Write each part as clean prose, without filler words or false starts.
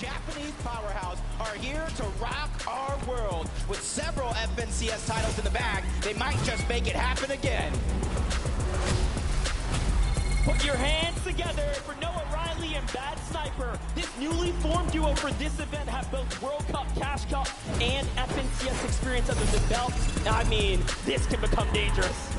Japanese powerhouse are here to rock our world. With several FNCS titles in the bag, they might just make it happen again. Put your hands together for Noah Riley and Bad Sniper. This newly formed duo for this event have both World Cup, Cash Cup, and FNCS experience under the belt. I mean, this can become dangerous.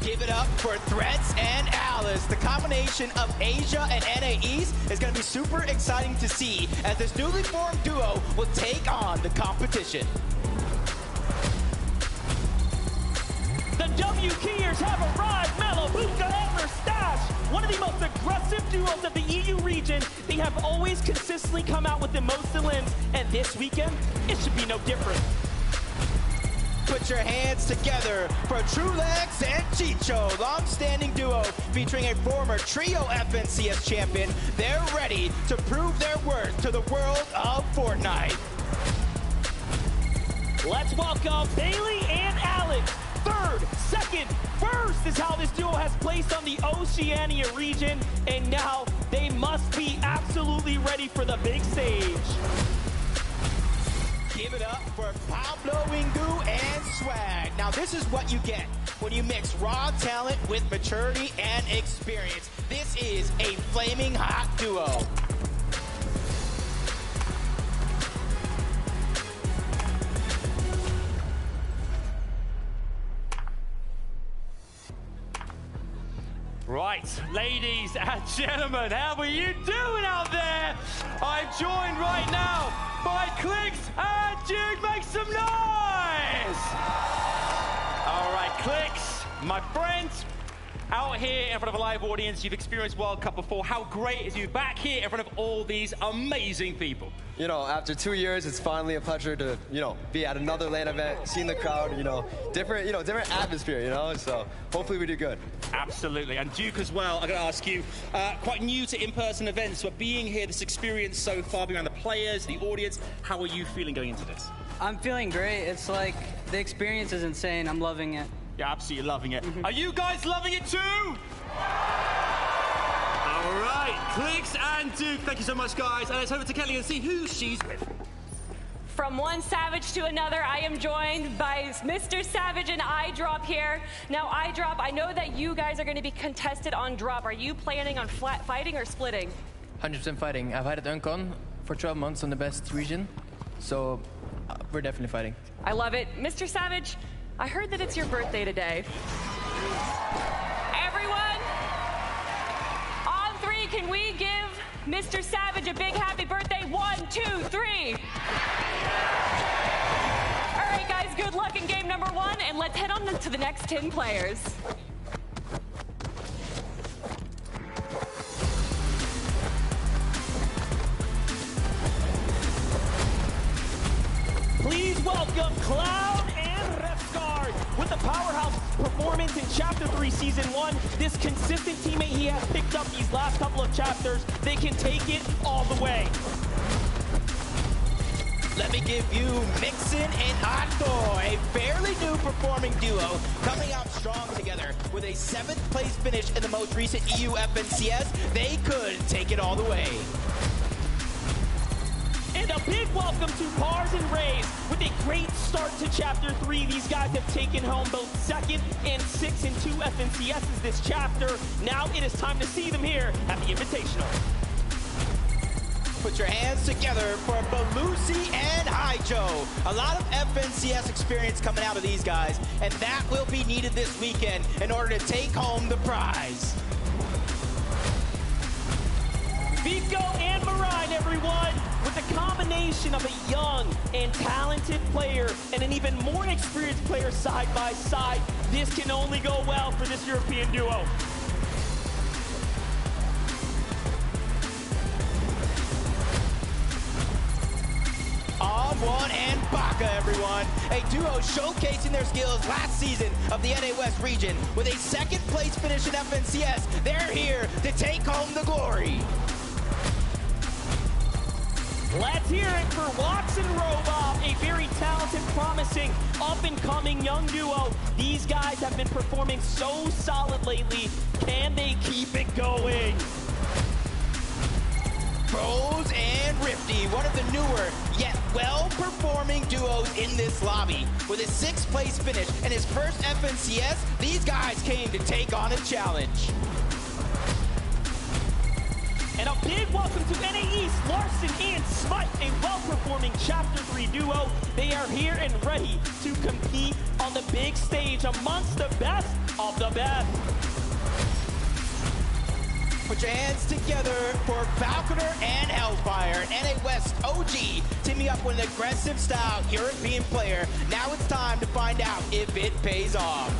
Give it up for Threats and Alice. The combination of Asia and NA East is going to be super exciting to see as this newly formed duo will take on the competition. The W Keyers have arrived. Malabuka and Merstash, one of the most aggressive duos of the EU region. They have always consistently come out with the most limbs, and this weekend, it should be no different. Put your hands together for Trulex and Chicho, long-standing duo featuring a former trio FNCS champion. They're ready to prove their worth to the world of Fortnite. Let's welcome Bailey and Alex. Third, second, first is how this duo has placed on the Oceania region, and now they must be absolutely ready for the big stage. Give it up for Pablo Ingu and Swag. Now this is what you get when you mix raw talent with maturity and experience. This is a flaming hot duo. Right, ladies and gentlemen, how are you doing out there? I'm joined right now by Clicks and Dude, make some noise! All right, Clicks, my friends, out here in front of a live audience, you've experienced World Cup before. How great is you back here in front of all these amazing people? You know, after 2 years, it's finally a pleasure to, be at another LAN event, seeing the crowd, different atmosphere, so hopefully we do good. Absolutely, and Duke as well, I'm gonna ask you, quite new to in-person events, but being here, this experience so far, being around the players, the audience, how are you feeling going into this? I'm feeling great. It's like, the experience is insane. I'm loving it. You're absolutely loving it. Are you guys loving it too? All right, Clicks and Duke, thank you so much, guys. And let's over to Kelly and see who she's with. From one Savage to another, I am joined by Mr. Savage and iDrop here. Now, iDrop, I know that you guys are going to be contested on drop. Are you planning on fighting or splitting? 100% fighting. I've had it uncon for 12 months on the best region, so we're definitely fighting. I love it. Mr. Savage, I heard that it's your birthday today. Everyone, on three, can we give Mr. Savage a big happy birthday? 1, 2, 3. All right, guys, good luck in game number 1, and let's head on to the next 10 players. Please welcome Cloud and Refsguard. With the powerhouse performance in Chapter 3, Season 1, this consistent teammate he has picked up these last couple of chapters, they can take it all the way. Let me give you Mixin and Otto, a fairly new performing duo, coming out strong together with a 7th place finish in the most recent EU FNCS. They could take it all the way. And a big welcome to Pars and Rays. With a great start to Chapter 3, these guys have taken home both 2nd and 6 and 2 FNCSs this chapter. Now it is time to see them here at the Invitational. Put your hands together for Belusi and Hijo. A lot of FNCS experience coming out of these guys, and that will be needed this weekend in order to take home the prize. Vico and Marine, everyone, with the combination of a young and talented player and an even more experienced player side by side, this can only go well for this European duo. On1 and Baka, everyone. A duo showcasing their skills last season of the NA West region. With a 2nd place finish in FNCS, they're here to take home the glory. Let's hear it for Watts and Robot, a very talented, promising, up-and-coming young duo. These guys have been performing so solid lately. Can they keep it going? Bros and Rifty, one of the newer yet well-performing duos in this lobby. With his 6th place finish and his first FNCS, these guys came to take on a challenge. And a big welcome to NA East, Larson and Smite, a well-performing Chapter 3 duo. They are here and ready to compete on the big stage amongst the best of the best. Put your hands together for Falconer and Hellfire, NA West OG, teaming up with an aggressive style European player. Now it's time to find out if it pays off.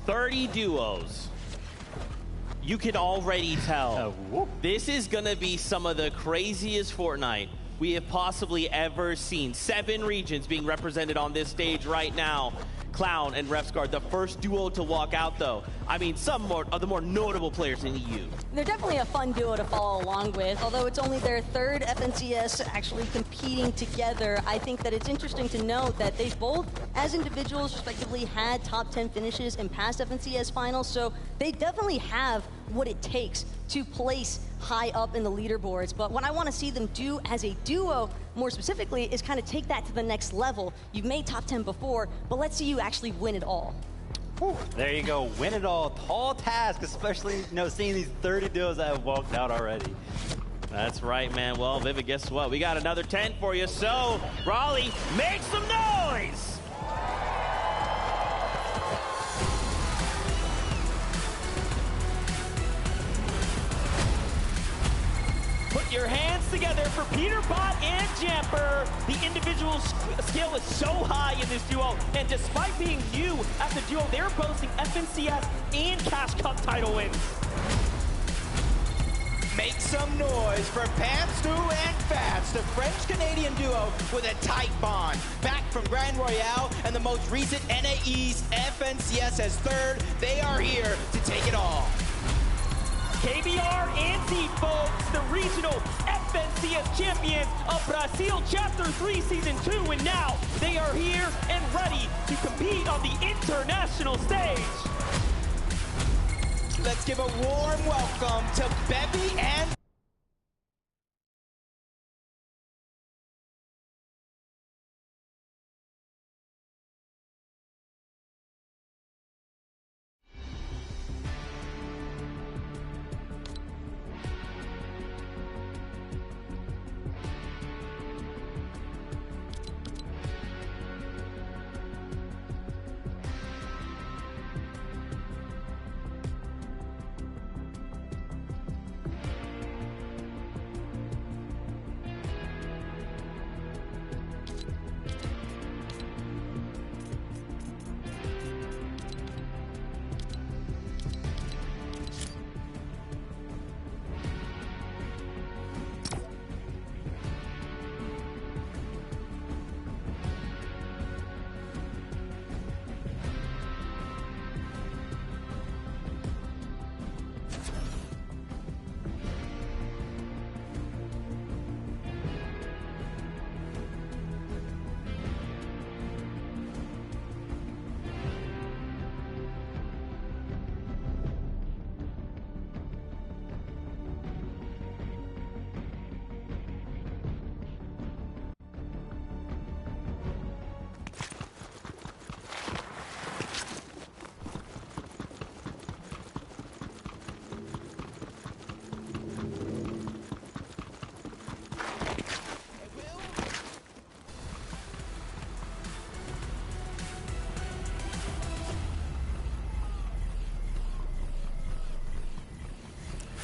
"30 duos. You can already tell this is gonna be some of the craziest Fortnite we have possibly ever seen. 7 regions being represented on this stage right now. Clown and Refsguard, the first duo to walk out though. I mean, some more of the more notable players in EU. They're definitely a fun duo to follow along with, although it's only their 3rd FNCS actually competing together. I think that it's interesting to note that they both, as individuals, respectively, had top 10 finishes in past FNCS finals, so they definitely have what it takes to place high up in the leaderboards. But what I want to see them do as a duo, more specifically, is kind of take that to the next level. You've made top 10 before, but let's see you actually win it all. Whew, there you go, win it all. Tall task, especially seeing these 30 duos that have walked out already. That's right, man. Well, Vivid, guess what? We got another 10 for you. So, Raleigh, make some noise! Put your hands together for Peterbot and Jamper. The individual skill is so high in this duo, and despite being new as a duo, they're boasting FNCS and Cash Cup title wins. Make some noise for Pamstu and Fats, the French-Canadian duo with a tight bond. Back from Grand Royale and the most recent NA East FNCS as 3rd, they are here to take it all. KBR and Z, folks, the regional FNCS champions of Brazil Chapter 3 Season 2, and now they are here and ready to compete on the international stage. Let's give a warm welcome to Bevy and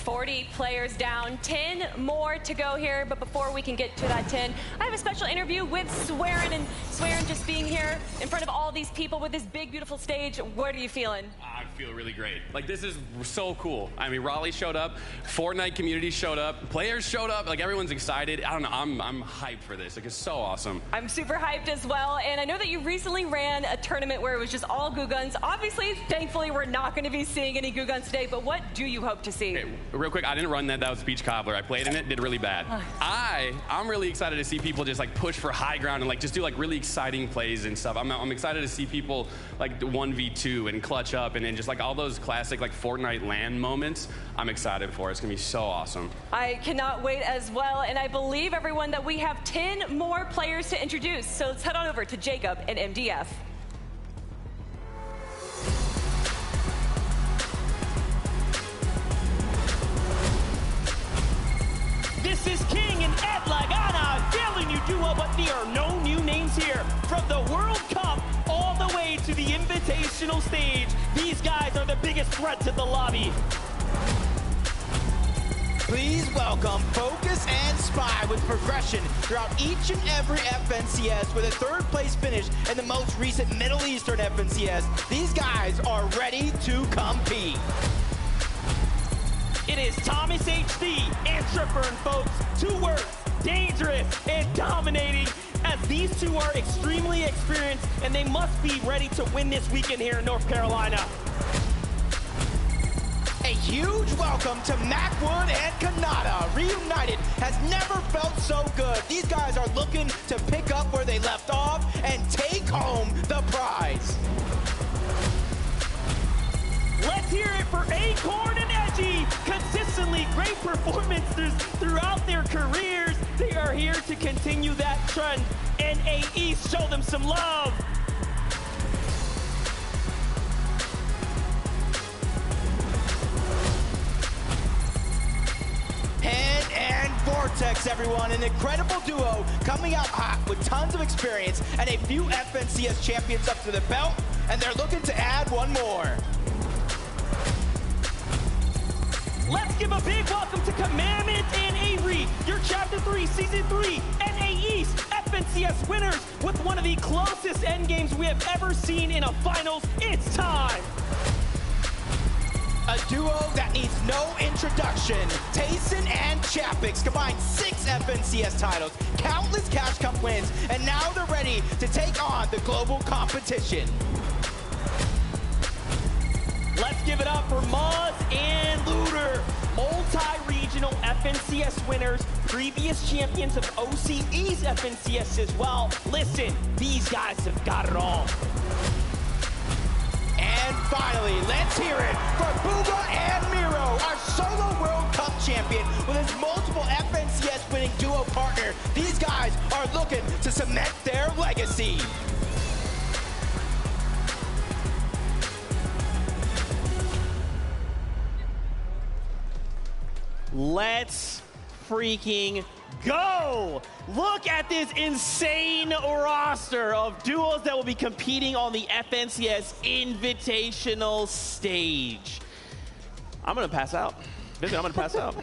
40 players down, 10 more to go here, but before we can get to that 10, I have a special interview with Swearin, and Swearin just being here in front of all these people with this big, beautiful stage. What are you feeling? I feel really great. Like, this is so cool. I mean, Raleigh showed up, Fortnite community showed up, players showed up, like, everyone's excited. I don't know, I'm hyped for this. Like, it's so awesome. I'm super hyped as well, and I know that you recently ran a tournament where it was just all goo guns. Obviously, thankfully, we're not going to be seeing any goo guns today, but what do you hope to see? Okay, real quick, I didn't run that. That was Peach Cobbler. I played in it, did really bad. I'm really excited to see people just like push for high ground and like just do like really exciting plays and stuff. I'm excited to see people like 1v2 and clutch up and then just like all those classic like Fortnite LAN moments. I'm excited for it. It's gonna be so awesome. I cannot wait as well, and I believe, everyone, that we have 10 more players to introduce. So let's head on over to Jacob and MDF. This is King and Ed Lagana telling you duo, but there are no new names here. From the World Cup all the way to the Invitational stage, these guys are the biggest threat to the lobby. Please welcome Focus and Spy with progression throughout each and every FNCS with a third place finish in the most recent Middle Eastern FNCS. These guys are ready to compete. It is Thomas HD and Tripper, and folks, 2 words: dangerous and dominating, as these two are extremely experienced and they must be ready to win this weekend here in North Carolina. A huge welcome to Macwood and Kanata. Reunited has never felt so good. These guys are looking to pick up where they left off and take home the prize. Let's hear it for Acorn and Edgy. Consistently great performances throughout their careers. They are here to continue that trend. NA East, show them some love. Hen and Vortex, everyone. An incredible duo coming out hot with tons of experience and a few FNCS champions up to the belt, and they're looking to add one more. Let's give a big welcome to Commandment and Avery, your Chapter 3, Season 3, NA East FNCS winners with one of the closest endgames we have ever seen in a finals. It's time. A duo that needs no introduction. Tayson and Chapix combined 6 FNCS titles, countless Cash Cup wins, and now they're ready to take on the global competition. Let's give it up for Muzz and Looter, multi-regional FNCS winners, previous champions of OCE's FNCS as well. Listen, these guys have got it all. And finally, let's hear it for Booba and Miro, our solo World Cup champion with his multiple FNCS winning duo partner. These guys are looking to cement their legacy. Let's freaking go! Look at this insane roster of duos that will be competing on the FNCS Invitational stage. I'm gonna pass out. I'm gonna pass out.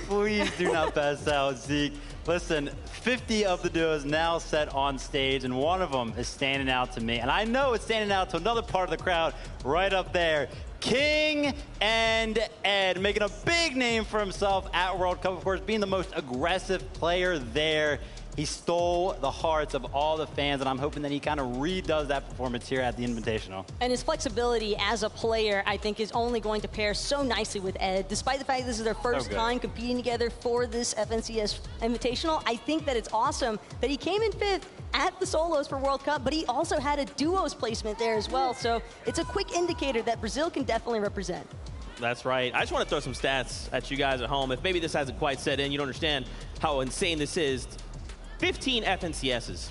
Please do not pass out, Zeke. Listen, 50 of the duos now set on stage, and one of them is standing out to me. And I know it's standing out to another part of the crowd right up there. King and Ed, making a big name for himself at World Cup, of course, being the most aggressive player there. He stole the hearts of all the fans, and I'm hoping that he kind of redoes that performance here at the Invitational. And his flexibility as a player, I think, is only going to pair so nicely with Ed. Despite the fact this is their first time competing together for this FNCS Invitational, I think that it's awesome that he came in 5th at the solos for World Cup, but he also had a duos placement there as well. So it's a quick indicator that Brazil can definitely represent. That's right. I just want to throw some stats at you guys at home. If maybe this hasn't quite set in, you don't understand how insane this is. 15 FNCSs,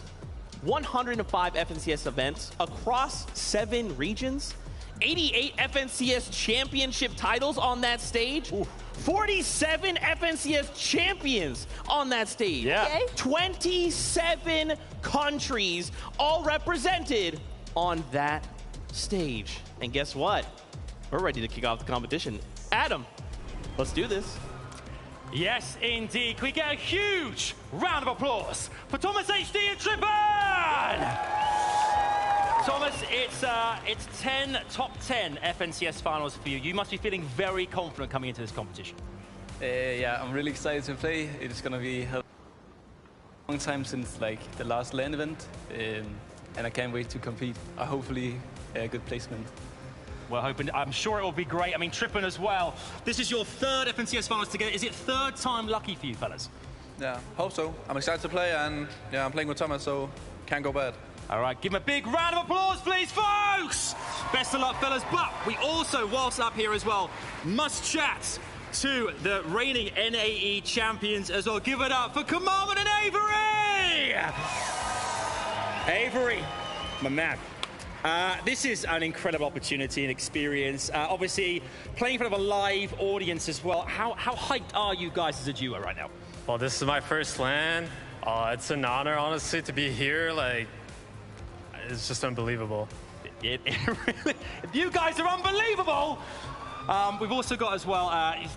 105 FNCS events across 7 regions, 88 FNCS championship titles on that stage, 47 FNCS champions on that stage, 27 countries all represented on that stage. And guess what? We're ready to kick off the competition. Adam, Let's do this. Yes, indeed. Can we get a huge round of applause for Thomas HD and Trippin? Thomas, it's 10 top 10 FNCS finals for you. You must be feeling very confident coming into this competition. Yeah, I'm really excited to play. It's gonna be a long time since like the last LAN event, and I can't wait to compete. Hopefully, a good placement. We're hoping, I'm sure it will be great. I mean, Trippin as well. This is your third FNCS finals together. Is it third time lucky for you, fellas? Yeah, hope so. I'm excited to play, and yeah, I'm playing with Thomas, so can't go bad. All right, give him a big round of applause, please, folks! Best of luck, fellas. But we also, whilst up here as well, must chat to the reigning NAE champions as well. Give it up for Commandment and Avery! Avery, my man. This is an incredible opportunity and experience. Obviously, playing in front of a live audience as well. How hyped are you guys as a duo right now? Well, this is my first LAN. It's an honor, honestly, to be here. Like, it's just unbelievable. Really, you guys are unbelievable! We've also got as well,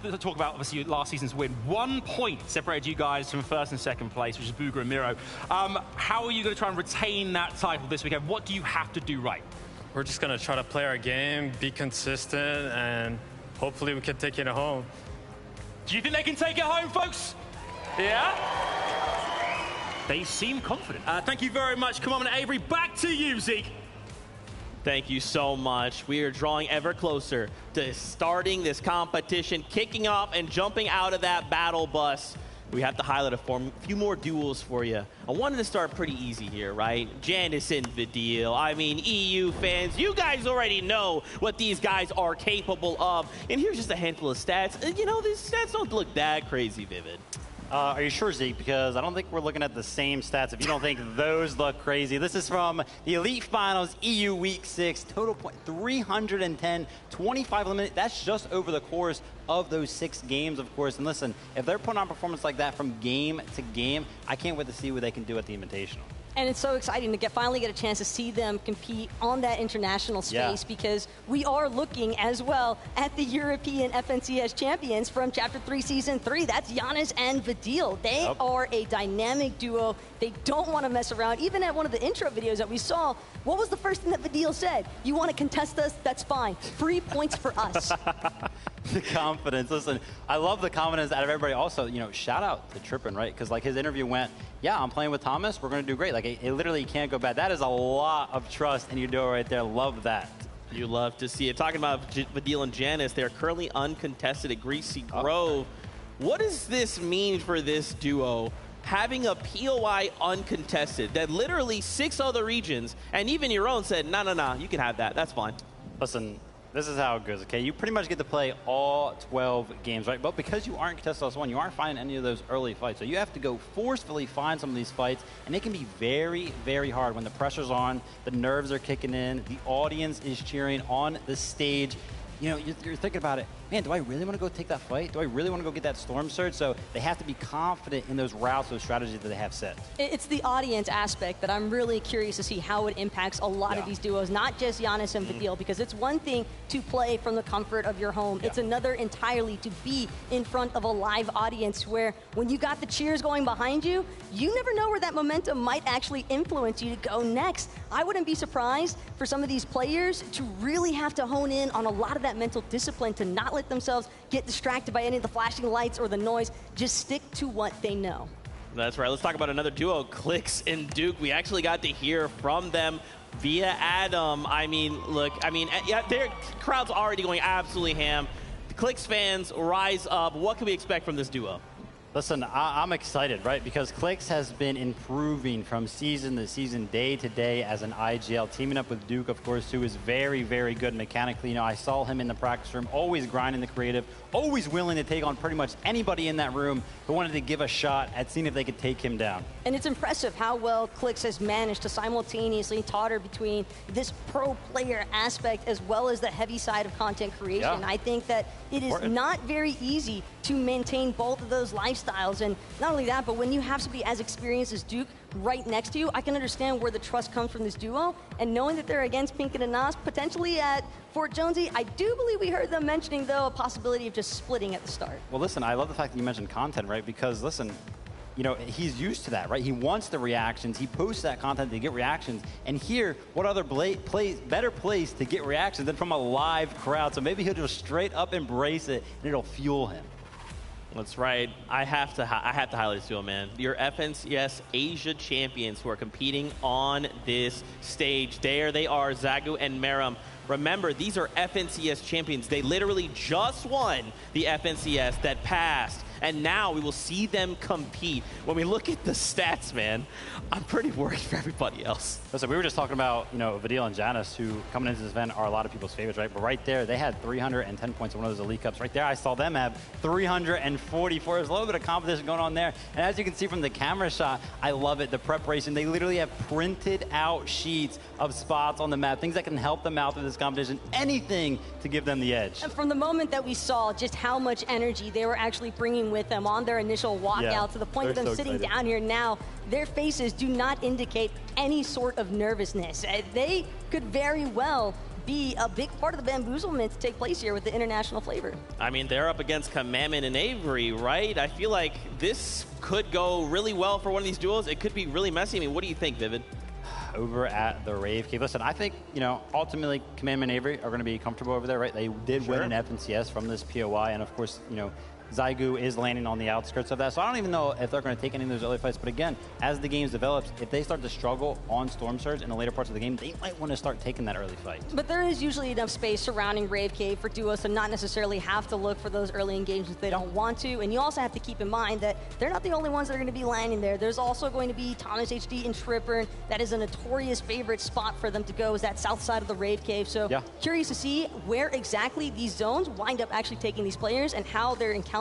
to talk about obviously last season's win. 1 point separated you guys from first and second place, which is Booger and Miro. How are you going to try and retain that title this weekend? What do you have to do right? We're just going to try to play our game, be consistent, and hopefully we can take it home. Do you think they can take it home, folks? Yeah? They seem confident. Thank you very much. Come on, Avery. Back to you, Zeke. Thank you so much. We are drawing ever closer to starting this competition, kicking off and jumping out of that battle bus. We have to highlight a few more duels for you. I wanted to start pretty easy here, right? Janice and Vidil. I mean, EU fans, you guys already know what these guys are capable of. And here's just a handful of stats. You know, these stats don't look that crazy vivid. Are you sure, Zeke? Because I don't think we're looking at the same stats if you don't think those look crazy. This is from the Elite Finals EU Week 6. Total point 310, 25 eliminated. That's just over the course of those 6 games, of course. And listen, if they're putting on performance like that from game to game, I can't wait to see what they can do at the Invitational. And it's so exciting to finally get a chance to see them compete on that international space because we are looking as well at the European FNCS champions from Chapter 3 Season 3. That's Giannis and Vidil. They are a dynamic duo. They don't want to mess around. Even at one of the intro videos that we saw, what was the first thing that Vidil said? You want to contest us? That's fine. 3 points for us. The confidence. Listen, I love the confidence out of everybody. Also, you know, shout out to Trippin, right? Because like his interview went, yeah, I'm playing with Thomas. We're going to do great. Like it literally can't go bad. That is a lot of trust in your duo right there. Love that. You love to see it. Talking about Vidil and Janice, they're currently uncontested at Greasy Grove. What does this mean for this duo? Having a POI uncontested that literally 6 other regions and even your own said, no, you can have that. That's fine. Listen, this is how it goes, okay? You pretty much get to play all 12 games, right? But because you aren't contested +1, you aren't finding any of those early fights. So you have to go forcefully find some of these fights, and they can be very, very hard when the pressure's on, the nerves are kicking in, the audience is cheering on the stage. You know, you're thinking about it, man, do I really want to go take that fight? Do I really want to go get that Storm Surge? So they have to be confident in those routes, those strategies that they have set. It's the audience aspect that I'm really curious to see how it impacts a lot of these duos, not just Giannis and Vidil, because it's one thing to play from the comfort of your home. It's another entirely to be in front of a live audience where when you got the cheers going behind you, you never know where that momentum might actually influence you to go next. I wouldn't be surprised for some of these players to really have to hone in on a lot of that mental discipline to not let themselves get distracted by any of the flashing lights or the noise. Just stick to what they know. That's right. Let's talk about another duo, Clix and Duke. We actually got to hear from them via Adam. I mean, look, yeah, their crowd's already going absolutely ham. The Clix fans rise up. What can we expect from this duo? Listen, I'm excited, right? Because Clix has been improving from season to season, day to day as an IGL, teaming up with Duke, of course, who is very, very good mechanically. You know, I saw him in the practice room, always grinding the creative, always willing to take on pretty much anybody in that room who wanted to give a shot at seeing if they could take him down. And it's impressive how well Clix has managed to simultaneously totter between this pro player aspect as well as the heavy side of content creation. I think that it is not very easy to maintain both of those lifestyles. And not only that, but when you have somebody as experienced as Duke, right next to you, I can understand where the trust comes from this duo. And knowing that they're against Pinkett and Nas, potentially at Fort Jonesy, I do believe we heard them mentioning, though, a possibility of just splitting at the start. Well, listen, I love the fact that you mentioned content, right? Because, listen, you know, he's used to that, right? He wants the reactions. He posts that content to get reactions. And here, what other better place to get reactions than from a live crowd? So maybe he'll just straight up embrace it, and it'll fuel him. That's right. I have to highlight this duo, man. Your FNCS Asia champions who are competing on this stage. There they are, Zagu and Meram. Remember, these are FNCS champions. They literally just won the FNCS that passed. And now we will see them compete. When we look at the stats, man, I'm pretty worried for everybody else. Listen, we were just talking about, you know, Vadil and Janice, who coming into this event are a lot of people's favorites, right? But right there, they had 310 points in one of those Elite Cups. Right there, I saw them have 344. There's a little bit of competition going on there. And as you can see from the camera shot, I love it. The preparation, they literally have printed out sheets of spots on the map, things that can help them out through this competition, anything to give them the edge. And from the moment that we saw just how much energy they were actually bringing with them on their initial walkout, to the point of them sitting down here now, their faces do not indicate any sort of nervousness. They could very well be a big part of the bamboozlement to take place here with the international flavor. I mean, they're up against Commandment and Avery, right? I feel like this could go really well for one of these duos. It could be really messy. I mean, what do you think, Vivid? Over at the Rave Cave. Listen, I think, you know, ultimately Commandment and Avery are going to be comfortable over there, right? They did win an FNCS from this POI, and of course, you know, Zygu is landing on the outskirts of that. So I don't even know if they're going to take any of those early fights. But again, as the game develops, if they start to struggle on Storm Surge in the later parts of the game, they might want to start taking that early fight. But there is usually enough space surrounding Rave Cave for duos to not necessarily have to look for those early engagements if they don't want to. And you also have to keep in mind that they're not the only ones that are going to be landing there. There's also going to be Thomas HD and Tripper. That is a notorious favorite spot for them to go, is that south side of the Rave Cave. So curious to see where exactly these zones wind up actually taking these players and how their encounters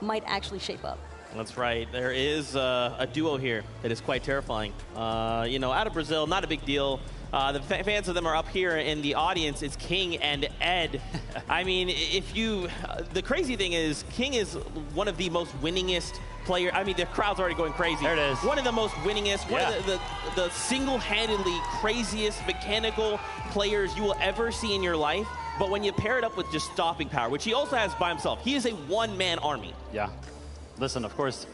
might actually shape up. That's right. There is a duo here that is quite terrifying. You know, out of Brazil, not a big deal. The fans of them are up here in the audience. It's King and Ed. I mean, if you... the crazy thing is, King is one of the most winningest players. I mean, the crowd's already going crazy. There it is. One of the most winningest, one of the single-handedly craziest mechanical players you will ever see in your life. But when you pair it up with just stopping power, which he also has by himself, he is a one-man army. Yeah. Listen, of course,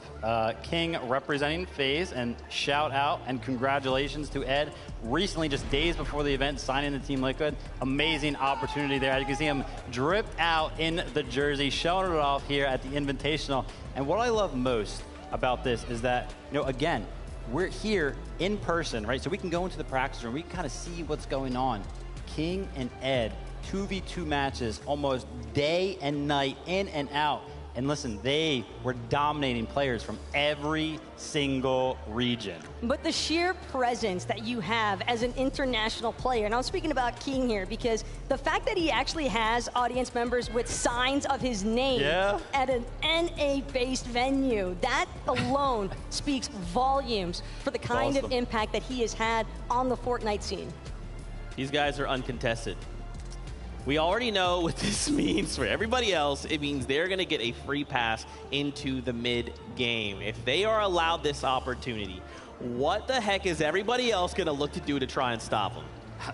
King representing FaZe, and shout out and congratulations to Ed. Recently, just days before the event, signing the Team Liquid. Amazing opportunity there. You can see him dripped out in the jersey, showing it off here at the Invitational. And what I love most about this is that, you know, again, we're here in person, right? So we can go into the practice room. We can kind of see what's going on. King and Ed, 2v2 matches, almost day and night, in and out. And listen, they were dominating players from every single region. But the sheer presence that you have as an international player, and I'm speaking about King here, because the fact that he actually has audience members with signs of his name at an NA-based venue, that alone speaks volumes for the kind of impact that he has had on the Fortnite scene. These guys are uncontested. We already know what this means for everybody else. It means they're going to get a free pass into the mid-game. If they are allowed this opportunity, what the heck is everybody else going to look to do to try and stop them?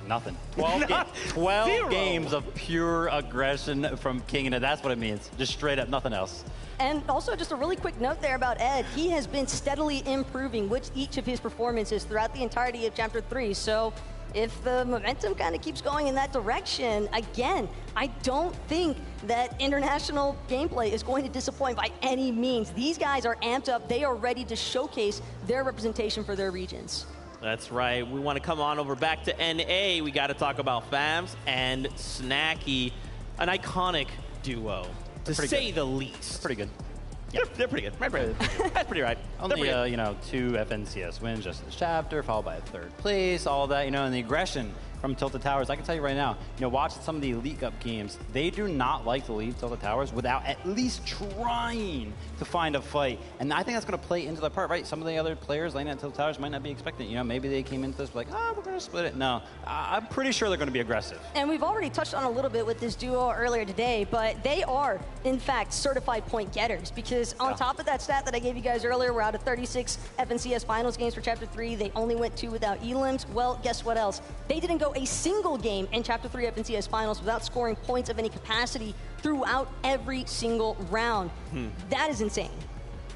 Nothing. 12 games of pure aggression from King, and that's what it means. Just straight up, nothing else. And also, just a really quick note there about Ed. He has been steadily improving with each of his performances throughout the entirety of Chapter 3. So if the momentum kind of keeps going in that direction, again, I don't think that international gameplay is going to disappoint by any means. These guys are amped up. They are ready to showcase their representation for their regions. That's right. We want to come on over back to NA. We got to talk about Fams and Snacky, an iconic duo, to say the least. Pretty good. Yeah, they're pretty good. That's pretty right. Only, you know, 2 FNCS wins just this chapter, followed by a 3rd place, all that, you know, and the aggression from Tilted Towers. I can tell you right now, watching some of the Elite Cup games, they do not like to leave Tilted Towers without at least trying to find a fight. And I think that's going to play into the part, right? Some of the other players laying at Tilted Towers might not be expecting it. Maybe they came into this like, we're going to split it. No, I'm pretty sure they're going to be aggressive. And we've already touched on a little bit with this duo earlier today, but they are, in fact, certified point getters, because on top of that stat that I gave you guys earlier, we're out of 36 FNCS finals games for Chapter 3. They only went 2 without elims. Well, guess what else? They didn't go a single game in Chapter 3 FNCS finals without scoring points of any capacity throughout every single round. That is insane.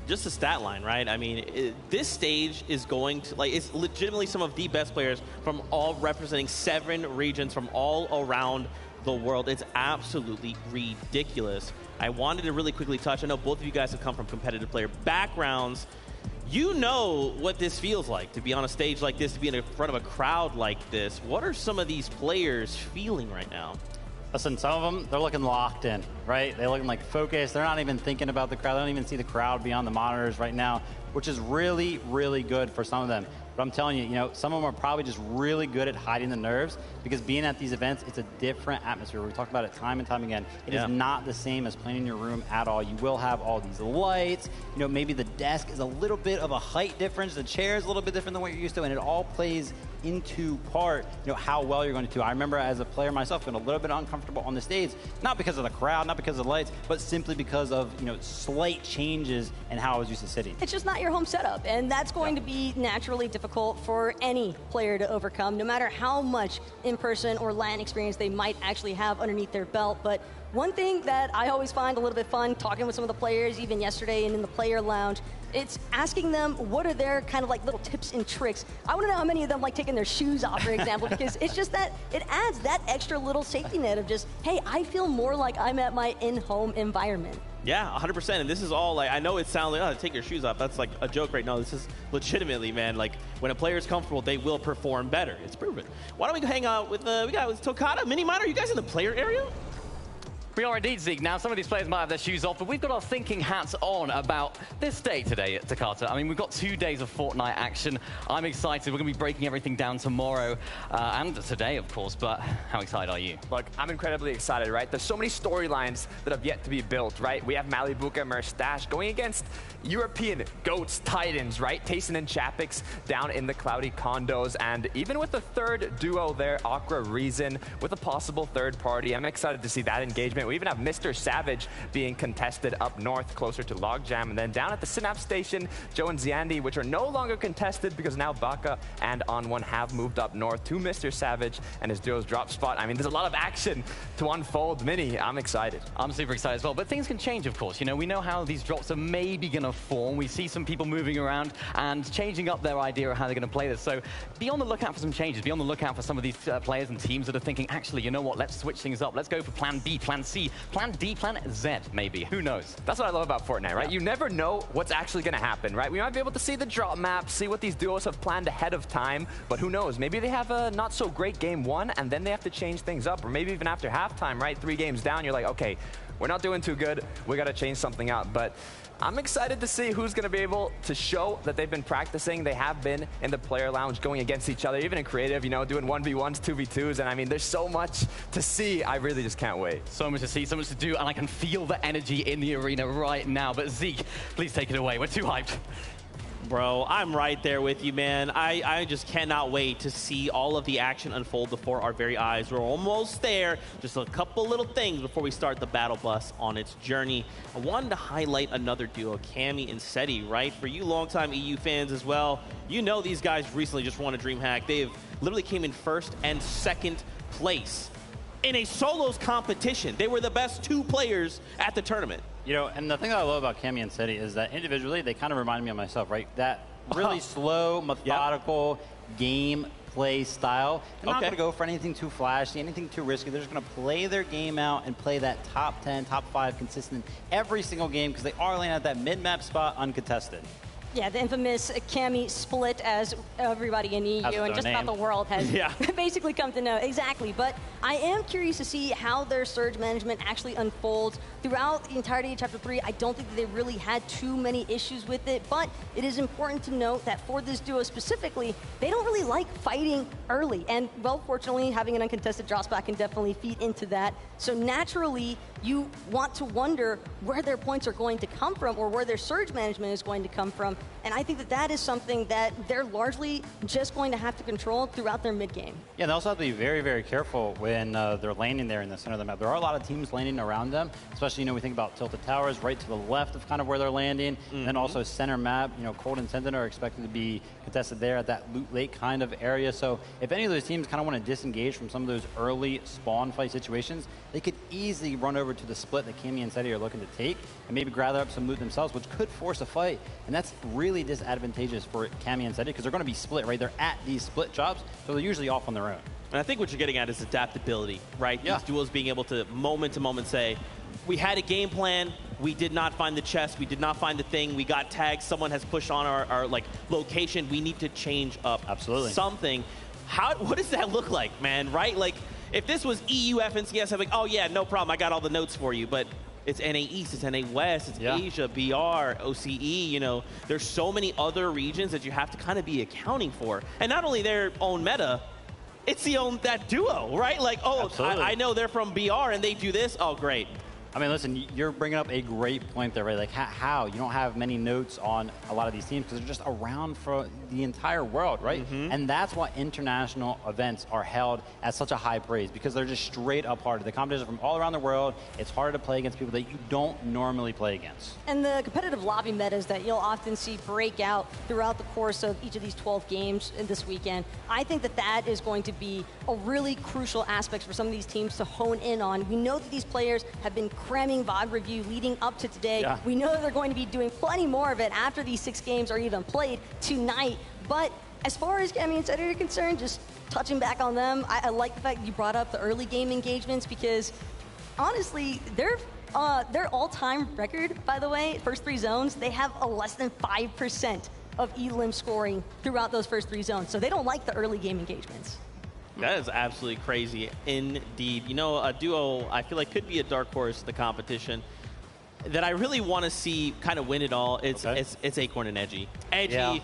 Just a stat line, right? I mean, this stage is going to, it's legitimately some of the best players from all representing 7 regions from all around the world. It's absolutely ridiculous. I wanted to really quickly touch, I know both of you guys have come from competitive player backgrounds. You know what this feels like, to be on a stage like this, to be in front of a crowd like this. What are some of these players feeling right now? Listen, some of them, they're looking locked in, right? They're looking like focused. They're not even thinking about the crowd. They don't even see the crowd beyond the monitors right now, which is really, really good for some of them. But I'm telling you, some of them are probably just really good at hiding the nerves, because being at these events, it's a different atmosphere. We talk about it time and time again. It is not the same as playing in your room at all. You will have all these lights. Maybe the desk is a little bit of a height difference. The chair is a little bit different than what you're used to, and it all plays into part, how well you're going to do. I remember as a player myself feeling a little bit uncomfortable on the stage, not because of the crowd, not because of the lights, but simply because of, slight changes in how I was used to sitting. It's just not your home setup, and that's going to be naturally difficult for any player to overcome, no matter how much in-person or LAN experience they might actually have underneath their belt. But one thing that I always find a little bit fun, talking with some of the players, even yesterday and in the player lounge, it's asking them what are their kind of little tips and tricks. I want to know how many of them like taking their shoes off, for example, because it's just that it adds that extra little safety net of just, hey, I feel more like I'm at my in-home environment. Yeah, 100%. And this is all I know it sounds like, take your shoes off. That's like a joke right now. This is legitimately, man, when a player is comfortable, they will perform better. It's proven. Why don't we hang out with, we got with Tokata, Mini Minor. Are you guys in the player area? We are indeed, Zeke. Now, some of these players might have their shoes off, but we've got our thinking hats on about this day today at Takata. I mean, we've got 2 days of Fortnite action. I'm excited. We're going to be breaking everything down tomorrow and today, of course, but how excited are you? Look, I'm incredibly excited, right? There's so many storylines that have yet to be built, right? We have Malibuca, Merstash going against European GOATs, Titans, right? Tayson and Chapix down in the Cloudy Condos, and even with the third duo there, Aqua Reason, with a possible third party, I'm excited to see that engagement. We even have Mr. Savage being contested up north, closer to Logjam. And then down at the Synapse Station, Joe and Ziandi, which are no longer contested because now Baka and On1 have moved up north to Mr. Savage and his duo's drop spot. I mean, there's a lot of action to unfold. Mini, I'm excited. I'm super excited as well. But things can change, of course. We know how these drops are maybe going to form. We see some people moving around and changing up their idea of how they're going to play this. So be on the lookout for some changes. Be on the lookout for some of these players and teams that are thinking, actually, you know what? Let's switch things up. Let's go for plan B, plan C, plan D, plan Z, maybe. Who knows? That's what I love about Fortnite, right? You never know what's actually going to happen, right? We might be able to see the drop map, see what these duos have planned ahead of time, but who knows? Maybe they have a not so great game 1 and then they have to change things up, or maybe even after halftime, right? 3 games down, you're like, okay, we're not doing too good. We got to change something up. But I'm excited to see who's going to be able to show that they've been practicing. They have been in the player lounge going against each other, even in creative, doing 1v1s, 2v2s. And I mean, there's so much to see. I really just can't wait. So much to see, so much to do. And I can feel the energy in the arena right now. But Zeke, please take it away. We're too hyped. Bro, I'm right there with you, man. I just cannot wait to see all of the action unfold before our very eyes. We're almost there. Just a couple little things before we start the battle bus on its journey. I wanted to highlight another duo, Cammy and Seti, right? For you longtime EU fans as well, these guys recently just won a DreamHack. They've literally came in 1st and 2nd place in a solos competition. They were the best 2 players at the tournament. And the thing that I love about Cammy and Seti is that individually, they kind of remind me of myself, right? That really slow, methodical game play style. They're not going to go for anything too flashy, anything too risky. They're just going to play their game out and play that top 10, top 5 consistent every single game, because they are laying at that mid-map spot uncontested. Yeah, the infamous Cammy split, as everybody in EU and just about the world has basically come to know. Exactly, but I am curious to see how their surge management actually unfolds throughout the entirety of Chapter 3. I don't think that they really had too many issues with it, but it is important to note that for this duo specifically, they don't really like fighting early. And, well, fortunately, having an uncontested drop spot can definitely feed into that. So naturally, you want to wonder where their points are going to come from or where their surge management is going to come from. And I think that that is something that they're largely just going to have to control throughout their mid-game. Yeah, they also have to be very, very careful when they're landing there in the center of the map. There are a lot of teams landing around them, especially, we think about Tilted Towers right to the left of kind of where they're landing. And then also center map, Cold and Sentinel are expected to be contested there at that loot lake kind of area. So if any of those teams kind of want to disengage from some of those early spawn fight situations, they could easily run over to the split that Cammy and Seti are looking to take and maybe gather up some loot themselves, which could force a fight. And that's really disadvantageous for Cammy and Seti because they're going to be split, right? They're at these split jobs, so they're usually off on their own. And I think what you're getting at is adaptability, right? These duels being able to moment say, we had a game plan, we did not find the chest, we did not find the thing, we got tagged, someone has pushed on our location, we need to change up something. What does that look like, man, right? Like, if this was EU FNCS, I'm like, oh yeah, no problem, I got all the notes for you, but it's NA East, it's NA West, it's Asia, BR, OCE, there's so many other regions that you have to kind of be accounting for. And not only their own meta, it's that duo, right? Like, oh, I know they're from BR and they do this, oh, great. I mean, listen, you're bringing up a great point there, right? Like, how? You don't have many notes on a lot of these teams because they're just around for the entire world, right? And that's why international events are held at such a high praise because they're just straight up harder. The competition from all around the world, it's harder to play against people that you don't normally play against. And the competitive lobby metas that you'll often see break out throughout the course of each of these 12 games this weekend, I think that that is going to be a really crucial aspect for some of these teams to hone in on. We know that these players have been cramming VOD review leading up to today. We know that they're going to be doing plenty more of it after these 6 games are even played tonight. But as far as Cammy and Seti are concerned, just touching back on them, I like the fact that you brought up the early game engagements because honestly, their all-time record, by the way, first 3 zones, they have a less than 5% of elim scoring throughout those first 3 zones. So they don't like the early game engagements. That is absolutely crazy indeed. A duo I feel like could be a dark horse in the competition that I really want to see kind of win it all. It's Acorn and Edgy. Edgy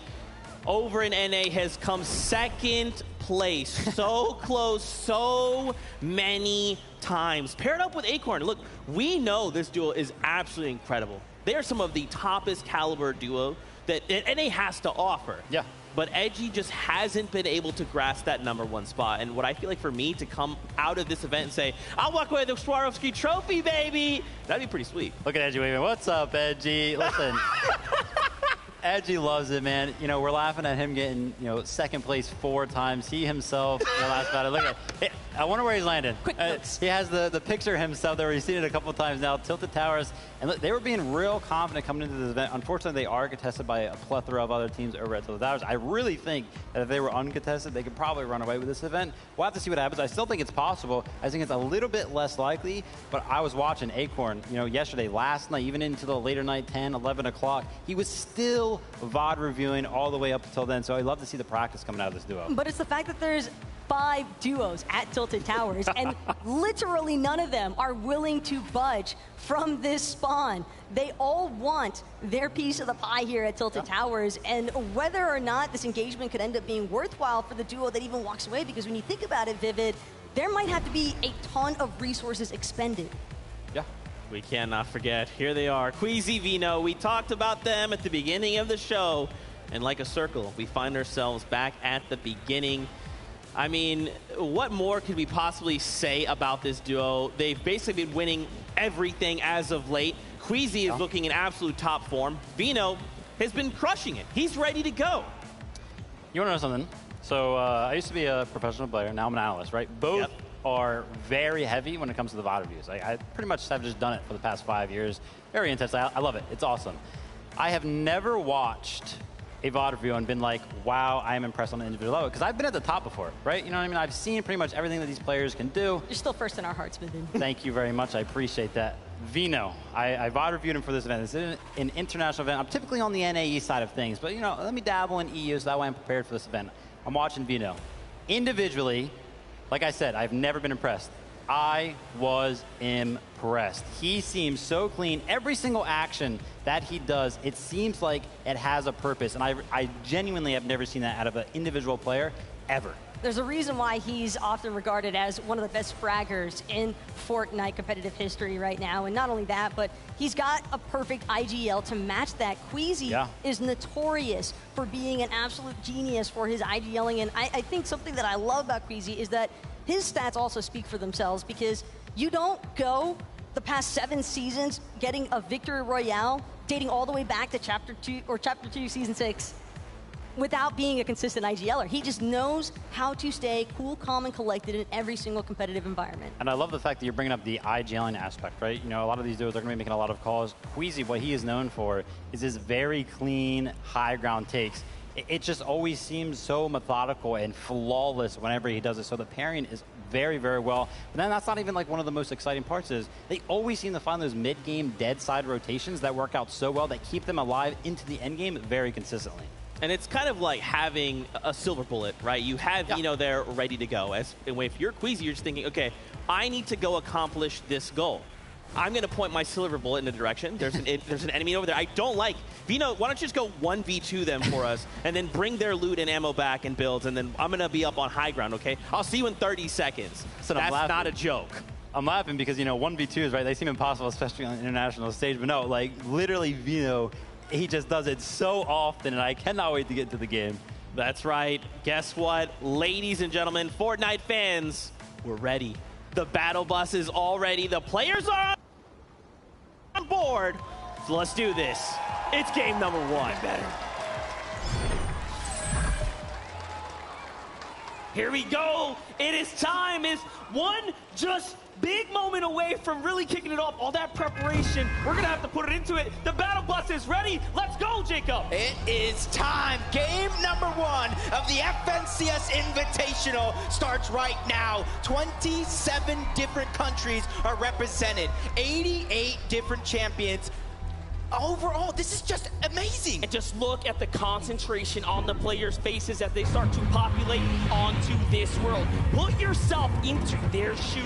over in NA has come second place. So close so many times. Paired up with Acorn. Look, we know this duo is absolutely incredible. They are some of the toppest caliber duo that NA has to offer. Yeah. But Edgy just hasn't been able to grasp that #1 spot. And what I feel like for me to come out of this event and say, I'll walk away with the Swarovski trophy, baby, that'd be pretty sweet. Look at Edgy waving. What's up, Edgy? Listen, Edgy loves it, man. We're laughing at him getting, second place 4 times. He himself, laughs about it. Look at it. I wonder where he's landing. He has the picture of himself there. We've seen it a couple times now. Tilted Towers. And look, they were being real confident coming into this event. Unfortunately, they are contested by a plethora of other teams over at Tilted Towers. I really think that if they were uncontested, they could probably run away with this event. We'll have to see what happens. I still think it's possible. I think it's a little bit less likely. But I was watching Acorn, yesterday, last night, even into the later night, 10, 11 o'clock. He was still VOD reviewing all the way up until then. So I'd love to see the practice coming out of this duo. But it's the fact that there's 5 duos at Tilted Towers, and literally none of them are willing to budge from this spawn. They all want their piece of the pie here at Tilted Towers, and whether or not this engagement could end up being worthwhile for the duo that even walks away, because when you think about it, Vivid, there might have to be a ton of resources expended. Yeah. We cannot forget, here they are, Queasy Vino. We talked about them at the beginning of the show, and like a circle, we find ourselves back at the beginning. I mean, what more could we possibly say about this duo? They've basically been winning everything as of late. Queasy is looking in absolute top form. Vino has been crushing it. He's ready to go. You want to know something? So I used to be a professional player. Now I'm an analyst, right? Both are very heavy when it comes to the VOD reviews. I pretty much have just done it for the past 5 years. Very intense. I love it. It's awesome. I have never watched a VOD review and been like, wow, I am impressed on the individual level. Because I've been at the top before, right? You know what I mean? I've seen pretty much everything that these players can do. You're still first in our hearts, Vivian. Thank you very much. I appreciate that. Vino, I VOD reviewed him for this event. This is an international event. I'm typically on the NAE side of things, but you know, let me dabble in EU so that way I'm prepared for this event. I'm watching Vino. Individually, like I said, I've never been impressed. I was impressed. He seems so clean. Every single action that he does, it seems like it has a purpose. And I genuinely have never seen that out of an individual player, ever. There's a reason why he's often regarded as one of the best fraggers in Fortnite competitive history right now. And not only that, but he's got a perfect IGL to match that. Queasy is notorious for being an absolute genius for his IGLing. And I think something that I love about Queasy is that his stats also speak for themselves, because you don't go the past 7 seasons getting a victory royale dating all the way back to Chapter 2, Season 6 without being a consistent IGLer. He just knows how to stay cool, calm, and collected in every single competitive environment. And I love the fact that you're bringing up the IGLing aspect, right? You know, a lot of these dudes are going to be making a lot of calls. Queasy, what he is known for is his very clean, high ground takes. It just always seems so methodical and flawless whenever he does it. So the pairing is very, very well. But then that's not even like one of the most exciting parts is they always seem to find those mid-game dead side rotations that work out so well that keep them alive into the end game very consistently. And it's kind of like having a silver bullet, right? You have, you know, they're ready to go. If you're Queasy, you're just thinking, okay, I need to go accomplish this goal. I'm going to point my silver bullet in a direction. There's an enemy over there I don't like. Vino, why don't you just go 1v2 them for us and then bring their loot and ammo back and builds, and then I'm going to be up on high ground, okay? I'll see you in 30 seconds. So that's not a joke. I'm laughing because, you know, 1v2s, right? They seem impossible, especially on the international stage. But no, like, literally, Vino, he just does it so often, and I cannot wait to get into the game. That's right. Guess what? Ladies and gentlemen, Fortnite fans, we're ready. The battle bus is all ready. The players are on board. So let's do this. It's game number 1. Here we go. It is time. Is one just big moment away from really kicking it off. All that preparation, we're going to have to put it into it. The battle bus is ready. Let's go, Jacob. It is time. Game number 1 of the FNCS Invitational starts right now. 27 different countries are represented. 88 different champions. Overall, this is just amazing. And just look at the concentration on the players' faces as they start to populate onto this world. Put yourself into their shoes.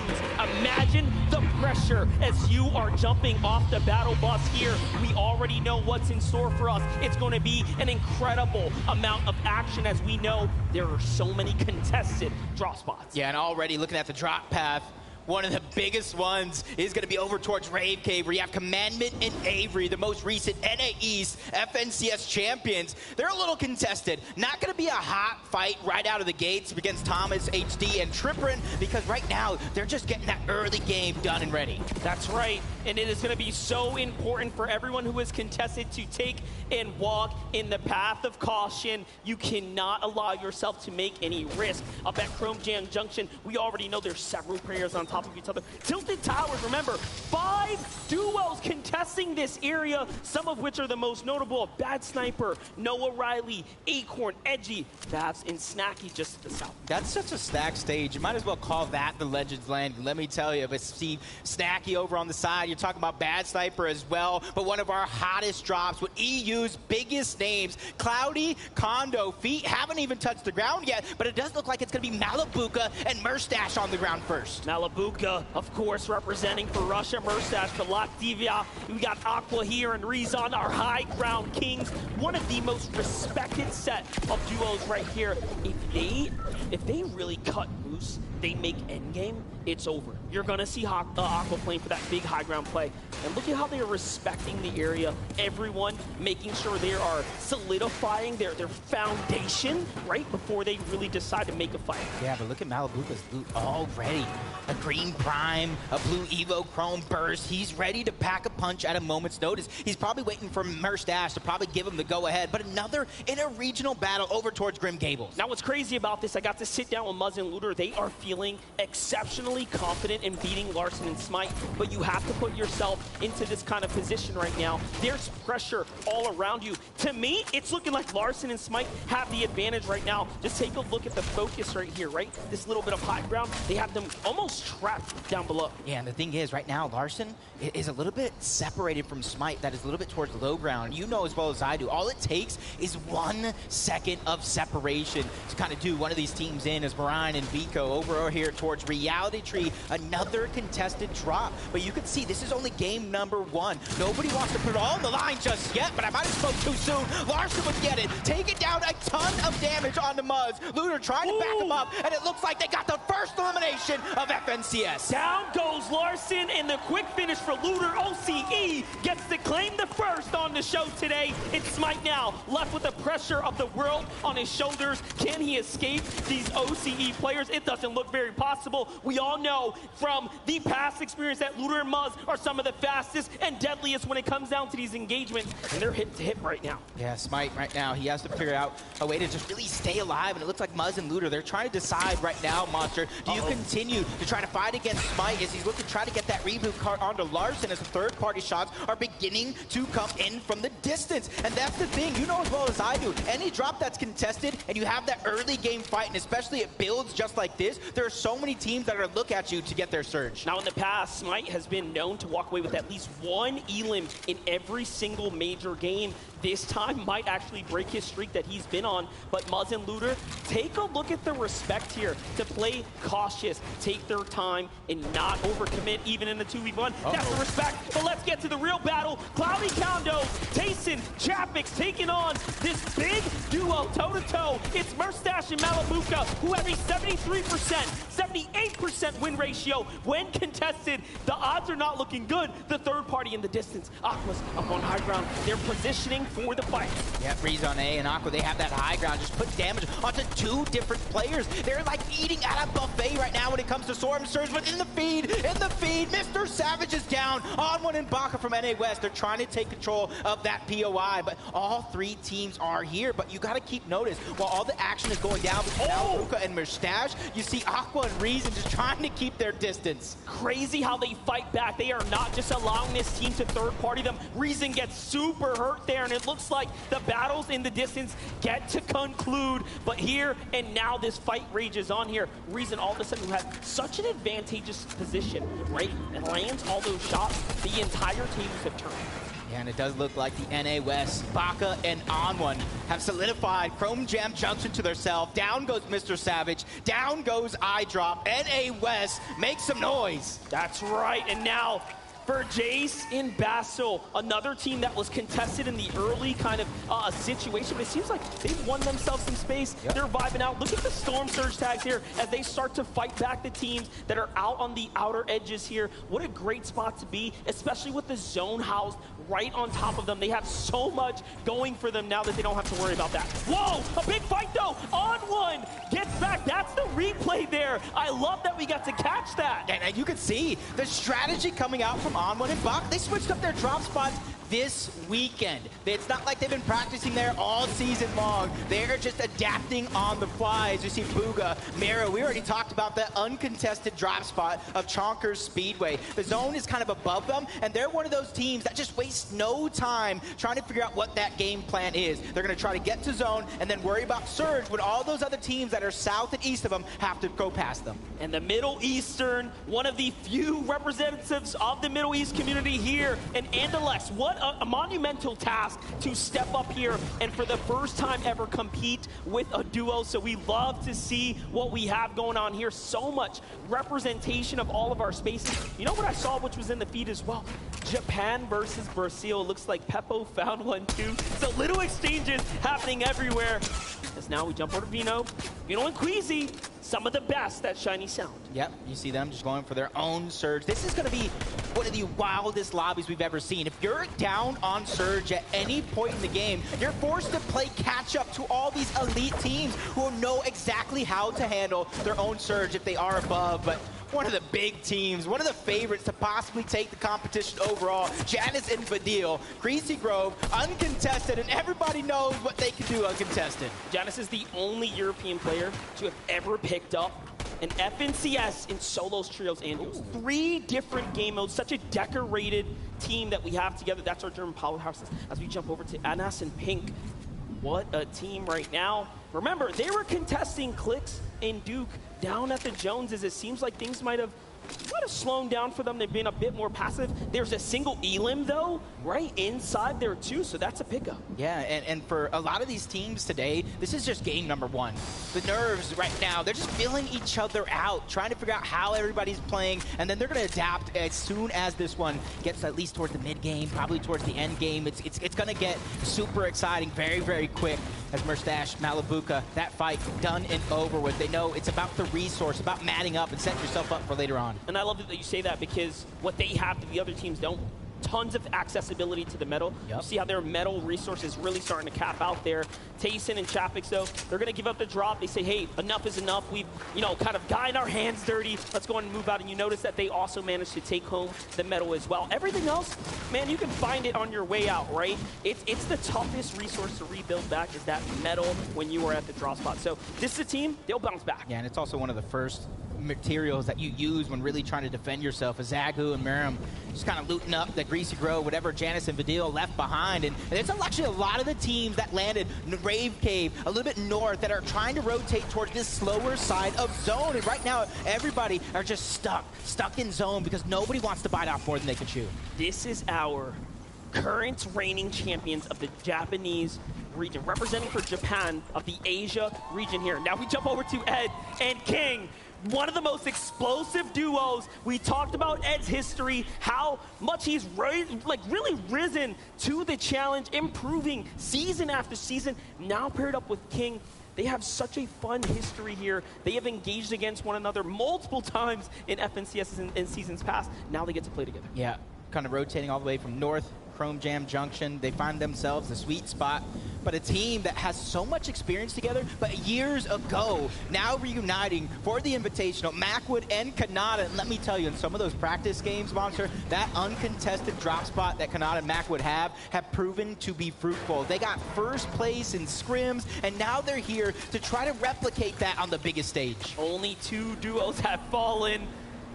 Imagine the pressure as you are jumping off the battle bus here. We already know what's in store for us. It's going to be an incredible amount of action, as we know there are so many contested drop spots. Yeah, and already looking at the drop path, one of the biggest ones is going to be over towards Rave Cave, where you have Commandment and Avery, the most recent NA East FNCS champions. They're a little contested. Not going to be a hot fight right out of the gates against Thomas, HD, and Trippin, because right now they're just getting that early game done and ready. That's right, and it is going to be so important for everyone who is contested to take and walk in the path of caution. You cannot allow yourself to make any risk. Up at Chrome Jam Junction, we already know there's several players on top of each other. Tilted Towers, remember, 5 duos contesting this area, some of which are the most notable: Bad Sniper, Noah Riley, Acorn, Edgy, Babs, and Snacky just to the south. That's such a stacked stage. You might as well call that the Legends Landing. Let me tell you, but see Snacky over on the side, you're talking about Bad Sniper as well, but one of our hottest drops with EU's biggest names, Cloudy, Kondo, Feet haven't even touched the ground yet, but it does look like it's going to be Malibuka and Murstache on the ground first. Malibuka, of course, representing for Russia, Murstache for Latvia. We got Aqua here and Rezon, our high ground kings. One of the most respected set of duos right here. If they really cut loose, they make endgame, it's over. You're gonna see Aqua playing for that big high ground play. And look at how they are respecting the area. Everyone making sure they are solidifying their foundation right before they really decide to make a fight. Yeah, but look at Malibuka's loot already. a green Prime, a blue Evo Chrome Burst. He's ready to pack a punch at a moment's notice. He's probably waiting for Merstash to probably give him the go-ahead, but another inter-regional battle over towards Grim Gables. Now, what's crazy about this, I got to sit down with Muzz and Looter. They are feeling exceptionally confident in beating Larson and Smite, but you have to put yourself into this kind of position right now. There's pressure all around you. To me, it's looking like Larson and Smite have the advantage right now. Just take a look at the focus right here, right? This little bit of high ground, they have them almost trapped down below. Yeah, and the thing is, right now, Larson is a little bit separated from Smite. That is a little bit towards low ground. You know as well as I do, all it takes is 1 second of separation to kind of do one of these teams in, as Marine and Vico over here towards Reality Tree. Another contested drop. But you can see this is only game number 1. Nobody wants to put it all on the line just yet, but I might have spoke too soon. Larson would get it. Take it down, a ton of damage on the Muzz. Looter trying to back him up, and it looks like they got the first elimination of FNCS. Down goes Larson, and the quick finish for Looter. OCE gets to claim the first on the show today. It's Smite now, left with the pressure of the world on his shoulders. Can he escape these OCE players? It doesn't look very possible. We all know from the past experience that Looter and Muzz are some of the fastest and deadliest when it comes down to these engagements, and they're hip to hip right now. Yeah, Smite right now, he has to figure out a way to just really stay alive, and it looks like Muzz and Looter, they're trying to decide right now, Monster, do you continue to try to fight against Smite as he's looking to try to get that reboot card onto Larson as the third-party shots are beginning to come in from the distance. And that's the thing, you know as well as I do, any drop that's contested and you have that early game fight, and especially it builds just like this, there are so many teams that are look at you to get their surge. Now in the past, Smite has been known to walk away with at least 1 elim in every single major game. This time might actually break his streak that he's been on, but Muzz and Looter, take a look at the respect here to play cautious, take their time, and not overcommit even in the 2v1. That's the respect, but let's get to the real battle. Cloudy Condo, Tayson, Chapix taking on this big duo toe-to-toe. It's Merstash and Malabuka, who have a 73%, 78% win ratio when contested. The odds are not looking good. The third party in the distance, Aqua's up on high ground. They're positioning for the fight. Yeah, Breeze on A and Aqua, they have that high ground, just put damage onto 2 different players. They're like eating at a buffet right now when it comes to Storm Surge, but in the feed, Mr. Savage is down on one in Baka from NA West. They're trying to take control of that POI, but all 3 teams are here, but you gotta keep notice, while all the action is going down between Malabuka and Merstash, you see Aqua and Reason just trying to keep their distance. Crazy how they fight back. They are not just allowing this team to third party them. Reason gets super hurt there, and it looks like the battles in the distance get to conclude. But here and now, this fight rages on here. Reason all of a sudden who has such an advantageous position, right? And lands all those shots, the entire tables have turned. Yeah, and it does look like the NA West, Baka and On1 have solidified. Chrome Jam jumps into their self. Down goes Mr. Savage. Down goes iDrop. NA West, make some noise. That's right, and now for Jace in Basil, another team that was contested in the early kind of situation, but it seems like they've won themselves some space. Yep. They're vibing out. Look at the Storm Surge tags here as they start to fight back the teams that are out on the outer edges here. What a great spot to be, especially with the zone housed right on top of them. They have so much going for them now that they don't have to worry about that. Whoa, a big fight though. On1 gets back. That's the replay there. I love that we got to catch that. And you can see the strategy coming out from On1 and Baka. They switched up their drop spots this weekend. It's not like they've been practicing there all season long. They're just adapting on the fly. As you see Booga, Mero, we already talked about the uncontested drop spot of Chonkers Speedway. The zone is kind of above them, and they're one of those teams that just waste no time trying to figure out what that game plan is. They're going to try to get to zone and then worry about Surge when all those other teams that are south and east of them have to go past them. And the Middle Eastern, one of the few representatives of the Middle East community here, and Andalex, what a monumental task to step up here and for the first time ever compete with a duo. So we love to see what we have going on here. So much representation of all of our spaces. You know what I saw, which was in the feed as well? Japan versus Brazil. Looks like Peppo found one too. So little exchanges happening everywhere. As now we jump over to Vino and Queasy, some of the best at Shiny Sound. Yep, you see them just going for their own Surge. This is going to be one of the wildest lobbies we've ever seen. If you're down on Surge at any point in the game, you're forced to play catch-up to all these elite teams who know exactly how to handle their own Surge if they are above. But one of the big teams, one of the favorites to possibly take the competition overall. Janus and Fadil, Greasy Grove, uncontested, and everybody knows what they can do uncontested. Janus is the only European player to have ever picked up an FNCS in solos, trios, and duos. 3 different game modes, such a decorated team that we have together. That's our German powerhouses. As we jump over to Anas and Pink, what a team right now. Remember, they were contesting Clix and Duke down at the Joneses. It seems like things might have slowed down for them. They've been a bit more passive. There's a single Elim, though, right inside there, too, so that's a pickup. Yeah, and for a lot of these teams today, this is just game number 1. The nerves right now, they're just feeling each other out, trying to figure out how everybody's playing, and then they're going to adapt as soon as this one gets at least towards the mid-game, probably towards the end game. It's going to get super exciting very, very quick as Merstash, Malibuca, that fight done and over with. They know it's about the resource, about matting up and setting yourself up for later on. And I love that you say that, because what they have that the other teams don't, tons of accessibility to the metal. Yep. You see how their metal resources really starting to cap out there. Tayson and Chapix, though, they're going to give up the drop. They say, hey, enough is enough. We've, kind of gotten our hands dirty. Let's go and move out. And you notice that they also managed to take home the metal as well. Everything else, man, you can find it on your way out, right? It's the toughest resource to rebuild back is that metal when you are at the drop spot. So this is a team, they'll bounce back. Yeah, and it's also one of the first materials that you use when really trying to defend yourself. As Zagu and Miriam just kind of looting up the Greasy Grove, whatever Janus and Vadil left behind. And there's actually a lot of the teams that landed in Rave Cave a little bit north that are trying to rotate towards this slower side of zone. And right now, everybody are just stuck in zone because nobody wants to bite off more than they can chew. This is our current reigning champions of the Japanese region, representing for Japan of the Asia region here. Now we jump over to Ed and King. One of the most explosive duos. We talked about Ed's history, how much he's really risen to the challenge, improving season after season. Now paired up with King, they have such a fun history here. They have engaged against one another multiple times in FNCS in seasons past. Now they get to play together. Yeah, kind of rotating all the way from north, Chrome Jam Junction. They find themselves the sweet spot. But a team that has so much experience together, but years ago, now reuniting for the Invitational, Macwood and Kanata. And let me tell you, in some of those practice games, Monster, that uncontested drop spot that Kanata and Macwood have proven to be fruitful. They got first place in scrims, and now they're here to try to replicate that on the biggest stage. Only 2 duos have fallen,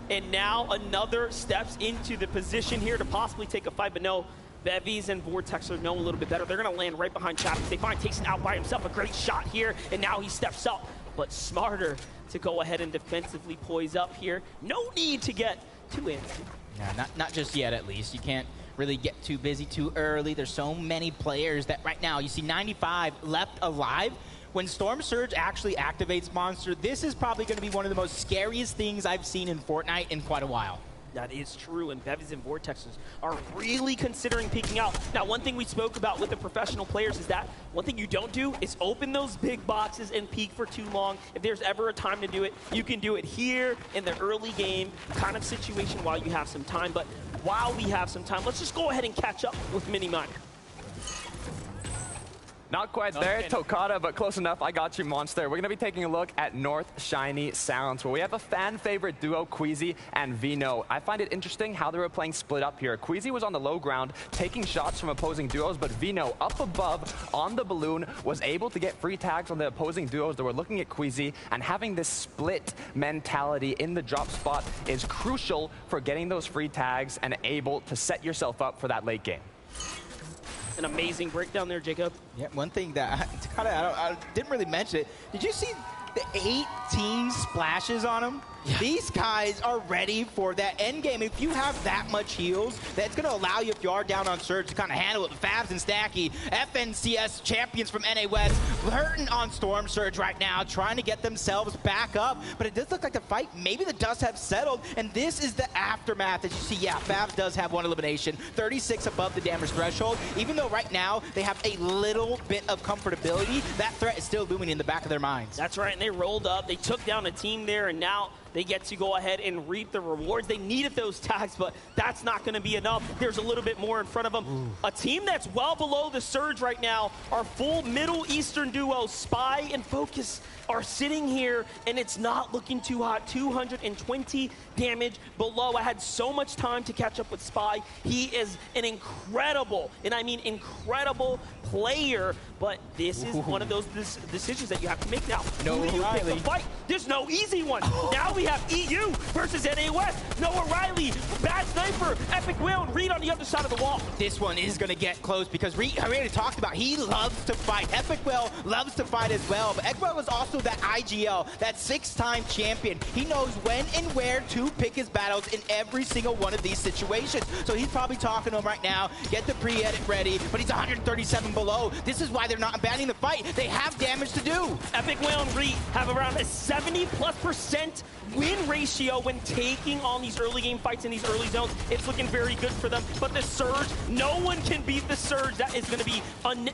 and now another steps into the position here to possibly take a fight, but no. Bevies and Vortex are know a little bit better. They're going to land right behind Chapix. They find Tayson out by himself. A great shot here, and now he steps up. But smarter to go ahead and defensively poise up here. No need to get too antsy. Yeah, not just yet, at least. You can't really get too busy too early. There's so many players that right now, you see 95 left alive. When Storm Surge actually activates Monster, this is probably going to be one of the most scariest things I've seen in Fortnite in quite a while. That is true, and Bevies and Vortexes are really considering peeking out. Now, one thing we spoke about with the professional players is that one thing you don't do is open those big boxes and peek for too long. If there's ever a time to do it, you can do it here in the early game kind of situation while you have some time. But while we have some time, let's just go ahead and catch up with Mini Miner. Not quite there, Tokata, but close enough. I got you, Monster. We're going to be taking a look at North Shiny Sounds, where we have a fan-favorite duo, Queasy and Vino. I find it interesting how they were playing split up here. Queasy was on the low ground, taking shots from opposing duos, but Vino, up above on the balloon, was able to get free tags on the opposing duos that were looking at Queasy, and having this split mentality in the drop spot is crucial for getting those free tags and able to set yourself up for that late game. An amazing breakdown there, Jacob. Yeah, one thing that I didn't really mention it. Did you see the 18 splashes on him? Yeah. These guys are ready for that end game. If you have that much heals, that's going to allow you, if you are down on Surge, to kind of handle it with Fabs and Stacky. FNCS champions from NA West, hurting on Storm Surge right now, trying to get themselves back up. But it does look like the fight, maybe the dust have settled, and this is the aftermath. As you see, yeah, Fabs does have one elimination, 36 above the damage threshold. Even though right now they have a little bit of comfortability, that threat is still looming in the back of their minds. That's right, and they rolled up, they took down a team there, and now they get to go ahead and reap the rewards. They needed those tags, but that's not going to be enough. There's a little bit more in front of them. Ooh. A team that's well below the Surge right now, our full Middle Eastern duo, Spy and Focus, are sitting here, and it's not looking too hot. 220 damage below. I had so much time to catch up with Spy. He is an incredible, and I mean incredible player, but this is one of those decisions that you have to make now. No Who do you pick O'Reilly. to fight? There's no easy one. Now we have EU versus NA West. No O'Reilly, bad sniper, Epic Will, and Reed on the other side of the wall. This one is going to get close because Reed, I already talked about, he loves to fight. Epic Will loves to fight as well, but Epic Will is also that IGL, that 6-time champion. He knows when and where to pick his battles in every single one of these situations. So he's probably talking to him right now, get the pre-edit ready, but he's 137 below. This is why they're not abandoning the fight. They have damage to do. Epic Will and Reed have around a 70+% win ratio when taking on these early game fights in these early zones. It's looking very good for them, but the Surge, no one can beat the Surge. That is going to be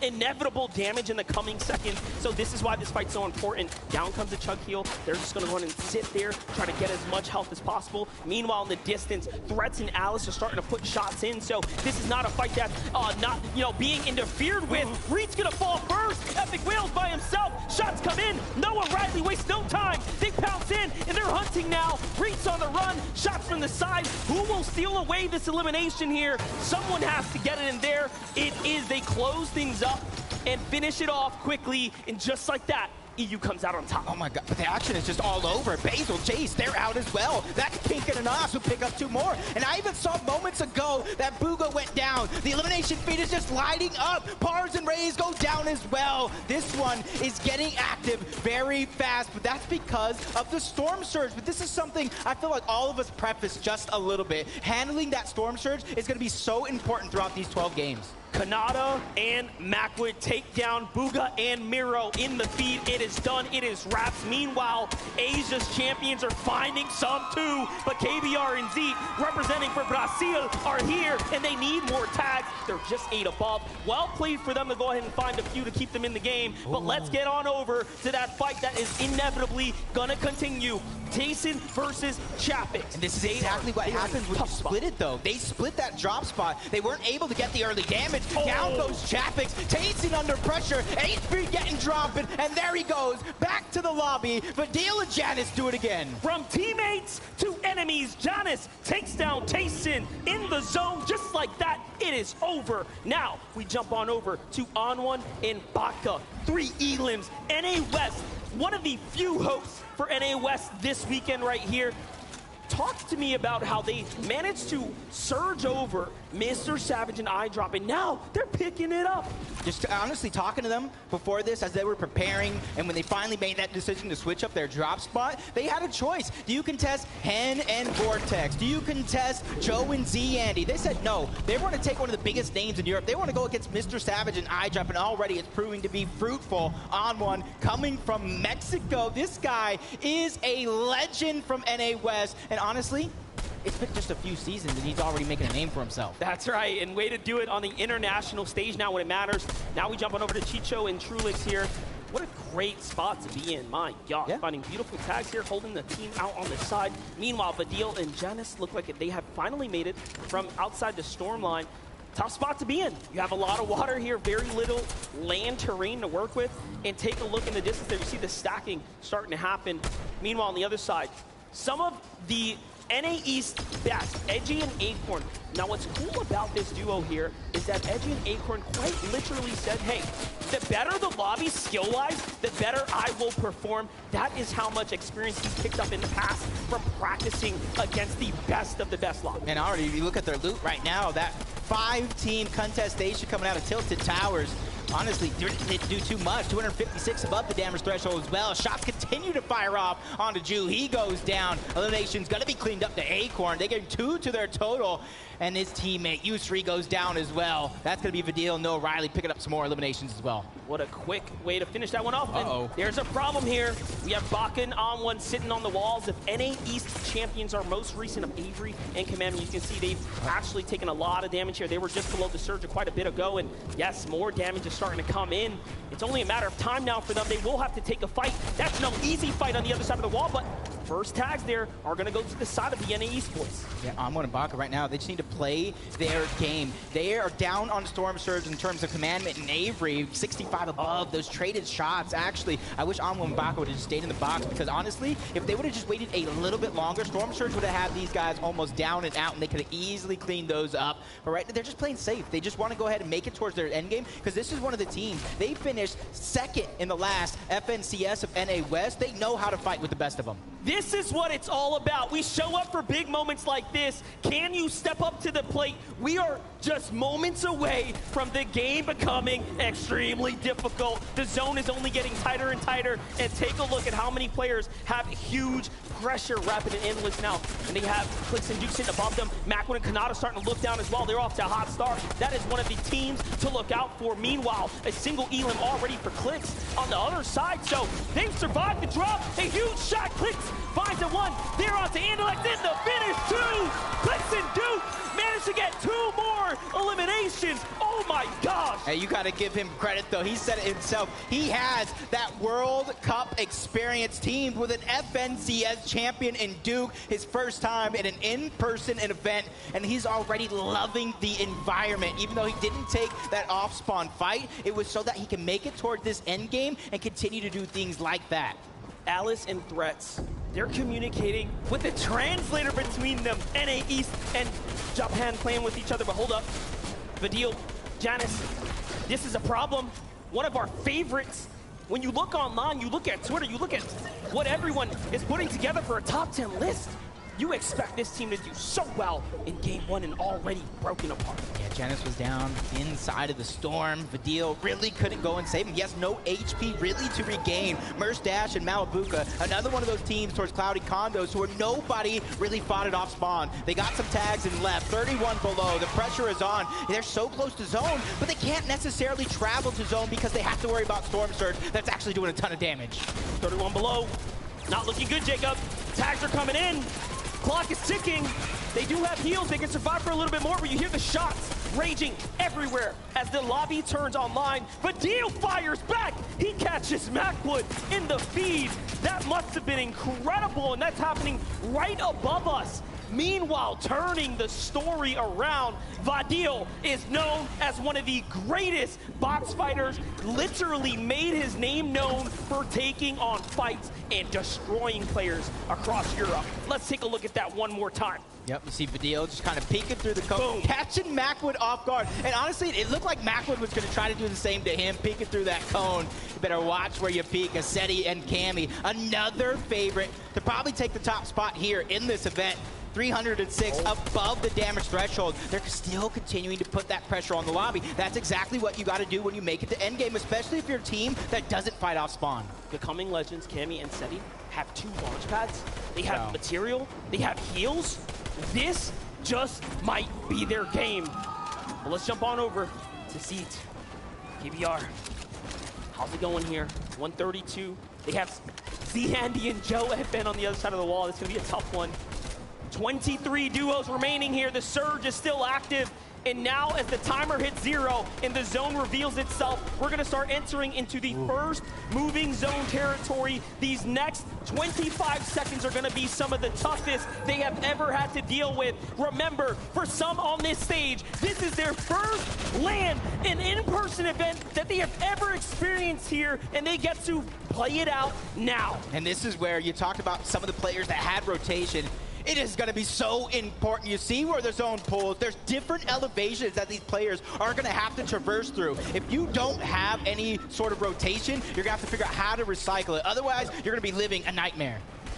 inevitable damage in the coming seconds. So this is why this fight's so important. Down comes the Chug Heal. They're just going to run and sit there, try to get as much health as possible. Meanwhile, in the distance, Threats and Alice are starting to put shots in. So this is not a fight that's not, being interfered with. Reed's going to fall first. Epic Will's by himself. Shots come in. Noah Riley wastes no time. They pounce in, and they're hunting now. Reed's on the run. Shots from the side. Who will steal away this elimination here? Someone has to get it in there. It is. They close things up and finish it off quickly, and just like that, EU comes out on top. Oh my god, but the action is just all over. Basil, Chase, they're out as well. That's Pink and Anas who pick up 2 more. And I even saw moments ago that Booga went down. The elimination feed is just lighting up. Pars and Rays go down as well. This one is getting active very fast, but that's because of the Storm Surge. But this is something I feel like all of us preface just a little bit. Handling that Storm Surge is going to be so important throughout these 12 games. Kanata and Macwood take down Booga and Miro in the feed. It is done. It is wraps. Meanwhile, Asia's champions are finding some too, but KBR and Zeke, representing for Brazil, are here, and they need more tags. They're just 8 above. Well played for them to go ahead and find a few to keep them in the game, but let's get on over to that fight that is inevitably going to continue. Tayson versus Chapix. And this is exactly what happens when you split it, though. They split that drop spot. They weren't able to get the early damage. Down goes Chapix. Tayson under pressure. HP getting dropped, and there he goes. Back to the lobby. Vadil and Janice do it again. From teammates to enemies, Janice takes down Tayson in the zone. Just like that, it is over. Now, we jump on over to Onwon and Baka. 3 elims. NA West, one of the few hopes for NA West this weekend right here. Talk to me about how they managed to surge over Mr. Savage and iDrop, and now they're picking it up. Just honestly talking to them before this as they were preparing, and when they finally made that decision to switch up their drop spot, they had a choice. Do you contest Hen and Vortex? Do you contest Joe and Z Andy? They said no. They want to take one of the biggest names in Europe. They want to go against Mr. Savage and iDrop, and already it's proving to be fruitful. On one coming from Mexico. This guy is a legend from NA West, and honestly, it's been just a few seasons and he's already making a name for himself. That's right, and way to do it on the international stage now when it matters. Now we jump on over to Chicho and Trulix here. What a great spot to be in, my God. Yeah. Finding beautiful tags here, holding the team out on the side. Meanwhile, Vadil and Janice look like they have finally made it from outside the storm line. Tough spot to be in. You have a lot of water here, very little land terrain to work with, and take a look in the distance there. You see the stacking starting to happen. Meanwhile, on the other side, some of the NA East best, Edgy and Acorn. Now what's cool about this duo here is that Edgy and Acorn quite literally said, hey, the better the lobby skill-wise, the better I will perform. That is how much experience he's picked up in the past from practicing against the best of the best lobby. And already, if you look at their loot right now, that 5-team contestation coming out of Tilted Towers, honestly, didn't do too much. 256 above the damage threshold as well. Shots continue to fire off onto Ju. He goes down. Elimination's going to be cleaned up to Acorn. They get 2 to their total. And his teammate, Yusri, goes down as well. That's going to be Vadil. No Riley picking up some more eliminations as well. What a quick way to finish that one off. And there's a problem here. We have Bakken on one sitting on the walls. If NA East champions are most recent of Avery and Commandment, you can see they've actually taken a lot of damage here. They were just below the surge quite a bit ago. And yes, more damage is starting to come in. It's only a matter of time now for them. They will have to take a fight. That's no easy fight on the other side of the wall, but first tags there are going to go to the side of the NA Esports. Yeah, Amwon and Baka right now, they just need to play their game. They are down on Storm Surge in terms of commandment and Avery, 65 above, those traded shots. Actually, I wish Amwon and Baka would have just stayed in the box, because honestly, if they would have just waited a little bit longer, Storm Surge would have had these guys almost down and out, and they could have easily cleaned those up. But right now, they're just playing safe. They just want to go ahead and make it towards their end game, because this is one of the teams. They finished second in the last FNCS of NA West. They know how to fight with the best of them. This is what it's all about. We show up for big moments like this. Can you step up to the plate? We are just moments away from the game becoming extremely difficult. The zone is only getting tighter and tighter. And take a look at how many players have huge pressure, rapid and endless now. And they have Clicks and Duke sitting above them. Macwin and Kanata starting to look down as well. They're off to a hot start. That is one of the teams to look out for. Meanwhile, a single Elim already for Clicks on the other side. So they've survived the drop. A huge shot. Clicks finds a one. They're on to Andalek. Then the finish. Two. Clicks and Duke managed to get 2 more eliminations. Oh my gosh. Hey, you got to give him credit, though. He said it himself. He has that World Cup experience teamed with an FNCS champion in Duke, his first time in an in-person event, and he's already loving the environment. Even though he didn't take that off-spawn fight, it was so that he can make it toward this end game and continue to do things like that. Alice and Threats, they're communicating with a translator between them. NA East and Japan playing with each other, but hold up. Vadil, Janice, this is a problem. One of our favorites. When you look online, you look at Twitter, you look at what everyone is putting together for a top 10 list. You expect this team to do so well in game 1 and already broken apart. Yeah, Janice was down inside of the storm. Vadil really couldn't go and save him. Yes, no HP really to regain. Merce Dash and Malabuka, another one of those teams towards Cloudy Condos who are nobody really fought it off spawn. They got some tags and left, 31 below. The pressure is on. They're so close to zone, but they can't necessarily travel to zone because they have to worry about Storm Surge that's actually doing a ton of damage. 31 below. Not looking good, Jacob. Tags are coming in. Clock is ticking. They do have heals. They can survive for a little bit more, but you hear the shots raging everywhere as the lobby turns online. Vadil fires back. He catches Macwood in the feed. That must have been incredible, and that's happening right above us. Meanwhile, turning the story around, Vadil is known as one of the greatest box fighters, literally made his name known for taking on fights and destroying players across Europe. Let's take a look at that one more time. Yep, you see Vadil just kind of peeking through the cone, catching Macwood off guard. And honestly, it looked like Macwood was going to try to do the same to him, peeking through that cone. You better watch where you peek. Aseti and Cammy, another favorite to probably take the top spot here in this event. 306 above the damage threshold. They're still continuing to put that pressure on the lobby. That's exactly what you got to do when you make it to endgame, especially if you're a team that doesn't fight off spawn. Becoming Legends, Cammy and Seti have 2 launch pads. They have material. They have heals. This just might be their game. Well, let's jump on over to Seat. KBR. How's it going here? 132. They have Z-Handy and Joe FN on the other side of the wall. It's going to be a tough one. 23 duos remaining here. The surge is still active. And now as the timer hits 0 and the zone reveals itself, we're going to start entering into the first moving zone territory. These next 25 seconds are going to be some of the toughest they have ever had to deal with. Remember, for some on this stage, this is their first LAN, an in-person event that they have ever experienced here, and they get to play it out now. And this is where you talked about some of the players that had rotation. It is going to be so important. You see where the zone pulls. There's different elevations that these players are going to have to traverse through. If you don't have any sort of rotation, you're going to have to figure out how to recycle it. Otherwise, you're going to be living a nightmare.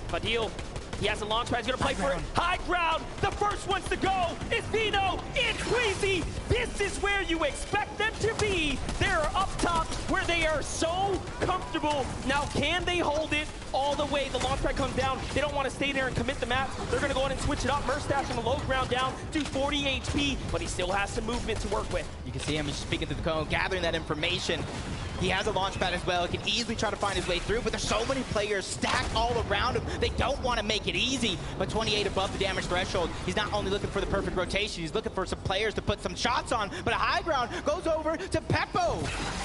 Vadil, he has a launch pad. He's going to play for it. High ground. The first ones to go is Pino and Queasy. This is where you expect them to be. They're up top where they are so comfortable. Now, can they hold it all the way? The launch pad comes down. They don't want to stay there and commit the map. They're going to go in and switch it up. Merstash on the low ground down to 40 HP, but he still has some movement to work with. You can see him just speaking through the cone, gathering that information. He has a launch pad as well. He can easily try to find his way through, but there's so many players stacked all around him. They don't want to make it easy, but 28 above the damage threshold. He's not only looking for the perfect rotation, he's looking for some players to put some shots pounce on, but high ground goes over to Peppo.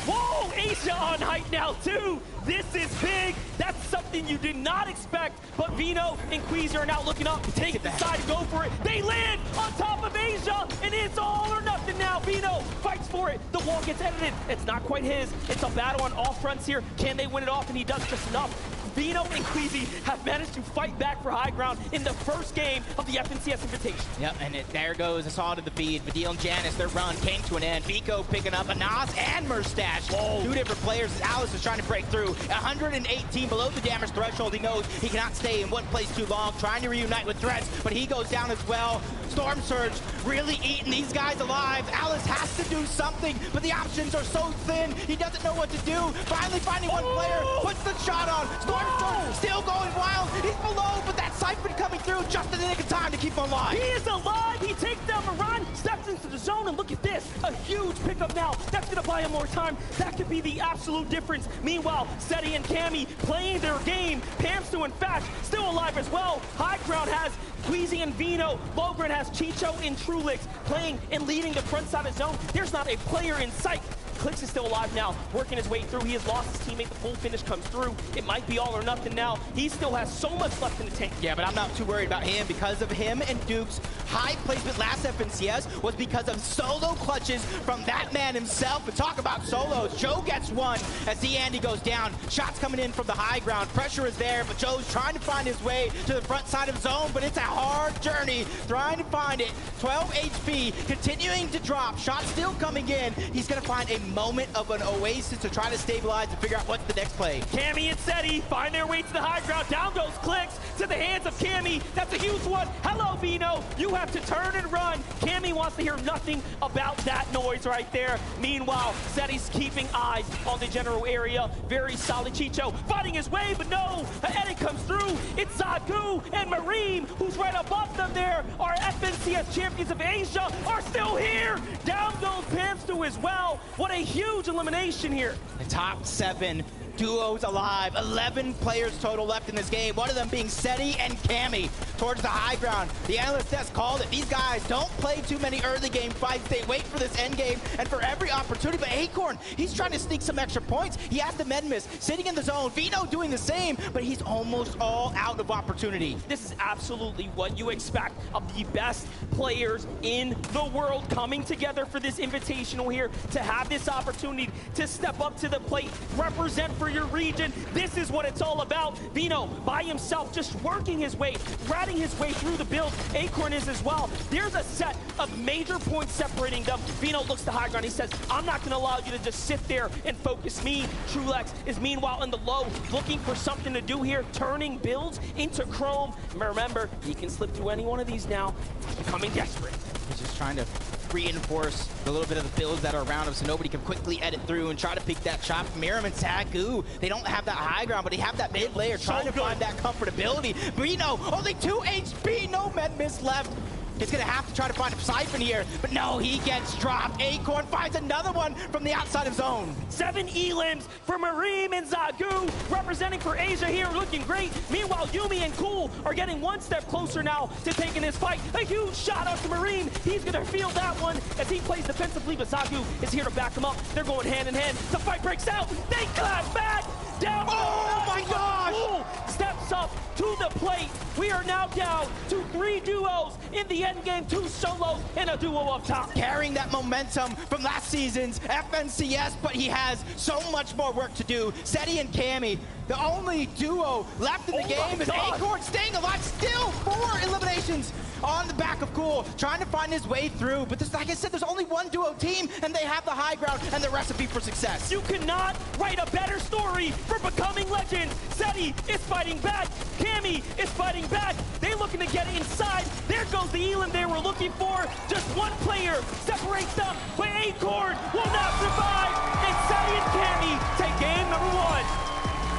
Whoa, Asia on height now too. This is big. That's something you did not expect. But Vino and Queezy are now looking up to take the side and go for it. They land on top of Asia, and it's all or nothing now. Vino fights for it. The wall gets edited. It's not quite his. It's a battle on all fronts here. Can they win it off? And he does just enough. Vino and Queezy have managed to fight back for high ground in the first game of the FNCS Invitation. Yep, and there goes Assault of the feed. Vidil and Janice, their run came to an end. Vico picking up Anas and Merstash. Two different players as Alice is trying to break through. 118 below the damage threshold. He knows he cannot stay in one place too long, trying to reunite with Threats, but he goes down as well. Storm Surge really eating these guys alive. Alice has to do something, but the options are so thin. He doesn't know what to do. Finally finding one player, puts the shot on. Storm Surge still going wild. He's below, but that Siphon coming through just in the nick of time to keep him alive. He is alive. He takes down the run, steps into the zone, and look at this. A huge pickup now. That's going to buy him more time. That could be the absolute difference. Meanwhile, Seti and Cammy playing their game. Pamstu, in fact, still alive as well. High ground has Queezy and Vino. Low ground has Chicho and Trulix playing and leading the front side of the zone. There's not a player in sight. Clix is still alive now, working his way through. He has lost his teammate. The full finish comes through. It might be all or nothing now. He still has so much left in the tank. Yeah, but I'm not too worried about him because of him and Duke's high placement last FNCS was because of solo clutches from that man himself. But talk about solos. Joe gets one as Andy goes down. Shots coming in from the high ground. Pressure is there, but Joe's trying to find his way to the front side of zone, but it's a hard journey trying to find it. 12 HP, continuing to drop. Shots still coming in. He's going to find a moment of an oasis to try to stabilize and figure out what's the next play. Cammy and Seti find their way to the high ground. Down goes Clix to the hands of Cammy. That's a huge one. Hello, Vino. You have to turn and run. Cammy wants to hear nothing about that noise right there. Meanwhile, Seti's keeping eyes on the general area. Very solid. Chicho fighting his way, but no. An edit comes through. It's Zagu and Mareem, who's right above them there. Our FNCS champions of Asia are still here. Down goes Pamstu as well. What a huge elimination here. The top 7 duos alive. 11 players total left in this game. One of them being Seti and Cammy towards the high ground. The analyst desk called it. These guys don't play too many early game fights. They wait for this end game and for every opportunity. But Acorn, he's trying to sneak some extra points. He has the med miss sitting in the zone. Vino doing the same, but he's almost all out of opportunity. This is absolutely what you expect of the best players in the world coming together for this invitational here to have this opportunity to step up to the plate, represent for your region. This is what it's all about. Vino by himself just working his way, ratting his way through the build. Acorn is as well. There's a set of major points separating them. Vino looks to high ground. He says, I'm not going to allow you to just sit there and focus me. Trulex is meanwhile in the low, looking for something to do here, turning builds into Chrome. Remember, he can slip through any one of these now. He's becoming desperate. He's just trying to reinforce the little bit of the builds that are around him so nobody can quickly edit through and try to pick that shot from Miram and Zagu. They don't have that high ground, but they have that mid layer trying to find that comfortability. Brino, only 2 HP, no med miss left. He's gonna have to try to find a Siphon here, but no, he gets dropped. Acorn finds another one from the outside of zone. 7 elims for Mareem and Zagu, representing for Asia here, looking great. Meanwhile, Yumi and Cool are getting one step closer now to taking this fight. A huge shot out to Mareem. He's gonna feel that one as he plays defensively, but Zagu is here to back him up. They're going hand in hand. The fight breaks out. They clash back. Down. Oh my gosh! Cool steps up to the plate. We are now down to 3 duos in the end game, 2 solos and a duo up top. Carrying that momentum from last season's FNCS, but he has so much more work to do. Seti and Cammy, the only duo left in the game, and Acorn staying alive. Still 4 eliminations on the back of Cool, trying to find his way through. But this, like I said, there's only 1 duo team, and they have the high ground and the recipe for success. You cannot write a better story for becoming legends. Seti is fighting back. Cammy is fighting back. They're looking to get inside. There goes the elim they were looking for. Just 1 player separates them, but Acorn will not survive. And Seti and Cammy take game number 1.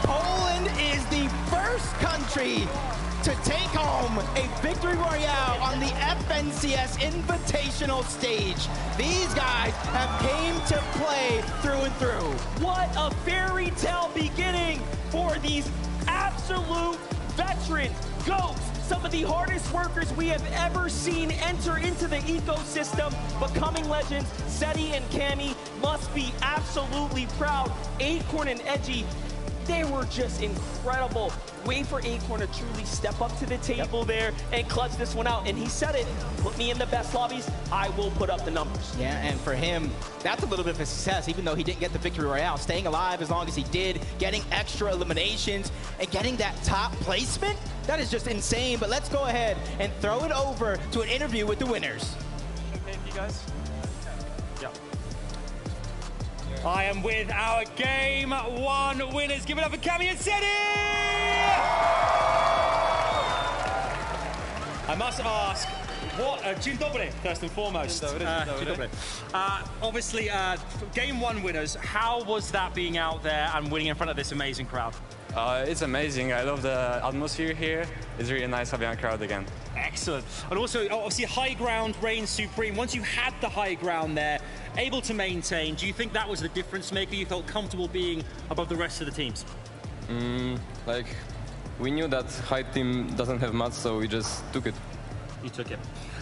Poland is the first country to take home a victory royale on the FNCS Invitational stage. These guys have came to play through and through. What a fairy tale beginning for these absolute veterans. GOATs, some of the hardest workers we have ever seen enter into the ecosystem, becoming legends. Seti and Cammy must be absolutely proud. Acorn and Edgy, they were just incredible. Wait for Acorn to truly step up to the table there and clutch this one out. And he said it, put me in the best lobbies, I will put up the numbers. Yeah, and for him, that's a little bit of a success, even though he didn't get the victory royale. Staying alive as long as he did, getting extra eliminations, and getting that top placement, that is just insane. But let's go ahead and throw it over to an interview with the winners. Okay, you guys? Yeah. I am with our Game 1 winners. Give it up for Cammy and Seti! I must ask, what, Dzień dobry, first and foremost. Dzień dobry. Obviously, Game 1 winners, how was that being out there and winning in front of this amazing crowd? It's amazing. I love the atmosphere here. It's really nice having a crowd again. Excellent. And also, obviously, high ground reigns supreme. Once you had the high ground there, able to maintain, do you think that was the difference maker? You felt comfortable being above the rest of the teams? Like, we knew that high team doesn't have much, so we just took it. You took it.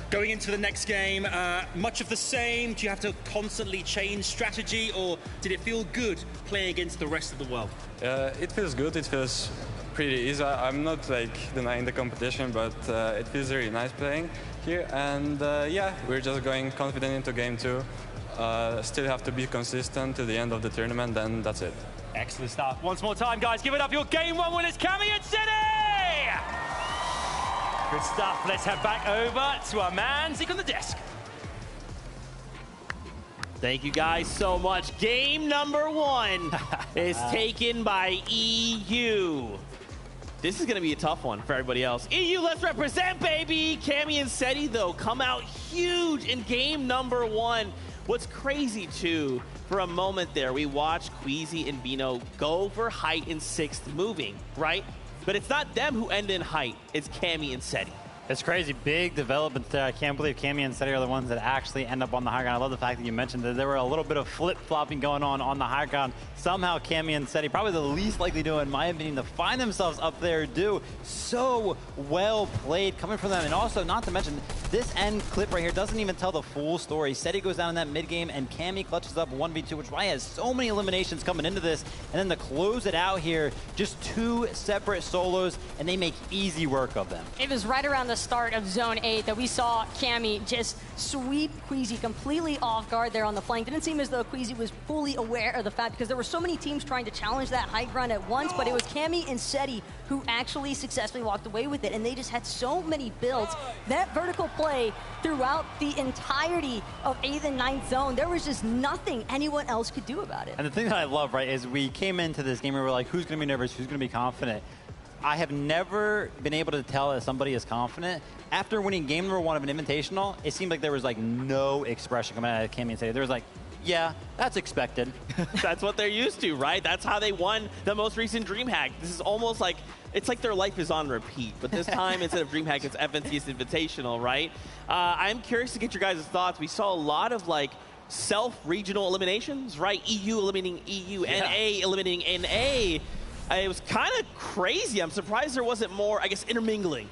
Going into the next game, much of the same? Do you have to constantly change strategy, or did it feel good playing against the rest of the world? It feels good. It feels pretty easy. I'm not like denying the competition, but it feels really nice playing here. And yeah, we're just going confident into game 2. Still have to be consistent to the end of the tournament, then that's it. Excellent stuff. Once more time, guys, give it up. Your Game 1 winners, Cammy and Seti! Good stuff. Let's head back over to our man, Zeke on the desk. Thank you guys so much. Game number 1 is taken by EU. This is going to be a tough one for everybody else. EU, let's represent, baby! Cammy and Seti, though, come out huge in game number 1. What's crazy, too, for a moment there, we watched Queasy and Bino go for height in 6th moving, right? But it's not them who end in height. It's Cammy and Seti. It's crazy. Big development there. I can't believe Cammy and Seti are the ones that actually end up on the high ground. I love the fact that you mentioned that there were a little bit of flip-flopping going on the high ground. Somehow Cammy and Seti, probably the least likely to, in my opinion, to find themselves up there, do so well played coming from them. And also, not to mention, this end clip right here doesn't even tell the full story. Seti goes down in that mid game, and Cammy clutches up 1v2, which is why he has so many eliminations coming into this. And then to close it out here, just 2 separate solos, and they make easy work of them. It was right around the start of Zone 8 that we saw Cammy just sweep Queasy completely off guard there on the flank. Didn't seem as though Queasy was fully aware of the fact, because there were so many teams trying to challenge that high ground at once, but it was Cammy and Seti who actually successfully walked away with it, and they just had so many builds. That vertical play throughout the entirety of 8th and 9th zone, there was just nothing anyone else could do about it. And the thing that I love, right, is we came into this game and we were like, who's going to be nervous, who's going to be confident? I have never been able to tell if somebody is confident. After winning game number 1 of an invitational, it seemed like there was like no expression coming out of Cammy and Seti. There was like, yeah, that's expected. That's what they're used to, right? That's how they won the most recent DreamHack. This is almost like, it's like their life is on repeat. But this time, instead of DreamHack, it's FNCS Invitational, right? I'm curious to get your guys' thoughts. We saw a lot of like self-regional eliminations, right? EU eliminating EU, yeah. NA eliminating NA. It was kind of crazy. I'm surprised there wasn't more, I guess, intermingling.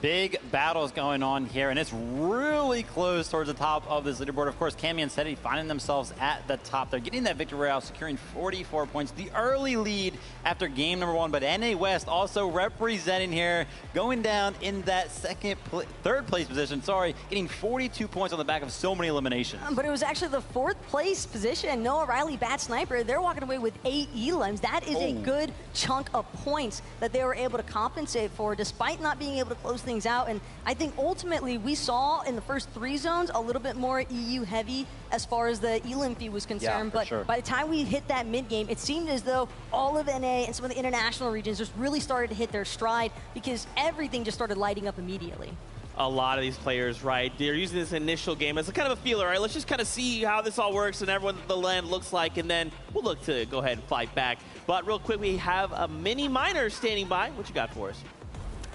Big battles going on here, and it's really close towards the top of this leaderboard. Of course, Cammy and Seti finding themselves at the top. They're getting that victory royale, securing 44 points. The early lead after game number 1, but NA West also representing here, going down in that third place position, getting 42 points on the back of so many eliminations. But it was actually the 4th place position. Noah Riley, Bad Sniper, they're walking away with 8 elims. That is a good chunk of points that they were able to compensate for, despite not being able to close things out. And I think ultimately we saw in the first 3 zones a little bit more EU heavy as far as the elim fee was concerned. But by the time we hit that mid game, it seemed as though all of NA and some of the international regions just really started to hit their stride, because everything just started lighting up immediately. A lot of these players, right, they're using this initial game as a kind of a feeler, right? Let's just kind of see how this all works and everyone the land looks like, and then we'll look to go ahead and fight back. But real quick, we have a mini miner standing by. What you got for us?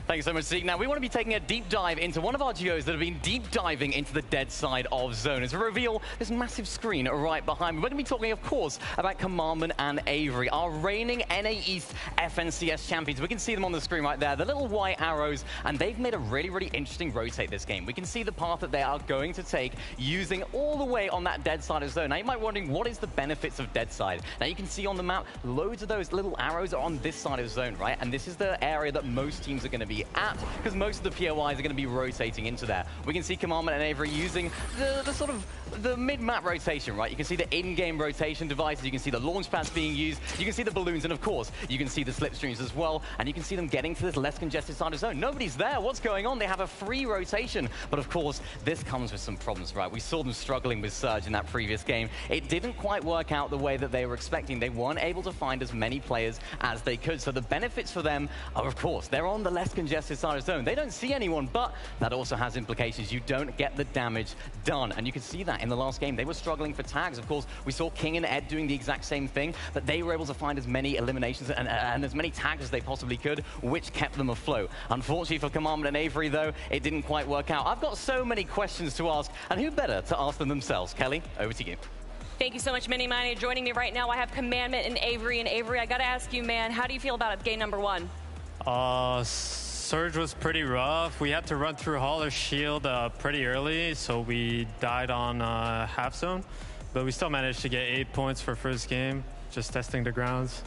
Thanks so much, Zeke. Now, we want to be taking a deep dive into one of our duos that have been deep diving into the dead side of Zone. As we reveal this massive screen right behind me, we're going to be talking, of course, about Commandment and Avery, our reigning NA East FNCS champions. We can see them on the screen right there, the little white arrows, and they've made a really, really interesting rotate this game. We can see the path that they are going to take using all the way on that dead side of Zone. Now, you might be wondering, what is the benefits of dead side? Now, you can see on the map, loads of those little arrows are on this side of Zone, right? And this is the area that most teams are going to be at, because most of the POIs are going to be rotating into there. We can see Commandment and Avery using the sort of the mid-map rotation, right? You can see the in-game rotation devices, you can see the launch pads being used, you can see the balloons, and of course, you can see the slipstreams as well, and you can see them getting to this less congested side of Zone. Nobody's there. What's going on? They have a free rotation, but of course, this comes with some problems, right? We saw them struggling with Surge in that previous game. It didn't quite work out the way that they were expecting. They weren't able to find as many players as they could, so the benefits for them are, of course, they're on the less congested side of Zone. They don't see anyone, but that also has implications. You don't get the damage done, and you can see that in the last game. They were struggling for tags. Of course, we saw King and Ed doing the exact same thing, but they were able to find as many eliminations and as many tags as they possibly could, which kept them afloat. Unfortunately for Commandment and Avery, though, it didn't quite work out. I've got so many questions to ask, and who better to ask them themselves? Kelly, over to you. Thank you so much, Mini Mani. Joining me right now, I have Commandment and Avery. And Avery, I got to ask you, man, how do you feel about game number 1? Surge was pretty rough. We had to run through Hauler's shield pretty early, so we died on half zone. But we still managed to get 8 points for first game, just testing the grounds.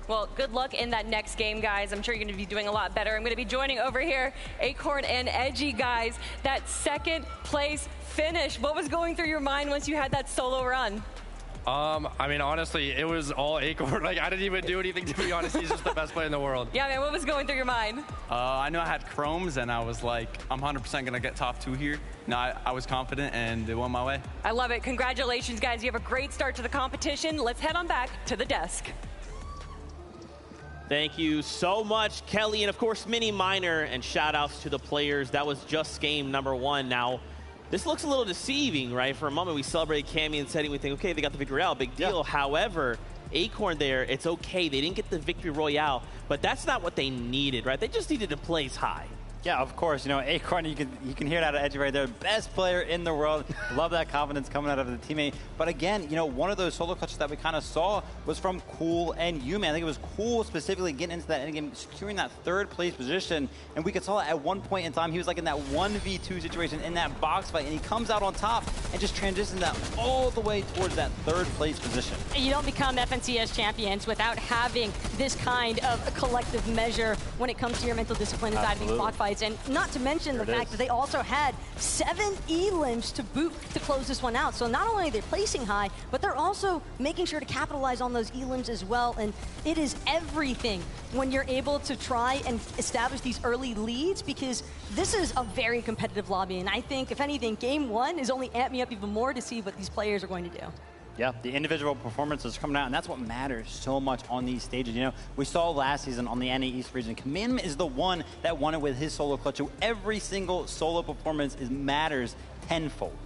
Well, good luck in that next game, guys. I'm sure you're going to be doing a lot better. I'm going to be joining over here Acorn and Edgy, guys. That second place finish, what was going through your mind once you had that solo run? I mean, honestly, it was all Acorn. Like, I didn't even do anything, to be honest. He's just the best player in the world. Yeah, man, what was going through your mind? I know I had chromes, and I was like, I'm 100% going to get top 2 here. No, I was confident, and it went my way. I love it. Congratulations, guys. You have a great start to the competition. Let's head on back to the desk. Thank you so much, Kelly, and of course, Mini Minor, and shout-outs to the players. That was just game number 1. Now, this looks a little deceiving, right? For a moment, we celebrate Cammy and Seti. We think, okay, they got the victory royale, big deal. Yeah. However, Acorn there, it's okay. They didn't get the victory royale, but that's not what they needed, right? They just needed to place high. Yeah, of course. You know, Acorn, you can hear it out of Edgy right there. Best player in the world. Love that confidence coming out of the teammate. But again, you know, one of those solo clutches that we kind of saw was from Cool and Yuman. I think it was Cool specifically getting into that endgame, securing that 3rd place position. And we could saw at one point in time, he was like in that 1v2 situation in that box fight. And he comes out on top and just transitions that all the way towards that 3rd place position. You don't become FNCS champions without having this kind of a collective measure when it comes to your mental discipline inside these block fights. And not to mention the fact that they also had 7 elims to boot to close this one out. So not only are they placing high, but they're also making sure to capitalize on those elims as well. And it is everything when you're able to try and establish these early leads, because this is a very competitive lobby. And I think, if anything, game 1 is only amped me up even more to see what these players are going to do. Yeah, the individual performances coming out, and that's what matters so much on these stages. You know, we saw last season on the NA East region, Commandment is the one that won it with his solo clutch. So every single solo performance matters tenfold.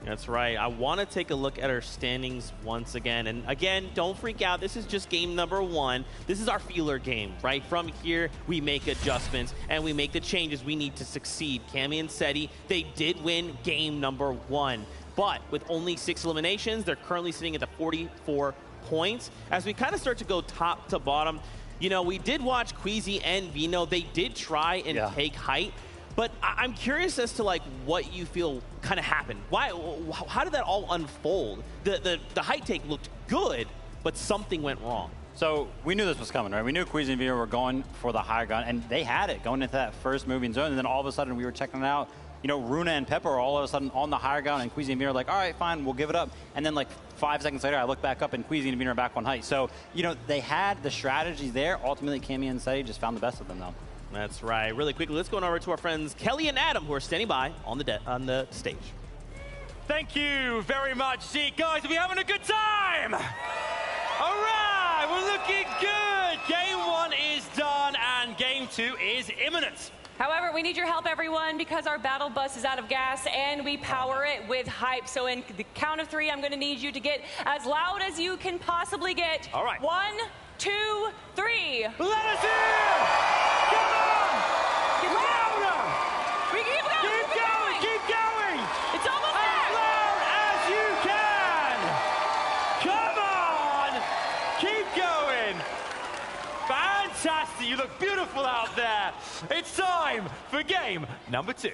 That's right. I want to take a look at our standings once again. And again, don't freak out. This is just game number 1. This is our feeler game, right? From here, we make adjustments and we make the changes we need to succeed. Cammy and Seti, they did win game number 1. But with only 6 eliminations, they're currently sitting at the 44 points. As we kind of start to go top to bottom, you know, we did watch Queasy and Vino. They did try and take height. But I'm curious as to, like, what you feel kind of happened. How did that all unfold? The height take looked good, but something went wrong. So we knew this was coming, right? We knew Queasy and Vino were going for the higher gun, and they had it going into that first moving zone. And then all of a sudden, we were checking it out. You know, Runa and Pepper are all of a sudden on the higher ground, and Queasy and Vino are like, all right, fine, we'll give it up. And then, like, 5 seconds later, I look back up, and Queasy and Vino are back on height. So, you know, they had the strategies there. Ultimately, Cammy and Seti just found the best of them, though. That's right. Really quickly, let's go on over to our friends Kelly and Adam, who are standing by on the stage. Thank you very much, Zeke. Guys, are we having a good time? All right, we're looking good. Game 1 is done, and game 2 is imminent. However, we need your help, everyone, because our battle bus is out of gas, and we power it with hype. So in the count of 3, I'm going to need you to get as loud as you can possibly get. All right. 1, 2, 3. Let us in! Come on! It's time for game number 2.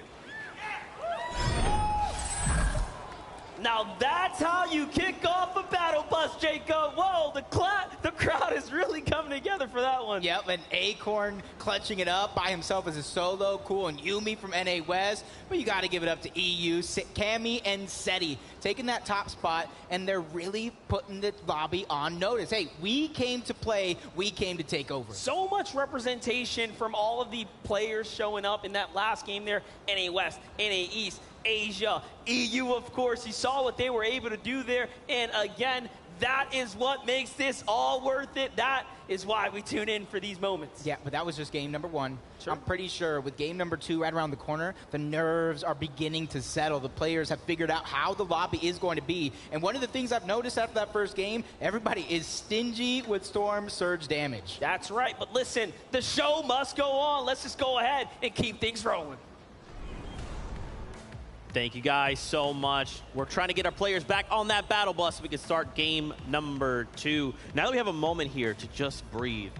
Now that's how you kick off a battle bus, Jacob. Whoa, the crowd is really coming together for that one. Yep, and Acorn clutching it up by himself as a solo. Cool, and Yumi from NA West. But you got to give it up to EU, Cammy, and Seti taking that top spot, and they're really putting the lobby on notice. Hey, we came to play, we came to take over. So much representation from all of the players showing up in that last game there. NA West, NA East, Asia, EU, of course. You saw what they were able to do there. And again, that is what makes this all worth it. That is why we tune in for these moments. Yeah, but that was just game number 1. Sure. I'm pretty sure with game number 2 right around the corner, the nerves are beginning to settle. The players have figured out how the lobby is going to be. And one of the things I've noticed after that first game, everybody is stingy with Storm Surge damage. That's right, but listen, the show must go on. Let's just go ahead and keep things rolling. Thank you guys so much. We're trying to get our players back on that battle bus so we can start game number 2. Now that we have a moment here to just breathe,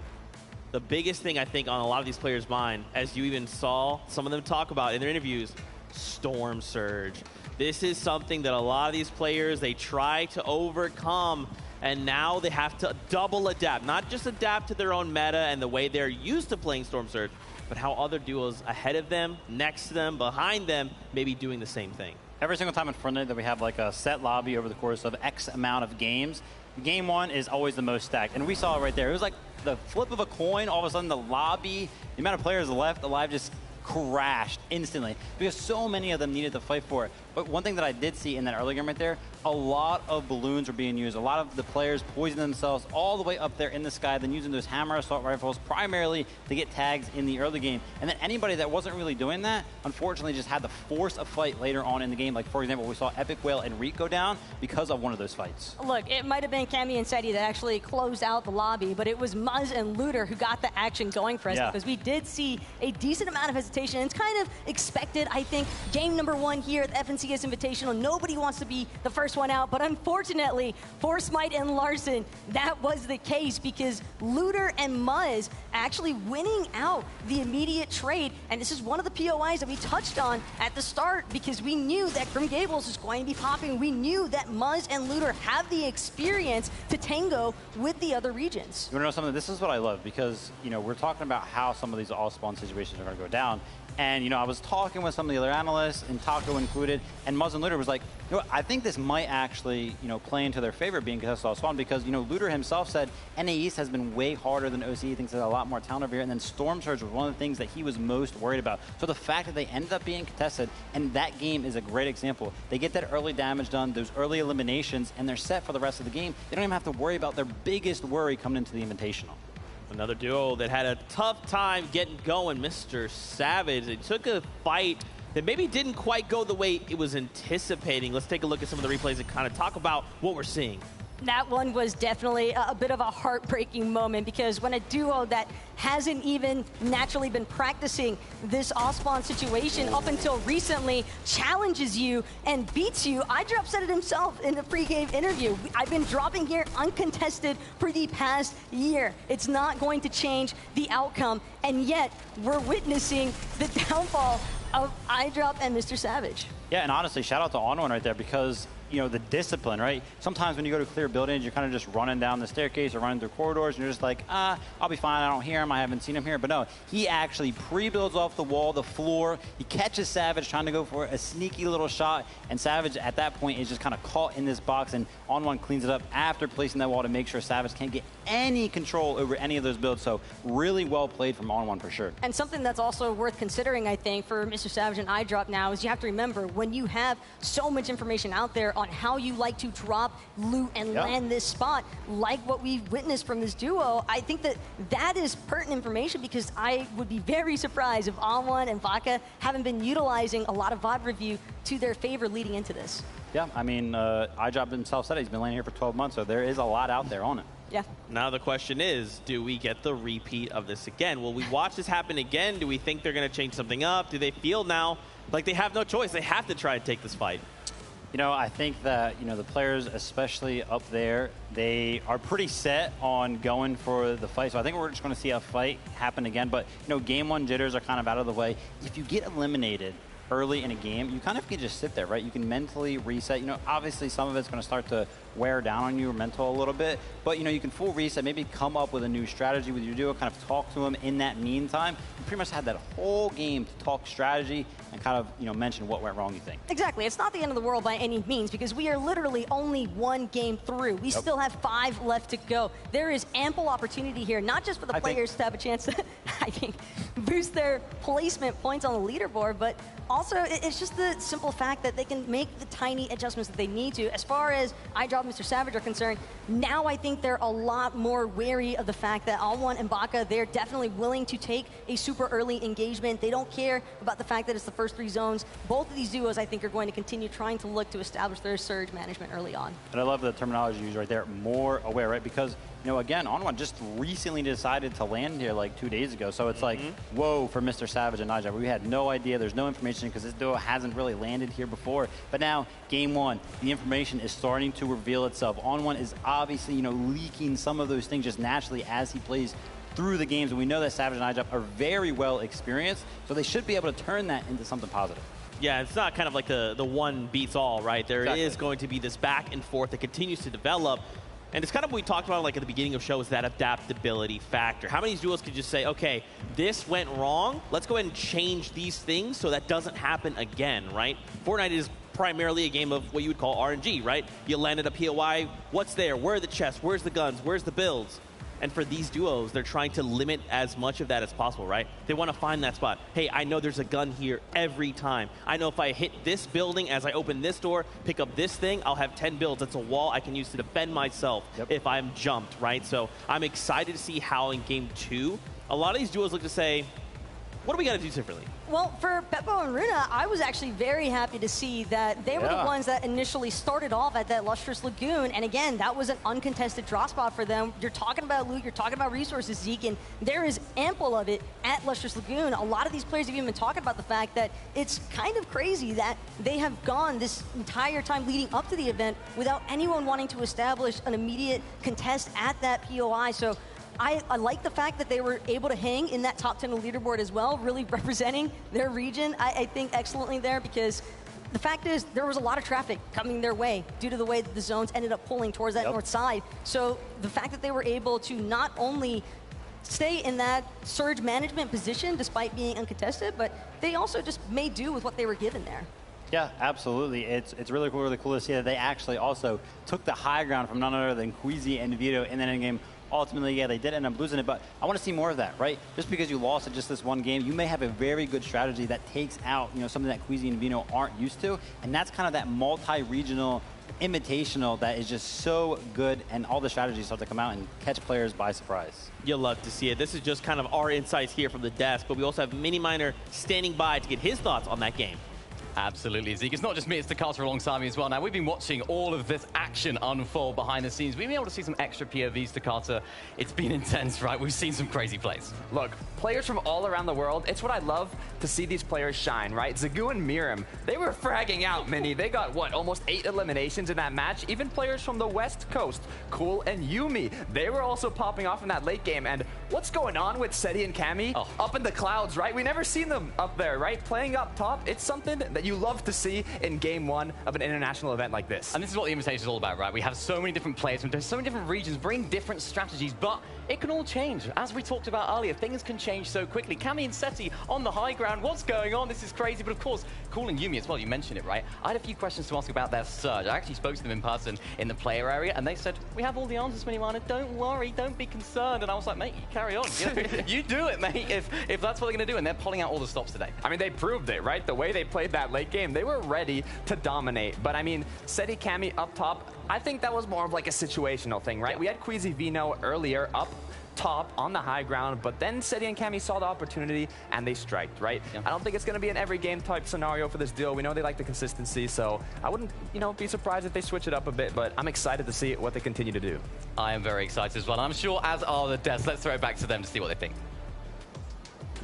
the biggest thing I think on a lot of these players' mind, as you even saw some of them talk about in their interviews, Storm Surge. This is something that a lot of these players, they try to overcome, and now they have to double adapt. Not just adapt to their own meta and the way they're used to playing Storm Surge, but how other duos ahead of them, next to them, behind them, may be doing the same thing. Every single time in Fortnite that we have like a set lobby over the course of X amount of games, game 1 is always the most stacked. And we saw it right there. It was like the flip of a coin. All of a sudden, the lobby, the amount of players left alive just crashed instantly because so many of them needed to fight for it. But one thing that I did see in that early game right there, a lot of balloons were being used. A lot of the players poisoned themselves all the way up there in the sky, then using those hammer assault rifles primarily to get tags in the early game. And then anybody that wasn't really doing that, unfortunately, just had to force a fight later on in the game. Like, for example, we saw Epic Whale and Reek go down because of one of those fights. Look, it might have been Cammy and Seti that actually closed out the lobby, but it was Muzz and Looter who got the action going for us because we did see a decent amount of hesitation. It's kind of expected, I think. Game number 1 here at the FNCS Invitational, nobody wants to be the first one out, but unfortunately for Smite and Larson, that was the case because Looter and Muzz actually winning out the immediate trade, and this is one of the POIs that we touched on at the start because we knew that Grim Gables was going to be popping. We knew that Muzz and Looter have the experience to tango with the other regions. You want to know something? This is what I love because, you know, we're talking about how some of these all-spawn situations are going to go down. And, you know, I was talking with some of the other analysts, and Taco included, and Muzz and Looter was like, you know, I think this might actually, you know, play into their favor being contested all spawn because, you know, Looter himself said NA East has been way harder than OC. He thinks there's a lot more talent over here. And then Storm Surge was one of the things that he was most worried about. So the fact that they ended up being contested, and that game is a great example. They get that early damage done, those early eliminations, and they're set for the rest of the game. They don't even have to worry about their biggest worry coming into the Invitational. Another duo that had a tough time getting going, Mr. Savage. It took a fight that maybe didn't quite go the way it was anticipating. Let's take a look at some of the replays and kind of talk about what we're seeing. That one was definitely a bit of a heartbreaking moment because when a duo that hasn't even naturally been practicing this off-spawn situation up until recently challenges you and beats you. iDrop said it himself in the pre-game interview. I've been dropping here uncontested for the past year. It's not going to change the outcome, and yet we're witnessing the downfall of iDrop and Mr. Savage. Yeah, and honestly, shout out to On1 right there because, you know, the discipline, right? Sometimes when you go to clear buildings, you're kind of just running down the staircase or running through corridors, and you're just like, I'll be fine. I don't hear him. I haven't seen him here. But no, he actually pre-builds off the wall, the floor. He catches Savage trying to go for a sneaky little shot, and Savage at that point is just kind of caught in this box, and On1 cleans it up after placing that wall to make sure Savage can't get any control over any of those builds. So really well played from On1 for sure. And something that's also worth considering, I think, for Mr. Savage and iDrop now is you have to remember when you have so much information out there on how you like to drop, loot, and land this spot, like what we've witnessed from this duo, I think that that is pertinent information because I would be very surprised if On1 and Vaca haven't been utilizing a lot of VOD review to their favor leading into this. Yeah, I mean, iDrop himself said he's been laying here for 12 months, so there is a lot out there on it. Yeah. Now the question is, do we get the repeat of this again? Will we watch this happen again? Do we think they're going to change something up? Do they feel now like they have no choice? They have to try and take this fight. You know, I think that, you know, the players, especially up there, they are pretty set on going for the fight. So I think we're just going to see a fight happen again. But, you know, game one jitters are kind of out of the way. If you get eliminated early in a game, you kind of can just sit there, right? You can mentally reset. You know, obviously some of it's going to start to wear down on your mental a little bit, but you know, you can full reset, maybe come up with a new strategy with your duo, kind of talk to them in that meantime. You pretty much had that whole game to talk strategy and kind of, you know, mention what went wrong, you think. Exactly. It's not the end of the world by any means because we are literally only one game through. We still have 5 left to go. There is ample opportunity here, not just for the players to have a chance to, I think, boost their placement points on the leaderboard, but also it's just the simple fact that they can make the tiny adjustments that they need to. As far as iDrop, Mr. Savage are concerned, now I think they're a lot more wary of the fact that All1 and Baka, they're definitely willing to take a super early engagement. They don't care about the fact that it's the first 3 zones. Both of these duos, I think, are going to continue trying to look to establish their surge management early on. And I love the terminology used right there, more aware, right? Because, you know, again, All1 just recently decided to land here like 2 days ago. So it's like, whoa, for Mr. Savage and iDrop. We had no idea. There's no information because this duo hasn't really landed here before. But now, game 1, the information is starting to reveal itself. All1 is obviously, you know, leaking some of those things just naturally as he plays through the games. And we know that Savage and iDrop are very well experienced, so they should be able to turn that into something positive. Yeah, it's not kind of like the one beats all, right? There is going to be this back and forth that continues to develop. And it's kind of what we talked about like at the beginning of the show, is that adaptability factor. How many duos could just say, okay, this went wrong, let's go ahead and change these things so that doesn't happen again, right? Fortnite is primarily a game of what you would call RNG, right? You landed a POI, what's there? Where are the chests? Where's the guns? Where's the builds? And for these duos, they're trying to limit as much of that as possible, right? They want to find that spot. Hey, I know there's a gun here every time. I know if I hit this building as I open this door, pick up this thing, I'll have 10 builds. It's a wall I can use to defend myself if I'm jumped, right? So I'm excited to see how in game 2, a lot of these duos look to say, what do we got to do differently? Well, for Beppo and Runa, I was actually very happy to see that they were the ones that initially started off at that Lustrous Lagoon. And again, that was an uncontested draw spot for them. You're talking about loot, you're talking about resources, Zeke, and there is ample of it at Lustrous Lagoon. A lot of these players have even been talking about the fact that it's kind of crazy that they have gone this entire time leading up to the event without anyone wanting to establish an immediate contest at that POI. So I like the fact that they were able to hang in that top 10 leaderboard as well, really representing their region, I think, excellently there, because the fact is there was a lot of traffic coming their way due to the way that the zones ended up pulling towards that north side. So the fact that they were able to not only stay in that surge management position despite being uncontested, but they also just made do with what they were given there. Yeah, absolutely. It's really cool to see that they actually also took the high ground from none other than Queasy and Vito in that endgame. Ultimately, yeah, they did end up losing it, but I want to see more of that, right? Just because you lost at just this one game, you may have a very good strategy that takes out, you know, something that Queasy and Vino aren't used to, and that's kind of that multi-regional invitational that is just so good, and all the strategies start to come out and catch players by surprise. You'll love to see it. This is just kind of our insights here from the desk, but we also have Mini Miner standing by to get his thoughts on that game. Absolutely, Zeke. It's not just me, it's Takata alongside me as well. Now, we've been watching all of this action unfold behind the scenes. We've been able to see some extra POVs, Takata. It's been intense, right? We've seen some crazy plays. Look, players from all around the world, it's what I love to see these players shine, right? Zagu and Miram, they were fragging out, Mini. They got, what, almost 8 eliminations in that match? Even players from the West Coast, Cool and Yumi, they were also popping off in that late game. And what's going on with Seti and Cammy up in the clouds, right? We never seen them up there, right? Playing up top, it's something that you love to see in game 1 of an international event like this. And this is what the invitation is all about, right? We have so many different players from so many different regions, bring different strategies, but it can all change. As we talked about earlier, things can change so quickly. Cammy and Seti on the high ground. What's going on? This is crazy. But of course, Cool and Yumi as well, you mentioned it, right? I had a few questions to ask about their surge. I actually spoke to them in person in the player area, and they said, we have all the answers, Mini Miner. Don't worry, don't be concerned. And I was like, mate, you carry on. You do it, mate, if that's what they're going to do. And they're pulling out all the stops today. I mean, they proved it, right? The way they played that late game, they were ready to dominate. But I mean, Seti, Cammy up top, I think that was more of like a situational thing, right? We had Queasy Vino earlier up top on the high ground, but then Seti and Cammy saw the opportunity and they striked, right? I don't think it's going to be an every game type scenario for this deal. We know they like the consistency, so I wouldn't, be surprised if they switch it up a bit, but I'm excited to see what they continue to do. I am very excited as well. I'm sure as are the devs. Let's throw it back to them to see what they think.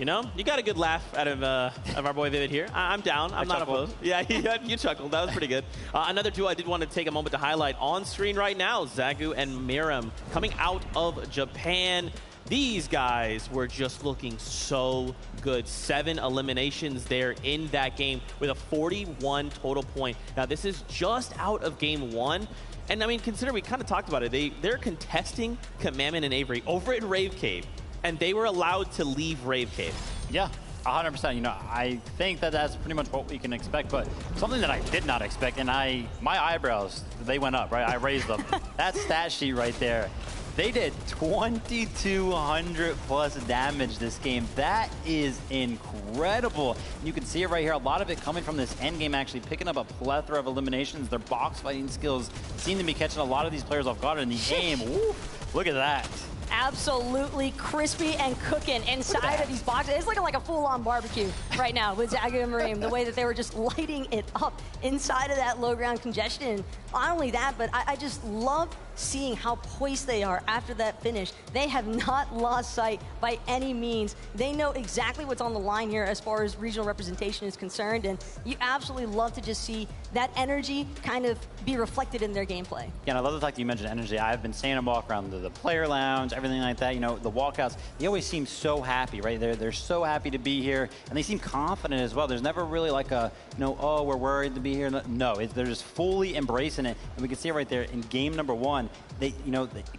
You know, you got a good laugh out of our boy Vivid here. I'm down. I'm not opposed. Yeah, you chuckled. That was pretty good. Another duo I did want to take a moment to highlight on screen right now, Zagu and Miram coming out of Japan. These guys were just looking so good. 7 eliminations there in that game with a 41 total point. Now, this is just out of game 1. And I mean, consider, we kind of talked about it. They're contesting Commandment and Avery over at Rave Cave, and they were allowed to leave Rave Cave. Yeah, 100%. You know, I think that that's pretty much what we can expect, but something that I did not expect, and my eyebrows, they went up, right? I raised them. That stat sheet right there. They did 2,200 plus damage this game. That is incredible. You can see it right here. A lot of it coming from this end game, actually picking up a plethora of eliminations. Their box fighting skills seem to be catching a lot of these players off guard in the game. Woo, look at that. Absolutely crispy and cooking inside of these boxes. It's looking like a full-on barbecue right now with Zagu and Miram, the way that they were just lighting it up inside of that low ground congestion. Not only that, but I just love seeing how poised they are after that finish. They have not lost sight by any means. They know exactly what's on the line here as far as regional representation is concerned, and you absolutely love to just see that energy kind of be reflected in their gameplay. Yeah, and I love the fact that you mentioned energy. I've been seeing them walk around the player lounge, everything like that. You know, the walkouts, they always seem so happy, right? They're so happy to be here, and they seem confident as well. There's never really like a, you know, oh, we're worried to be here. No, they're just fully embracing it, and we can see it right there in game number 1. They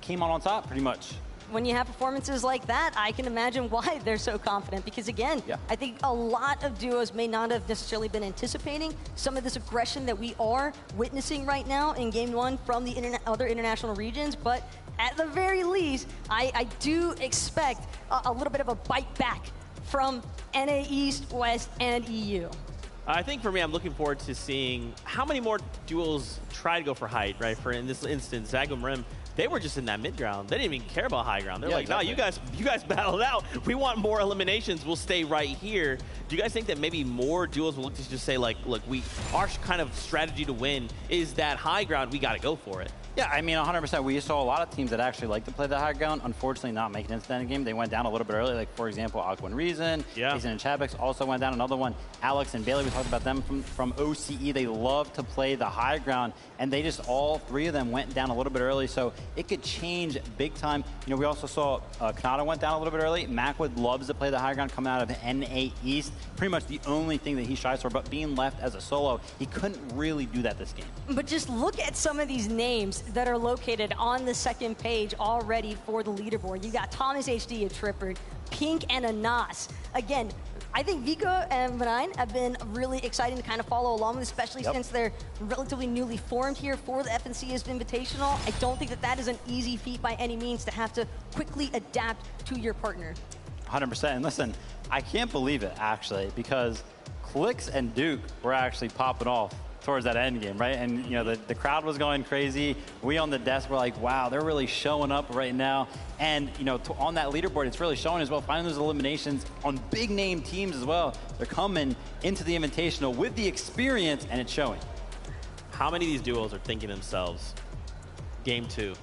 came on top pretty much. When you have performances like that, I can imagine why they're so confident. Because again, I think a lot of duos may not have necessarily been anticipating some of this aggression that we are witnessing right now in game 1 from the other international regions. But at the very least, I do expect a little bit of a bite back from NA East, West, and EU. I think for me, I'm looking forward to seeing how many more duels try to go for height, right? For in this instance, Zagu and Miram, they were just in that mid ground. They didn't even care about high ground. They're like, exactly. No, you guys battled out. We want more eliminations. We'll stay right here. Do you guys think that maybe more duels will look to just say, like, look, our kind of strategy to win is that high ground. We got to go for it. Yeah, I mean, 100%. We saw a lot of teams that actually like to play the high ground, unfortunately not making it into that game. They went down a little bit early, like, for example, Aqua and Reason. Jason and Chabix also went down. Another one, Alex and Bailey, we talked about them from OCE. They love to play the high ground, and they just, all 3 of them went down a little bit early, so it could change big time. You know, we also saw Kanata went down a little bit early. Macwood loves to play the high ground coming out of NA East. Pretty much the only thing that he shies for, but being left as a solo, he couldn't really do that this game. But just look at some of these names that are located on the second page already for the leaderboard. You got Thomas HD, a Tripper, Pink, and a Nas. Again, I think Vico and Varine have been really exciting to kind of follow along with, especially since they're relatively newly formed here for the FNCS Invitational. I don't think that is an easy feat by any means to have to quickly adapt to your partner. 100%. And listen, I can't believe it, actually, because Clix and Duke were actually popping off towards that end game, right? And, you know, the crowd was going crazy. We on the desk were like, wow, they're really showing up right now. And, you know, on that leaderboard, it's really showing as well, finding those eliminations on big name teams as well. They're coming into the Invitational with the experience, and it's showing. How many of these duos are thinking themselves, game 2,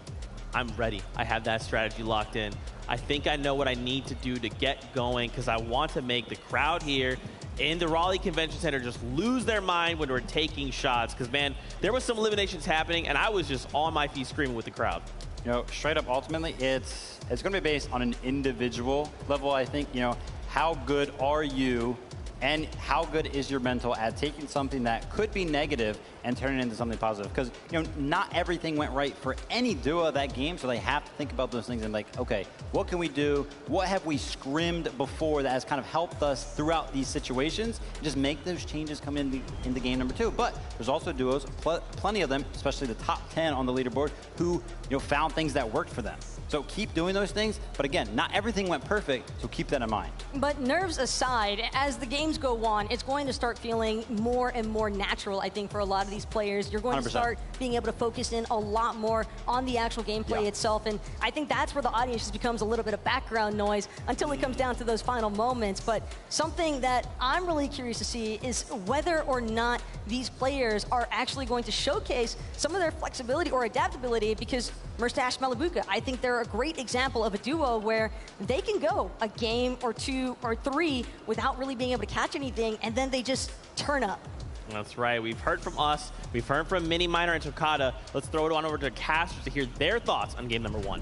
I'm ready. I have that strategy locked in. I think I know what I need to do to get going, because I want to make the crowd here in the Raleigh Convention Center just lose their mind when we're taking shots. Because, man, there was some eliminations happening, and I was just on my feet screaming with the crowd. You know, straight up, ultimately, it's going to be based on an individual level, I think. You know, how good are you, and how good is your mental at taking something that could be negative and turning it into something positive? Because, you know, not everything went right for any duo of that game, so they have to think about those things and like, okay, what can we do? What have we scrimmed before that has kind of helped us throughout these situations? And just make those changes come into game number 2. But there's also duos, plenty of them, especially the top 10 on the leaderboard, who, you know, found things that worked for them. So keep doing those things, but again, not everything went perfect, so keep that in mind. But nerves aside, as the game games go on, it's going to start feeling more and more natural, I think, for a lot of these players. You're going 100%. to start being able to focus in a lot more on the actual gameplay itself, and I think that's where the audience just becomes a little bit of background noise until it comes down to those final moments. But something that I'm really curious to see is whether or not these players are actually going to showcase some of their flexibility or adaptability, because Merstash Malabuka, I think they're a great example of a duo where they can go a game or 2 or 3 without really being able to catch anything, and then they just turn up. That's right. We've heard from us. We've heard from Mini, Minor, and Tokata. Let's throw it on over to casters to hear their thoughts on game number 1.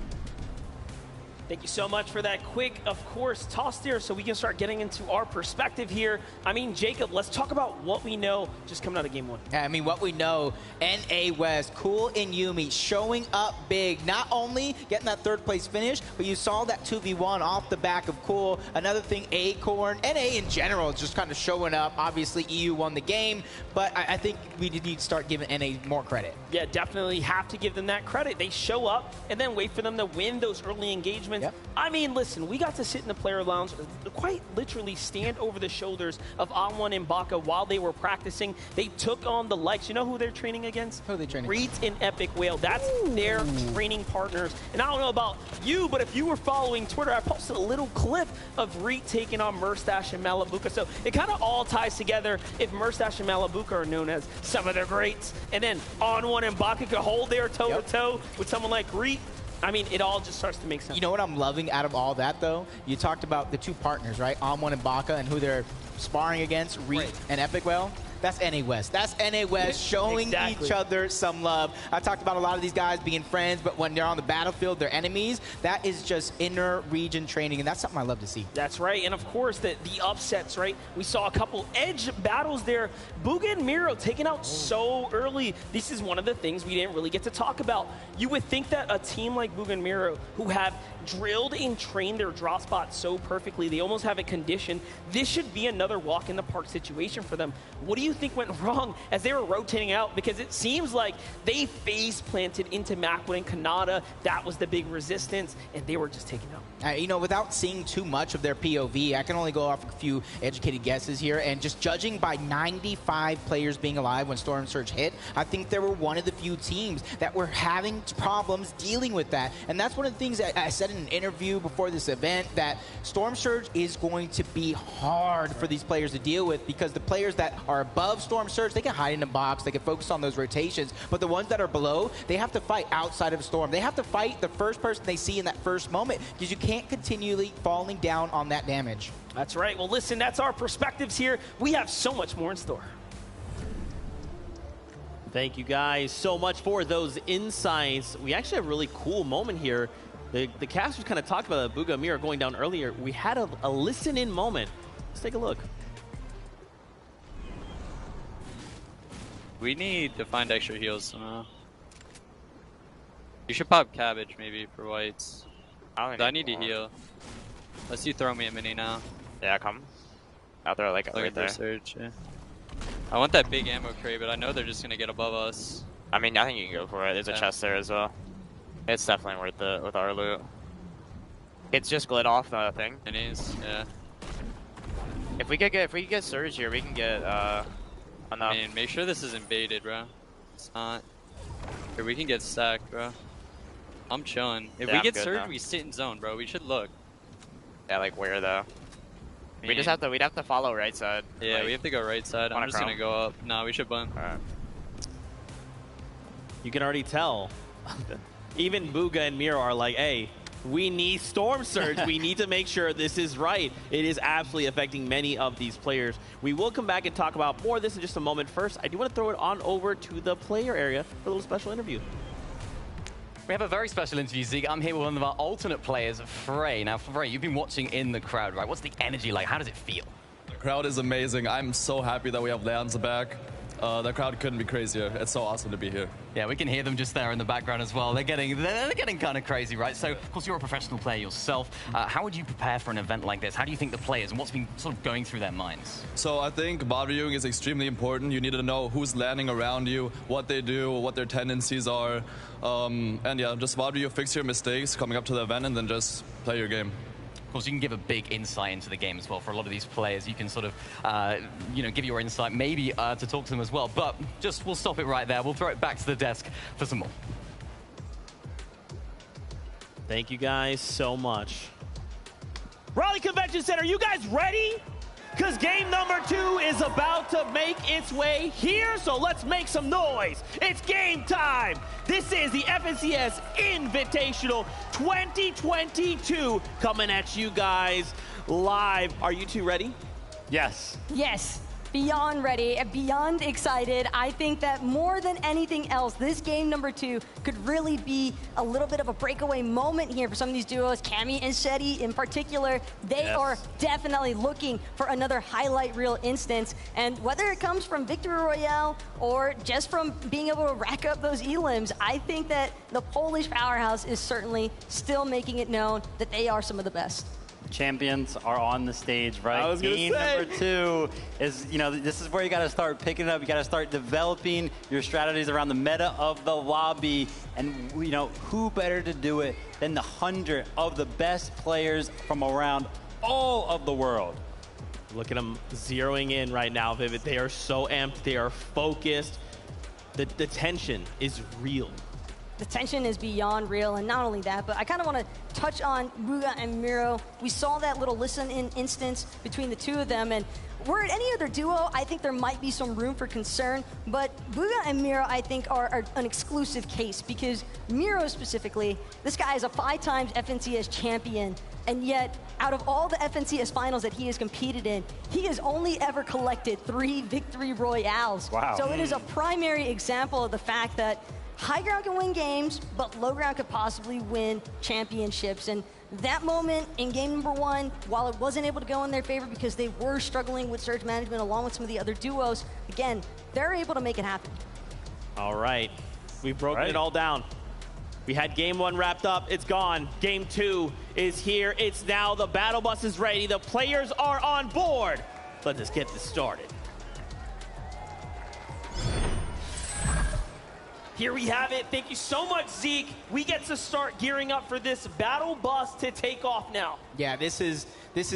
Thank you so much for that quick, of course, toss there so we can start getting into our perspective here. I mean, Jacob, let's talk about what we know just coming out of game 1. Yeah, I mean, what we know, NA West, Cool and Yumi showing up big. Not only getting that 3rd place finish, but you saw that 2v1 off the back of Cool. Another thing, Acorn, NA in general, just kind of showing up. Obviously, EU won the game, but I think we need to start giving NA more credit. Yeah, definitely have to give them that credit. They show up and then wait for them to win those early engagements. Yep. I mean, listen, we got to sit in the player lounge, quite literally stand over the shoulders of Anwon and Baka while they were practicing. They took on the likes. You know who they're training against? Who are they training? Reet and Epic Whale. That's their training partners. And I don't know about you, but if you were following Twitter, I posted a little clip of Reet taking on Merstash and Malabuka. So it kind of all ties together if Merstash and Malabuka are known as some of their greats. And then Anwon and Baka could hold their toe-to-toe with someone like Reet. I mean, it all just starts to make sense. You know what I'm loving out of all that, though? You talked about the 2 partners, right? Anwon and Baka, and who they're sparring against, Reet and Epic Whale. That's NA West. That's NA West showing each other some love. I talked about a lot of these guys being friends, but when they're on the battlefield, they're enemies. That is just inner region training, and that's something I love to see. That's right, and of course, the upsets, right? We saw a couple edge battles there. Bugha and Miro taken out so early. This is one of the things we didn't really get to talk about. You would think that a team like Bugha and Miro, who have drilled and trained their drop spot so perfectly, they almost have it conditioned, this should be another walk in the park situation for them. What do you think went wrong as they were rotating out? Because it seems like they face planted into Macwood and Kanata. That was the big resistance, and they were just taken out. You know, without seeing too much of their POV, I can only go off a few educated guesses here, and just judging by 95 players being alive when Storm Surge hit, I think they were one of the few teams that were having problems dealing with that. And that's one of the things that I said in an interview before this event, that Storm Surge is going to be hard for these players to deal with, because the players that are above Storm Surge, they can hide in a box, they can focus on those rotations, but the ones that are below, they have to fight outside of Storm. They have to fight the first person they see in that first moment, because you can't continually falling down on that damage. That's right. Well, listen, that's our perspectives here. We have so much more in store. Thank you guys so much for those insights. We actually have a really cool moment here. The casters kind of talked about Bugha and Miro going down earlier. We had a listen-in moment. Let's take a look. We need to find extra heals somehow. You should pop cabbage maybe for whites. I need to heal. Unless you throw me a mini now. Yeah, come. I'll throw like right there. Surge, yeah. I want that big ammo crate, but I know they're just gonna get above us. I mean, I think you can go for it. There's a chest there as well. It's definitely worth it with our loot. It's just glid off the thing. It is, yeah. If we could get Surge here, we can get enough. I mean, make sure this isn't baited, bro. It's not. Here, we can get stacked, bro. I'm chilling. If we get Surge, we sit in zone, bro. We should look. Yeah, like where though? We'd have to follow right side. Yeah, like, we have to go right side. I'm just gonna go up. No, we should bun. Alright. You can already tell. Even Bugha and Miro are like, hey, we need Storm Surge. We need to make sure this is right. It is absolutely affecting many of these players. We will come back and talk about more of this in just a moment. First, I do want to throw it on over to the player area for a little special interview. We have a very special interview, Zeke. I'm here with one of our alternate players, Frey. Now, Frey, you've been watching in the crowd, right? What's the energy like? How does it feel? The crowd is amazing. I'm so happy that we have Leonza back. The crowd couldn't be crazier. It's so awesome to be here. Yeah, we can hear them just there in the background as well. They're getting kind of crazy, right? So, of course, you're a professional player yourself. How would you prepare for an event like this? How do you think the players and what's been sort of going through their minds? So I think bot viewing is extremely important. You need to know who's landing around you, what they do, what their tendencies are. And yeah, just bot view, fix your mistakes coming up to the event, and then just play your game. Of course, you can give a big insight into the game as well. For a lot of these players, you can sort of, give your insight, maybe to talk to them as well. But we'll stop it right there. We'll throw it back to the desk for some more. Thank you guys so much. Raleigh Convention Center, you guys ready? Because game number 2 is about to make its way here, so let's make some noise. It's game time. This is the FNCS Invitational 2022 coming at you guys live. Are you two ready? Yes. Yes. Beyond ready, beyond excited. I think that more than anything else, this game number 2 could really be a little bit of a breakaway moment here for some of these duos. Cammy and Shetty in particular, they are definitely looking for another highlight reel instance. And whether it comes from Victory Royale or just from being able to rack up those elims, I think that the Polish powerhouse is certainly still making it known that they are some of the best. Champions are on the stage, right? I was gonna Game say. number 2 is, this is where you got to start picking it up. You got to start developing your strategies around the meta of the lobby. And, who better to do it than the 100 of the best players from around all of the world? Look at them zeroing in right now, Vivid. They are so amped. They are focused. The tension is real. The tension is beyond real, and not only that, but I kind of want to touch on Buga and Miro. We saw that little listen-in instance between the two of them, and were it any other duo, I think there might be some room for concern, but Buga and Miro, I think, are an exclusive case, because Miro specifically, this guy is a 5-time FNCS champion, and yet, out of all the FNCS finals that he has competed in, he has only ever collected 3 Victory Royales. Wow. So it is a primary example of the fact that high ground can win games, but low ground could possibly win championships. And that moment in game number 1, while it wasn't able to go in their favor because they were struggling with surge management along with some of the other duos, again, they're able to make it happen. All right. We've broken it all down. We had game 1 wrapped up. It's gone. Game 2 is here. It's now. The battle bus is ready. The players are on board. Let's just get this started. Here we have it. Thank you so much, Zeke. We get to start gearing up for this battle bus to take off now. Yeah, this is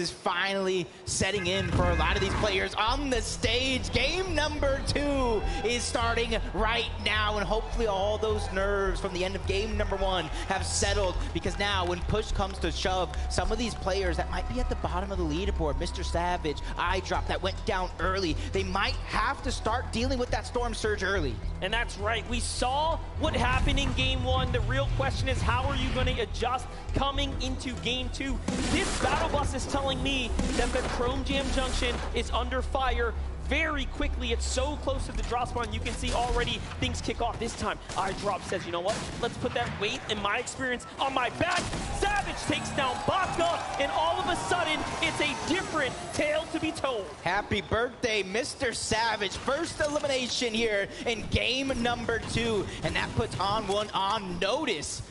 finally setting in for a lot of these players on the stage. Game number 2 is starting right now, and hopefully all those nerves from the end of game number 1 have settled, because now when push comes to shove, some of these players that might be at the bottom of the leaderboard, Mr. Savage, iDrop, that went down early, they might have to start dealing with that storm surge early. And that's right. We saw what happened in game 1. The real question is, how are you going to adjust coming into game 2? This battle bus is telling me that the Chrome Jam Junction is under fire very quickly. It's so close to the drop spawn. You can see already things kick off. This time, iDrop says, you know what? Let's put that weight, in my experience, on my back. Savage takes down Baka, and all of a sudden, it's a different tale to be told. Happy birthday, Mr. Savage. First elimination here in game number 2, and that puts On1 on notice.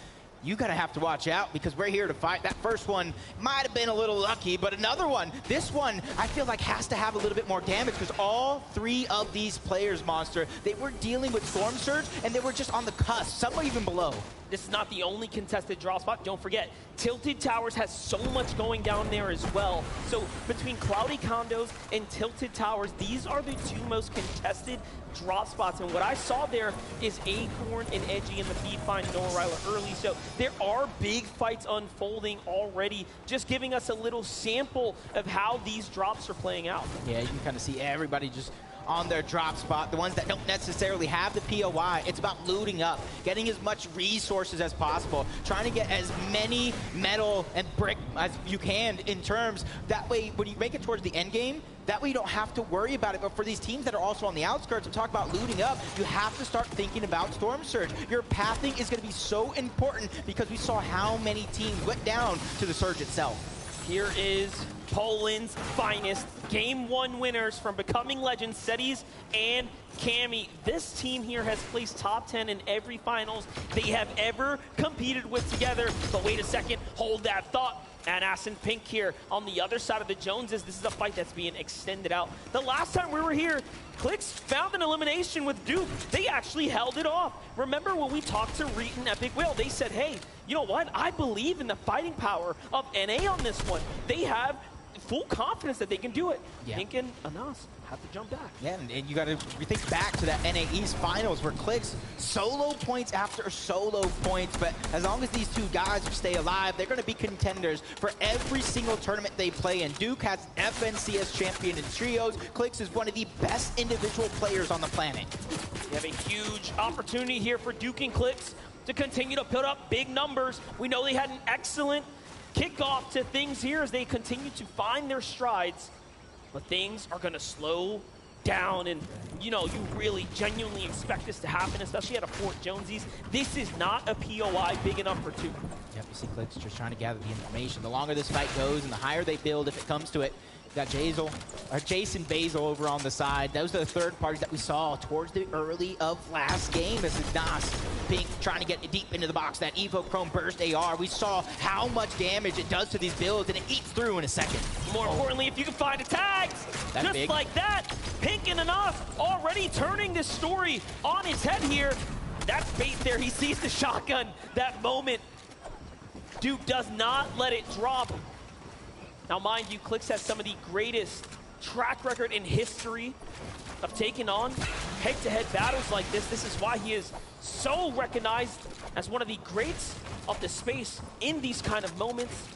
You gotta have to watch out, because we're here to fight. That first one might have been a little lucky, but another one, this one, I feel like has to have a little bit more damage, because all 3 of these players, Monster, they were dealing with Storm Surge, and they were just on the cusp, some were even below. This is not the only contested draw spot. Don't forget, Tilted Towers has so much going down there as well. So between Cloudy Condos and Tilted Towers, these are the 2 most contested drop spots. And what I saw there is Acorn and Edgy in the feed find Noah Ryler early. So there are big fights unfolding already, just giving us a little sample of how these drops are playing out. Yeah, you can kind of see everybody just on their drop spot, the ones that don't necessarily have the POI. It's about looting up, getting as much resources as possible, trying to get as many metal and brick as you can in terms. That way, when you make it towards the end game, that way you don't have to worry about it. But for these teams that are also on the outskirts and talk about looting up, you have to start thinking about Storm Surge. Your pathing is going to be so important, because we saw how many teams went down to the Surge itself. Here is Poland's finest game 1 winners from Becoming Legends, Cetis and Cammy. This team here has placed top 10 in every finals they have ever competed with together. But wait a second, hold that thought. And Asin Pink here on the other side of the Joneses. This is a fight that's being extended out. The last time we were here, Clix found an elimination with Duke. They actually held it off. Remember when we talked to Reet and Epic Whale, they said, hey, you know what? I believe in the fighting power of NA on this one. They have full confidence that they can do it. Yeah. Pink and Anas have to jump back. Yeah, and you got to think back to that NA East Finals where Clix solo points after solo points, but as long as these two guys stay alive, they're going to be contenders for every single tournament they play in. Duke has FNCS champion in trios. Clix is one of the best individual players on the planet. We have a huge opportunity here for Duke and Clix to continue to put up big numbers. We know they had an excellent kickoff to things here as they continue to find their strides. But things are going to slow down, and you know, you really genuinely expect this to happen, especially at a Fort Jonesies. This is not a POI big enough for two. Yep, you see Clix just trying to gather the information. The longer this fight goes and the higher they build, if it comes to it. You got Jason Basil over on the side. Those are the third parties that we saw towards the early of last game. This is Nas Pink trying to get deep into the box. That Evo Chrome Burst AR. We saw how much damage it does to these builds, and it eats through in a second. More importantly, if you can find the tags, just big. like that, Pink and Anas already turning this story on its head here. That's bait there. He sees the shotgun. That moment, Duke does not let it drop. Now, mind you, Clix has some of the greatest track record in history of taking on head-to-head battles like this. This is why he is so recognized as one of the greats of the space in these kind of moments.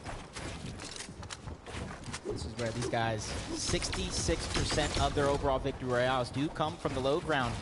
This is where these guys, 66% of their overall victory royales do come from the low ground.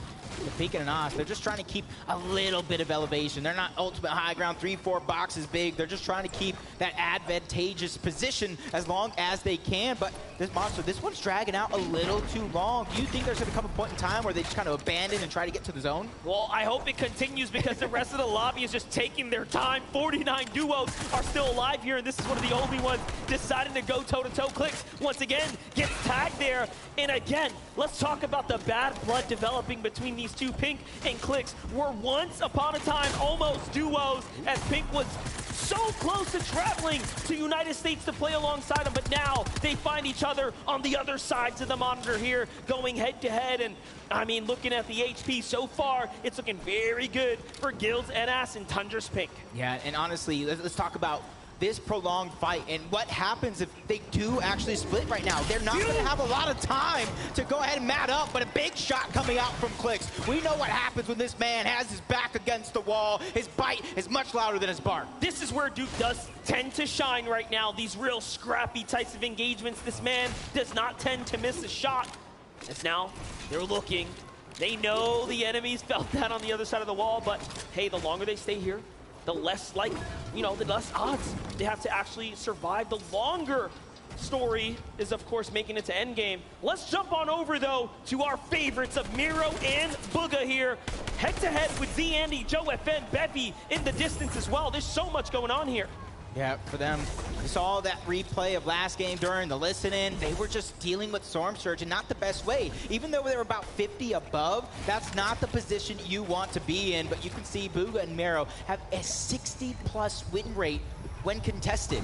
The Pink and Anas, they're just trying to keep a little bit of elevation. They're not ultimate high ground, 3-4 boxes big. They're just trying to keep that advantageous position as long as they can. But this monster, this one's dragging out a little too long. Do you think there's going to come a point in time where they just kind of abandon and try to get to the zone? Well, I hope it continues because the rest of the lobby is just taking their time. 49 duos are still alive here, and this is one of the only ones deciding to go toe-to-toe. Clix, once again, gets tagged there. And again, let's talk about the bad blood developing between these two. Pink and Clix were once upon a time almost duos, as Pink was so close to traveling to United States to play alongside them, but now they find each other on the other sides of the monitor here, going head-to-head. And I mean, looking at the HP so far, it's looking very good for Guilds, NS, and Tundra's Pink. Yeah, and honestly, let's talk about this prolonged fight and what happens if they do actually split right now. They're not going to have a lot of time to go ahead and mat up, but a big shot coming out from Clix. We know what happens when this man has his back against the wall. His bite is much louder than his bark. This is where Duke does tend to shine right now, these real scrappy types of engagements. This man does not tend to miss a shot. As now, they're looking. They know the enemies felt that on the other side of the wall, but hey, the longer they stay here, the less the less odds they have to actually survive. The longer story is, of course, making it to endgame. Let's jump on over, though, to our favorites of Miro and Booga here. Head-to-head with Z Andy, Joe FN, Bevy in the distance as well. There's so much going on here. Yeah, for them, we saw that replay of last game during the listen-in. They were just dealing with Storm Surge, and not the best way. Even though they were about 50 above, that's not the position you want to be in. But you can see Booga and Mero have a 60+ win rate when contested.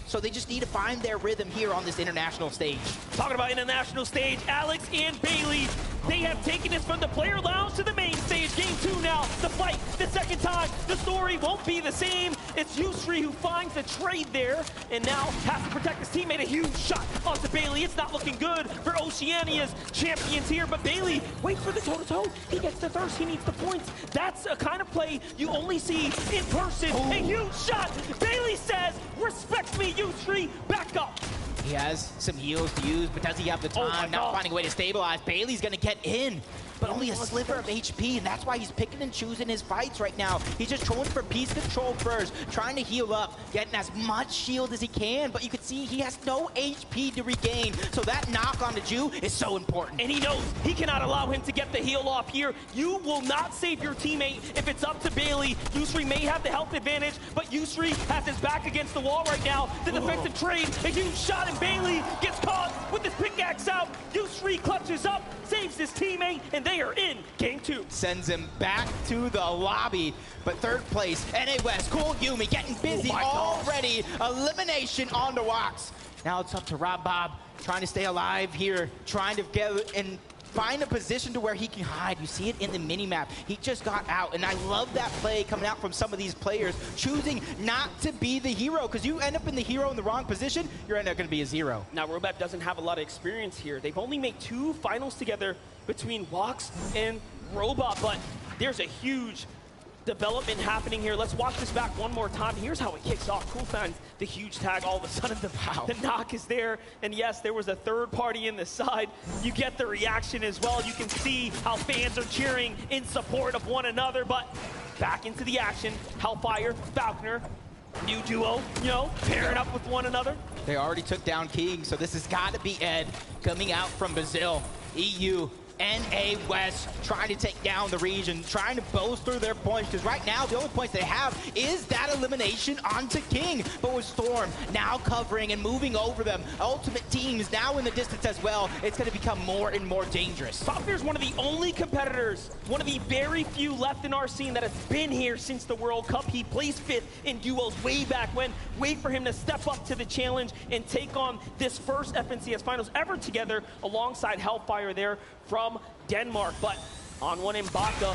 So they just need to find their rhythm here on this international stage. Talking about international stage, Alex and Bailey, they have taken this from the player lounge to the main stage. Game 2 now, the fight, the second time. The story won't be the same. It's Yusri who finds the trade there and now has to protect his teammate. A huge shot onto Bailey. It's not looking good for Oceania's champions here, but Bailey waits for the toe-to-toe. He gets the thirst, he needs the points. That's a kind of play you only see in person. A huge shot. Bailey says, respect me, Yusri, back up. He has some heals to use, but does he have the time? Not finding a way to stabilize. Bailey's gonna get in, but only a sliver of HP, and that's why he's picking and choosing his fights right now. He's just going for piece control first, trying to heal up, getting as much shield as he can, but you can see he has no HP to regain, so that knock on the Jew is so important. And he knows he cannot allow him to get the heal off here. You will not save your teammate if it's up to Bailey. Yusri may have the health advantage, but Yusri has his back against the wall right now. The defensive trade, a huge shot, and Bailey gets caught with his pickaxe out. Yusri clutches up, saves his teammate, and They are in game 2. Sends him back to the lobby. But third place, NA West, Cool Yumi getting busy already. Elimination on the Wox. Now it's up to Rob Bob, trying to stay alive here, trying to get and find a position to where he can hide. You see it in the mini-map. He just got out, and I love that play coming out from some of these players, choosing not to be the hero, because you end up in the hero in the wrong position, you're end up going to be a 0. Now, Robab doesn't have a lot of experience here. They've only made 2 finals together between Wox and Robot, but there's a huge development happening here. Let's watch this back one more time. Here's how it kicks off. Cool finds the huge tag. All of a sudden, the knock is there. And yes, there was a third party in the side. You get the reaction as well. You can see how fans are cheering in support of one another. But back into the action. Hellfire, Falconer, new duo, you know, pairing up with one another. They already took down King, so this has got to be Ed coming out from Brazil. EU, NA West trying to take down the region, trying to bolster their points, because right now the only points they have is that elimination onto King. But with Storm now covering and moving over them, Ultimate Teams now in the distance as well, it's going to become more and more dangerous. Falconer is one of the only competitors, one of the very few left in our scene that has been here since the World Cup. He placed 5th in duos way back when. Wait for him to step up to the challenge and take on this first FNCS Finals ever together alongside Hellfire there from Denmark. But On1 and Baka,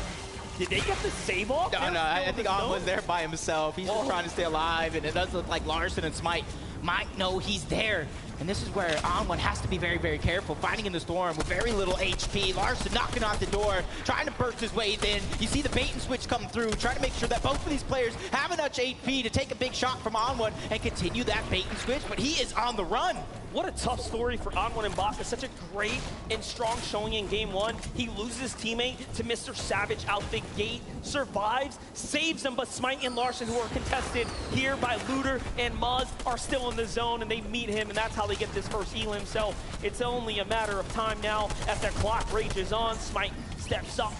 did they get the save off? No, I think On1's there by himself. He's just trying to stay alive, and it does look like Larson and Smite might know he's there. And this is where On1 has to be very, very careful, fighting in the storm with very little HP. Larson knocking on the door, trying to burst his way in. You see the bait and switch come through, trying to make sure that both of these players have enough HP to take a big shot from On1 and continue that bait and switch, but he is on the run. What a tough story for On1 and Baka. Such a great and strong showing in game 1. He loses his teammate to Mr. Savage out the gate, survives, saves him, but Smite and Larson, who are contested here by Looter and Muzz, are still in the zone, and they meet him, and that's how they get this first elim. So it's only a matter of time now as their clock rages on. Smite steps up,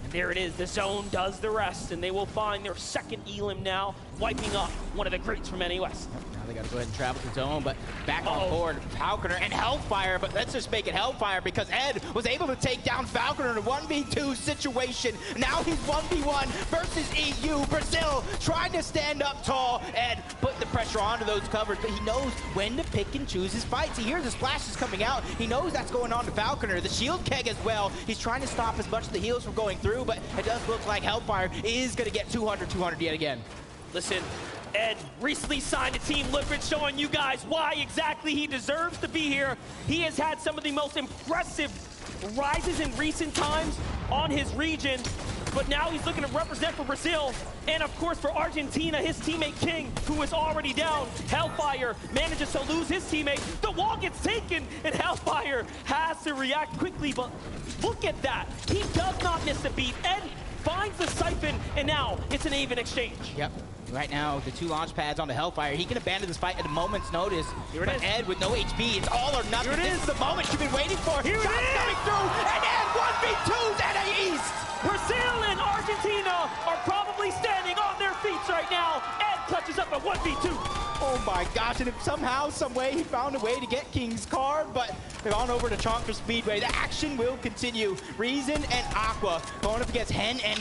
and there it is. The zone does the rest, and they will find their second elim now, wiping up one of the greats from NA West. Now they got to go ahead and travel to zone, but back on board, Falconer and Hellfire, but let's just make it Hellfire because Ed was able to take down Falconer in a 1v2 situation. Now he's 1v1 versus EU. Brazil trying to stand up tall. Ed putting the pressure onto those covers, but he knows when to pick and choose his fights. He hears the splashes coming out. He knows that's going on to Falconer. The shield keg as well. He's trying to stop as much of the heals from going through, but it does look like Hellfire is going to get 200 yet again. Listen, Ed recently signed to Team Liquid, showing you guys why exactly he deserves to be here. He has had some of the most impressive rises in recent times on his region, but now he's looking to represent for Brazil and, of course, for Argentina. His teammate King, who is already down. Hellfire manages to lose his teammate. The wall gets taken, and Hellfire has to react quickly, but look at that. He does not miss a beat. Ed finds the siphon, and now it's an even exchange. Yep. Right now, the 2 launch pads on the Hellfire. He can abandon this fight at a moment's notice. Here it is. Ed with no HP, it's all or nothing. This is the moment you've been waiting for. Here Shots coming through, and Ed 1v2s NA East. Brazil and Argentina are probably standing on their feet right now. Ed clutches up a 1v2. Oh my gosh, and if somehow, some way, he found a way to get King's card, but they've gone over to Chonker Speedway. The action will continue. Reason and Aqua going up against Hen and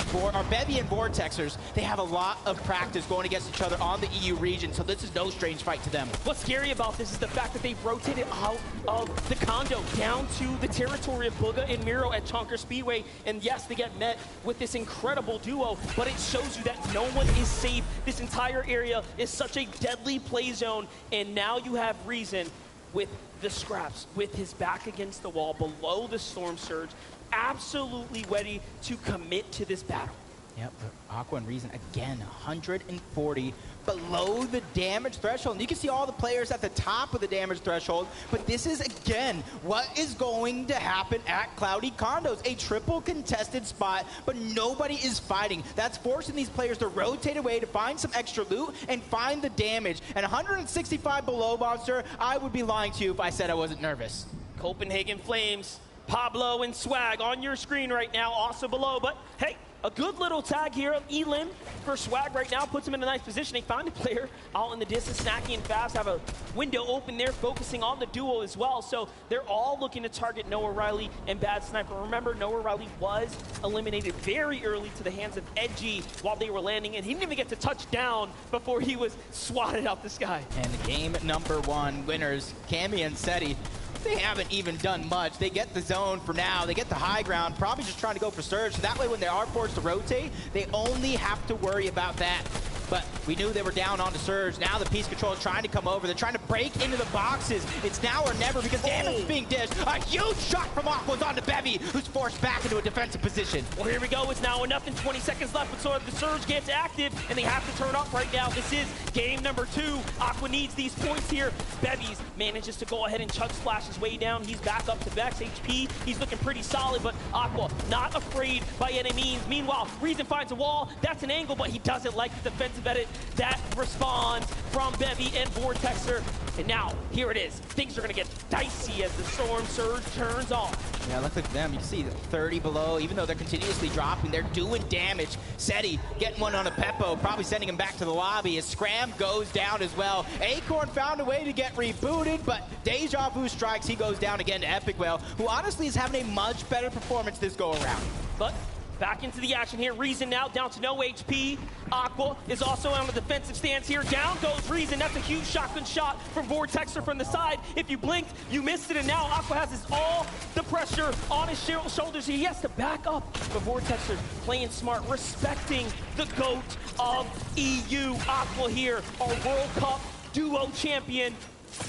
Bevy and Vortexers. They have a lot of practice going against each other on the EU region, so this is no strange fight to them. What's scary about this is the fact that they've rotated out of the condo down to the territory of Booga and Miro at Chonker Speedway. And yes, they get met with this incredible duo, but it shows you that no one is safe. This entire area is such a deadly play zone, and now you have Reason with the scraps, with his back against the wall, below the storm surge, absolutely ready to commit to this battle. Yep, Aqua and Reason again, 140 below the damage threshold. And you can see all the players at the top of the damage threshold, but this is, again, what is going to happen at Cloudy Condos. A triple contested spot, but nobody is fighting. That's forcing these players to rotate away to find some extra loot and find the damage. And 165 below, Monster, I would be lying to you if I said I wasn't nervous. Copenhagen Flames, Pablo and Swag on your screen right now, also below, but hey, A good little tag here of Elim for Swag right now. Puts him in a nice position. They find a player out in the distance. Snacky and Fast have a window open there, focusing on the duo as well. So they're all looking to target Noah Riley and Bad Sniper. Remember, Noah Riley was eliminated very early to the hands of Edgy while they were landing, and he didn't even get to touch down before he was swatted out the sky. And game number 1 winners, Cammy and Seti. They haven't even done much. They get the zone for now. They get the high ground, probably just trying to go for Surge. So that way when they are forced to rotate, they only have to worry about that. But we knew they were down onto Surge. Now the Peace Control is trying to come over. They're trying to break into the boxes. It's now or never because damage is being dished. A huge shot from Aqua's onto Bevy, who's forced back into a defensive position. Well, here we go. It's now enough in 20 seconds left, but so the Surge gets active, and they have to turn up right now. This is game number 2. Aqua needs these points here. Bevies manages to go ahead and chug splash his way down. He's back up to Vex HP. He's looking pretty solid, but Aqua not afraid by any means. Meanwhile, Reason finds a wall. That's an angle, but he doesn't like the defensive edit that responds from Bevy and Vortexer. And now, here it is. Things are going to get dicey as the Storm Surge turns on. Yeah, look at them. You see 30 below. Even though they're continuously dropping, they're doing damage. Seti getting one on a Peppo, probably sending him back to the lobby as Scram goes down as well. Acorn found a way to get rebooted, but Deja Vu strikes. He goes down again to Epic Whale, who honestly is having a much better performance this go-around. But back into the action here. Reason now down to no HP. Aqua is also on the defensive stance here. Down goes Reason. That's a huge shotgun shot from Vortexer from the side. If you blinked, you missed it, and now Aqua has all the pressure on his shoulders. He has to back up. But Vortexer playing smart, respecting the GOAT of EU. Aqua here, our World Cup duo champion,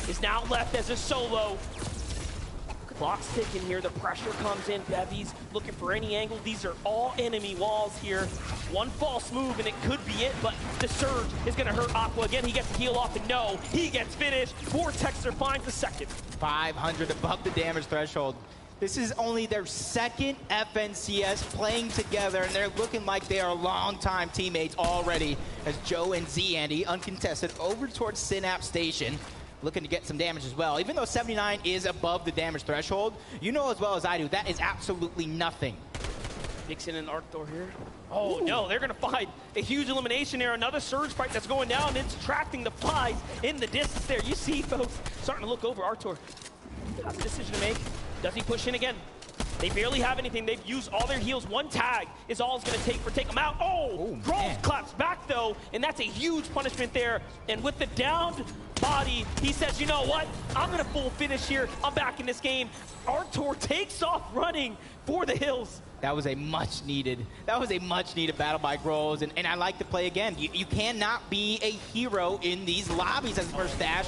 is now left as a solo. Clock's ticking here, the pressure comes in. Bevy's looking for any angle. These are all enemy walls here. One false move and it could be it, but the Surge is gonna hurt Aqua again. He gets to heal off and no, he gets finished. Vortexer finds the second. 500 above the damage threshold. This is only their second FNCS playing together, and they're looking like they are longtime teammates already as Joe and Z Andy, uncontested, over towards Synapse Station. Looking to get some damage as well. Even though 79 is above the damage threshold, you know as well as I do, that is absolutely nothing. Nixon and Arctor here. Oh no, they're gonna find a huge elimination here. Another Surge fight that's going down. It's attracting the flies in the distance there. You see folks starting to look over. Arctor has a decision to make. Does he push in again? They barely have anything. They've used all their heals. One tag is all it's going to take them out. Oh, Grove claps back, though, and that's a huge punishment there. And with the downed body, he says, you know what? I'm going to full finish here. I'm back in this game. Arctor takes off running for the hills. That was a much needed battle by Groves, and I like to play again. You cannot be a hero in these lobbies as first dash.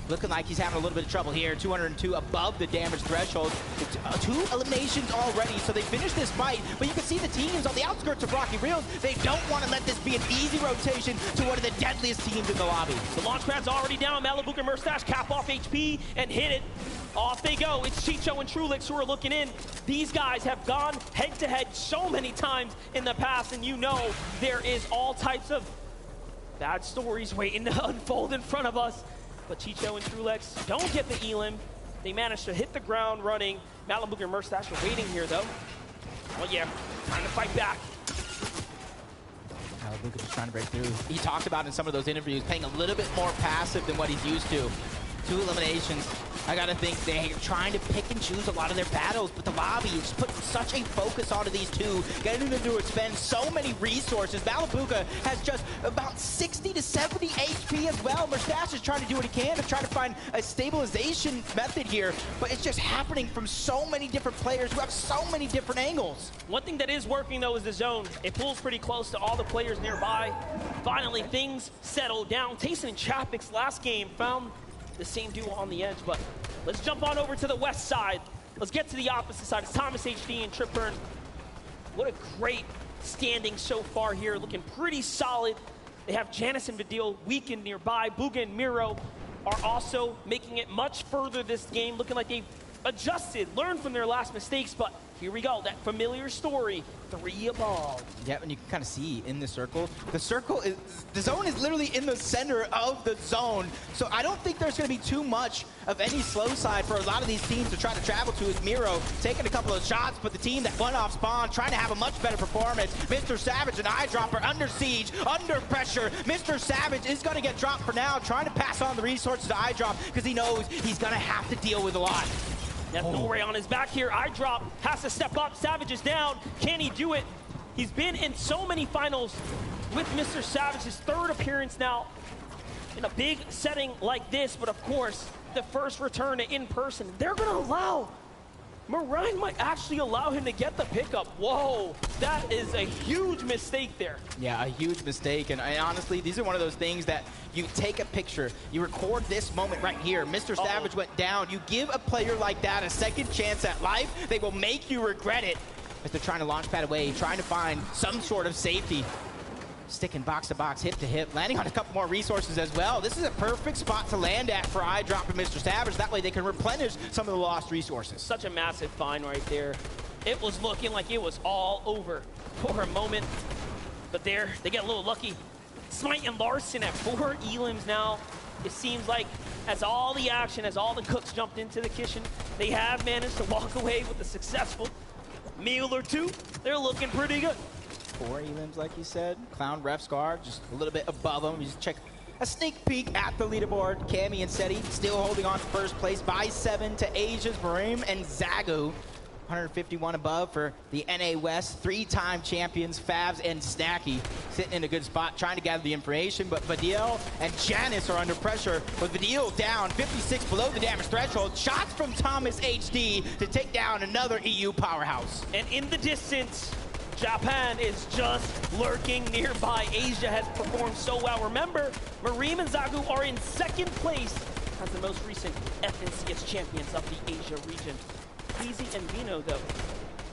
Looking like he's having a little bit of trouble here. 202 above the damage threshold. 2 eliminations already, so they finished this fight, but you can see the teams on the outskirts of Rocky Reels, they don't want to let this be an easy rotation to one of the deadliest teams in the lobby. The launch pad's already down. Malibu and Murstache cap off HP and hit it. Off they go. It's Chicho and Trulix who are looking in. These guys have gone head-to-head so many times in the past, and you know there is all types of bad stories waiting to unfold in front of us. But Chicho and Trulix don't get the Elim. They manage to hit the ground running. Malibu and Murstache are waiting here, though. Well, yeah, time to fight back. Malibu just trying to break through. He talked about in some of those interviews playing a little bit more passive than what he's used to. 2 eliminations. I gotta think they're trying to pick and choose a lot of their battles, but the lobby is putting such a focus onto these 2, getting them to expend so many resources. Malabuka has just about 60 to 70 HP as well. Murstache is trying to do what he can to try to find a stabilization method here, but it's just happening from so many different players who have so many different angles. One thing that is working, though, is the zone. It pulls pretty close to all the players nearby. Finally, things settle down. Tayson and Chapik's last game found the same duo on the edge, but let's jump on over to the west side. Let's get to the opposite side. It's Thomas HD and Tripburn. What a great standing so far here, looking pretty solid. They have Janice and Vidil weakened nearby. Booga and Miro are also making it much further this game, looking like they've adjusted, learned from their last mistakes, but Here we go, that familiar story, 3 above. Yeah, and you can kind of see in the circle is, the zone is literally in the center of the zone. So I don't think there's going to be too much of any slow side for a lot of these teams to try to travel to. Is Miro taking a couple of shots, but the team that went off spawn trying to have a much better performance. Mr. Savage and Eyedropper under siege, under pressure. Mr. Savage is going to get dropped for now, trying to pass on the resources to Eyedrop because he knows he's going to have to deal with a lot. That's Norway on his back here. Eyedrop has to step up. Savage is down. Can he do it? He's been in so many finals with Mr. Savage. His 3rd appearance now in a big setting like this. But of course, the first return to in-person. They're going to allow, Marine might actually allow him to get the pickup. Whoa, that is a huge mistake there. Yeah, a huge mistake. And honestly, these are one of those things that you take a picture, you record this moment right here. Mr. Savage went down. You give a player like that a second chance at life, they will make you regret it. As they're trying to launch pad away, trying to find some sort of safety. Sticking box to box, hip to hip, landing on a couple more resources as well. This is a perfect spot to land at for Eyedrop and Mr. Savage. That way they can replenish some of the lost resources. Such a massive find right there. It was looking like it was all over for a moment. But there, they get a little lucky. Smite and Larson at 4 elims now. It seems like as all the action, as all the cooks jumped into the kitchen, they have managed to walk away with a successful meal or 2. They're looking pretty good. 4 elims, like you said. Clown Ref Scar just a little bit above him. You just check a sneak peek at the leaderboard. Cammy and Seti still holding on to first place by 7 to Asia's Marim and Zagu. 151 above for the NA West. 3-time champions, Favs and Snacky, sitting in a good spot, trying to gather the information. But Vadiel and Janice are under pressure. With Vadiel down, 56 below the damage threshold. Shots from Thomas HD to take down another EU powerhouse. And in the distance, Japan is just lurking nearby. Asia has performed so well. Remember, Marim and Zagu are in 2nd place as the most recent FNCS champions of the Asia region. Easy and Vino, though.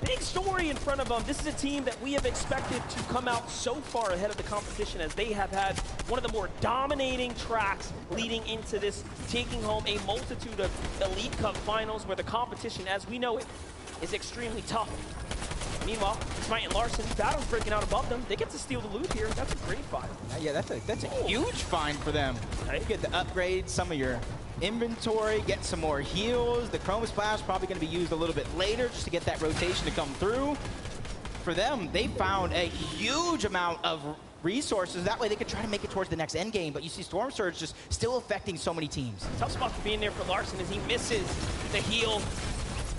Big story in front of them. This is a team that we have expected to come out so far ahead of the competition, as they have had one of the more dominating tracks leading into this, taking home a multitude of Elite Cup finals where the competition, as we know it, is extremely tough. Meanwhile, Smite and Larson, battle's breaking out above them. They get to steal the loot here. That's a great find. Yeah, that's a huge find for them. You get to upgrade some of your inventory, get some more heals. The Chroma Splash probably going to be used a little bit later just to get that rotation to come through. For them, they found a huge amount of resources. That way they could try to make it towards the next end game. But you see Storm Surge just still affecting so many teams. Tough spot to be in there for Larson as he misses the heal.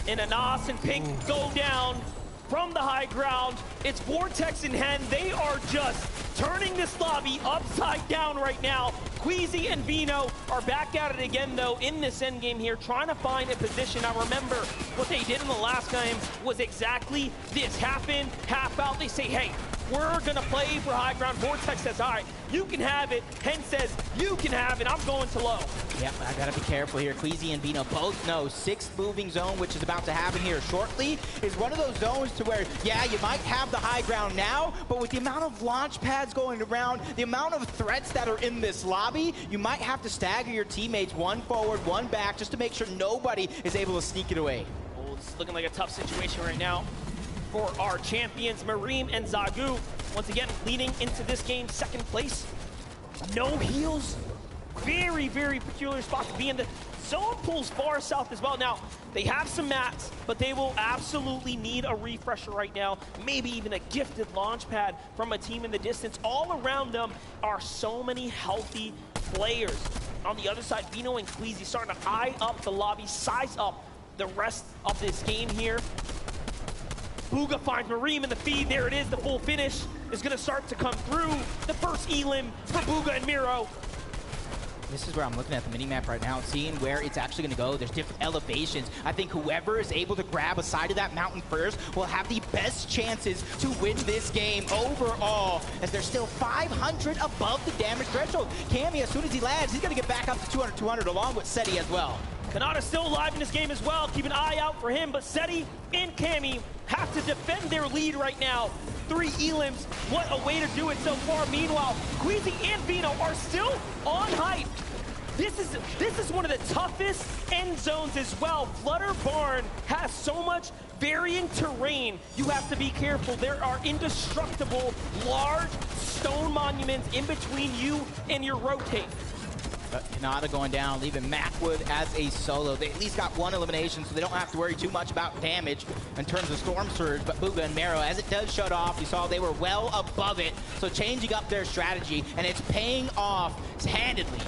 And Anas and Pink go down from the high ground. It's Vortex in hand. They are just turning this lobby upside down right now. Queasy and Vino are back at it again, though, in this endgame here, trying to find a position. Now, remember, what they did in the last game was exactly this. Half in, half out. They say, hey, we're going to play for high ground. Vortex says, all right, you can have it. Hen says, you can have it. I'm going to low. Yep, I got to be careful here. Queasy and Vino both know 6th moving zone, which is about to happen here shortly, is one of those zones to where, yeah, you might have the high ground now, but with the amount of launch pads going around, the amount of threats that are in this lobby, you might have to stagger your teammates, 1 forward, 1 back, just to make sure nobody is able to sneak it away. Oh, this is looking like a tough situation right now for our champions, Marim and Zagu. Once again, leading into this game, 2nd place. No heals. Very, very peculiar spot to be in. The zone pulls far south as well. Now, they have some mats, but they will absolutely need a refresher right now. Maybe even a gifted launch pad from a team in the distance. All around them are so many healthy players. On the other side, Vino and Queasy starting to eye up the lobby, size up the rest of this game here. Booga finds Marim in the feed. There it is. The full finish is going to start to come through. The first elim for Booga and Miro. This is where I'm looking at the mini-map right now, seeing where it's actually going to go. There's different elevations. I think whoever is able to grab a side of that mountain first will have the best chances to win this game overall, as they're still 500 above the damage threshold. Cammy, as soon as he lands, he's going to get back up to 200 along with Seti as well. Kanata's still alive in this game as well. Keep an eye out for him, but Seti and Cammy have to defend their lead right now. 3 elims, what a way to do it so far. Meanwhile, Queasy and Vino are still on hype. This is one of the toughest end zones as well. Flutter Barn has so much varying terrain. You have to be careful. There are indestructible, large stone monuments in between you and your rotate. Kanata going down, leaving Macwood as a solo. They at least got one elimination, so they don't have to worry too much about damage in terms of Storm Surge. But Bugha and Marrow, as it does shut off, you saw they were well above it. So changing up their strategy, and it's paying off handedly.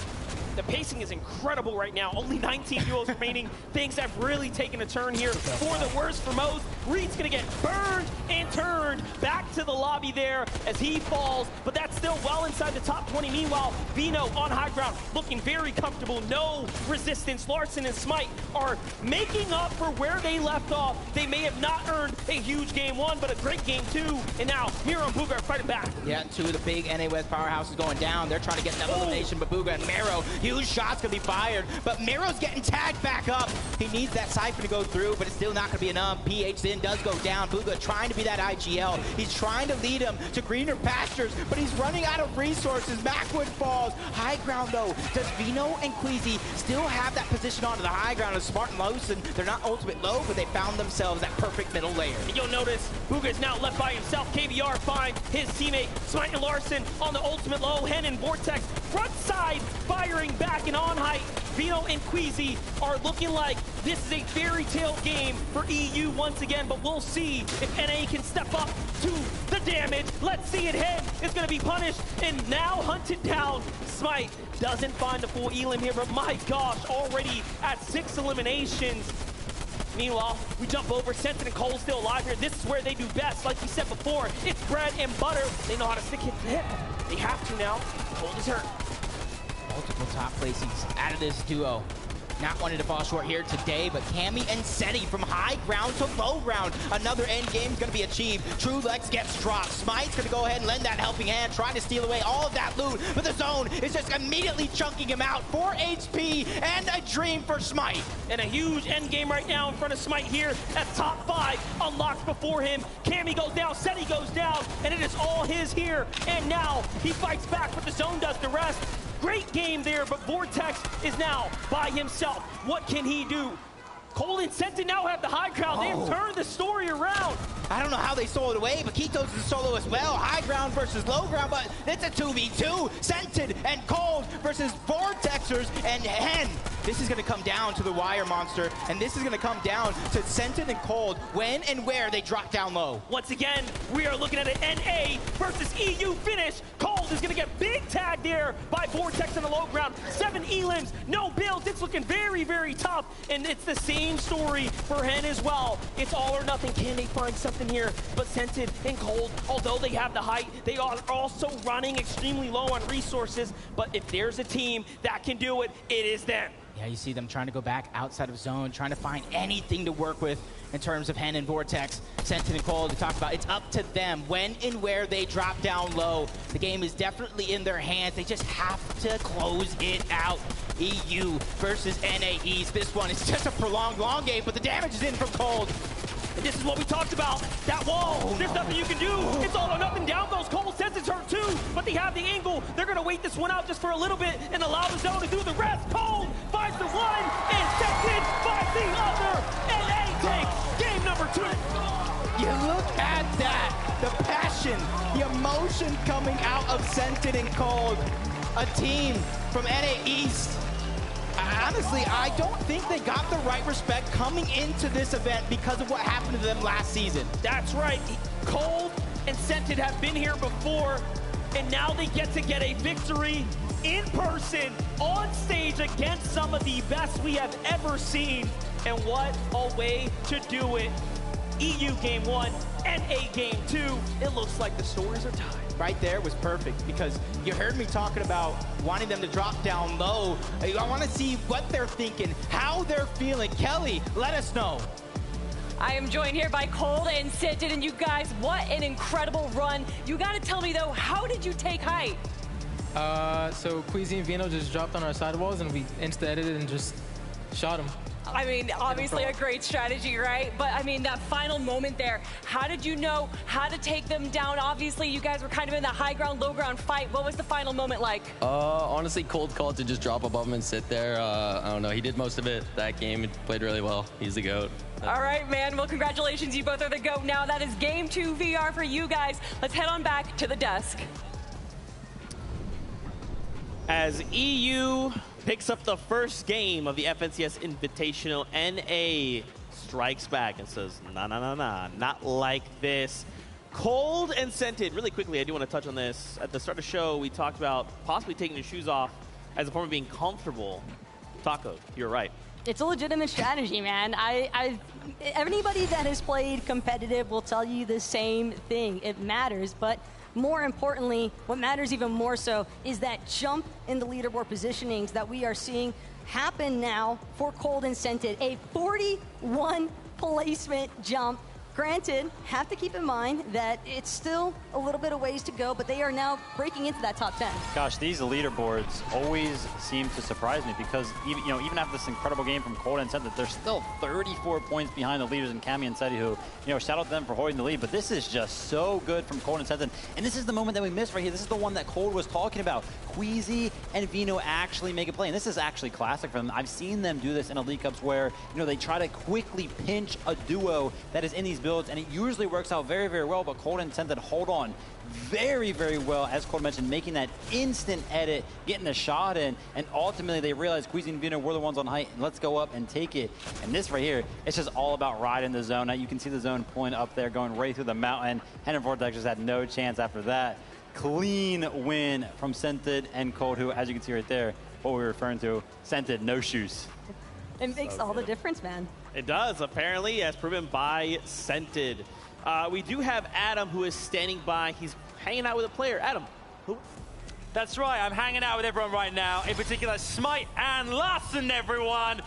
The pacing is incredible right now. Only 19 duels remaining. Things have really taken a turn here for the worst for most. Reed's gonna get burned and turned back to the lobby there as he falls, but that's still well inside the top 20. Meanwhile, Vino on high ground, looking very comfortable. No resistance. Larson and Smite are making up for where they left off. They may have not earned a huge game one, but a great game two. And now, Miro and Bugha are fighting back. Yeah, two of the big NA West powerhouses going down. They're trying to get that elimination, but Bugha and Marrow, huge shots gonna be fired, but Miro's getting tagged back up. He needs that Cypher to go through, but it's still not gonna be enough. PH then does go down. Bugha trying to be that IGL. He's trying to lead him to greener pastures, but he's running out of resources. Macwood falls. High ground though. Does Vino and Queasy still have that position onto the high ground of Smart and Lawson? They're not ultimate low, but they found themselves that perfect middle layer. And you'll notice Bugha is now left by himself. KBR finds his teammate Smite and Larson on the ultimate low. Hen and Vortex front side firing back and on height. Vino and Queasy are looking like this is a fairy tale game for EU once again, but we'll see if NA can step up to the damage. Let's see it. Hen is going to be punished and now hunted down. Smite doesn't find the full elim here, but my gosh, already at 6 eliminations. Meanwhile, we jump over. Sensen and Cole still alive here. This is where they do best. Like we said before, it's bread and butter. They know how to stick hit to hip. They have to now. Cole is hurt. Multiple top placings out of this duo. Not wanting to fall short here today, but Cammy and Seti from high ground to low ground. Another end game is going to be achieved. True Lex gets dropped. Smite's going to go ahead and lend that helping hand, trying to steal away all of that loot, but the zone is just immediately chunking him out. 4 HP and a dream for Smite. And a huge end game right now in front of Smite here at top 5 unlocked before him. Cammy goes down, Seti goes down, and it is all his here. And now he fights back, but the zone does the rest. Great game there, but Vortex is now by himself. What can he do? Cole and Sentin now have the high ground. They have turned the story around. I don't know how they sold it away, but Kitos is a solo as well. High ground versus low ground, but it's a 2v2. Sentin and Cold versus Vortexers and Hen. This is going to come down to the wire monster, and this is going to come down to Sentin and Cold when and where they drop down low. Once again, we are looking at an NA versus EU finish. Cold is going to get big tag there by Vortex on the low ground. 7 elims, no builds. It's looking very, very tough, and it's the same story for Hen as well. It's all or nothing. Can they find something here? But Sentin and Cold, although they have the height, they are also running extremely low on resources. But if there's a team that can do it, it is them. Yeah, you see them trying to go back outside of zone, trying to find anything to work with in terms of Hen and Vortex. Sentin and Cole to talk about. It's up to them when and where they drop down low. The game is definitely in their hands. They just have to close it out. EU versus NA East. This one is just a prolonged long game, but the damage is in from Cold. And this is what we talked about. That wall, there's nothing you can do. It's all or nothing. Down goes Cole. Sentin's hurt too, but they have the angle. They're going to wait this one out just for a little bit and allow the zone to do the rest. Cole finds the one, and Sentin finds the other. NA takes game number 2. You look at that. The passion, the emotion coming out of Sentin and Cold. A team from NA East. Honestly, I don't think they got the right respect coming into this event because of what happened to them last season. That's right. Cold and Sentin have been here before, and now they get a victory in person, on stage against some of the best we have ever seen. And what a way to do it. EU game 1, NA game 2. It looks like the stories are tied. Right there was perfect because you heard me talking about wanting them to drop down low. I want to see what they're thinking, how they're feeling. Kelly, let us know. I am joined here by Cold and Sentin, and you guys, what an incredible run. You got to tell me, though, how did you take height? So Queasy and Vino just dropped on our sidewalls, and we insta-edited and just shot him. I mean, obviously a great strategy, right? But I mean, that final moment there, how did you know how to take them down? Obviously, you guys were kind of in that high ground, low ground fight. What was the final moment like? Honestly, cold called to just drop above him and sit there. I don't know. He did most of it that game. He played really well. He's the GOAT. All right, man. Well, congratulations. You both are the GOAT now. That is Game 2 VR for you guys. Let's head on back to the desk. As EU picks up the first game of the FNCS Invitational, NA strikes back and says, nah, not like this. Cold and Scented, really quickly, I do want to touch on this. At the start of the show, we talked about possibly taking your shoes off as a form of being comfortable. Taco, you're right. It's a legitimate strategy, man. Anybody that has played competitive will tell you the same thing. It matters, but more importantly, what matters even more so is that jump in the leaderboard positionings that we are seeing happen now for Cold and Scented. A 41 placement jump. Granted, have to keep in mind that it's still a little bit of ways to go, but they are now breaking into that top 10. Gosh, these leaderboards always seem to surprise me because even after this incredible game from Cold and Scented, they're still 34 points behind the leaders in Cami and Seti, who, shout out to them for holding the lead. But this is just so good from Cold and Scented. And this is the moment that we missed right here. This is the one that Cold was talking about. Queasy and Vino actually make a play. And this is actually classic for them. I've seen them do this in Elite Cups where, they try to quickly pinch a duo that is in these builds, and it usually works out very, very well, but Cold and Scented hold on very, very well, as Cold mentioned, making that instant edit, getting the shot in, and ultimately they realize Queasy and Vino were the ones on height, and let's go up and take it. And this right here, it's just all about riding the zone. Now you can see the zone point up there going right through the mountain, and Vortex just had no chance after that. Clean win from Scented and Cold, who, as you can see right there, what we were referring to, Scented, no shoes. It makes all the difference, man. It does, apparently, as proven by Scented. We do have Adam, who is standing by. He's hanging out with a player. Adam, who? That's right, I'm hanging out with everyone right now, in particular Smite and Larson, everyone.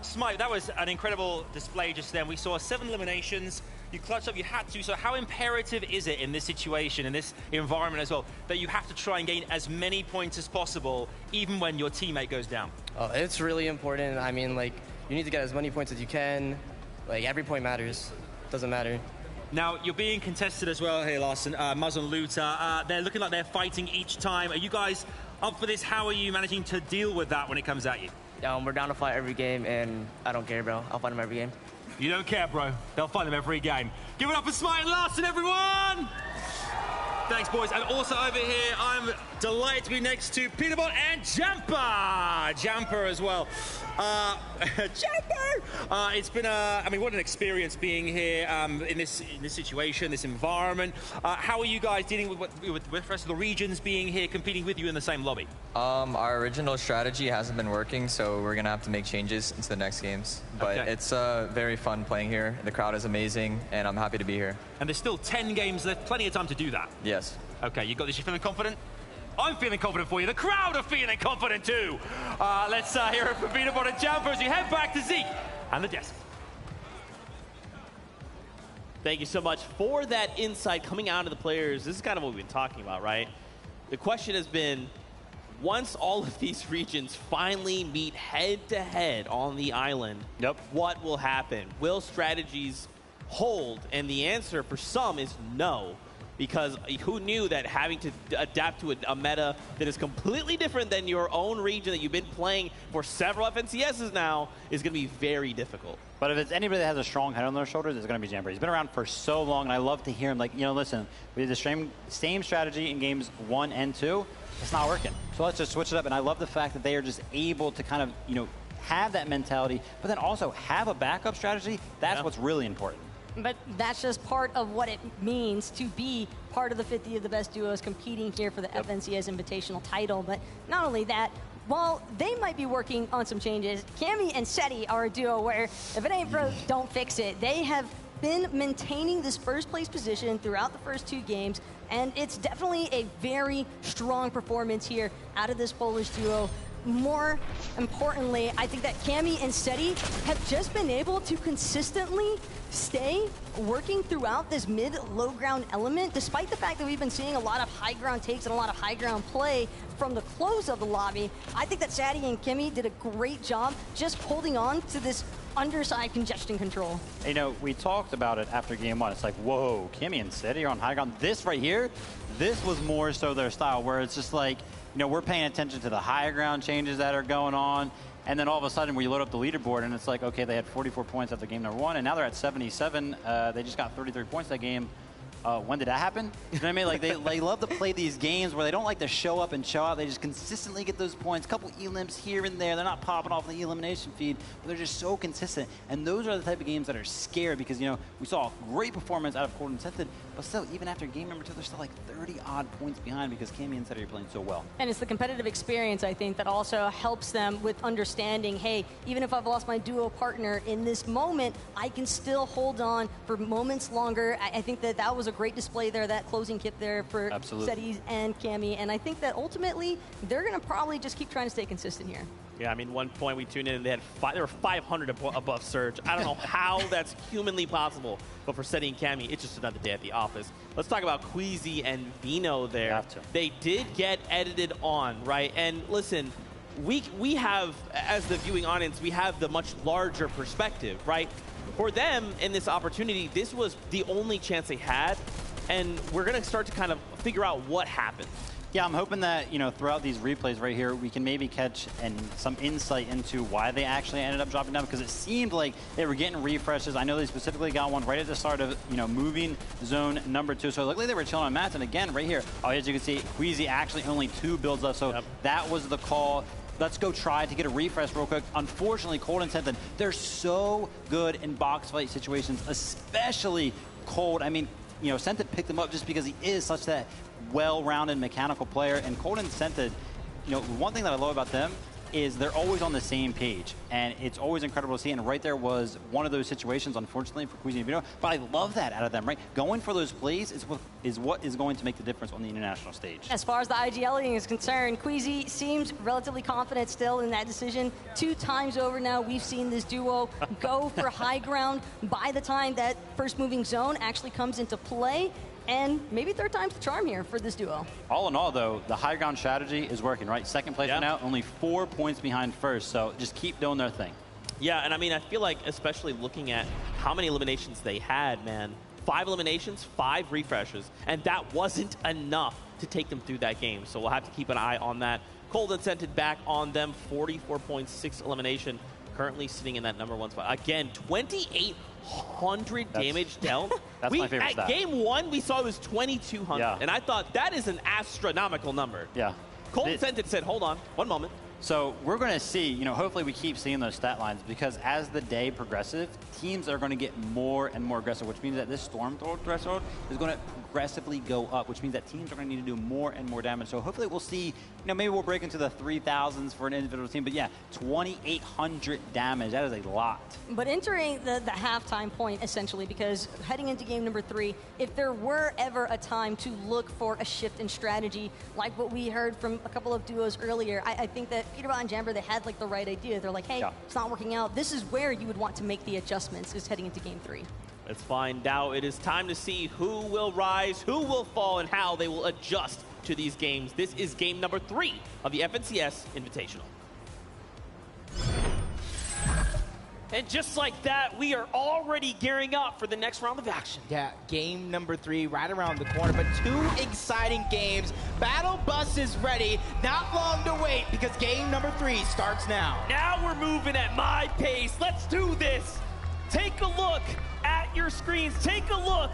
Smite, that was an incredible display just then. We saw 7 eliminations. You clutched up, you had to. So how imperative is it in this situation, in this environment as well, that you have to try and gain as many points as possible, even when your teammate goes down? Oh, it's really important. I mean, you need to get as many points as you can. Every point matters. Doesn't matter. Now, you're being contested as well here, Larson. Muzz and Luta, they're looking like they're fighting each time. Are you guys up for this? How are you managing to deal with that when it comes at you? We're down to fight every game, and I don't care, bro. I'll fight them every game. You don't care, bro. They'll fight them every game. Give it up for Smite and Larson, everyone! Thanks, boys. And also over here, I'm delighted to be next to Peterbot and Jamper! Jamper as well. Jamper! It's been what an experience being here in this situation, this environment. How are you guys dealing with the rest of the regions being here, competing with you in the same lobby? Our original strategy hasn't been working, so we're going to have to make changes into the next games. But it's very fun playing here. The crowd is amazing, and I'm happy to be here. And there's still 10 games left, plenty of time to do that. Yes. Okay, you got this, you feeling confident? I'm feeling confident for you. The crowd are feeling confident too. Let's hear it from Peterbot and Jamper as we head back to Zeke and the desk. Thank you so much for that insight coming out of the players. This is kind of what we've been talking about, right? The question has been, once all of these regions finally meet head-to-head on the island, what will happen? Will strategies hold? And the answer for some is no. Because who knew that having to adapt to a meta that is completely different than your own region that you've been playing for several FNCSs now is going to be very difficult. But if it's anybody that has a strong head on their shoulders, it's going to be Jamper. He's been around for so long, and I love to hear him listen, we did the same strategy in games 1 and 2. It's not working. So let's just switch it up. And I love the fact that they are just able to kind of, have that mentality, but then also have a backup strategy. That's what's really important. But that's just part of what it means to be part of the 50 of the best duos competing here for the FNCS Invitational title. But not only that, while they might be working on some changes, Cami and Seti are a duo where if it ain't broke, don't fix it. They have been maintaining this first place position throughout the first 2 games, and it's definitely a very strong performance here out of this Polish duo. more importantly, I think that Cammy and Seti have just been able to consistently stay working throughout this mid-low ground element, despite the fact that we've been seeing a lot of high ground takes and a lot of high ground play from the close of the lobby. I think that Seti and Kimmy did a great job just holding on to this underside congestion control. You know, we talked about it after game one. It's like, whoa, Kimmy and Seti are on high ground. This right here, this was more so their style, where it's just like, you know, we're paying attention to the high ground changes that are going on. And then all of a sudden, we load up the leaderboard, and it's like, okay, they had 44 points after game number one, and now they're at 77. They just got 33 points that game. When did that happen? You know what I mean? Like, they love to play these games where they don't like to show up and show out. They just consistently get those points. A couple elims here and there. They're not popping off the elimination feed, but they're just so consistent. And those are the type of games that are scary because, you know, we saw a great performance out of Cold and Scented, but still, even after game number two, they're still like 30-odd points behind because Cammy and Seti are playing so well. And it's the competitive experience, I think, that also helps them with understanding, hey, even if I've lost my duo partner in this moment, I can still hold on for moments longer. I think that that was a great display there, that closing kit there for Seti and Cammy. And I think that ultimately, they're going to probably just keep trying to stay consistent here. Yeah, I mean, one point we tuned in and they were 500 above Surge. I don't know how that's humanly possible, but for Seti and Cammy, it's just another day at the office. Let's talk about Queasy and Vino there. They did get edited on, right? And listen, we have, as the viewing audience, we have the much larger perspective, right? For them, in this opportunity, this was the only chance they had, and we're going to start to kind of figure out what happened. Yeah, I'm hoping that, you know, throughout these replays right here, we can maybe catch some insight into why they actually ended up dropping down, because it seemed like they were getting refreshes. I know they specifically got one right at the start of, you know, moving zone number 2. So it looked like they were chilling on mats. And again, right here, as you can see, Queasy actually only 2 builds left. So that was the call. Let's go try to get a refresh real quick. Unfortunately, Cold and Scented, they're so good in box fight situations, especially Cold. I mean, you know, Scented picked him up just because he is such that well-rounded mechanical player. And Cold and Scented, you know, one thing that I love about them is they're always on the same page, and it's always incredible to see. And right there was one of those situations, unfortunately, for Queasy and Vino. But I love that out of them, right? Going for those plays is what is going to make the difference on the international stage. As far as the IGLing is concerned, Queasy seems relatively confident still in that decision. 2 times over now, we've seen this duo go for high ground by the time that first moving zone actually comes into play. And maybe 3rd time's the charm here for this duo. All in all, though, the high ground strategy is working, right? Second place now, only 4 points behind first. So just keep doing their thing. Yeah, and I mean, I feel like, especially looking at how many eliminations they had, man. 5 eliminations, 5 refreshes, and that wasn't enough to take them through that game. So we'll have to keep an eye on that. Cold and Scented back on them, 44 points, 6 elimination, currently sitting in that #1 spot. Again, 2,800 damage dealt. That's my favorite stat. At game 1, we saw it was 2,200, Yeah. and I thought that is an astronomical number. Yeah. Cold and Scented said, hold on, one moment. So we're going to see, you know, hopefully we keep seeing those stat lines, because as the day progresses, teams are going to get more and more aggressive, which means that this storm threshold is going to progressively go up, which means that teams are going to need to do more and more damage. So hopefully we'll see, you know, maybe we'll break into the 3,000s for an individual team, but yeah, 2,800 damage, that is a lot. But entering the halftime point, essentially, because heading into game number 3, if there were ever a time to look for a shift in strategy, like what we heard from a couple of duos earlier, I think that Peterbot and Jamber, they had like the right idea. They're like, hey, it's not working out. This is where you would want to make the adjustments, is heading into game 3. Let's find out. It is time to see who will rise, who will fall, and how they will adjust to these games. This is game number 3 of the FNCS Invitational. And just like that, we are already gearing up for the next round of action. Yeah, game number 3 right around the corner, but 2 exciting games. Battle Bus is ready. Not long to wait, because game number 3 starts now. Now we're moving at my pace. Let's do this. Take a look at your screens. Take a look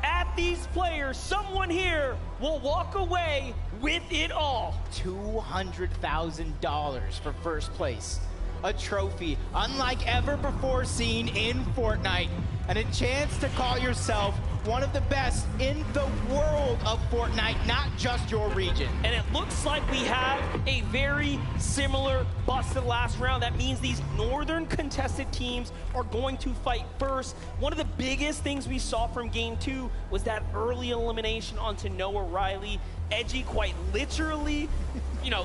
at these players. Someone here will walk away with it all. $200,000 for first place. A trophy unlike ever before seen in Fortnite. And a chance to call yourself one of the best in the world of Fortnite, not just your region. And it looks like we have a very similar bust to the last round. That means these northern contested teams are going to fight first. One of the biggest things we saw from game 2 was that early elimination onto Noah Riley. Edgy quite literally,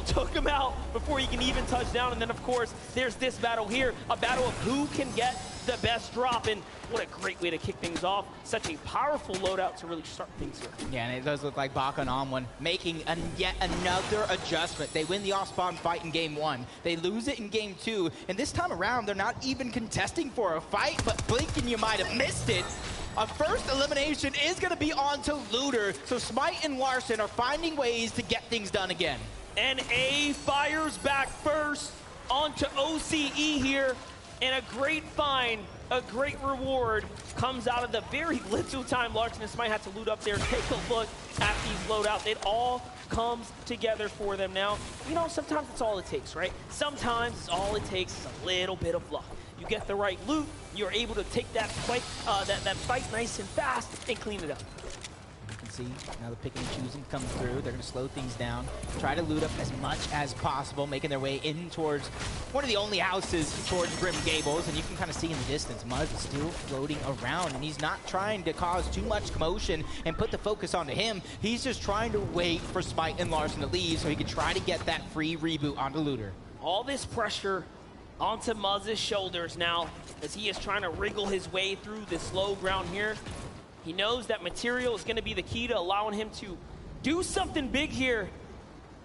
took him out before he can even touch down. And then, of course, there's this battle here, a battle of who can get the best drop. And what a great way to kick things off. Such a powerful loadout to really start things here. Yeah, and it does look like Baka and On1 making yet another adjustment. They win the off-spawn fight in game 1. They lose it in game 2. And this time around, they're not even contesting for a fight, but blinking, you might have missed it. A first elimination is going to be on to Looter, so Smite and Larson are finding ways to get things done again. And A fires back first onto OCE here, and a great find, a great reward comes out of the very little time Larson and Smite had to loot up there. Take a look at these loadouts. It all comes together for them now. Sometimes it's all it takes, right? Sometimes all it takes is a little bit of luck. You get the right loot, you're able to take that fight, that fight nice and fast and clean it up. You can see now the picking and choosing comes through. They're going to slow things down, try to loot up as much as possible, making their way in towards one of the only houses towards Grim Gables. And you can kind of see in the distance, Muzz is still floating around, and he's not trying to cause too much commotion and put the focus onto him. He's just trying to wait for Smite and Larson to leave so he can try to get that free reboot onto Looter. All this pressure onto Muzz's shoulders now as he is trying to wriggle his way through this low ground here. He knows that material is going to be the key to allowing him to do something big here,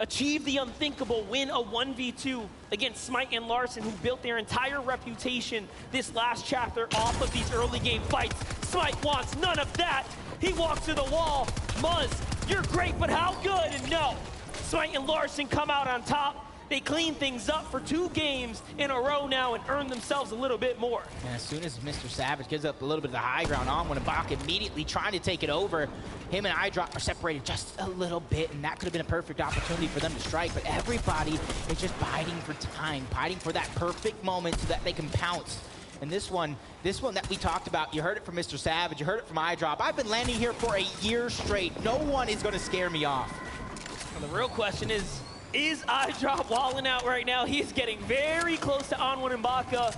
achieve the unthinkable, win a 1v2 against Smite and Larson, who built their entire reputation this last chapter off of these early game fights. Smite wants none of that. He walks to the wall. Muzz, you're great, but how good? And no, Smite and Larson come out on top. They clean things up for 2 games in a row now and earn themselves a little bit more. And as soon as Mr. Savage gives up a little bit of the high ground on when Baka immediately trying to take it over, him and iDrop are separated just a little bit, and that could have been a perfect opportunity for them to strike. But everybody is just biding for time, biding for that perfect moment so that they can pounce. And this one that we talked about, you heard it from Mr. Savage, you heard it from iDrop. I've been landing here for a year straight. No one is going to scare me off. Well, the real question is iDrop walling out right now? He's getting very close to On1 and Baka.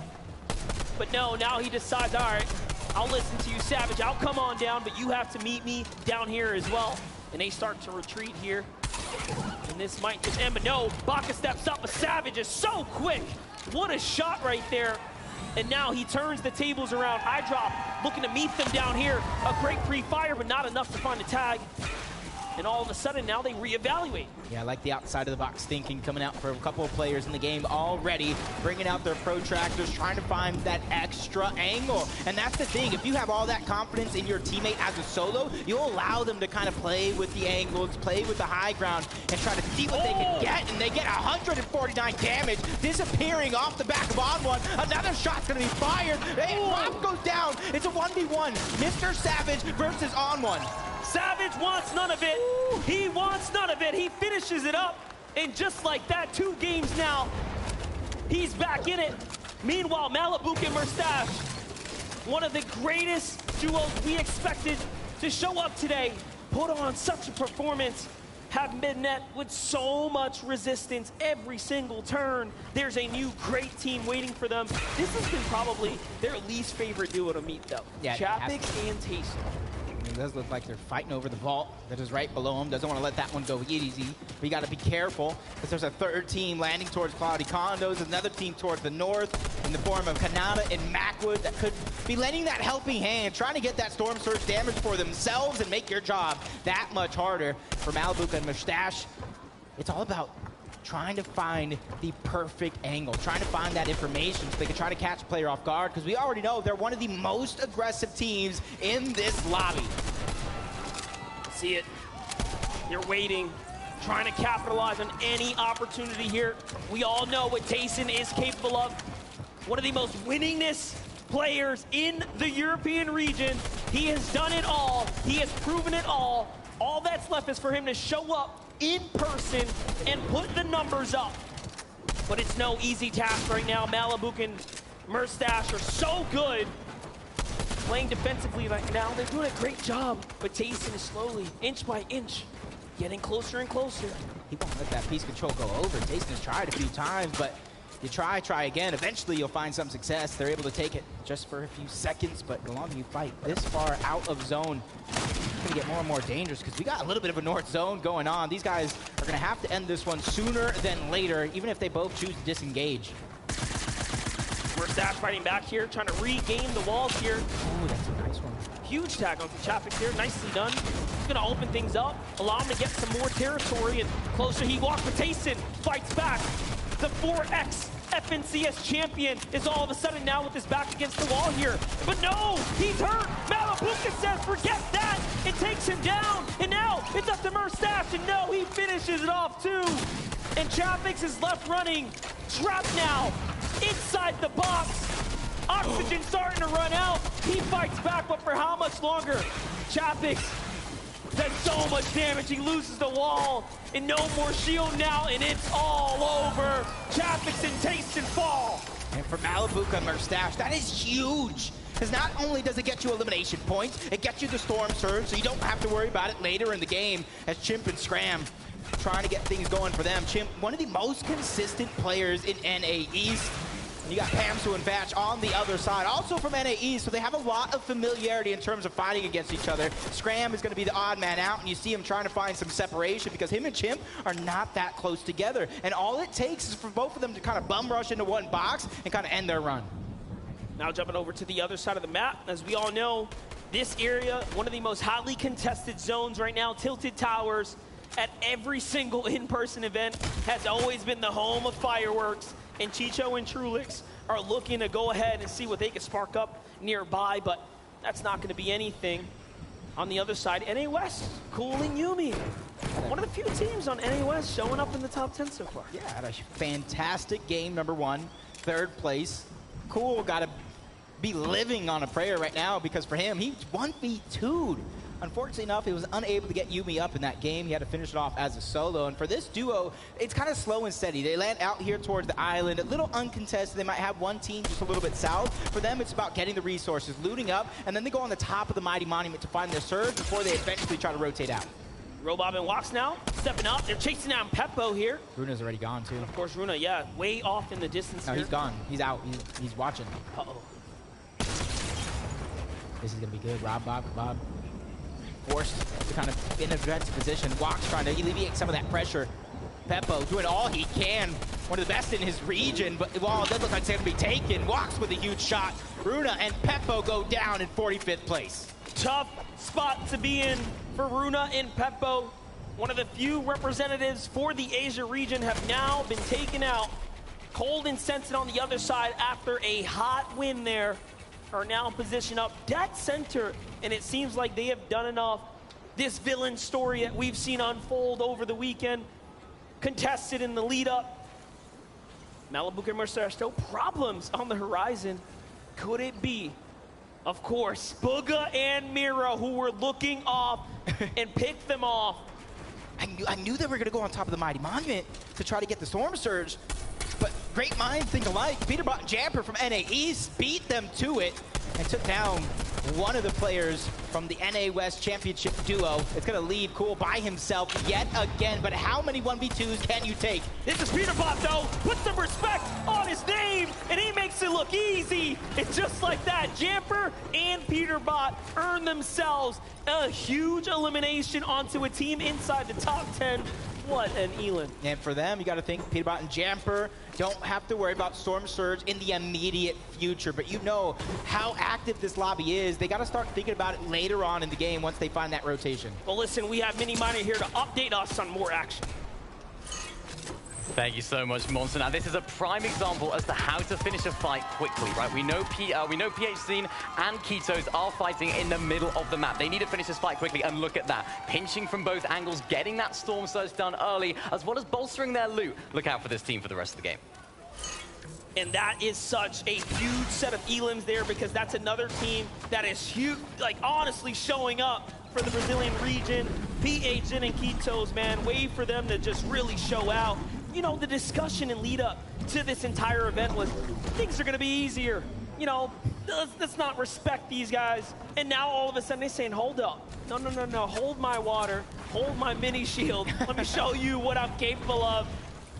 But no, now he decides, all right, I'll listen to you, Savage. I'll come on down, but you have to meet me down here as well. And they start to retreat here. And this might just end, but no, Baka steps up, but Savage is so quick. What a shot right there. And now he turns the tables around. iDrop looking to meet them down here. A great pre-fire, but not enough to find a tag. And all of a sudden, now they reevaluate. Yeah, I like the outside of the box thinking coming out for a couple of players in the game already, bringing out their protractors, trying to find that extra angle. And that's the thing, if you have all that confidence in your teammate as a solo, you'll allow them to kind of play with the angles, play with the high ground, and try to see what they can get. And they get 149 damage, disappearing off the back of On1. Another shot's gonna be fired. Hey, Rob goes down. It's a 1v1. Mr. Savage versus On1. Savage wants none of it. He wants none of it. He finishes it up. And just like that, 2 games now, he's back in it. Meanwhile, Malibuk and Merstash, one of the greatest duos we expected to show up today, put on such a performance, have been met with so much resistance every single turn. There's a new great team waiting for them. This has been probably their least favorite duo to meet, though. Yeah, Chapik and Tayson. It does look like they're fighting over the vault that is right below him. Doesn't want to let that one go easy. But you got to be careful because there's a 3rd team landing towards Cloudy Condos, another team towards the north in the form of Kanata and Macwood that could be lending that helping hand, trying to get that Storm Surge damage for themselves and make your job that much harder. For Malibuk and Mustache, it's all about trying to find the perfect angle, trying to find that information so they can try to catch a player off guard, because we already know they're one of the most aggressive teams in this lobby. See it. They're waiting, trying to capitalize on any opportunity here. We all know what Tayson is capable of. One of the most winningest players in the European region. He has done it all. He has proven it all. All that's left is for him to show up in person and put the numbers up. But it's no easy task right now. Malibuk and Merstash are so good. playing defensively right now. They're doing a great job, but Tayson is slowly, inch by inch, getting closer and closer. He won't let that piece control go over. Tayson has tried a few times, but you try again. Eventually, you'll find some success. They're able to take it just for a few seconds, but the longer you fight this far out of zone, it's going to get more and more dangerous because we got a little bit of a north zone going on. These guys are going to have to end this one sooner than later, even if they both choose to disengage. Merstash fighting back here, trying to regain the walls here. Ooh, that's a nice one. Huge tag on Chapik here, nicely done. He's gonna open things up, allow him to get some more territory, and closer he walks, but Tayson fights back. The 4X FNCS champion is all of a sudden now with his back against the wall here. But no, he's hurt. Malabuka says, forget that. It takes him down, and now it's up to Merstash, and no, he finishes it off too. And Chapik is left running, trapped now, inside the box. Oxygen starting to run out. He fights back, but for how much longer? Chapik does so much damage. He loses the wall, and no more shield now, and it's all over. Chapik and Tayson fall. And for Malabuka and Merstash, that is huge. Because not only does it get you elimination points, it gets you the Storm Surge, so you don't have to worry about it later in the game as Chimp and Scram trying to get things going for them. Chimp, one of the most consistent players in NA East. And you got Pamsu and Vatch on the other side, also from NA East, so they have a lot of familiarity in terms of fighting against each other. Scram is going to be the odd man out, and you see him trying to find some separation because him and Chimp are not that close together. And all it takes is for both of them to kind of bum rush into one box and kind of end their run. Now jumping over to the other side of the map. As we all know, this area, one of the most hotly contested zones right now, Tilted Towers, at every single in-person event, has always been the home of fireworks. And Chicho and Trulix are looking to go ahead and see what they can spark up nearby, but that's not going to be anything. On the other side, NA West cooling Yumi. One of the few teams on NA West showing up in the top 10 so far. Yeah, had a fantastic game, number one, third place. Cool, got to be living on a prayer right now because for him, he's 1v2'd. Unfortunately enough, he was unable to get Yumi up in that game. He had to finish it off as a solo. And for this duo, it's kind of slow and steady. They land out here towards the island, a little uncontested. They might have one team just a little bit south. For them, it's about getting the resources, looting up, and then they go on the top of the Mighty Monument to find their surge before they eventually try to rotate out. Robob and Walks now, stepping up. They're chasing down Peppo here. Runa's already gone, too. Of course, Runa, yeah, way off in the distance No, here. he's gone. He's out. He's watching. Uh-oh. This is going to be good. Bob. Forced to kind of in a defensive position. Walks trying to alleviate some of that pressure. Peppo doing all he can. One of the best in his region, but while it does look like it's going to be taken, Walks with a huge shot. Runa and Peppo go down in 45th place. Tough spot to be in for Runa and Peppo. One of the few representatives for the Asia region have now been taken out. Cold and Sensed on the other side after a hot win there are now positioned up dead center, and it seems like they have done enough. This villain story that we've seen unfold over the weekend, contested in the lead up. Malabuka and Mercer are still problems on the horizon. Could it be, of course, Booga and Mira who were looking off and picked them off? I knew they were going to go on top of the Mighty Monument to try to get the Storm Surge. But great minds think alike. Peterbot and Jamper from NA East beat them to it and took down one of the players from the NA West Championship duo. It's going to leave Cool by himself yet again. But how many 1v2s can you take? This is Peterbot, though. Put some respect on his name, and he makes it look easy. It's just like that. Jamper and Peterbot earn themselves a huge elimination onto a team inside the top 10. What an Elin. And for them, you got to think Peterbot and Jamper don't have to worry about Storm Surge in the immediate future. But you know how active this lobby is. They got to start thinking about it later on in the game once they find that rotation. Well, listen, we have Mini Miner here to update us on more action. Thank you so much, Monster. Now, this is a prime example as to how to finish a fight quickly, right? We know PH Scene and Ketos are fighting in the middle of the map. They need to finish this fight quickly, and look at that. Pinching from both angles, getting that Storm Surge done early, as well as bolstering their loot. Look out for this team for the rest of the game. And that is such a huge set of elims there, because that's another team that is huge, like honestly showing up for the Brazilian region. PH and Ketos, man, wait for them to just really show out. You know, the discussion and lead up to this entire event was things are going to be easier. you know, let's not respect these guys. And now all of a sudden they're saying, hold up. No, hold my water, hold my mini shield. Let me show you what I'm capable of.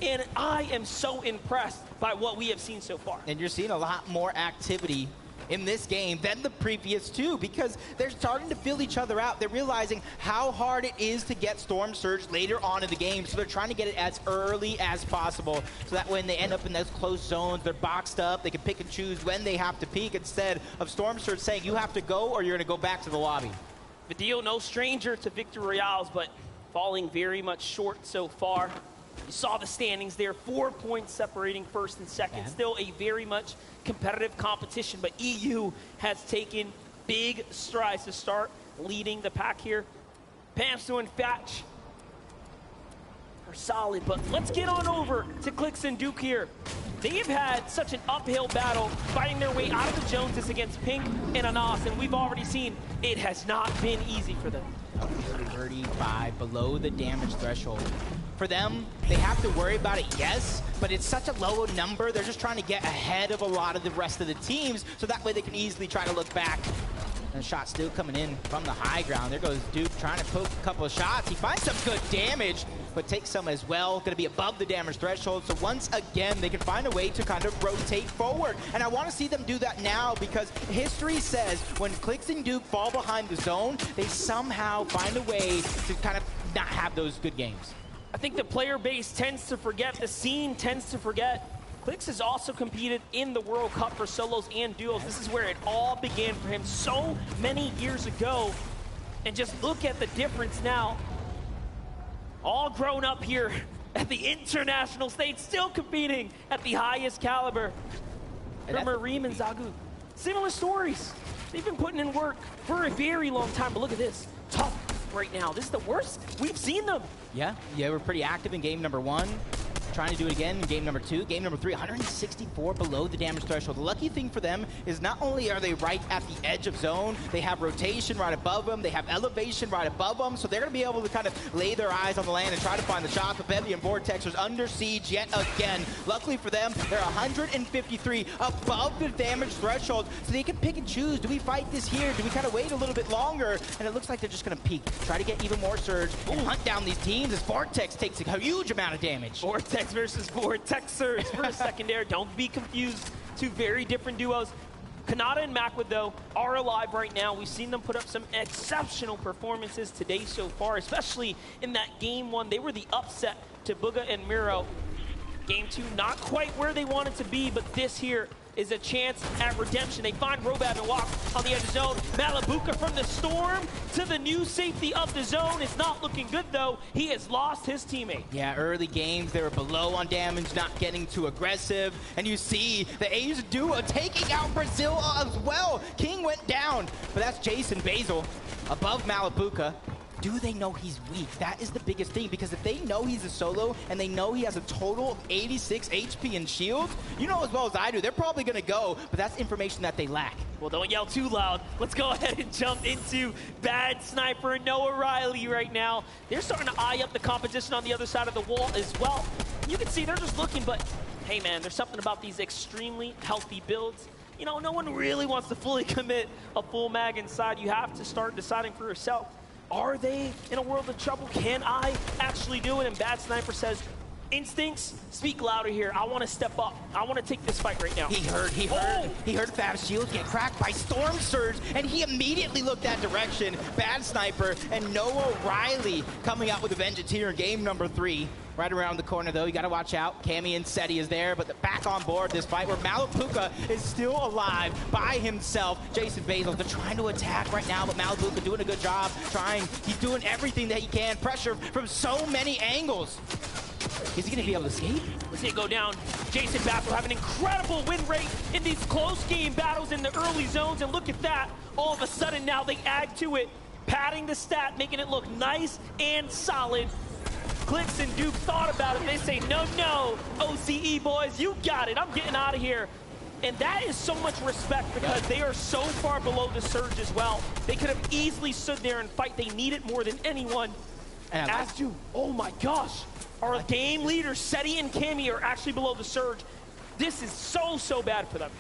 And I am so impressed by what we have seen so far. And you're seeing a lot more activity in this game than the previous two, because they're starting to fill each other out. They're realizing how hard it is to get Storm Surge later on in the game, so they're trying to get it as early as possible, so that when they end up in those close zones, they're boxed up, they can pick and choose when they have to peek, instead of Storm Surge saying you have to go or you're going to go back to the lobby. Vidal, no stranger to victory royales, but falling very much short so far. You saw the standings there, 4 points separating first and second. Still a very much competitive competition, but EU has taken big strides to start leading the pack here. Pamsu and Fatch are solid, but let's get on over to Clix and Duke here. They've had such an uphill battle fighting their way out of the Joneses against Pink and Anas, and we've already seen it has not been easy for them. 35 below the damage threshold. For them, they have to worry about it, yes, but it's such a low number. They're just trying to get ahead of a lot of the rest of the teams, so that way they can easily try to look back. And the shot still coming in from the high ground. There goes Duke trying to poke a couple of shots. He finds some good damage, but takes some as well. Going to be above the damage threshold, so once again, they can find a way to kind of rotate forward. And I want to see them do that now, because history says when Clix and Duke fall behind the zone, they somehow find a way to kind of not have those good games. I think the player base tends to forget, the scene tends to forget. Clix has also competed in the World Cup for solos and duos. This is where it all began for him so many years ago. And just look at the difference now. All grown up here at the international stage, still competing at the highest caliber. Remember Reem and Zagu, similar stories. They've been putting in work for a very long time, but look at this. Tough right now. This is the worst we've seen them. Yeah, we're pretty active in game number 1. Trying to do it again in game number 2. Game number 3, 164 below the damage threshold. The lucky thing for them is not only are they right at the edge of zone, they have rotation right above them, they have elevation right above them, so they're going to be able to kind of lay their eyes on the land and try to find the shots. But Bevy and Vortex are under siege yet again. Luckily for them, they're 153 above the damage threshold, so they can pick and choose. Do we fight this here? Do we kind of wait a little bit longer? And it looks like they're just going to peek, try to get even more surge, and hunt down these teams as Vortex takes a huge amount of damage. Vortex versus Vortexers for a second there. Don't be confused. Two very different duos. Kanata and Macwood, though, are alive right now. We've seen them put up some exceptional performances today so far, especially in that game 1. They were the upset to Bugha and Miro. Game 2, not quite where they wanted to be, but this here is a chance at redemption. They find Robab and walk on the edge of zone. Malabuka from the Storm to the new safety of the zone. It's not looking good, though. He has lost his teammate. Yeah, early games, they were below on damage, not getting too aggressive. And you see the A's duo taking out Brazil as well. King went down, but that's Jason Basil above Malabuka. Do they know he's weak? That is the biggest thing, because if they know he's a solo and they know he has a total of 86 HP and shield, you know as well as I do, they're probably going to go, but that's information that they lack. Well, don't yell too loud. Let's go ahead and jump into Bad Sniper and Noah Riley right now. They're starting to eye up the competition on the other side of the wall as well. You can see they're just looking, but hey man, there's something about these extremely healthy builds. You know, no one really wants to fully commit a full mag inside. You have to start deciding for yourself. Are they in a world of trouble? Can I actually do it? And Bad Sniper says, instincts speak louder here. I want to step up. I want to take this fight right now. He heard Fab's shield get cracked by Storm Surge, and he immediately looked that direction. Bad Sniper and Noah Riley coming out with a vengeance here in game number 3. Right around the corner, though, you got to watch out. Cammy and Seti is there, but back on board this fight where Malabuka is still alive by himself. Jason Basil, they're trying to attack right now, but Malabuka doing a good job. He's doing everything that he can. Pressure from so many angles. Is he going to be able to escape? Let's see it go down. Jason Basil have an incredible win rate in these close game battles in the early zones, and look at that. All of a sudden now they add to it, padding the stat, making it look nice and solid. Clix and Duke thought about it. They say, no, OCE boys, you got it. I'm getting out of here. And that is so much respect, because they are so far below the surge as well. They could have easily stood there and fight. They need it more than anyone. And as do, oh my gosh, our game leaders, Seti and Cammy, are actually below the surge. This is so bad for them.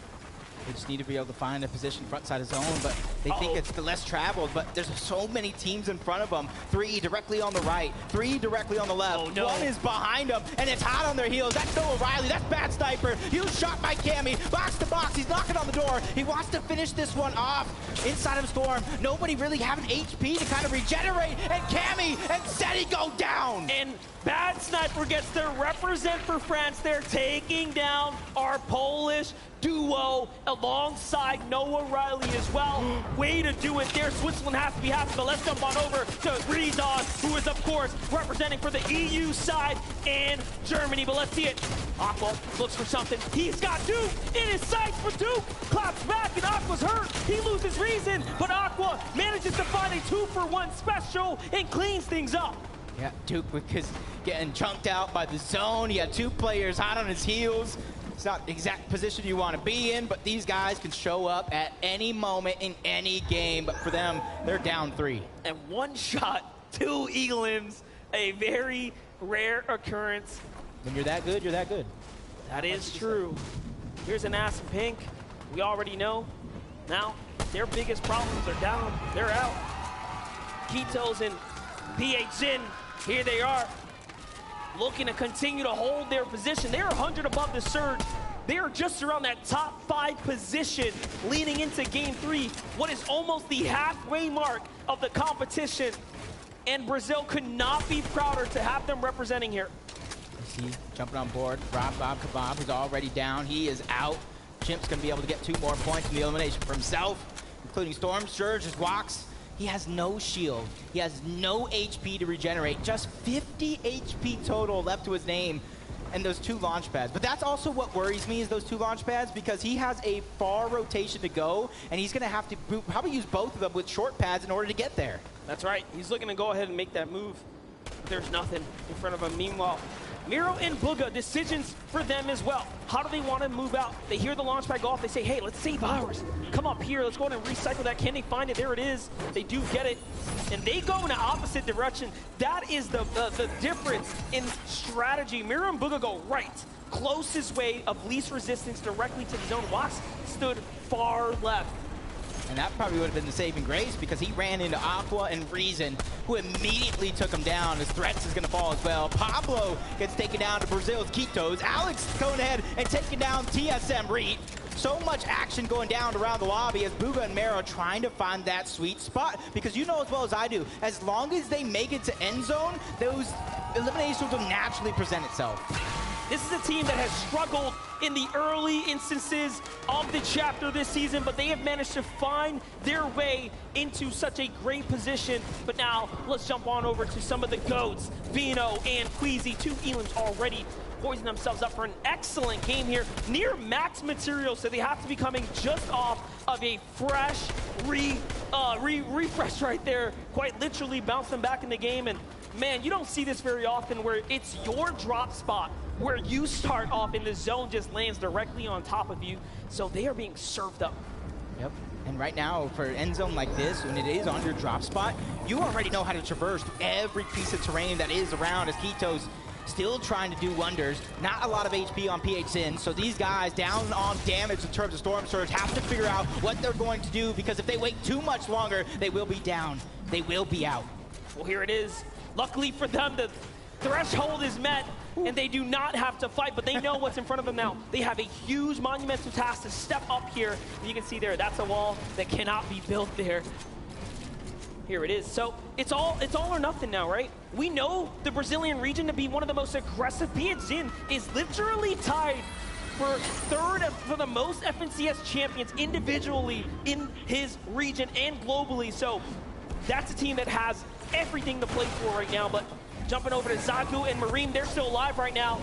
They just need to be able to find a position front side of zone, but they think it's the less traveled, but there's so many teams in front of them. 3 directly on the right, 3 directly on the left. Oh, no. 1 is behind them, and it's hot on their heels. That's Noah Riley, that's Bad Sniper. Huge shot by Cammy, box to box, he's knocking on the door. He wants to finish this one off inside of Storm. Nobody really having HP to kind of regenerate, and Cammy and Seti go down. And Bad Sniper gets to represent for France. They're taking down our Polish duo alongside Noah Riley as well. Way to do it there. Switzerland has to be happy, but let's jump on over to Rezon, who is, of course, representing for the EU side and Germany. But let's see it. Aqua looks for something. He's got Duke in his sights for Duke. Claps back, and Aqua's hurt. He loses reason, but Aqua manages to find a 2-for-1 special and cleans things up. Yeah, Duke was getting chunked out by the zone. He had 2 players hot on his heels. It's not the exact position you want to be in, but these guys can show up at any moment in any game. But for them, they're down 3. And 1 shot, 2 Eaglems, a very rare occurrence. When you're that good, you're that good. That is true. Here's an ass in pink. We already know. Now, their biggest problems are down. They're out. Kitos and PHN, here they are, looking to continue to hold their position. They're 100 above the surge. They are just around that top 5 position leading into game 3, what is almost the halfway mark of the competition. And Brazil could not be prouder to have them representing here. See, jumping on board, Bob Kebab, who's already down. He is out. Chimp's going to be able to get 2 more points in the elimination for himself, including Storm. Surge just walks. He has no shield. He has no HP to regenerate. Just 50 HP total left to his name and those 2 launch pads. But that's also what worries me is those 2 launch pads, because he has a far rotation to go, and he's going to have to probably use both of them with short pads in order to get there. That's right. He's looking to go ahead and make that move. There's nothing in front of him. Meanwhile, Miro and Bugha, decisions for them as well. How do they want to move out? They hear the launch pad go off. They say, hey, let's save ours. Come up here. Let's go ahead and recycle that. Can they find it? There it is. They do get it. And they go in the opposite direction. That is the difference in strategy. Miro and Bugha go right. Closest way of least resistance directly to the zone. Wax stood far left. And that probably would have been the saving grace, because he ran into Aqua and Reason, who immediately took him down. His threats is going to fall as well. Pablo gets taken down to Brazil's Kitos. Alex going ahead and taking down TSM Reed. So much action going down around the lobby as Bugha and Mero trying to find that sweet spot, because you know as well as I do, as long as they make it to end zone, those eliminations will naturally present itself. This is a team that has struggled in the early instances of the chapter this season, but they have managed to find their way into such a great position. But now, let's jump on over to some of the GOATs. Vino and Queasy, 2 Elims already poising themselves up for an excellent game here. Near max material, so they have to be coming just off of a fresh refresh right there. Quite literally bounce them back in the game. And man, you don't see this very often where it's your drop spot, where you start off and the zone just lands directly on top of you. So they are being served up. Yep. And right now, for an end zone like this, when it is on your drop spot, you already know how to traverse every piece of terrain that is around, as Kitos still trying to do wonders. Not a lot of HP on PHN, so these guys down on damage in terms of Storm Surge have to figure out what they're going to do, because if they wait too much longer, they will be down. They will be out. Well, here it is. Luckily for them, the threshold is met, and they do not have to fight, but they know what's in front of them now. They have a huge monumental task to step up here. And you can see there, that's a wall that cannot be built there. Here it is. So it's all or nothing now, right? We know the Brazilian region to be one of the most aggressive. PHN is literally tied for 3rd for the most FNCS champions individually in his region and globally. So that's a team that has everything to play for right now. But jumping over to Zaku and Marine, they're still alive right now.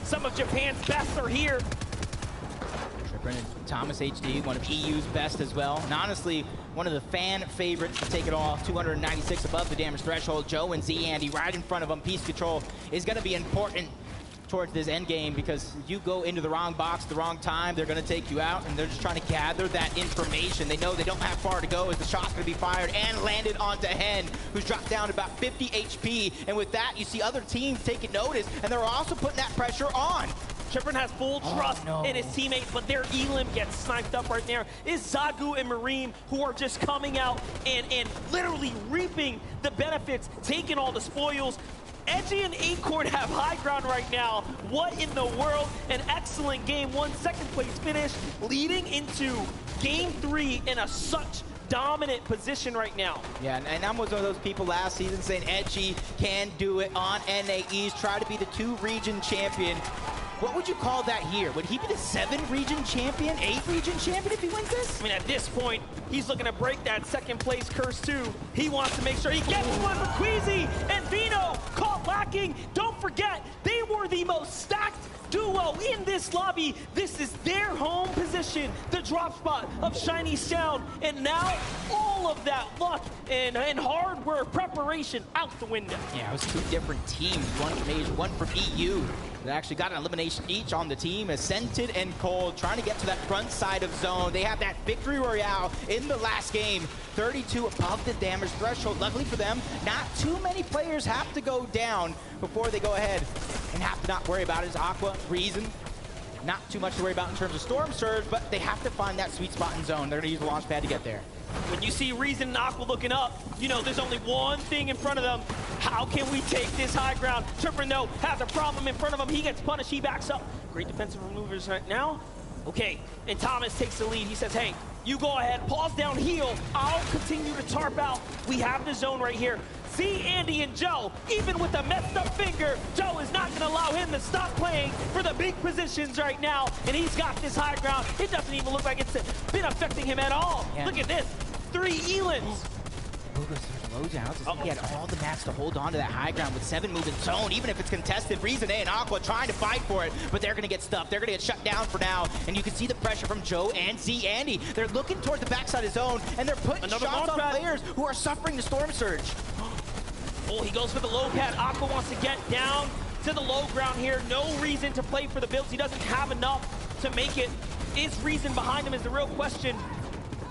Some of Japan's best are here. Brennan Thomas HD, one of EU's best as well. And honestly, one of the fan favorites to take it off. 296 above the damage threshold. Joe and Z Andy right in front of him. Piece control is going to be important towards this end game, because you go into the wrong box at the wrong time, they're going to take you out, and they're just trying to gather that information. They know they don't have far to go as the shot's going to be fired and landed onto Hen, who's dropped down to about 50 HP. And with that, you see other teams taking notice, and they're also putting that pressure on Trippin has full trust in his teammate, but their Elim gets sniped up right there. It's Zagu and Marine who are just coming out and literally reaping the benefits, taking all the spoils. Edgy and Acorn have high ground right now. What in the world? An excellent game. 1 second place finish, leading into game 3 in a such dominant position right now. Yeah, and I'm one of those people last season saying Edgy can do it on NAEs, try to be the 2 region champion. What would you call that here? Would he be the 7 region champion, 8 region champion if he wins this? I mean, at this point, he's looking to break that second place curse too. He wants to make sure he gets one for Queasy and Vino caught lacking. Don't forget, they were the most stacked duo in this lobby. This is their home position, the drop spot of Shiny Sound. And now all of that luck and hard work, preparation out the window. Yeah, it was 2 different teams, one from Asia, one from EU. They actually got an elimination each on the team. Scented and Cold trying to get to that front side of zone. They have that victory royale in the last game. 32 above the damage threshold. Luckily for them, not too many players have to go down before they go ahead and have to not worry about it. It's Aqua, Reason. Not too much to worry about in terms of Storm Surge, but they have to find that sweet spot in zone. They're going to use the launch pad to get there. When you see Reason and Aqua looking up, you know there's only one thing in front of them. How can we take this high ground? Tripper, though, has a problem in front of him. He gets punished. He backs up. Great defensive maneuvers right now. Okay, and Thomas takes the lead. He says, hey, you go ahead, pause down, heal. I'll continue to tarp out. We have the zone right here. See Andy and Joe, even with a messed up finger, Joe is not gonna allow him to stop playing for the big positions right now, and he's got this high ground. It doesn't even look like it's been affecting him at all. Yeah. Look at this, 3 Elans. Booga's low down. He had all the mats to hold on to that high ground with 7 moving zone, even if it's contested. Reason A and Aqua trying to fight for it, but they're gonna get stuffed. They're gonna get shut down for now, and you can see the pressure from Joe and Z Andy. They're looking toward the backside of zone, and they're putting shots on players who are suffering the Storm Surge. Oh, he goes for the low pad. Aqua wants to get down to the low ground here. No reason to play for the builds. He doesn't have enough to make it. Is Reason behind him is the real question.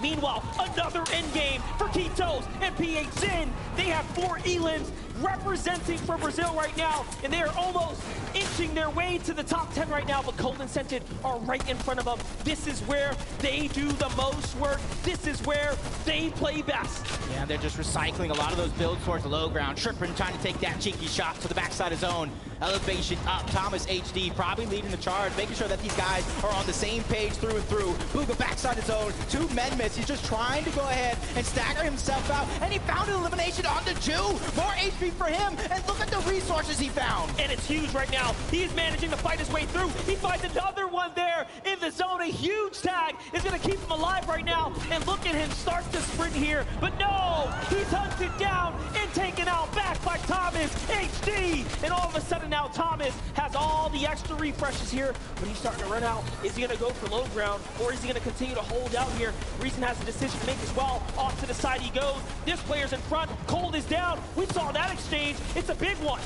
Meanwhile, another endgame for Kitos and PHN. They have 4 Elans representing for Brazil right now, and they are almost inching their way to the top 10 right now, but Cold and Scented are right in front of them. This is where they do the most work. This is where they play best. Yeah, they're just recycling a lot of those builds towards the low ground. Trippin trying to take that cheeky shot to the backside of zone. Elevation up. Thomas HD probably leading the charge, making sure that these guys are on the same page through and through. Booga backside of zone. 2 men miss. He's just trying to go ahead and stagger himself out, and he found an elimination on the Jew. More HP for him, and look at the resources he found. And it's huge right now. He's managing to fight his way through. He finds another one there in the zone. A huge tag is going to keep him alive right now. And look at him start to sprint here. But no, he's hunted down and taken out back by Thomas HD. And all of a sudden now Thomas has all the extra refreshes here, but he's starting to run out. Is he going to go for low ground, or is he going to continue to hold out here? Reason has a decision to make as well. Off to the side he goes. This player's in front. Cold is down. We saw that exchange. It's a big one.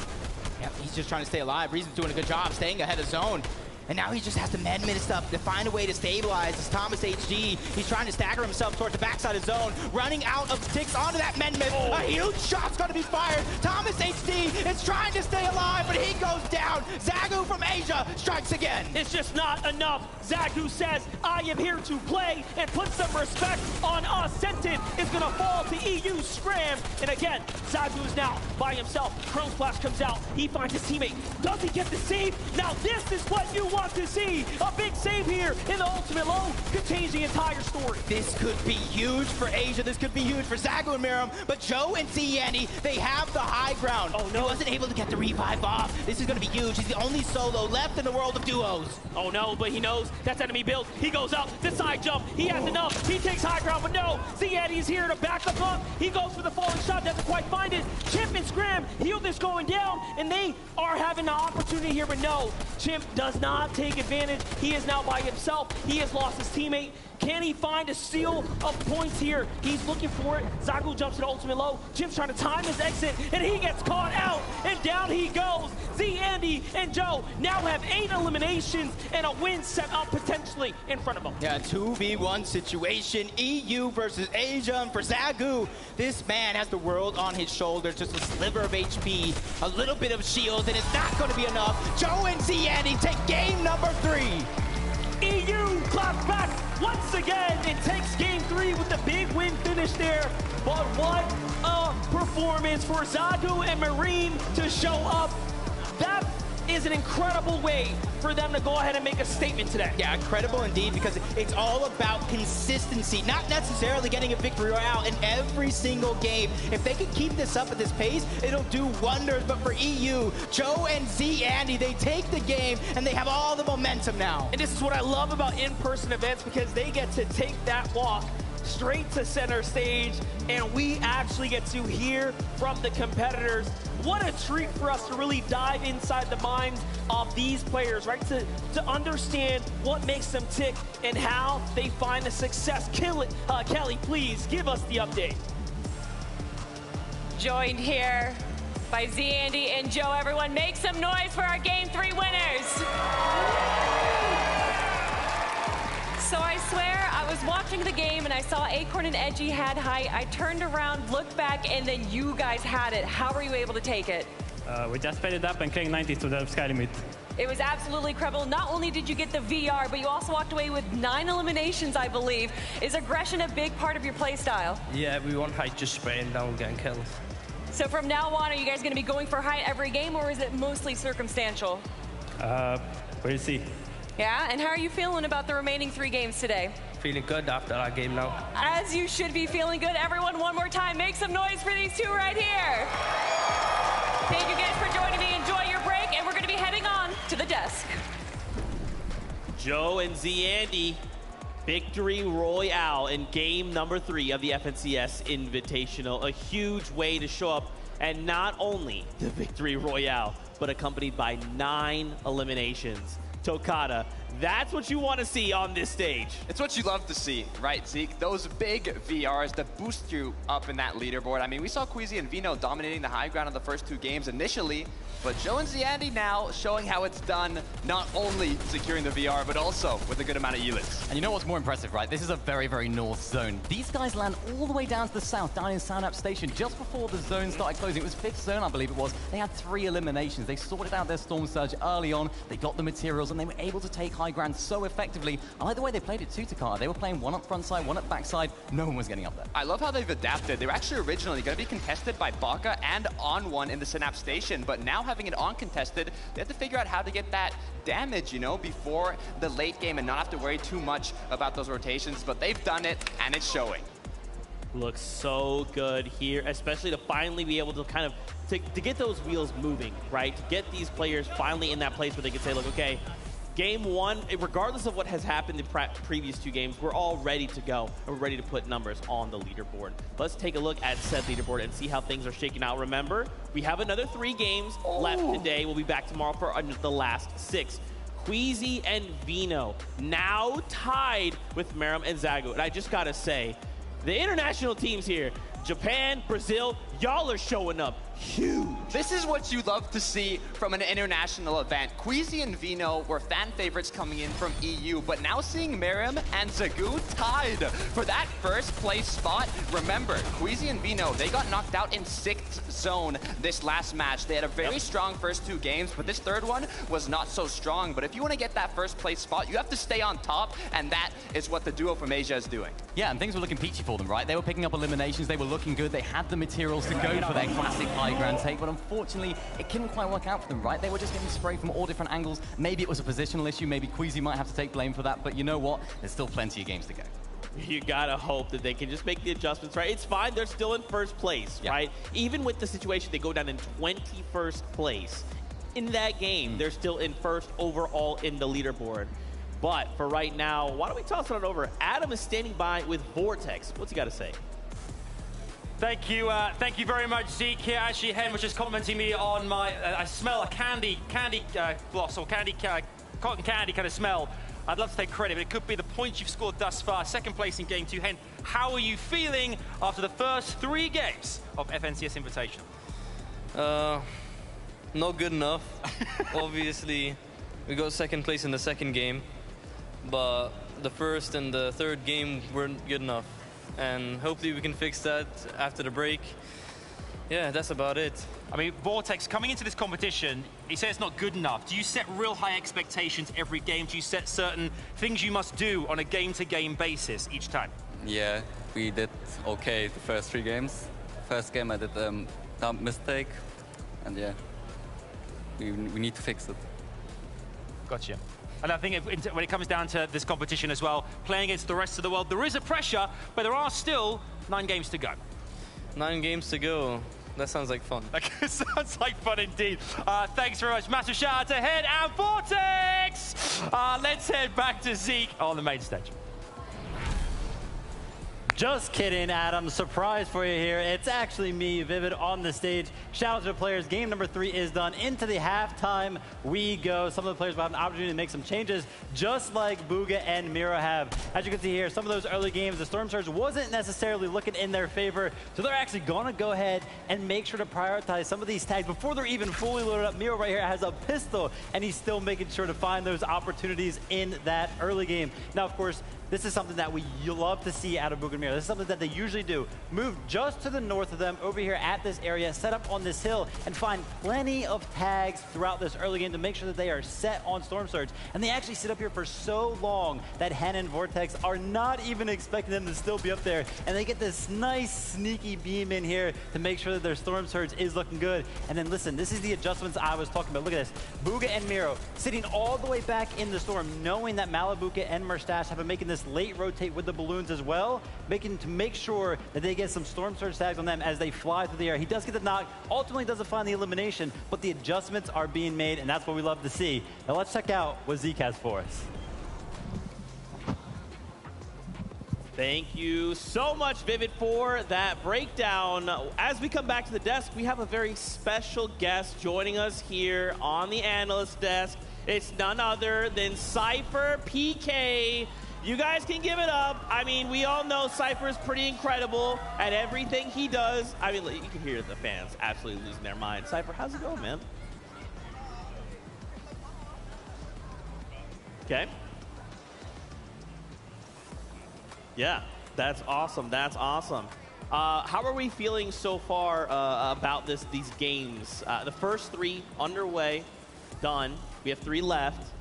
Yep, he's just trying to stay alive. Reason's doing a good job staying ahead of zone. And now he just has to man-minute stuff to find a way to stabilize. It's Thomas HD. He's trying to stagger himself towards the backside of zone, running out of ticks onto that man-minute. Oh. A huge shot's going to be fired. Thomas HD is trying to stay alive, but he goes down. Zagu from Asia strikes again. It's just not enough. Zagu says, I am here to play, and put some respect on us. Scented is going to fall to EU Scram. And again, Zagu is now by himself. Chrome Splash comes out. He finds his teammate. Does he get the save? Now this is what you want to see. A big save here in the ultimate low could change the entire story. This could be huge for Asia. This could be huge for Zagu and Miriam. But Joe and Ziani, they have the high ground. Oh no, he wasn't able to get the revive off. This is going to be huge. He's the only solo left in the world of duos. Oh no, but he knows that's enemy build. He goes up, the side jump. He has enough. He takes high ground, but no. Ziani's here to back him up. He goes for the falling shot, doesn't quite find it. Chimp and Scram, Healed is going down, and they are having an opportunity here, but no. Chimp does not take advantage. He is now by himself. He has lost his teammate. Can he find a steal of points here? He's looking for it. Zagu jumps to the ultimate low. Chimp's trying to time his exit, and he gets caught out, and down he goes. Z Andy Andy and Joe now have 8 eliminations and a win set up potentially in front of them. Yeah, 2v1 situation, EU versus Asia. And for Zagu, this man has the world on his shoulders, just a sliver of HP, a little bit of shield, and it's not going to be enough. Joe and Andy take game number 3. EU claps back once again and takes game 3 with the big win finish there. But what a performance for Zagu and Marine to show up. That is an incredible way for them to go ahead and make a statement today. Yeah, incredible indeed, because it's all about consistency, not necessarily getting a victory royale in every single game. If they can keep this up at this pace, it'll do wonders. But for EU, Joe and Andy, they take the game and they have all the momentum now. And this is what I love about in-person events, because they get to take that walk straight to center stage, and we actually get to hear from the competitors. What a treat for us to really dive inside the minds of these players, right? To understand what makes them tick and how they find the success. Kelly, please give us the update. Joined here by Andy and Joe. Everyone make some noise for our game 3 winners. So I swear, I was watching the game and I saw Acorn and Edgy had height. I turned around, looked back, and then you guys had it. How were you able to take it? We just fed it up and cleared 90s to the sky limit. It was absolutely incredible. Not only did you get the VR, but you also walked away with 9 eliminations, I believe. Is aggression a big part of your play style? Yeah, we want height, just spraying down, getting kills. So from now on, are you guys going to be going for height every game, or is it mostly circumstantial? We'll see. Yeah, and how are you feeling about the remaining 3 games today? Feeling good after that game now. As you should be feeling good. Everyone, one more time, make some noise for these 2 right here. Thank you guys for joining me. Enjoy your break, and we're going to be heading on to the desk. Joe and Andy, victory royale in game number 3 of the FNCS Invitational. A huge way to show up, and not only the victory royale, but accompanied by 9 eliminations. Tokata, that's what you want to see on this stage. It's what you love to see, right, Zeke? Those big VRs that boost you up in that leaderboard. I mean, we saw Queasy and Vino dominating the high ground in the first 2 games initially, but Joe and Andy now showing how it's done, not only securing the VR, but also with a good amount of units. And you know what's more impressive, right? This is a very, very north zone. These guys land all the way down to the south, down in Sound Up Station, just before the zone started closing. It was 5th zone, I believe it was. They had 3 eliminations. They sorted out their Storm Surge early on. They got the materials, and they were able to take high ground so effectively. I like the way they played it too, Takata. They were playing one up front side, one up back side. No one was getting up there. I love how they've adapted. They were actually originally going to be contested by Baka and On1 in the Synapse Station, but now having it uncontested, they have to figure out how to get that damage, you know, before the late game and not have to worry too much about those rotations, but they've done it, and it's showing. Looks so good here, especially to finally be able to kind of, to get those wheels moving, right? To get these players finally in that place where they can say, look, okay, game 1, regardless of what has happened in previous 2 games, we're all ready to go, and we're ready to put numbers on the leaderboard. Let's take a look at said leaderboard and see how things are shaking out. Remember, we have another 3 games left today. We'll be back tomorrow for the last 6. Queasy and Vino now tied with Meram and Zagu. And I just gotta say, the international teams here, Japan, Brazil, y'all are showing up huge. This is what you love to see from an international event. Queasy and Vino were fan favorites coming in from EU, but now seeing Meram and Zagu tied for that first place spot. Remember, Queasy and Vino, they got knocked out in 6th zone this last match. They had a very strong first 2 games, but this 3rd one was not so strong. But if you want to get that first place spot, you have to stay on top, and that is what the duo from Asia is doing. Yeah, and things were looking peachy for them, right? They were picking up eliminations, they were looking good, they had the materials to go for their classic high ground take, but unfortunately, it couldn't quite work out for them, right? They were just getting sprayed from all different angles. Maybe it was a positional issue, maybe Queasy might have to take blame for that, but you know what? There's still plenty of games to go. You gotta hope that they can just make the adjustments, right? It's fine, they're still in first place, right? Even with the situation, they go down in 21st place. In that game, they're still in first overall in the leaderboard. But for right now, why don't we toss it over? Adam is standing by with Vortex. What's he got to say? Thank you very much, Zeke. Here, actually, Hen was just complimenting me on my. I smell a candy floss or cotton candy kind of smell. I'd love to take credit, but it could be the points you've scored thus far. 2nd place in game 2. Hen, how are you feeling after the first 3 games of FNCS Invitational? Not good enough. Obviously, we got second place in the second game, but the first and the third game weren't good enough. And hopefully we can fix that after the break. Yeah, that's about it. I mean, Vortex, coming into this competition, he says it's not good enough. Do you set real high expectations every game? Do you set certain things you must do on a game-to-game basis each time? Yeah, we did okay the first 3 games. First game I did a dumb mistake, and yeah, we need to fix it. Gotcha. And I think when it comes down to this competition as well, playing against the rest of the world, there is a pressure, but there are still 9 games to go. 9 games to go. That sounds like fun. That sounds like fun indeed. Thanks very much. Massive shout out to Head and Vortex. Let's head back to Zeke on the main stage. Just kidding, Adam. Surprise for you here. It's actually me, Vivid, on the stage. Shout out to the players. Game number 3 is done. Into the halftime we go. Some of the players will have an opportunity to make some changes, just like Bugha and Miro have. As you can see here, some of those early games, the Storm Surge wasn't necessarily looking in their favor, so they're actually going to go ahead and make sure to prioritize some of these tags before they're even fully loaded up. Miro right here has a pistol, and he's still making sure to find those opportunities in that early game. Now, of course, this is something that we love to see out of Bugha and Miro. This is something that they usually do. Move just to the north of them over here at this area, set up on this hill, and find plenty of tags throughout this early game to make sure that they are set on Storm Surge. And they actually sit up here for so long that Hen and Vortex are not even expecting them to still be up there. And they get this nice sneaky beam in here to make sure that their Storm Surge is looking good. And then listen, this is the adjustments I was talking about. Look at this. Bugha and Miro sitting all the way back in the storm, knowing that Malabuka and Merstash have been making this late rotate with the balloons as well, to make sure that they get some Storm Surge tags on them as they fly through the air. He does get the knock, ultimately doesn't find the elimination, but the adjustments are being made, and that's what we love to see. Now let's check out what Zeke has for us. Thank you so much, Vivid, for that breakdown. As we come back to the desk, we have a very special guest joining us here on the analyst desk. It's none other than Cypher PK. You guys can give it up. I mean, we all know Cypher is pretty incredible at everything he does. I mean, you can hear the fans absolutely losing their mind. Cypher, how's it going, man? Okay. Yeah, that's awesome. That's awesome. How are we feeling so far about these games? The first 3 underway, done. We have 3 left.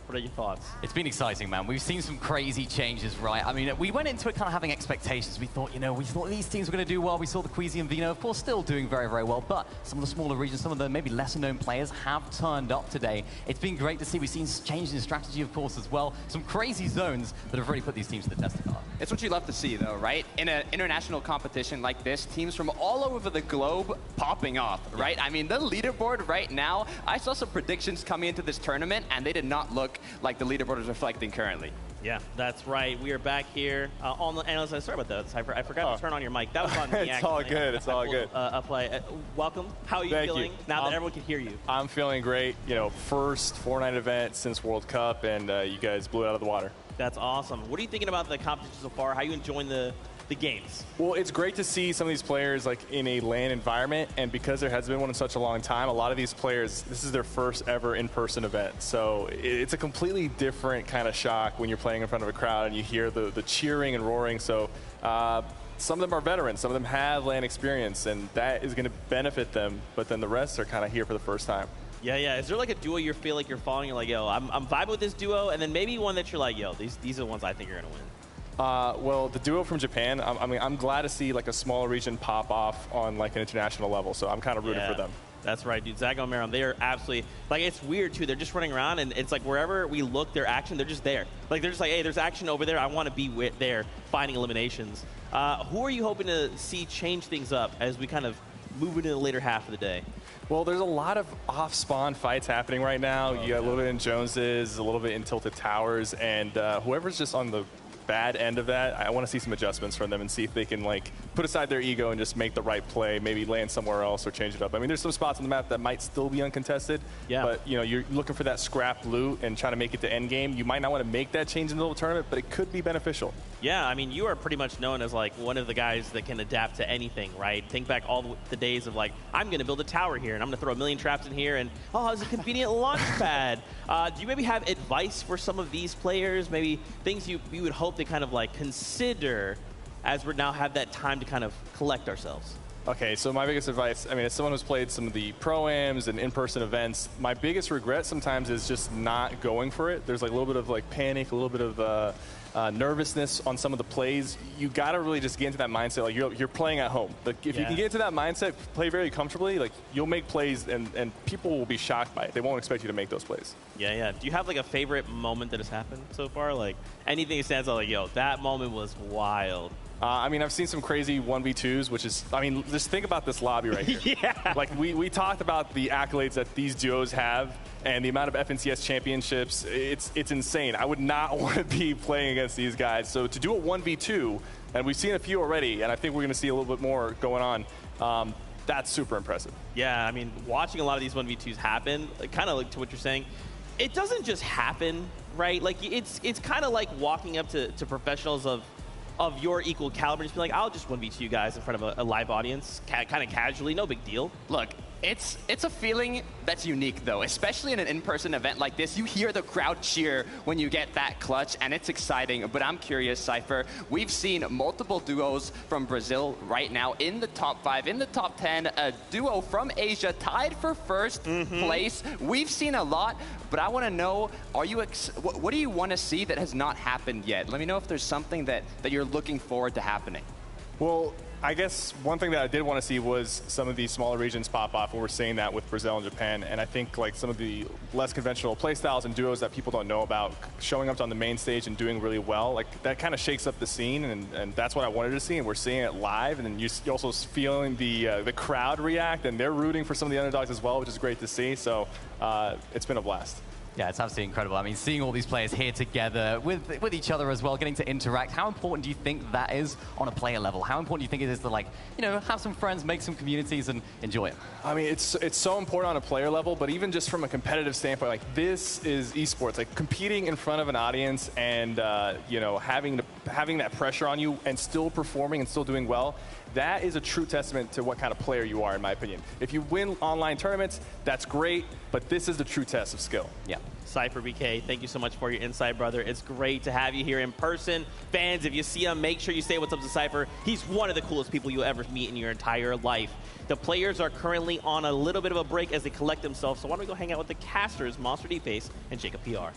What are your thoughts? It's been exciting, man. We've seen some crazy changes, right? I mean, we went into it kind of having expectations. We thought, we thought these teams were going to do well. We saw the Queasy and Vino, of course, still doing very, very well. But some of the smaller regions, some of the maybe lesser-known players have turned up today. It's been great to see. We've seen changes in strategy, of course, as well. Some crazy zones that have really put these teams to the test of time. It's what you love to see, though, right? In an international competition like this, teams from all over the globe popping off, right? I mean, the leaderboard right now, I saw some predictions coming into this tournament, and they did not look like the leaderboard is reflecting currently. Yeah, that's right. We are back here on the analyst. Sorry about that, Cypher. I forgot to turn on your mic. That was on me. It's all good. It's all good. Welcome. How are you feeling now that everyone can hear you? I'm feeling great. First Fortnite event since World Cup, and you guys blew it out of the water. That's awesome. What are you thinking about the competition so far? How are you enjoying the games? Well, it's great to see some of these players in a LAN environment, and because there has been one in such a long time, a lot of these players, this is their first ever in-person event. So it's a completely different kind of shock when you're playing in front of a crowd and you hear the cheering and roaring. So some of them are veterans, some of them have LAN experience, and that is going to benefit them, but then the rest are kind of here for the first time. Yeah. Is there a duo you feel like you're following? You're like, yo, I'm vibing with this duo, and then maybe one that you're like, yo, these are the ones I think are going to win? Well, the duo from Japan, I'm glad to see a smaller region pop off on an international level, so I'm kind of rooting for them. That's right, dude. Zago and Maro, they are absolutely, it's weird too. They're just running around, and it's wherever we look, their action, they're just there. They're just hey, there's action over there. I want to be there finding eliminations. Who are you hoping to see change things up as we kind of move into the later half of the day? Well, there's a lot of off-spawn fights happening right now. You got a little bit in Joneses, a little bit in Tilted Towers, and whoever's just on the bad end of that, I want to see some adjustments from them and see if they can put aside their ego and just make the right play, maybe land somewhere else or change it up. I mean, there's some spots on the map that might still be uncontested, but you know, you're looking for that scrap loot and trying to make it to end game. You might not want to make that change in the middle of the tournament, but it could be beneficial. Yeah, I mean, you are pretty much known as like one of the guys that can adapt to anything, right? Think back all the days of like, I'm going to build a tower here and I'm going to throw a million traps in here and, oh, it's a convenient launch pad. Do you maybe have advice for some of these players? Maybe things you would hope they kind of like consider as we now have that time to kind of collect ourselves? Okay, so my biggest advice, I mean, as someone who's played some of the pro-ams and in-person events, my biggest regret sometimes is just not going for it. There's like a little bit of like panic, a little bit of nervousness on some of the plays. You got to really just get into that mindset. Like you're playing at home. Like if you can get into that mindset, play very comfortably, like you'll make plays and people will be shocked by it. They won't expect you to make those plays. Yeah, yeah. Do you have like a favorite moment that has happened so far? Like anything that stands out like, yo, that moment was wild. I mean, I've seen some crazy 1v2s, which is, I mean, just think about this lobby right here. Yeah. Like, we talked about the accolades that these duos have and the amount of FNCS championships. It's insane. I would not want to be playing against these guys. So to do a 1v2, and we've seen a few already, and I think we're going to see a little bit more going on, that's super impressive. Yeah, I mean, watching a lot of these 1v2s happen, like, kind of like to what you're saying, it doesn't just happen, right? Like, it's kind of like walking up to professionals of your equal caliber, just be like, I'll just 1v2 you guys in front of a live audience, kind of casually, no big deal. Look, it's a feeling that's unique, though, especially in an in-person event like this. You hear the crowd cheer when you get that clutch, and it's exciting. But I'm curious, Cypher, we've seen multiple duos from Brazil right now in the top 5, in the top 10, a duo from Asia tied for first place. We've seen a lot, but I want to know, are you what do you want to see that has not happened yet? Let me know if there's something that you're looking forward to happening. Well, I guess one thing that I did want to see was some of these smaller regions pop off, and we're seeing that with Brazil and Japan. And I think like some of the less conventional play styles and duos that people don't know about showing up on the main stage and doing really well, like that kind of shakes up the scene, and that's what I wanted to see. And we're seeing it live, and then you're also feeling the crowd react, and they're rooting for some of the underdogs as well, which is great to see. So it's been a blast. Yeah, it's absolutely incredible. I mean, seeing all these players here together with each other as well, getting to interact, how important do you think that is on a player level? How important do you think it is to, like, you know, have some friends, make some communities, and enjoy it? I mean, it's so important on a player level, but even just from a competitive standpoint, like, this is esports. Like, competing in front of an audience and, you know, having that pressure on you and still performing and still doing well, that is a true testament to what kind of player you are, in my opinion. If you win online tournaments, that's great, but this is the true test of skill. Yeah. Cypher BK, thank you so much for your insight, brother. It's great to have you here in person. Fans, if you see him, make sure you say what's up to Cypher. He's one of the coolest people you'll ever meet in your entire life. The players are currently on a little bit of a break as they collect themselves, so why don't we go hang out with the casters, Monster D-Face and Jacob PR.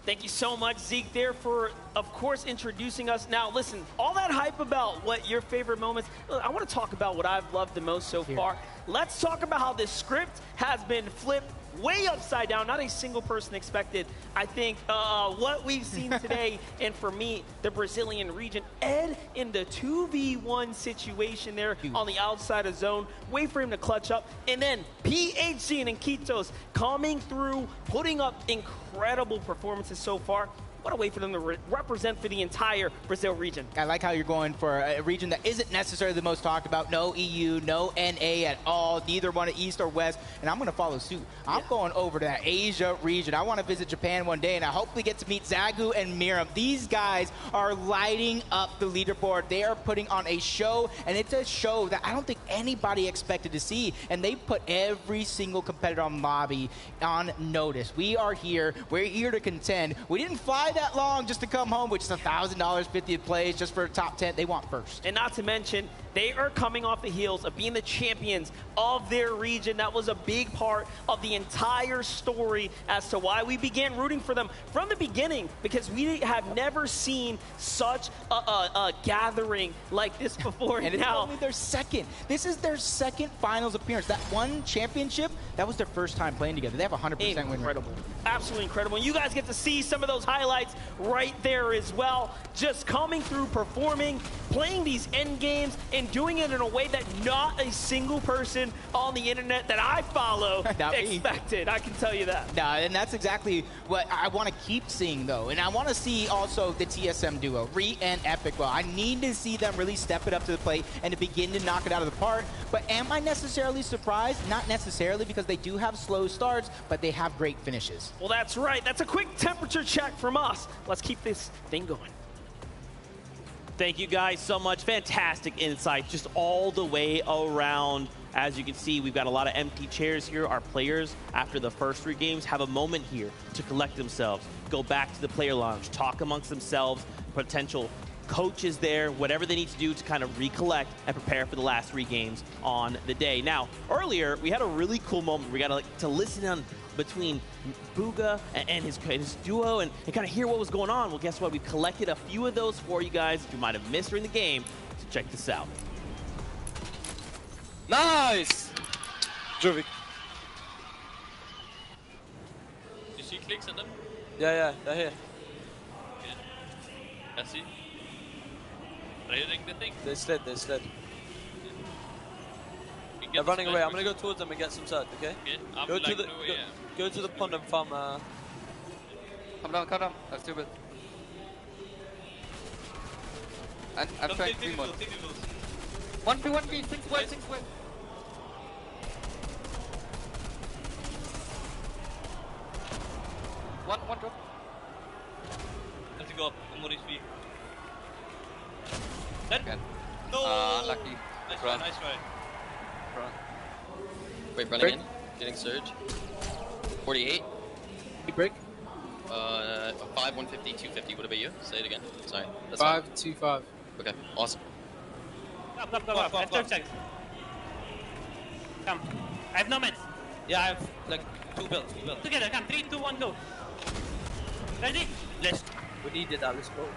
Thank you so much, Zeke, there for, of course, introducing us. Now, listen, all that hype about what your favorite moments, I want to talk about what I've loved the most so far. Let's talk about how this script has been flipped way upside down. Not a single person expected, I think, what we've seen today. And for me, the Brazilian region, Ed in the 2v1 situation there on the outside of zone. Wait for him to clutch up. And then PHC and Iquitos coming through, putting up incredible performances so far. What a way for them to represent for the entire Brazil region. I like how you're going for a region that isn't necessarily the most talked about. No EU, no NA at all, neither one of East or West. And I'm going to follow suit. I'm going over to that Asia region. I want to visit Japan one day, and I hopefully get to meet Zagu and Miriam. These guys are lighting up the leaderboard. They are putting on a show, and it's a show that I don't think anybody expected to see. And they put every single competitor on lobby on notice. We are here. We're here to contend. We didn't fly that long just to come home, which is $1,000, 50th place, just for a top 10. They want first. And not to mention, they are coming off the heels of being the champions of their region. That was a big part of the entire story as to why we began rooting for them from the beginning, because we have never seen such a gathering like this before. And it's only their second. This is their second finals appearance. That one championship, that was their first time playing together. They have a 100% win rate. Incredible. Absolutely incredible. And you guys get to see some of those highlights right there as well. Just coming through, performing, playing these end games, and and doing it in a way that not a single person on the internet that I follow expected. I can tell you that. No, and that's exactly what I want to keep seeing, though. And I want to see also the TSM duo, Re and Epic. Well, I need to see them really step it up to the plate and to begin to knock it out of the park. But am I necessarily surprised? Not necessarily, because they do have slow starts, but they have great finishes. Well, that's right. That's a quick temperature check from us. Let's keep this thing going. Thank you guys so much. Fantastic insight just all the way around. As you can see, we've got a lot of empty chairs here. Our players, after the first 3 games, have a moment here to collect themselves, go back to the player lounge, talk amongst themselves, potential coaches there, whatever they need to do to kind of recollect and prepare for the last 3 games on the day. Now, earlier, we had a really cool moment. We got to listen on between Bugha and his duo and kind of hear what was going on. Well, guess what? We collected a few of those for you guys that you might have missed during the game. So check this out. Nice! Juvik. You see clicks at them? Yeah, they're here. Okay. I see. Raiding the thing. They slid. They're running away. I'm gonna go towards them and get some search, okay? Okay. Go to the pond and farm. Come down. That's stupid. And I'm trying 3 more. 1v, 6 way. One drop. Let's go up. One more HP. Dead. No! Lucky. Nice try. Wait, running in. Getting surge. 48. Break. 5, 150, 250. What about you? Say it again. Sorry. That's 5, 2, 5. Okay, awesome. Come. I have 12 seconds. Come. I have no meds. Yeah, I have like 2 builds. Together, come. 3, 2, 1, go. Ready? Let's. We needed that. Let's go.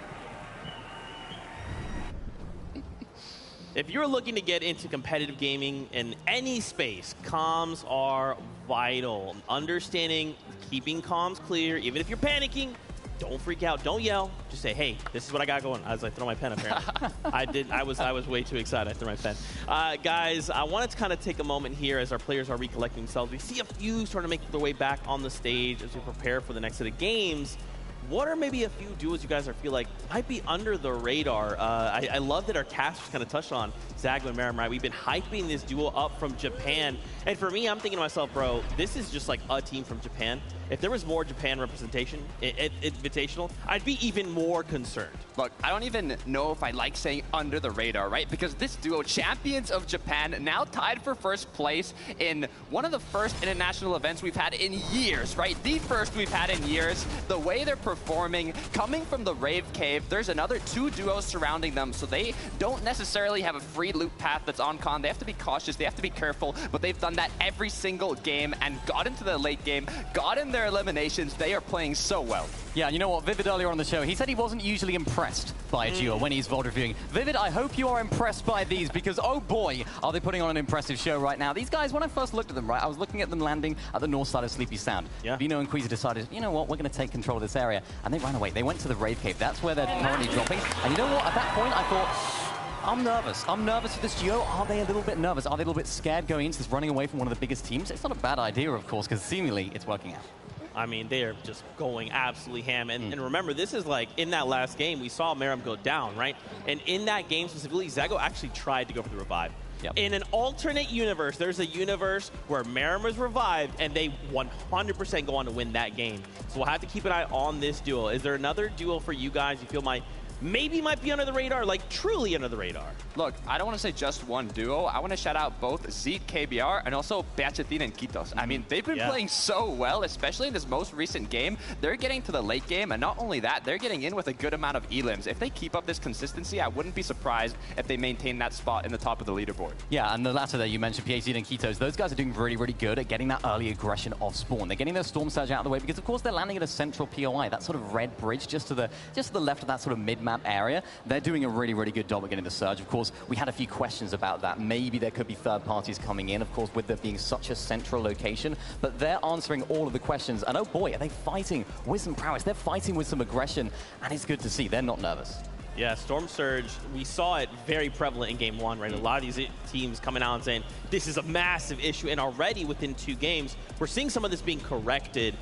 If you're looking to get into competitive gaming in any space, comms are vital. Understanding, keeping comms clear, even if you're panicking, don't freak out, don't yell. Just say, hey, this is what I got going. As I throw my pen, apparently. I was way too excited. I threw my pen. Guys, I wanted to kind of take a moment here as our players are recollecting themselves. We see a few starting to make their way back on the stage as we prepare for the next set of games. What are maybe a few duos you guys feel like might be under the radar? I love that our cast was kind of touched on Zago and Maram, right? We've been hyping this duo up from Japan. And for me, I'm thinking to myself, bro, this is just like a team from Japan. If there was more Japan representation at Invitational, I'd be even more concerned. Look, I don't even know if I like saying under the radar, right? Because this duo, champions of Japan, now tied for first place in one of the first international events we've had in years, right? The first we've had in years. The way they're performing, coming from the Rave Cave, there's another 2 duos surrounding them, so they don't necessarily have a free loot path that's on con. They have to be cautious, they have to be careful, but they've done that every single game and got into the late game, got in their eliminations. They are playing so well. Yeah, you know what? Vivid earlier on the show, he said he wasn't usually impressed by a duo when he's VOD reviewing. Vivid, I hope you are impressed by these because, oh boy, are they putting on an impressive show right now. These guys, when I first looked at them, right, I was looking at them landing at the north side of Sleepy Sound. Yeah. Vino and Queasy decided, you know what, we're going to take control of this area. And they ran away. They went to the Rave Cave. That's where they're currently dropping. And you know what? At that point, I thought, I'm nervous. I'm nervous for this duo. Are they a little bit nervous? Are they a little bit scared going into this running away from one of the biggest teams? It's not a bad idea, of course, because seemingly it's working out. I mean, they are just going absolutely ham. And remember, this is like, in that last game, we saw Maram go down, right? And in that game specifically, Zago actually tried to go for the revive. Yep. In an alternate universe, there's a universe where Maram was revived, and they 100% go on to win that game. So we'll have to keep an eye on this duo. Is there another duo for you guys you feel maybe might be under the radar, like truly under the radar? Look, I don't want to say just one duo. I want to shout out both Zeke KBR and also Beachetin and Kitos. I mean, they've been playing so well, especially in this most recent game. They're getting to the late game, and not only that, they're getting in with a good amount of elims. If they keep up this consistency, I wouldn't be surprised if they maintain that spot in the top of the leaderboard. Yeah, and the latter there, you mentioned Beachetin and Kitos. Those guys are doing really, really good at getting that early aggression off spawn. They're getting their Storm Surge out of the way because, of course, they're landing at a central POI, that sort of red bridge just to the left of that sort of mid-map area. They're doing a really, really good job at getting the surge. Of course, we had a few questions about that. Maybe there could be third parties coming in, of course, with there being such a central location. But they're answering all of the questions. And oh boy, are they fighting with some prowess. They're fighting with some aggression. And it's good to see. They're not nervous. Yeah, Storm Surge, we saw it very prevalent in game 1, right? A lot of these teams coming out and saying, this is a massive issue, and already within 2 games, we're seeing some of this being corrected.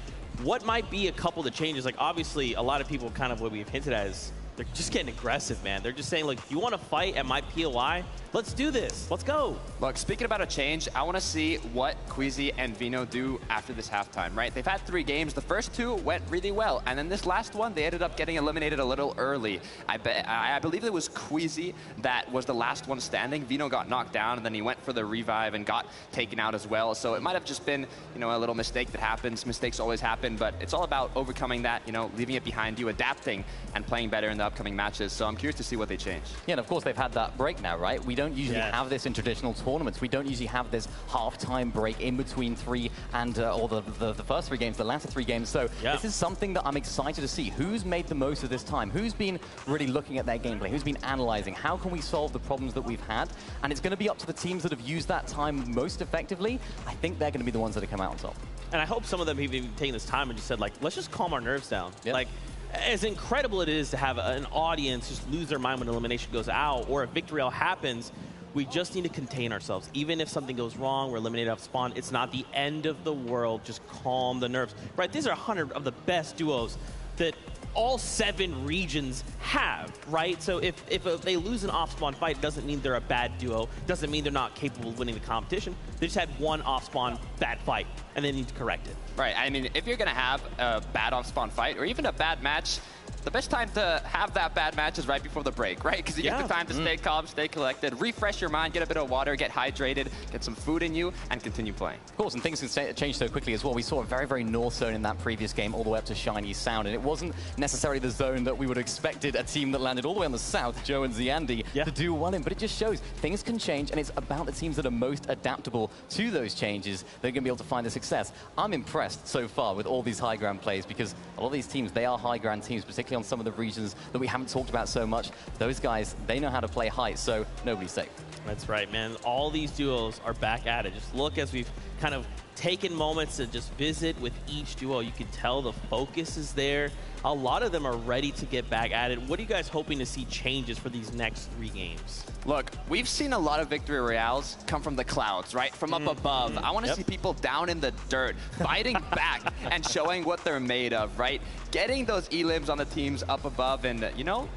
What might be a couple of the changes? Like, obviously, a lot of people kind of what we've hinted at is they're just getting aggressive, man. They're just saying, like, you want to fight at my POI? Let's do this. Let's go. Look, speaking about a change, I want to see what Queasy and Vino do after this halftime, right? They've had 3 games. The first 2 went really well. And then this last one, they ended up getting eliminated a little early. I believe it was Queasy that was the last one standing. Vino got knocked down, and then he went for the revive and got taken out as well. So it might have just been, you know, a little mistake that happens. Mistakes always happen, but it's all about overcoming that, you know, leaving it behind you, adapting, and playing better in the upcoming matches. So I'm curious to see what they change. Yeah, and of course, they've had that break now, right? We don't usually have this in traditional tournaments. We don't usually have this half-time break in between 3 and or the first 3 games, the latter 3 games. So this is something that I'm excited to see. Who's made the most of this time? Who's been really looking at their gameplay? Who's been analyzing? How can we solve the problems that we've had? And it's going to be up to the teams that have used that time most effectively. I think they're going to be the ones that have come out on top. And I hope some of them have even taken this time and just said, like, let's just calm our nerves down. Like, as incredible it is to have an audience just lose their mind when elimination goes out or if victory all happens, we just need to contain ourselves. Even if something goes wrong, we're eliminated off spawn, it's not the end of the world. Just calm the nerves. Right, these are 100 of the best duos that all 7 regions have, right? So if they lose an off-spawn fight, it doesn't mean they're a bad duo. Doesn't mean they're not capable of winning the competition. They just had one off-spawn bad fight, and they need to correct it. Right, I mean, if you're going to have a bad off-spawn fight, or even a bad match, the best time to have that bad match is right before the break, right? Because you get the time to stay calm, stay collected, refresh your mind, get a bit of water, get hydrated, get some food in you, and continue playing. Of course, and things can change so quickly as well. We saw a very, very north zone in that previous game, all the way up to Shiny Sound, and it wasn't necessarily the zone that we would have expected a team that landed all the way on the south, Joe and Ziandi, to do well in. But it just shows things can change, and it's about the teams that are most adaptable to those changes that are going to be able to find the success. I'm impressed so far with all these high ground plays because a lot of these teams, they are high ground teams, particularly on some of the regions that we haven't talked about so much. Those guys, they know how to play height, so nobody's safe. That's right, man. All these duos are back at it. Just look as we've kind of taken moments to just visit with each duo. You can tell the focus is there. A lot of them are ready to get back at it. What are you guys hoping to see changes for these next 3 games? Look, we've seen a lot of victory royales come from the clouds, right? From up above. I want to see people down in the dirt, fighting back and showing what they're made of, right? Getting those elims on the teams up above and, you know,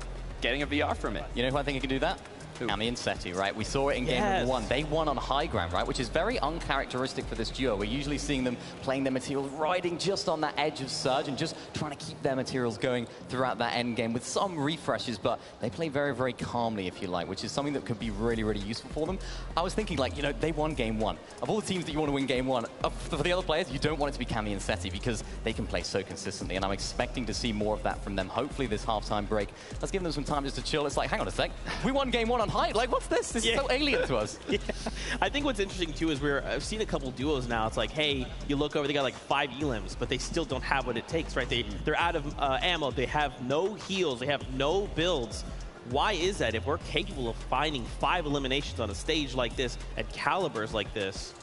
getting a VR from it. You know who I think can do that? Ami and Seti, right? We saw it in game 1. They won on high ground, right? Which is very uncharacteristic for this duo. We're usually seeing them playing their materials, riding just on that edge of surge and just trying to keep their materials going throughout that end game with some refreshes, but they play very, very calmly, if you like, which is something that could be really, really useful for them. I was thinking, like, you know, they won game 1. Of all the teams that you want to win game 1, for the other players, you don't want it to be Cami and Seti because they can play so consistently, and I'm expecting to see more of that from them. Hopefully this halftime break, let's give them some time just to chill. It's like, hang on a sec, we won game 1 on height. Like, what's this? This is so alien to us. I think what's interesting, too, is I've seen a couple duos now. It's like, hey, you look over, they got like 5 elims, but they still don't have what it takes, right? They're out of ammo. They have no heals. They have no builds. Why is that? If we're capable of finding 5 eliminations on a stage like this at calibers like this,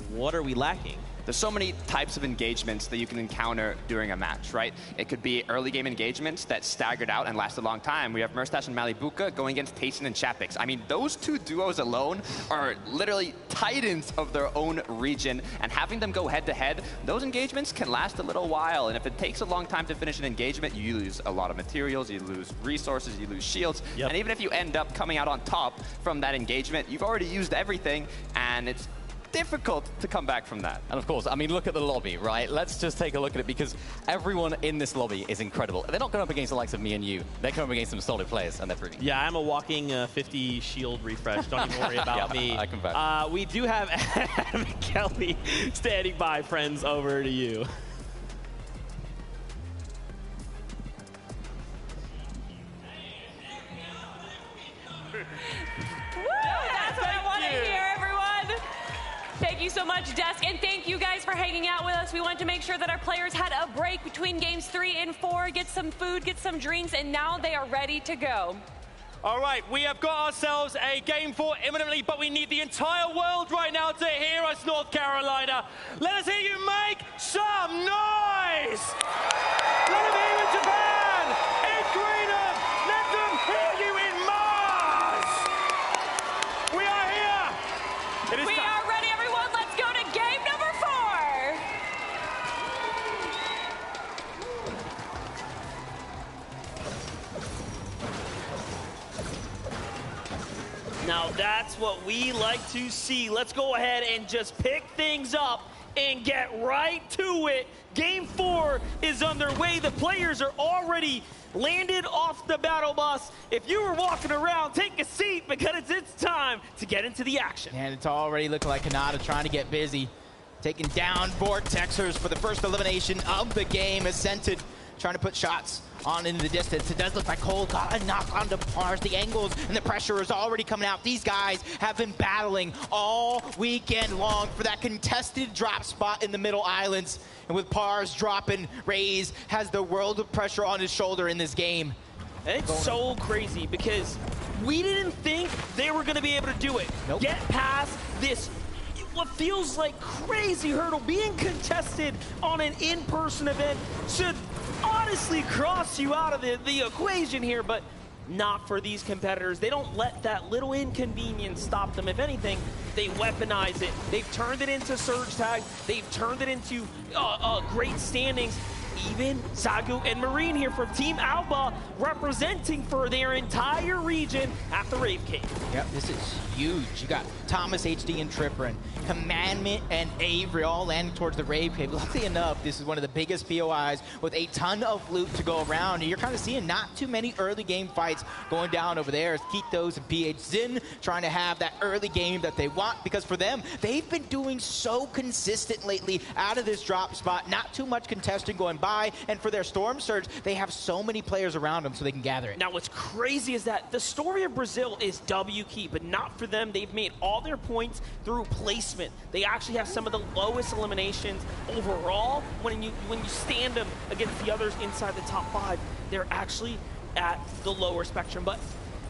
what are we lacking? There's so many types of engagements that you can encounter during a match, right? It could be early game engagements that staggered out and lasted a long time. We have Merstash and Malibuca going against Tayson and Chapix. I mean, those 2 duos alone are literally titans of their own region, and having them go head-to-head, those engagements can last a little while, and if it takes a long time to finish an engagement, you lose a lot of materials, you lose resources, you lose shields, and even if you end up coming out on top from that engagement, you've already used everything, and it's difficult to come back from that. And of course, I mean, look at the lobby, right? Let's just take a look at it because everyone in this lobby is incredible. They're not going up against the likes of me and you. They're going up against some solid players, and they're proving. Yeah, I'm a walking 50 shield refresh. Don't even worry about me. I can back. We do have Adam and Kelly standing by. Friends, over to you. That's what I want to hear, everyone. Thank you so much, Desk, and thank you guys for hanging out with us. We wanted to make sure that our players had a break between games 3 and 4, get some food, get some drinks, and now they are ready to go. All right, we have got ourselves a game 4 imminently, but we need the entire world right now to hear us, North Carolina. Let us hear you make some noise! Let them hear you, Japan! In Greenham! Let them hear you! Now that's what we like to see. Let's go ahead and just pick things up and get right to it. Game 4 is underway. The players are already landed off the battle bus. If you were walking around, take a seat because it's time to get into the action. And it's already looking like Kanata trying to get busy. Taking down Vortexers for the first elimination of the game. Ascented trying to put shots on into the distance. It does look like Cole got a knock onto Pars. The angles and the pressure is already coming out. These guys have been battling all weekend long for that contested drop spot in the middle islands. And with Pars dropping, Raze has the world of pressure on his shoulder in this game. And it's so crazy because we didn't think they were going to be able to do it. Nope. Get past this, what feels like crazy hurdle. Being contested on an in-person event should honestly cross you out of the equation here, but not for these competitors. They don't let that little inconvenience stop them. If anything, they weaponize it. They've turned it into surge tag. They've turned it into great standings. Even Zagu and Marine here from Team Alba representing for their entire region at the Rave Cave. Yep, this is huge. You got Thomas, HD, and Tripperin, Commandment, and Avery all landing towards the Rave Cave. Luckily enough, this is one of the biggest POIs with a ton of loot to go around. And you're kind of seeing not too many early game fights going down over there as Kitos and PH Zin trying to have that early game that they want, because for them, they've been doing so consistent lately out of this drop spot. Not too much contesting going by. And for their Storm Surge, they have so many players around them so they can gather it. Now what's crazy is that the story of Brazil is W key, but not for them. They've made all their points through placement. They actually have some of the lowest eliminations overall. When you stand them against the others inside the top 5, they're actually at the lower spectrum. But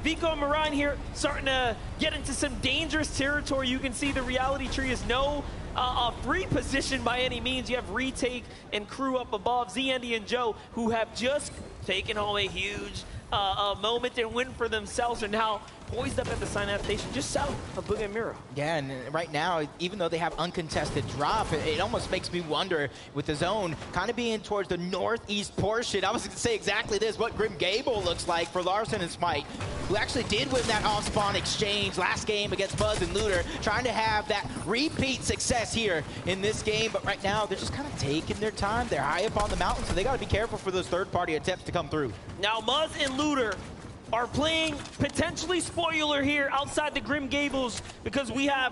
Vico and Marine here starting to get into some dangerous territory. You can see the reality tree is no free position by any means. You have Retake and crew up above, Z, Andy, and Joe, who have just taken home a huge moment and win for themselves, are now poised up at the Sinap station just south of Booga and Miro. Yeah, and right now, even though they have uncontested drop, it almost makes me wonder with the zone kind of being towards the northeast portion. I was going to say exactly this, what Grim Gable looks like for Larson and Smite, who actually did win that off-spawn exchange last game against Buzz and Looter, trying to have that repeat success here in this game. But right now, they're just kind of taking their time. They're high up on the mountain, so they got to be careful for those third-party attempts to come through. Now, Muzz and Looter are playing potentially spoiler here outside the Grim Gables, because we have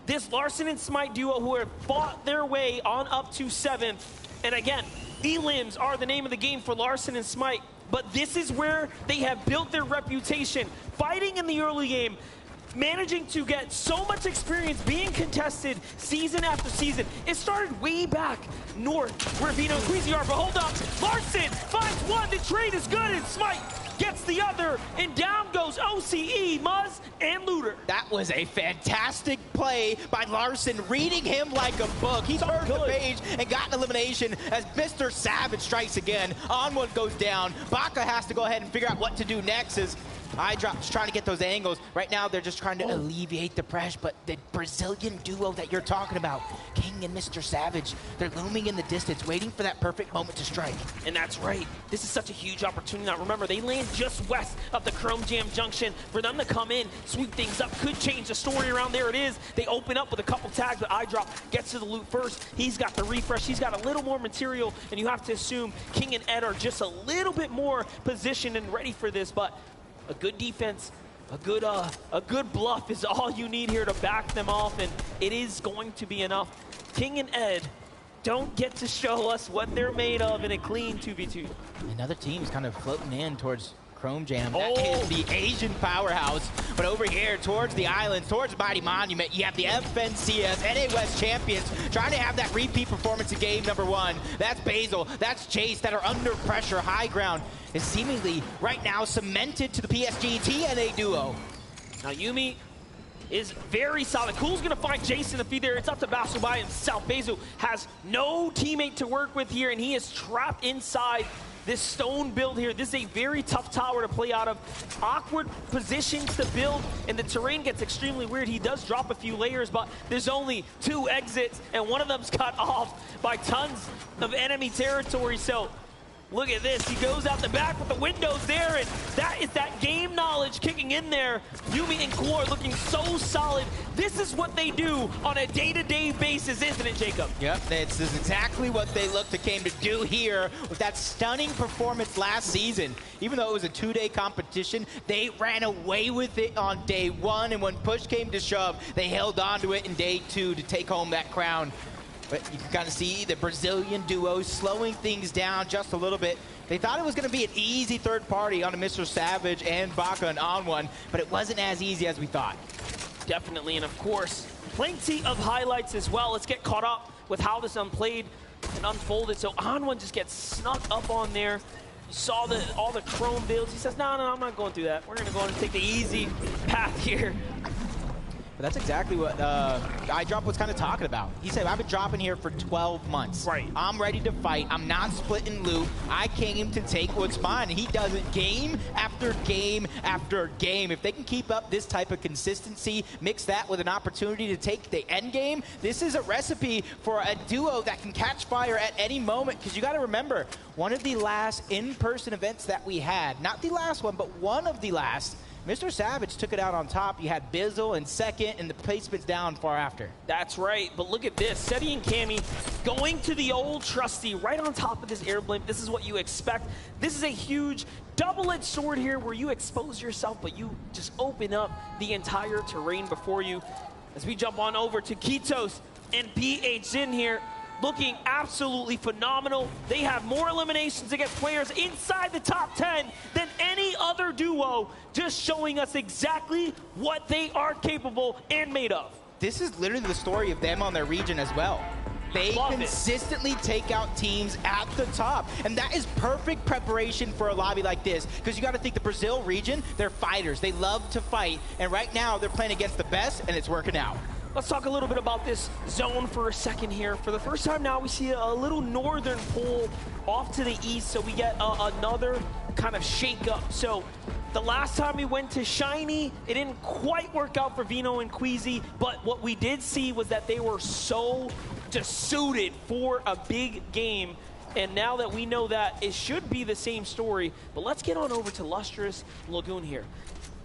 this Larson and Smite duo who have fought their way on up to 7th. And again, Elims are the name of the game for Larson and Smite, but this is where they have built their reputation, fighting in the early game, managing to get so much experience being contested season after season. It started way back north where Vino and Queasy are, but hold up, Larson finds one, the trade is good, and Smite gets the other, and down goes OCE, Muzz, and Looter. That was a fantastic play by Larson, reading him like a book. He turned the page and got an elimination as Mr. Savage strikes again. Onward goes down. Baka has to go ahead and figure out what to do next as iDrop's trying to get those angles. Right now, they're just trying to alleviate the pressure, but the Brazilian duo that you're talking about, King and Mr. Savage, they're looming in the distance, waiting for that perfect moment to strike. And that's right. This is such a huge opportunity. Now, remember, they land just west of the Chrome Jam Junction. For them to come in, sweep things up, could change the story around. There it is. They open up with a couple tags, but iDrop gets to the loot first. He's got the refresh. He's got a little more material, and you have to assume King and Ed are just a little bit more positioned and ready for this, but a good defense, a good bluff is all you need here to back them off, and it is going to be enough. King and Ed don't get to show us what they're made of in a clean 2v2. Another team's kind of floating in towards Chrome Jam. That is the Asian powerhouse. But over here, towards the islands, towards Mighty Monument, you have the FNCS NA West champions trying to have that repeat performance in game number 1. That's Basil, that's Chase that are under pressure. High ground is seemingly right now cemented to the PSG TNA duo. Now Yumi is very solid. Cool's gonna find Jason to feed there. It's up to Basubai himself. Basil has no teammate to work with here, and he is trapped inside this stone build here. This is a very tough tower to play out of. Awkward positions to build, and the terrain gets extremely weird. He does drop a few layers, but there's only 2 exits, and one of them's cut off by tons of enemy territory. So Look at this. He goes out the back with the windows there, and that is that game knowledge kicking in there. Yumi and Core looking so solid. This is what they do on a day-to-day basis, isn't it, Jacob? Yep, this is exactly what they came to do here with that stunning performance last season. Even though it was a 2-day competition, they ran away with it on day 1, and when push came to shove, they held on to it in day 2 to take home that crown. But you can kind of see the Brazilian duo slowing things down just a little bit. They thought it was going to be an easy third party on a Mr. Savage and Baka and on one, but it wasn't as easy as we thought. Definitely, and of course, plenty of highlights as well. Let's get caught up with how this unplayed and unfolded. So On1 just gets snuck up on there. You saw all the chrome builds. He says, no, I'm not going through that. We're going to go and take the easy path here. But that's exactly what iDrop was kind of talking about. He said, I've been dropping here for 12 months. Right. I'm ready to fight. I'm not splitting loot. I came to take what's mine. And he does it game after game after game. If they can keep up this type of consistency, mix that with an opportunity to take the end game, this is a recipe for a duo that can catch fire at any moment. Because you got to remember, one of the last in-person events that we had, not the last one, but one of the last, Mr. Savage took it out on top. You had Bizzle in second, and the placements down far after. That's right, but look at this. Seti and Cammy going to the old trusty right on top of this air blimp. This is what you expect. This is a huge double-edged sword here where you expose yourself, but you just open up the entire terrain before you. As we jump on over to Kitos and PH in here, looking absolutely phenomenal. They have more eliminations against players inside the top 10 than any other duo, just showing us exactly what they are capable and made of. This is literally the story of them on their region as well. They consistently take out teams at the top, and that is perfect preparation for a lobby like this, because you got to think the Brazil region, they're fighters. They love to fight, and right now they're playing against the best, and it's working out. Let's talk a little bit about this zone for a second here. For the first time now, we see a little northern pull off to the east, so we get another kind of shake-up. So the last time we went to Shiny, it didn't quite work out for Vino and Queasy, but what we did see was that they were so just suited for a big game. And now that we know that, it should be the same story. But let's get on over to Lustrous Lagoon here.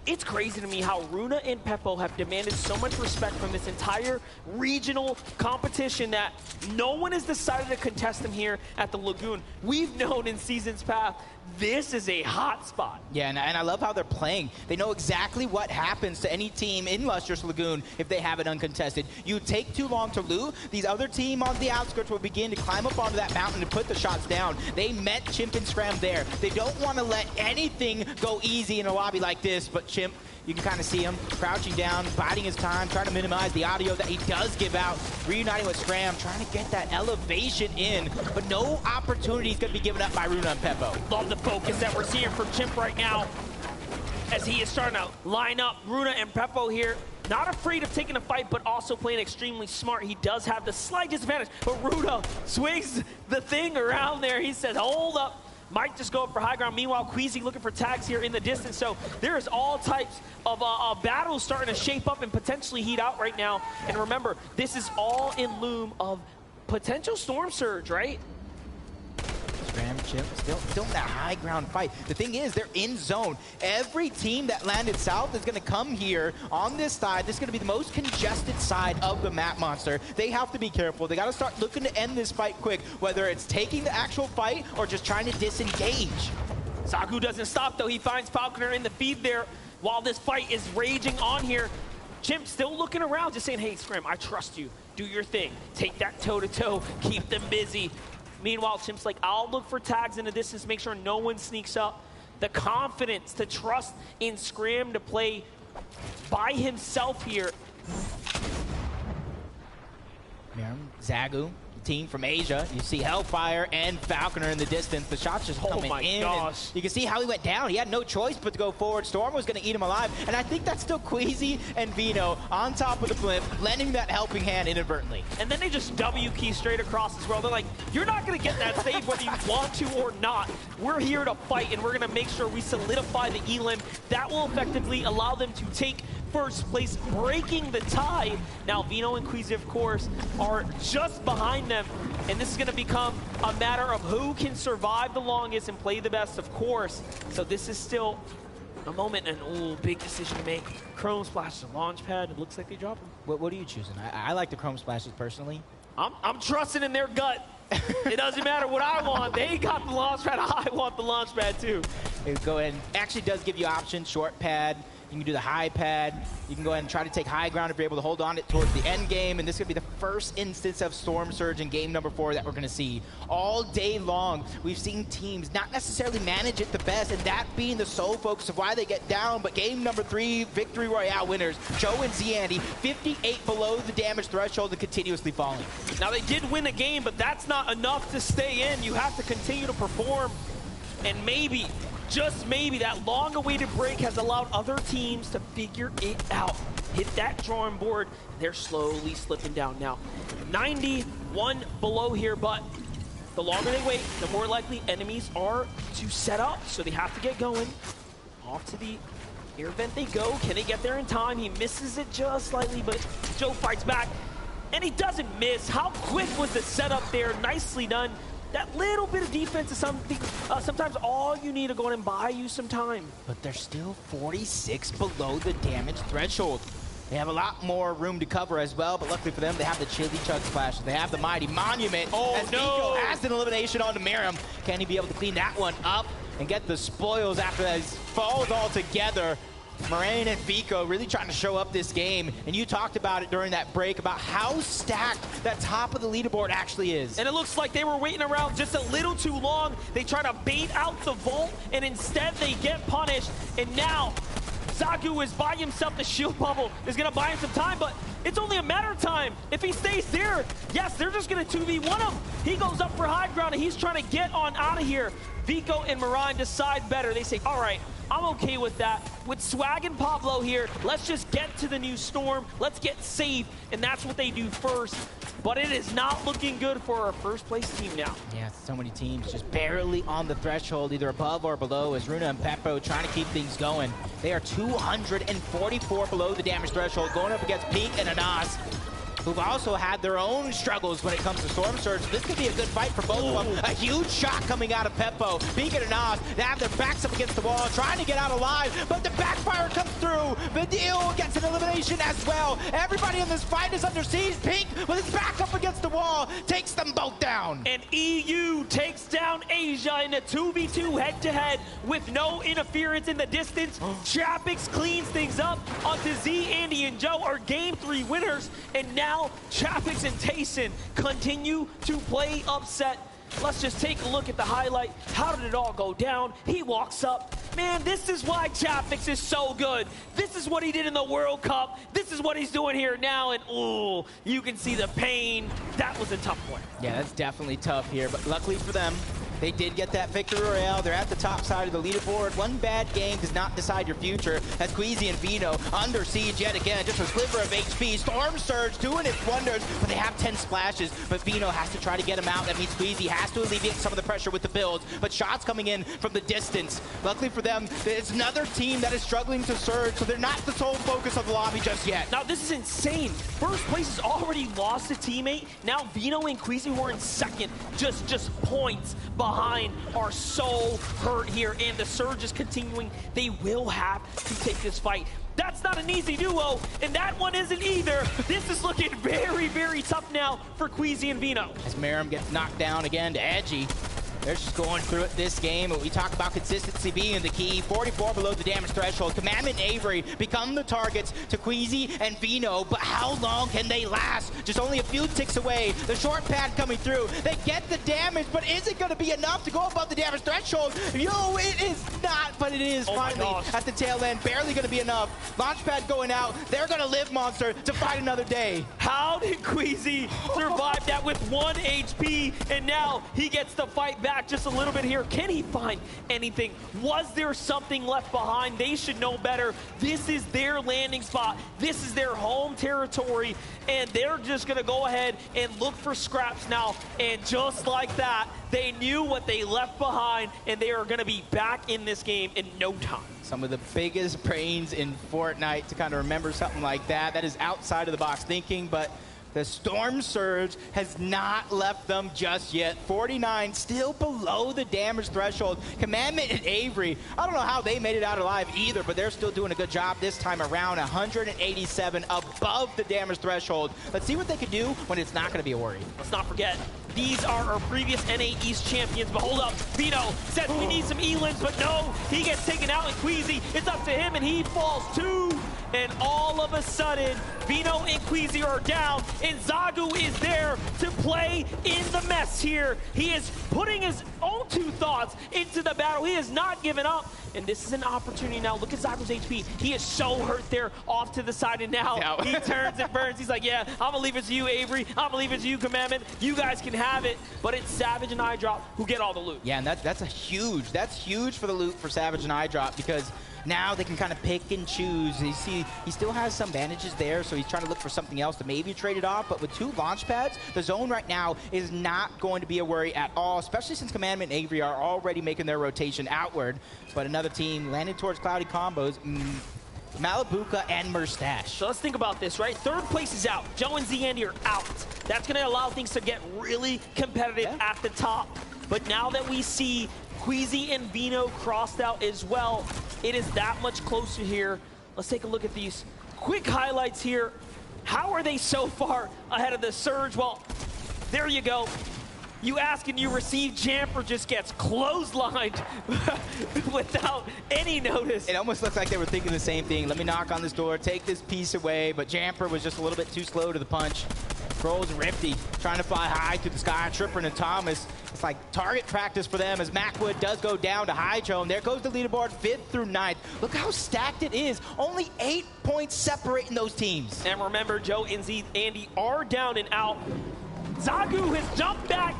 It's crazy to me how Runa and Peppo have demanded so much respect from this entire regional competition that no one has decided to contest them here at the Lagoon. We've known in seasons past, this is a hot spot. Yeah, and I love how they're playing. They know exactly what happens to any team in Lustrous Lagoon if they have it uncontested. You take too long to loot, these other team on the outskirts will begin to climb up onto that mountain and put the shots down. They met Chimp and Scram there. They don't want to let anything go easy in a lobby like this, but Chimp, you can kind of see him crouching down, biding his time, trying to minimize the audio that he does give out, reuniting with Scram, trying to get that elevation in, but no opportunity is going to be given up by Runa and Peppo. Love the focus that we're seeing from Chimp right now as he is starting to line up Runa and Peppo here. Not afraid of taking a fight, but also playing extremely smart. He does have the slight disadvantage, but Runa swings the thing around there. He says, hold up. Might just go up for high ground. Meanwhile, Queasy looking for tags here in the distance. So there is all types of battles starting to shape up and potentially heat out right now. And remember, this is all in loom of potential storm surge, right? Scram, Chimp, still in that high ground fight. The thing is, they're in zone. Every team that landed south is going to come here on this side. This is going to be the most congested side of the map, Monster. They have to be careful. They got to start looking to end this fight quick, whether it's taking the actual fight or just trying to disengage. Zagu doesn't stop, though. He finds Falconer in the feed there while this fight is raging on here. Chimp still looking around, just saying, hey, Scram, I trust you. Do your thing. Take that toe-to-toe. Keep them busy. Meanwhile, Chimp's like, I'll look for tags in the distance, make sure no one sneaks up. The confidence to trust in Scram to play by himself here. Zagu, team from Asia. You see Hellfire and Falconer in the distance. The shots just coming in. Gosh. You can see how he went down. He had no choice but to go forward. Storm was going to eat him alive. And I think that's still Queasy and Vino on top of the blimp, lending that helping hand inadvertently. And then they just W key straight across as well. They're like, you're not going to get that save whether you want to or not. We're here to fight, and we're going to make sure we solidify the elim. That will effectively allow them to take first place, breaking the tie. Now Vino and Queasy, of course, are just behind them, and this is going to become a matter of who can survive the longest and play the best, of course. So this is still a moment, and ooh, big decision to make. Chrome Splash, the launch pad, it looks like they drop him. What are you choosing? I like the Chrome Splashes personally. I'm trusting in their gut. It doesn't matter what I want. They got the launch pad. I want the launch pad too. Go ahead. Actually does give you options. Short pad. You can do the high pad. You can go ahead and try to take high ground if you're able to hold on it towards the end game. And this is going to be the first instance of Storm Surge in game number 4 that we're going to see. All day long, we've seen teams not necessarily manage it the best, and that being the sole focus of why they get down. But game number 3, Victory Royale winners, Joe and Zandy, 58 below the damage threshold and continuously falling. Now, they did win a game, but that's not enough to stay in. You have to continue to perform, and maybe, just maybe, that long-awaited break has allowed other teams to figure it out. Hit that drawing board, and they're slowly slipping down. Now, 91 below here, but the longer they wait, the more likely enemies are to set up, so they have to get going. Off to the air vent they go. Can they get there in time? He misses it just slightly, but Joe fights back, and he doesn't miss. How quick was the setup there? Nicely done. That little bit of defense is something, sometimes all you need to go in and buy you some time. But they're still 46 below the damage threshold. They have a lot more room to cover as well, but luckily for them, they have the Chili Chug Splash. They have the Mighty Monument. Oh, as Nico has an elimination onto Miriam. Can he be able to clean that one up and get the spoils after that falls all together? Moraine and Vico really trying to show up this game, and you talked about it during that break about how stacked that top of the leaderboard actually is. And it looks like they were waiting around just a little too long. They try to bait out the vault, and instead they get punished. And now Zagu is by himself. The shield bubble is going to buy him some time, but it's only a matter of time. If he stays there, yes, they're just going to 2v1 him. He goes up for high ground, and he's trying to get on out of here. Vico and Moraine decide better. They say, all right, I'm okay with that. With Swag and Pablo here, let's just get to the new storm. Let's get safe, and that's what they do first. But it is not looking good for our first place team now. Yeah, so many teams just barely on the threshold, either above or below, as Runa and Peppo trying to keep things going. They are 244 below the damage threshold, going up against Pink and Anas, who've also had their own struggles when it comes to Storm Surge. This could be a good fight for both of them. A huge shot coming out of Peppo. Pink and Anas, they have their backs up against the wall, trying to get out alive, but the backfire comes through. Vidil gets an elimination as well. Everybody in this fight is under siege. Pink, with his back up against the wall, takes them both down. And EU takes down Asia in a 2v2 head-to-head with no interference in the distance. Chapix cleans things up onto Z, Andy, and Joe are game 3 winners, and now Chapix and Tayson continue to play upset. Let's just take a look at the highlight. How did it all go down? He walks up. Man, this is why Chapix is so good. This is what he did in the World Cup. This is what he's doing here now. And, ooh, you can see the pain. That was a tough one. Yeah, that's definitely tough here. But luckily for them, they did get that Victory Royale. They're at the top side of the leaderboard. One bad game does not decide your future. As Queasy and Vino under siege yet again. Just a sliver of HP. Storm Surge doing its wonders, but they have 10 splashes. But Vino has to try to get him out. That means Queasy has to alleviate some of the pressure with the builds. But shots coming in from the distance. Luckily for them, it's another team that is struggling to surge, so they're not the sole focus of the lobby just yet. Now, this is insane. First place has already lost a teammate. Now Vino and Queasy were in second. Just points behind, are so hurt here, and the surge is continuing. They will have to take this fight. That's not an easy duo, and that one isn't either. This is looking very, very tough now for Queasy and Vino. As Miriam gets knocked down again to Edgy. They're just going through it this game. We talk about consistency being the key. 44 below the damage threshold. Commandment and Avery become the targets to Queasy and Vino, but how long can they last? Just only a few ticks away. The short pad coming through. They get the damage, but is it going to be enough to go above the damage threshold? Yo, it is not, but it is finally at the tail end. Barely going to be enough. Launch pad going out. They're going to live, Monster, to fight another day. How did Queasy survive that with 1 HP, and now he gets to fight back back just a little bit here. Can he find anything? Was there something left behind? They should know better. This is their landing spot. This is their home territory, and they're just going to go ahead and look for scraps now. And just like that, they knew what they left behind, and they are going to be back in this game in no time. Some of the biggest brains in Fortnite to kind of remember something like that. That is outside of the box thinking, but the Storm Surge has not left them just yet. 49 still below the damage threshold. Commandment and Avery, I don't know how they made it out alive either, but they're still doing a good job this time around. 187 above the damage threshold. Let's see what they can do when it's not going to be a worry. Let's not forget, these are our previous NA East champions, but hold up, Vino says we need some Elins, but no, he gets taken out, and Queasy, it's up to him, and he falls too. And all of a sudden, Vino and Queasy are down, and Zagu is there to play in the mess here. He is putting his own 2 thoughts into the battle. He has not given up, and this is an opportunity now. Look at Zagu's HP. He is so hurt there off to the side, and now he turns and burns. He's like, yeah, I'm gonna leave it to you, Avery. I'm gonna leave it to you, Commandment. You guys can have it, but it's Savage and iDrop who get all the loot. Yeah, and that's huge for the loot for Savage and iDrop, because now they can kind of pick and choose. You see, he still has some bandages there, so he's trying to look for something else to maybe trade it off. But with 2 launch pads, the zone right now is not going to be a worry at all, especially since Commandment and Avery are already making their rotation outward. But another team landed towards Cloudy combos. Malibuca and Murstache. So let's think about this, right? 3rd place is out. Joe and Zandy are out. That's going to allow things to get really competitive at the top. But now that we see Queasy and Vino crossed out as well, it is that much closer here. Let's take a look at these quick highlights here. How are they so far ahead of the Surge? Well, there you go. You ask and you receive. Jamper just gets clotheslined without any notice. It almost looks like they were thinking the same thing. Let me knock on this door, take this piece away, but Jamper was just a little bit too slow to the punch. Throws Rifty, trying to fly high through the sky. Tripper and Thomas, it's like target practice for them as Macwood does go down to Hydro. And there goes the leaderboard, 5th through 9th. Look how stacked it is. Only 8 points separating those teams. And remember, Joe and Andy are down and out. Zagu has jumped back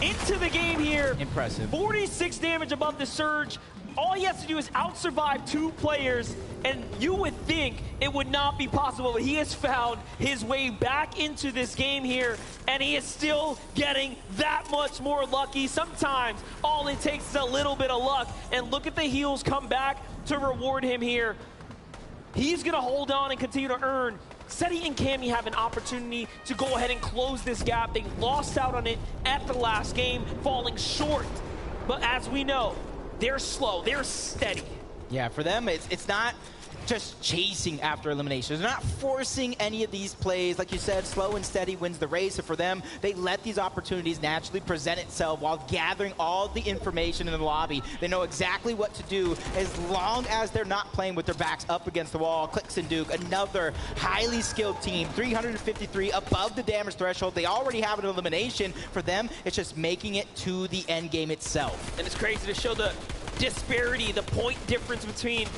into the game here. Impressive. 46 damage above the Surge. All he has to do is out-survive 2 players, and you would think it would not be possible, but he has found his way back into this game here, and he is still getting that much more lucky. Sometimes all it takes is a little bit of luck, and look at the heals come back to reward him here. He's going to hold on and continue to earn. Seti and Cammy have an opportunity to go ahead and close this gap. They lost out on it at the last game, falling short. But as we know, they're slow, they're steady. Yeah, for them, it's not just chasing after eliminations. They're not forcing any of these plays. Like you said, slow and steady wins the race. And for them, they let these opportunities naturally present itself while gathering all the information in the lobby. They know exactly what to do as long as they're not playing with their backs up against the wall. Clicks and Duke, another highly skilled team, 353 above the damage threshold. They already have an elimination. For them, it's just making it to the end game itself. And it's crazy to show the disparity, the point difference between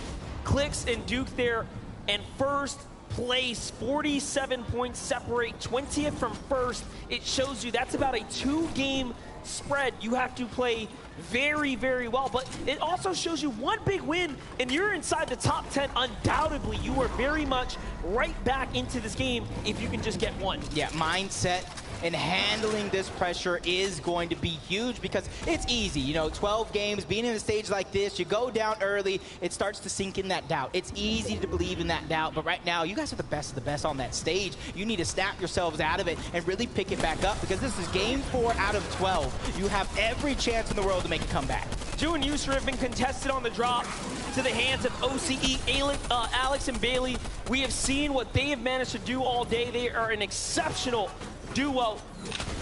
Clicks and Duke there, and 1st place, 47 points separate 20th from 1st. It shows you that's about a 2-game spread. You have to play very, very well, but it also shows you 1 big win, and you're inside the top 10. Undoubtedly, you are very much right back into this game if you can just get 1. Yeah, mindset and handling this pressure is going to be huge because it's easy. You know, 12 games, being in a stage like this, you go down early, it starts to sink in that doubt. It's easy to believe in that doubt, but right now, you guys are the best of the best on that stage. You need to snap yourselves out of it and really pick it back up because this is game 4 out of 12. You have every chance in the world to make a comeback. Ju and Yusra have been contested on the drop to the hands of OCE, Alex and Bailey. We have seen what they have managed to do all day. They are an exceptional duo.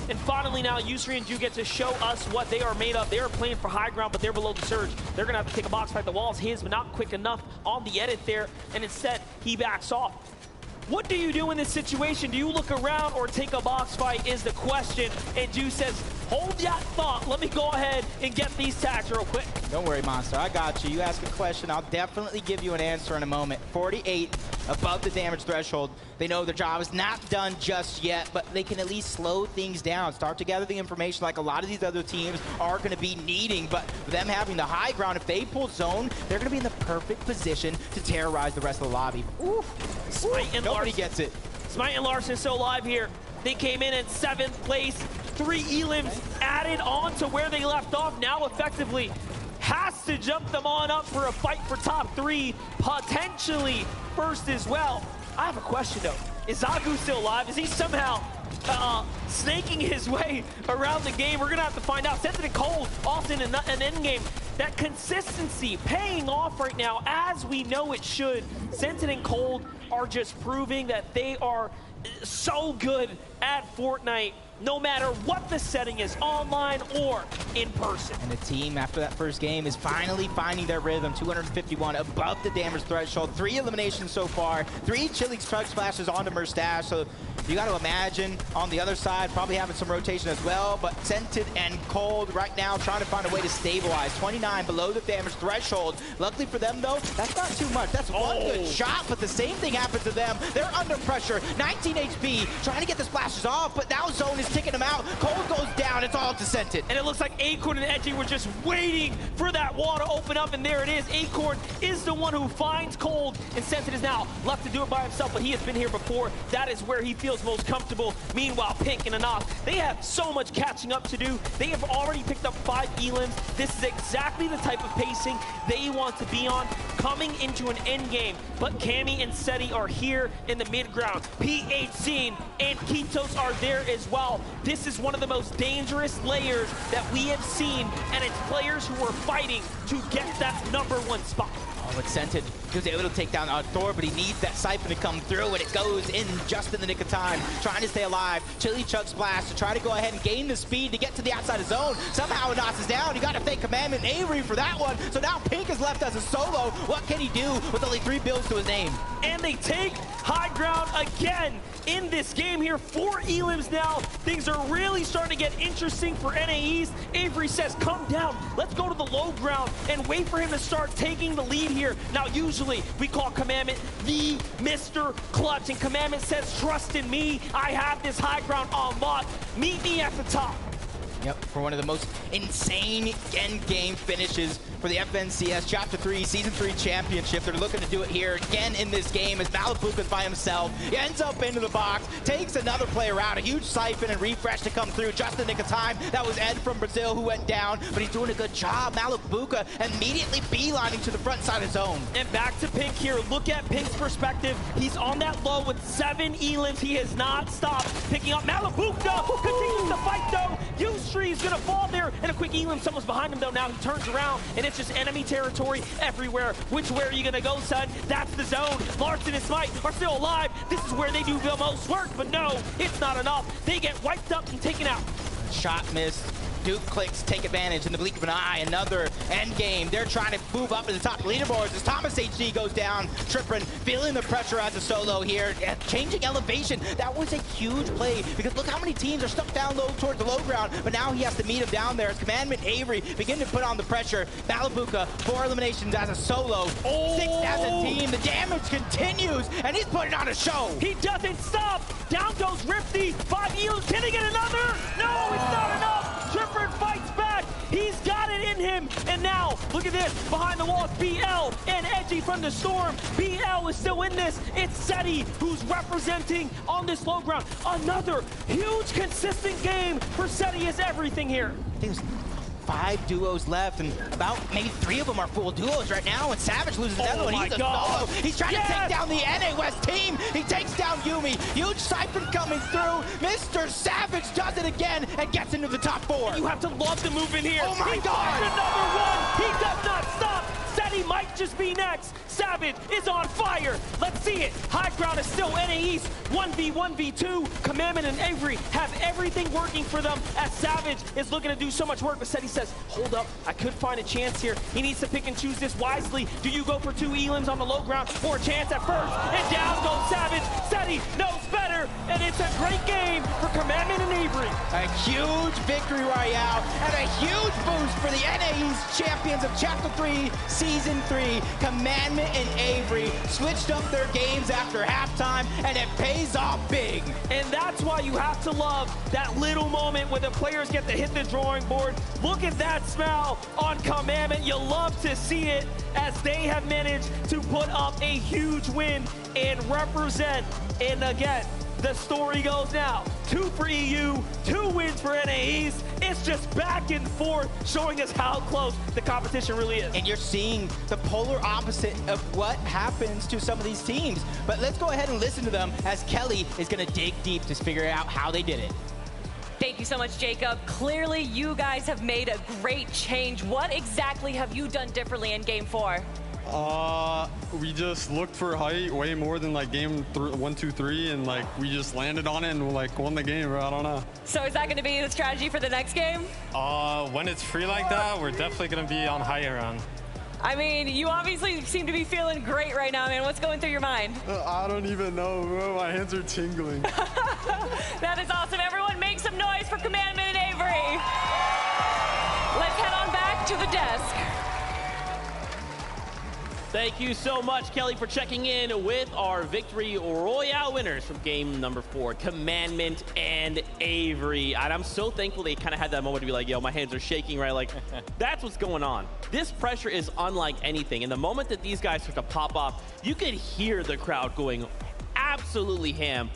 And finally now, Yusri and Ju get to show us what they are made of. They are playing for high ground, but they're below the Surge. They're going to have to take a box fight. The wall's his, but not quick enough on the edit there. And instead, he backs off. What do you do in this situation? Do you look around or take a box fight is the question. And Ju says, hold that thought. Let me go ahead and get these tags real quick. Don't worry, Monster. I got you. You ask a question, I'll definitely give you an answer in a moment. 48 above the damage threshold. They know their job is not done just yet, but they can at least slow things down, start to gather the information like a lot of these other teams are going to be needing. But them having the high ground, if they pull zone, they're going to be in the perfect position to terrorize the rest of the lobby. Ooh. Smite and Nobody Larson gets it. Smite and Larson still alive here. They came in 7th place. 3 elims added on to where they left off. Now effectively has to jump them on up for a fight for top 3, potentially first as well. I have a question though. Is Zagu still alive? Is he somehow snaking his way around the game? We're gonna have to find out. Sensitive Cold often in an end game. That consistency paying off right now as we know it should. Sensitive and Cold are just proving that they are so good at Fortnite, no matter what the setting is, online or in person. And the team, after that first game, is finally finding their rhythm. 251 above the damage threshold. 3 eliminations so far. 3 chilly chug splashes onto Merstash. So you got to imagine on the other side, probably having some rotation as well. But Scented and Cold right now trying to find a way to stabilize. 29 below the damage threshold. Luckily for them, though, that's not too much. That's one good shot, but the same thing happened to them. They're under pressure. 19 HP, trying to get the splashes off, but now Zone is ticking them out. Cold goes down. It's all to Scented. And it looks like Acorn and Edgy were just waiting for that wall to open up, and there it is. Acorn is the one who finds Cold, and Scented is now left to do it by himself, but he has been here before. That is where he feels most comfortable. Meanwhile, Pink and Anas, they have so much catching up to do. They have already picked up 5 elims. This is exactly the type of pacing they want to be on coming into an end game. But Cammy and Seti are here in the mid ground. P18 and Kitos are there as well. This is one of the most dangerous layers that we have seen, and it's players who are fighting to get that #1 spot. Oh, but Scented was able to take down Thor, but he needs that Siphon to come through, and it goes in just in the nick of time. Trying to stay alive. Chili Chug Splash to try to go ahead and gain the speed to get to the outside of zone. Somehow Anas is down. You got to thank Commandment Avery for that one. So now Pink is left as a solo. What can he do with only 3 builds to his name? And they take high ground again in this game here. 4 elims now. Things are really starting to get interesting for NAEs. Avery says, come down. Let's go to the low ground and wait for him to start taking the lead here. Now, usually we call Commandment the Mr. Clutch, and Commandment says, trust in me. I have this high ground on lock. Meet me at the top. Yep, for one of the most insane end game finishes for the FNCS Chapter 3 Season 3 Championship. They're looking to do it here again in this game as Malibuca's by himself. He ends up into the box, takes another player out. A huge siphon and refresh to come through just in the nick of time. That was Ed from Brazil who went down, but he's doing a good job. Malibuca immediately beelining to the front side of zone. And back to Pink here. Look at Pink's perspective. He's on that low with 7 elims. He has not stopped picking up. Malibuca continues to fight though. Ustream is gonna fall there, and a quick elim. Someone's behind him though. Now he turns around, and it's just enemy territory everywhere. Which way are you gonna go, son? That's the zone. Larson and Smite are still alive. This is where they do the most work, but no, it's not enough. They get wiped up and taken out. Shot missed. Duke clicks, take advantage in the blink of an eye. Another end game. They're trying to move up to the top leaderboards as Thomas HD goes down. Trippin feeling the pressure as a solo here. Changing elevation. That was a huge play because look how many teams are stuck down low towards the low ground, but now he has to meet him down there as Commandment Avery begin to put on the pressure. Malibuca, 4 eliminations as a solo, 6 as a team. The damage continues, and he's putting on a show. He doesn't stop. Down goes Rifty. 5 elims. Can he get another? No, it's not enough. Tripper fights back. He's got it in him. And now, look at this. Behind the walls, BL and Edgy from the Storm. BL is still in this. It's Seti who's representing on this low ground. Another huge, consistent game for Seti is everything here. There's 5 duos left, and about maybe 3 of them are full duos right now, and Savage loses another one. He's a solo. He's trying to take down the NA West team. He takes down Yumi. Huge siphon coming through. Mr. Savage does it again and gets into the top 4. You have to love the move in here. Oh my God. Another one. He does not stop. Seti might just be be next? Savage is on fire. Let's see it. High ground is still NA East. 1v1v2. Commandment and Avery have everything working for them as Savage is looking to do so much work. But Seti says, hold up, I could find a chance here. He needs to pick and choose this wisely. Do you go for 2 elims on the low ground or a chance at first? And down goes Savage. Seti knows better, and it's a great game for Commandment and Avery. A huge victory royale and a huge boost for the NA East champions of Chapter 3, Season 3. Commandment and Avery switched up their games after halftime, and it pays off big. And that's why you have to love that little moment where the players get to hit the drawing board. Look at that smile on Commandment. You love to see it as they have managed to put up a huge win and represent. And again, the story goes now. 2 for EU, 2 wins for NA East. It's just back and forth, showing us how close the competition really is. And you're seeing the polar opposite of what happens to some of these teams. But let's go ahead and listen to them as Kelly is going to dig deep to figure out how they did it. Thank you so much, Jacob. Clearly, you guys have made a great change. What exactly have you done differently in Game 4? We just looked for height way more than like game 1, 2, 3, and like we just landed on it and like won the game. I don't know. So is that going to be the strategy for the next game? When it's free like that, we're definitely gonna be on high ground. I mean, you obviously seem to be feeling great right now, man. What's going through your mind? I don't even know, bro. My hands are tingling. That is awesome. Everyone make some noise for Commandment and Avery. Let's head on back to the desk. Thank you so much, Kelly, for checking in with our Victory Royale winners from game number 4, Commandment and Avery. And I'm so thankful they kind of had that moment to be like, yo, my hands are shaking, right? Like, that's what's going on. This pressure is unlike anything. And the moment that these guys start to pop off, you could hear the crowd going absolutely ham.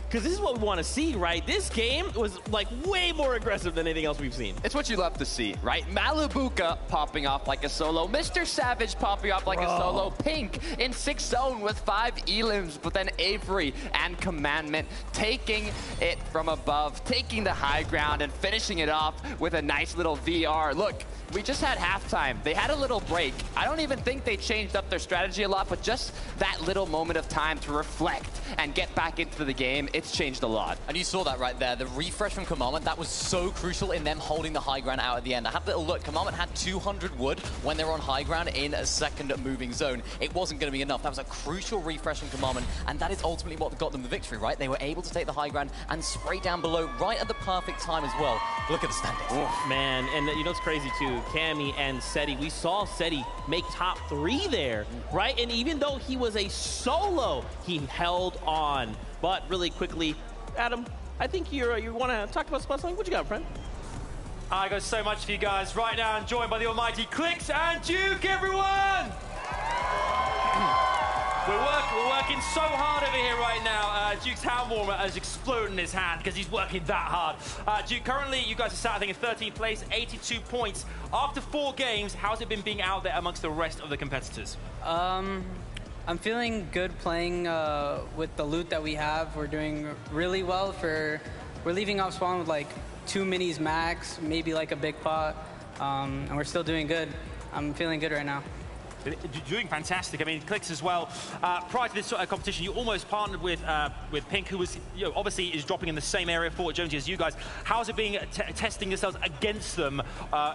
Because this is what we want to see, right? This game was like way more aggressive than anything else we've seen. It's what you love to see, right? Malibuca popping off like a solo. Mr. Savage popping off like a solo. Pink in 6 zone with 5 elims, but then Avery and Commandment taking it from above, taking the high ground and finishing it off with a nice little VR. Look, we just had halftime. They had a little break. I don't even think they changed up their strategy a lot, but just that little moment of time to reflect and get back into the game, it's changed a lot. And you saw that right there. The refresh from Commandment, that was so crucial in them holding the high ground out at the end. I had a little look. Commandment had 200 wood when they were on high ground in a second moving zone. It wasn't going to be enough. That was a crucial refresh from Commandment, and that is ultimately what got them the victory, right? They were able to take the high ground and spray down below right at the perfect time as well. Look at the standings. Oh, man, and you know what's crazy too? Cammy and Seti, we saw Seti make top 3 there, right? And even though he was a solo, he held on. But really quickly, Adam, I think you want to talk about something. What you got, friend? I got so much for you guys right now. I'm joined by the almighty Clicks and Duke, everyone! We're working so hard over here right now. Duke's hand warmer has exploded in his hand because he's working that hard. Duke, currently you guys are sat, I think, in 13th place, 82 points. After 4 games, how's it been being out there amongst the rest of the competitors? I'm feeling good playing with the loot that we have. We're doing really well. We're leaving off spawn with like 2 minis max, maybe like a big pot, and we're still doing good. I'm feeling good right now. You're doing fantastic. I mean, Clicks as well. Prior to this sort of competition, you almost partnered with Pink, who was, obviously is dropping in the same area for Jonesy as you guys. How's it being testing yourselves against them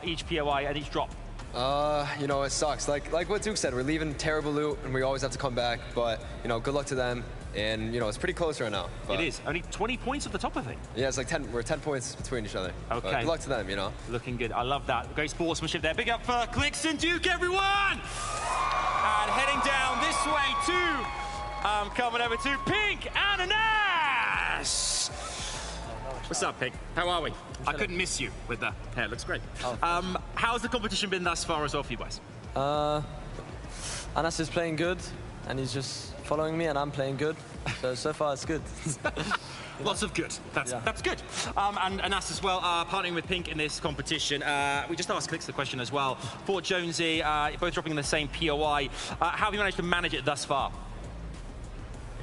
each POI and each drop? It sucks. Like what Duke said, we're leaving terrible loot, and we always have to come back. But good luck to them. And it's pretty close right now. It is only 20 points at the top, I think. Yeah, it's like 10. We're 10 points between each other. Okay. But good luck to them. Looking good. I love that. Great sportsmanship there. Big up for Clicks and Duke, everyone. And heading down this way too. Coming over to Pink and Ananas. What's up, Pink? How are we? I couldn't miss you with the hair. It looks great. How's the competition been thus far as well for you guys? Anas is playing good, and he's just following me, and I'm playing good. So far, it's good. Lots of good. That's good. And Anas as well, partnering with Pink in this competition. We just asked Clicks the question as well. Fort Jonesy, both dropping in the same POI. How have you managed to manage it thus far?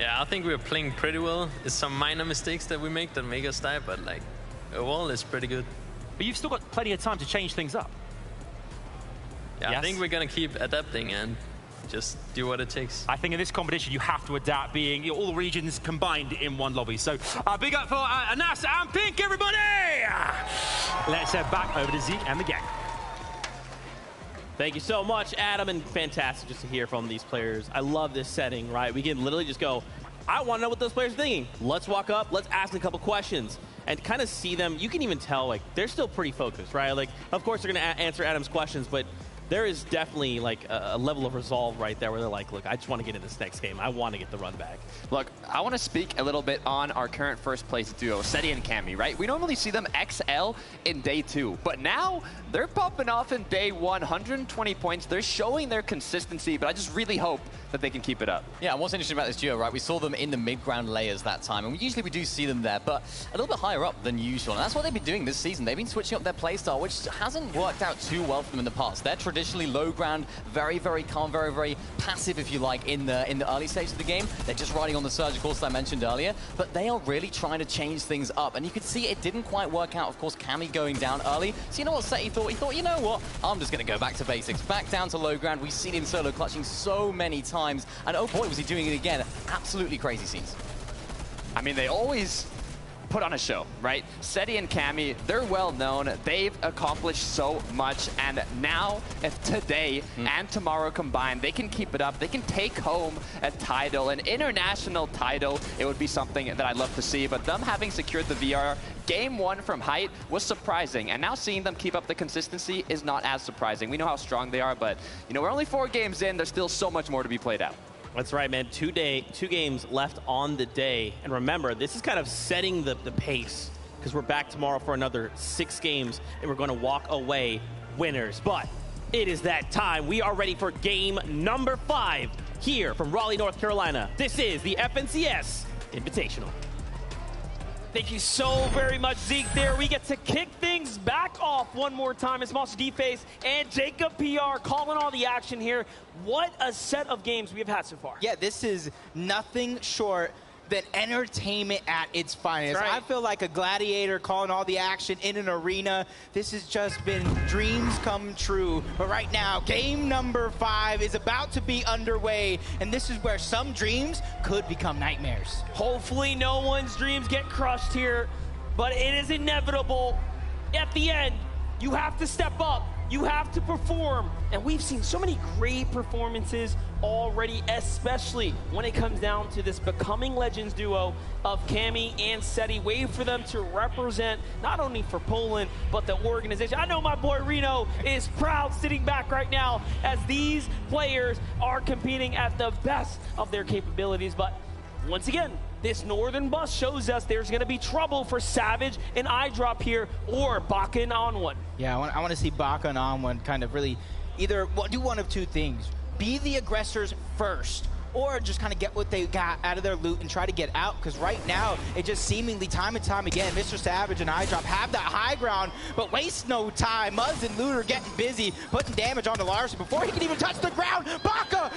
Yeah, I think we're playing pretty well. It's some minor mistakes that we make that make us die, but like, overall, it's pretty good. But you've still got plenty of time to change things up. Yeah, yes. I think we're gonna keep adapting, and just do what it takes. I think in this competition, you have to adapt, being all the regions combined in one lobby. So big up for Anas and Pink, everybody! Let's head back over to Zeke and the gang. Thank you so much, Adam, and fantastic just to hear from these players. I love this setting, right? We can literally just go, I want to know what those players are thinking. Let's walk up, let's ask a couple questions, and kind of see them. You can even tell, like, they're still pretty focused, right? Like, of course, they're going to answer Adam's questions, but there is definitely like a level of resolve right there where they're like, look, I just want to get in this next game. I want to get the run back. Look, I want to speak a little bit on our current first place duo, Seti and Cammy, right? We normally see them XL in day 2, but now they're popping off in day 1, 120 points. They're showing their consistency, but I just really hope that they can keep it up. Yeah, and what's interesting about this duo, right? We saw them in the mid-ground layers that time, and usually we do see them there, but a little bit higher up than usual. And that's what they've been doing this season. They've been switching up their playstyle, which hasn't worked out too well for them in the past. They're traditionally low ground, very, very calm, very, very passive, if you like, in the early stage of the game. They're just riding on the surge, of course, that I mentioned earlier, but they are really trying to change things up. And you could see it didn't quite work out, of course, Cammy going down early. So you know what Seti thought? He thought, you know what? I'm just going to go back to basics. Back down to low ground. We've seen him solo clutching so many times. And oh boy, was he doing it again. Absolutely crazy scenes. I mean, they always put on a show, right? Seti and Cammy, they're well known. They've accomplished so much. And now, if today and tomorrow combined, they can keep it up. They can take home a title, an international title. It would be something that I'd love to see. But them having secured the VR game 1 from height was surprising. And now seeing them keep up the consistency is not as surprising. We know how strong they are, but you know, we're only 4 games in. There's still so much more to be played out. That's right, man. 2 games left on the day. And remember, this is kind of setting the pace, because we're back tomorrow for another 6 games, and we're going to walk away winners. But it is that time. We are ready for game number 5 here from Raleigh, North Carolina. This is the FNCS Invitational. Thank you so very much, Zeke. There we get to kick things back off one more time. It's Monster D-Face and Jacob PR calling all the action here. What a set of games we've had so far. Yeah, this is nothing short than entertainment at its finest. Right. I feel like a gladiator calling all the action in an arena. This has just been dreams come true. But right now, game number 5 is about to be underway, and this is where some dreams could become nightmares. Hopefully no one's dreams get crushed here, but it is inevitable. At the end, you have to step up. You have to perform. And we've seen so many great performances already, especially when it comes down to this becoming legends duo of Cammy and Seti. Wait for them to represent not only for Poland, but the organization. I know my boy Reno is proud sitting back right now as these players are competing at the best of their capabilities. But once again, this northern bus shows us there's going to be trouble for Savage and iDrop here, or Baka and On1. Yeah, I want to see Baka and On1 kind of really either do one of 2 things. Be the aggressors first, or just kind of get what they got out of their loot and try to get out, because right now, it just seemingly time and time again, Mr. Savage and iDrop have that high ground, but waste no time. Muzz and Loot are getting busy, putting damage onto Larson before he can even touch the ground. Baka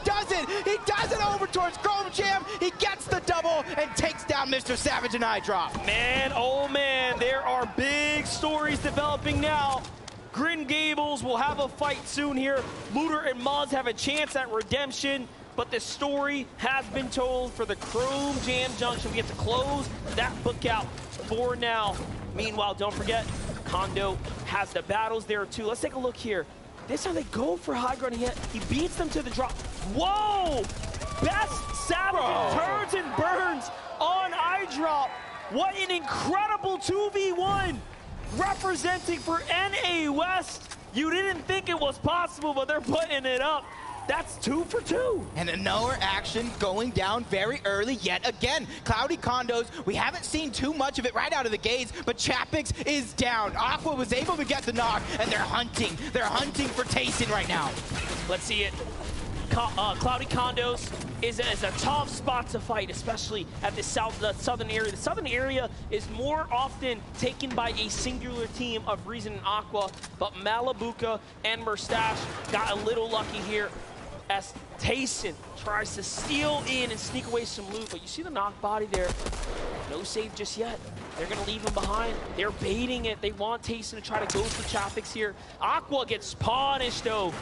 does it! He does it over towards Chrome Jam. He gets the double and takes down Mr. Savage and iDrop. Man, oh man, there are big stories developing now. Green Gables will have a fight soon here. Looter and Muzz have a chance at redemption. But the story has been told for the Chrome Jam Junction. We get to close that book out for now. Meanwhile, don't forget, Kondo has the battles there too. Let's take a look here. This time they go for high ground. He beats them to the drop. Whoa! Best Savage turns and burns on iDrop. What an incredible 2v1 representing for NA West. You didn't think it was possible, but they're putting it up. That's 2 for 2. And another action going down very early yet again. Cloudy Condos, we haven't seen too much of it right out of the gates, but Chapix is down. Aqua was able to get the knock, and they're hunting. They're hunting for Tayson right now. Let's see it. Cloudy Condos is a tough spot to fight, especially at the southern area. The southern area is more often taken by a singular team of Reason and Aqua, but Malabuka and Merstash got a little lucky here as Tayson tries to steal in and sneak away some loot. But you see the knock body there. No save just yet. They're going to leave him behind. They're baiting it. They want Tayson to try to go for Chapix here. Aqua gets punished, though.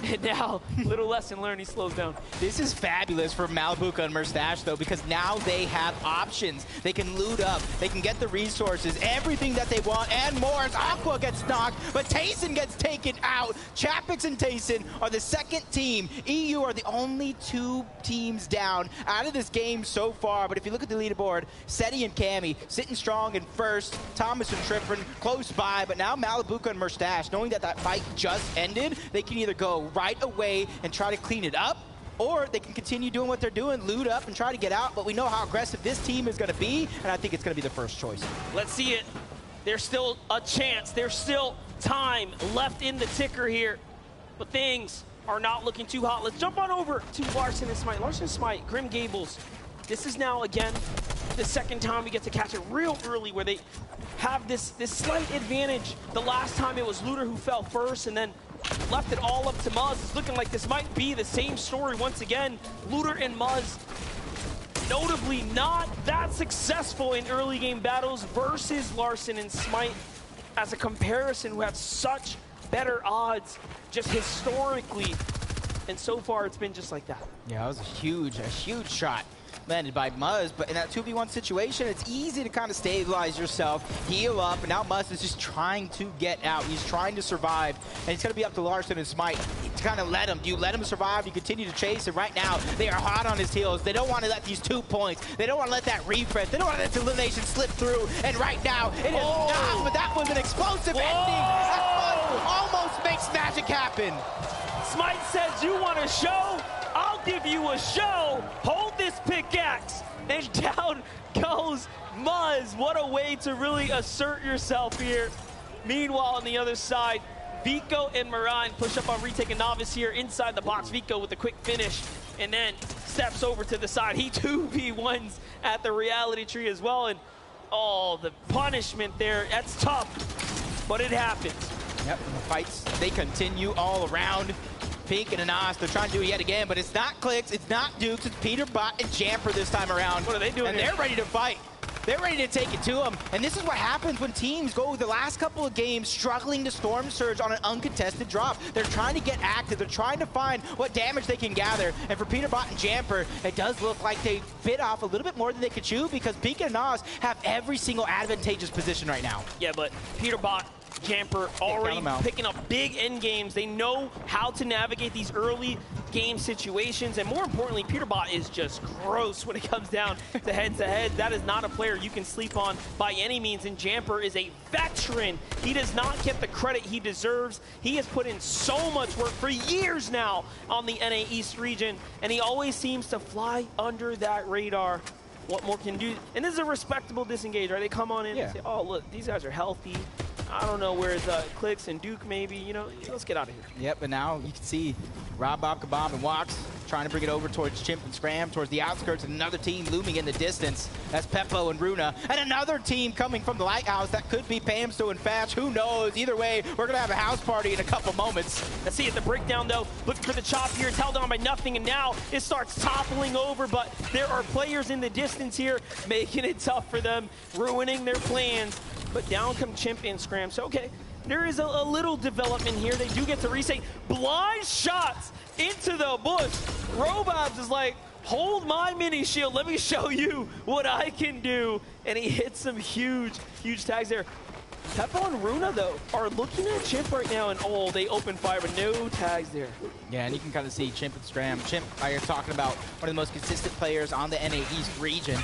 And now, little lesson learned, he slows down. This is fabulous for Malibuca and Mustache, though, because now they have options. They can loot up, they can get the resources, everything that they want, and more as Aqua gets knocked, but Tayson gets taken out. Chapix and Tayson are the second team. EU are the only 2 teams down out of this game so far, but if you look at the leaderboard, Seti and Cammy sitting strong in first, Thomas and Trippin close by, but now Malibuca and Mustache, knowing that that fight just ended, they can either go right away and try to clean it up, or they can continue doing what they're doing, loot up and try to get out, but we know how aggressive this team is going to be, and I think it's going to be the first choice. Let's see it. There's still a chance. There's still time left in the ticker here, but things are not looking too hot. Let's jump on over to Larson and Smite. Larson and Smite, Grim Gables. This is now, again, the second time we get to catch it real early where they have this slight advantage. The last time it was Looter who fell first and then left it all up to Muzz. It's looking like this might be the same story once again. Looter and Muzz notably not that successful in early game battles versus Larson and Smite as a comparison who have such better odds just historically. And so far it's been just like that. Yeah, that was a huge shot landed by Muzz, but in that 2v1 situation, it's easy to kind of stabilize yourself, heal up, and now Muzz is just trying to get out. He's trying to survive, and it's going to be up to Larson and Smite to kind of let him. Do you let him survive? Do you continue to chase? And right now, they are hot on his heels. They don't want to let these 2 points. They don't want to let that refresh. They don't want to let the elimination slip through, and right now, it is not, but that was an explosive ending. That Muzz almost makes magic happen. Smite says, you want a show? I'll give you a show. Hold this pickaxe. And down goes Muzz. What a way to really assert yourself here. Meanwhile, on the other side, Vico and Marine push up on Retake and Novice here inside the box. Vico with a quick finish and then steps over to the side. He 2v1s at the reality tree as well. And oh, the punishment there, that's tough, but it happens. Yep, and the fights, they continue all around. Pink and Anas, they're trying to do it yet again, but it's not Clicks, it's not Dukes, it's Peterbot and Jamper this time around. What are they doing And here? they're ready to fight. They're ready to take it to them. And this is what happens when teams go the last couple of games struggling to Storm Surge on an uncontested drop. They're trying to get active. They're trying to find what damage they can gather. And for Peterbot and Jamper, it does look like they bit off a little bit more than they could chew because Pink and Anas have every single advantageous position right now. Yeah, but Peterbot, Jamper already picking up big end games. They know how to navigate these early game situations, and more importantly, Peterbot is just gross when it comes down to head-to-head. That is not a player you can sleep on by any means, and Jamper is a veteran. He does not get the credit he deserves. He has put in so much work for years now on the NA East region, and he always seems to fly under that radar. What more can do? And this is a respectable disengage, right? They come on in and say, oh, look, these guys are healthy. I don't know where's Clicks and Duke maybe, you know, let's get out of here. Yep, and now you can see Rob, Bob, Kabam, and Wax trying to bring it over towards Chimp and Scram, towards the outskirts, and another team looming in the distance. That's Peppo and Runa. And another team coming from the Lighthouse. That could be Pamsto and Fatch. Who knows? Either way, we're going to have a house party in a couple moments. Let's see it, the breakdown, though. Looking for the chop here. It's held on by nothing, and now it starts toppling over, but there are players in the distance here making it tough for them, ruining their plans. But down come Chimp and Scram. So, okay, there is a little development here. They do get to reset. Blind shots into the bush. Robobs is like, hold my mini shield. Let me show you what I can do. And he hits some huge tags there. Peppo and Runa, though, are looking at Chimp right now, and oh, they open fire, but no tags there. Yeah, and you can kind of see Chimp and Scram. Chimp, like you're talking about, one of the most consistent players on the NA East region.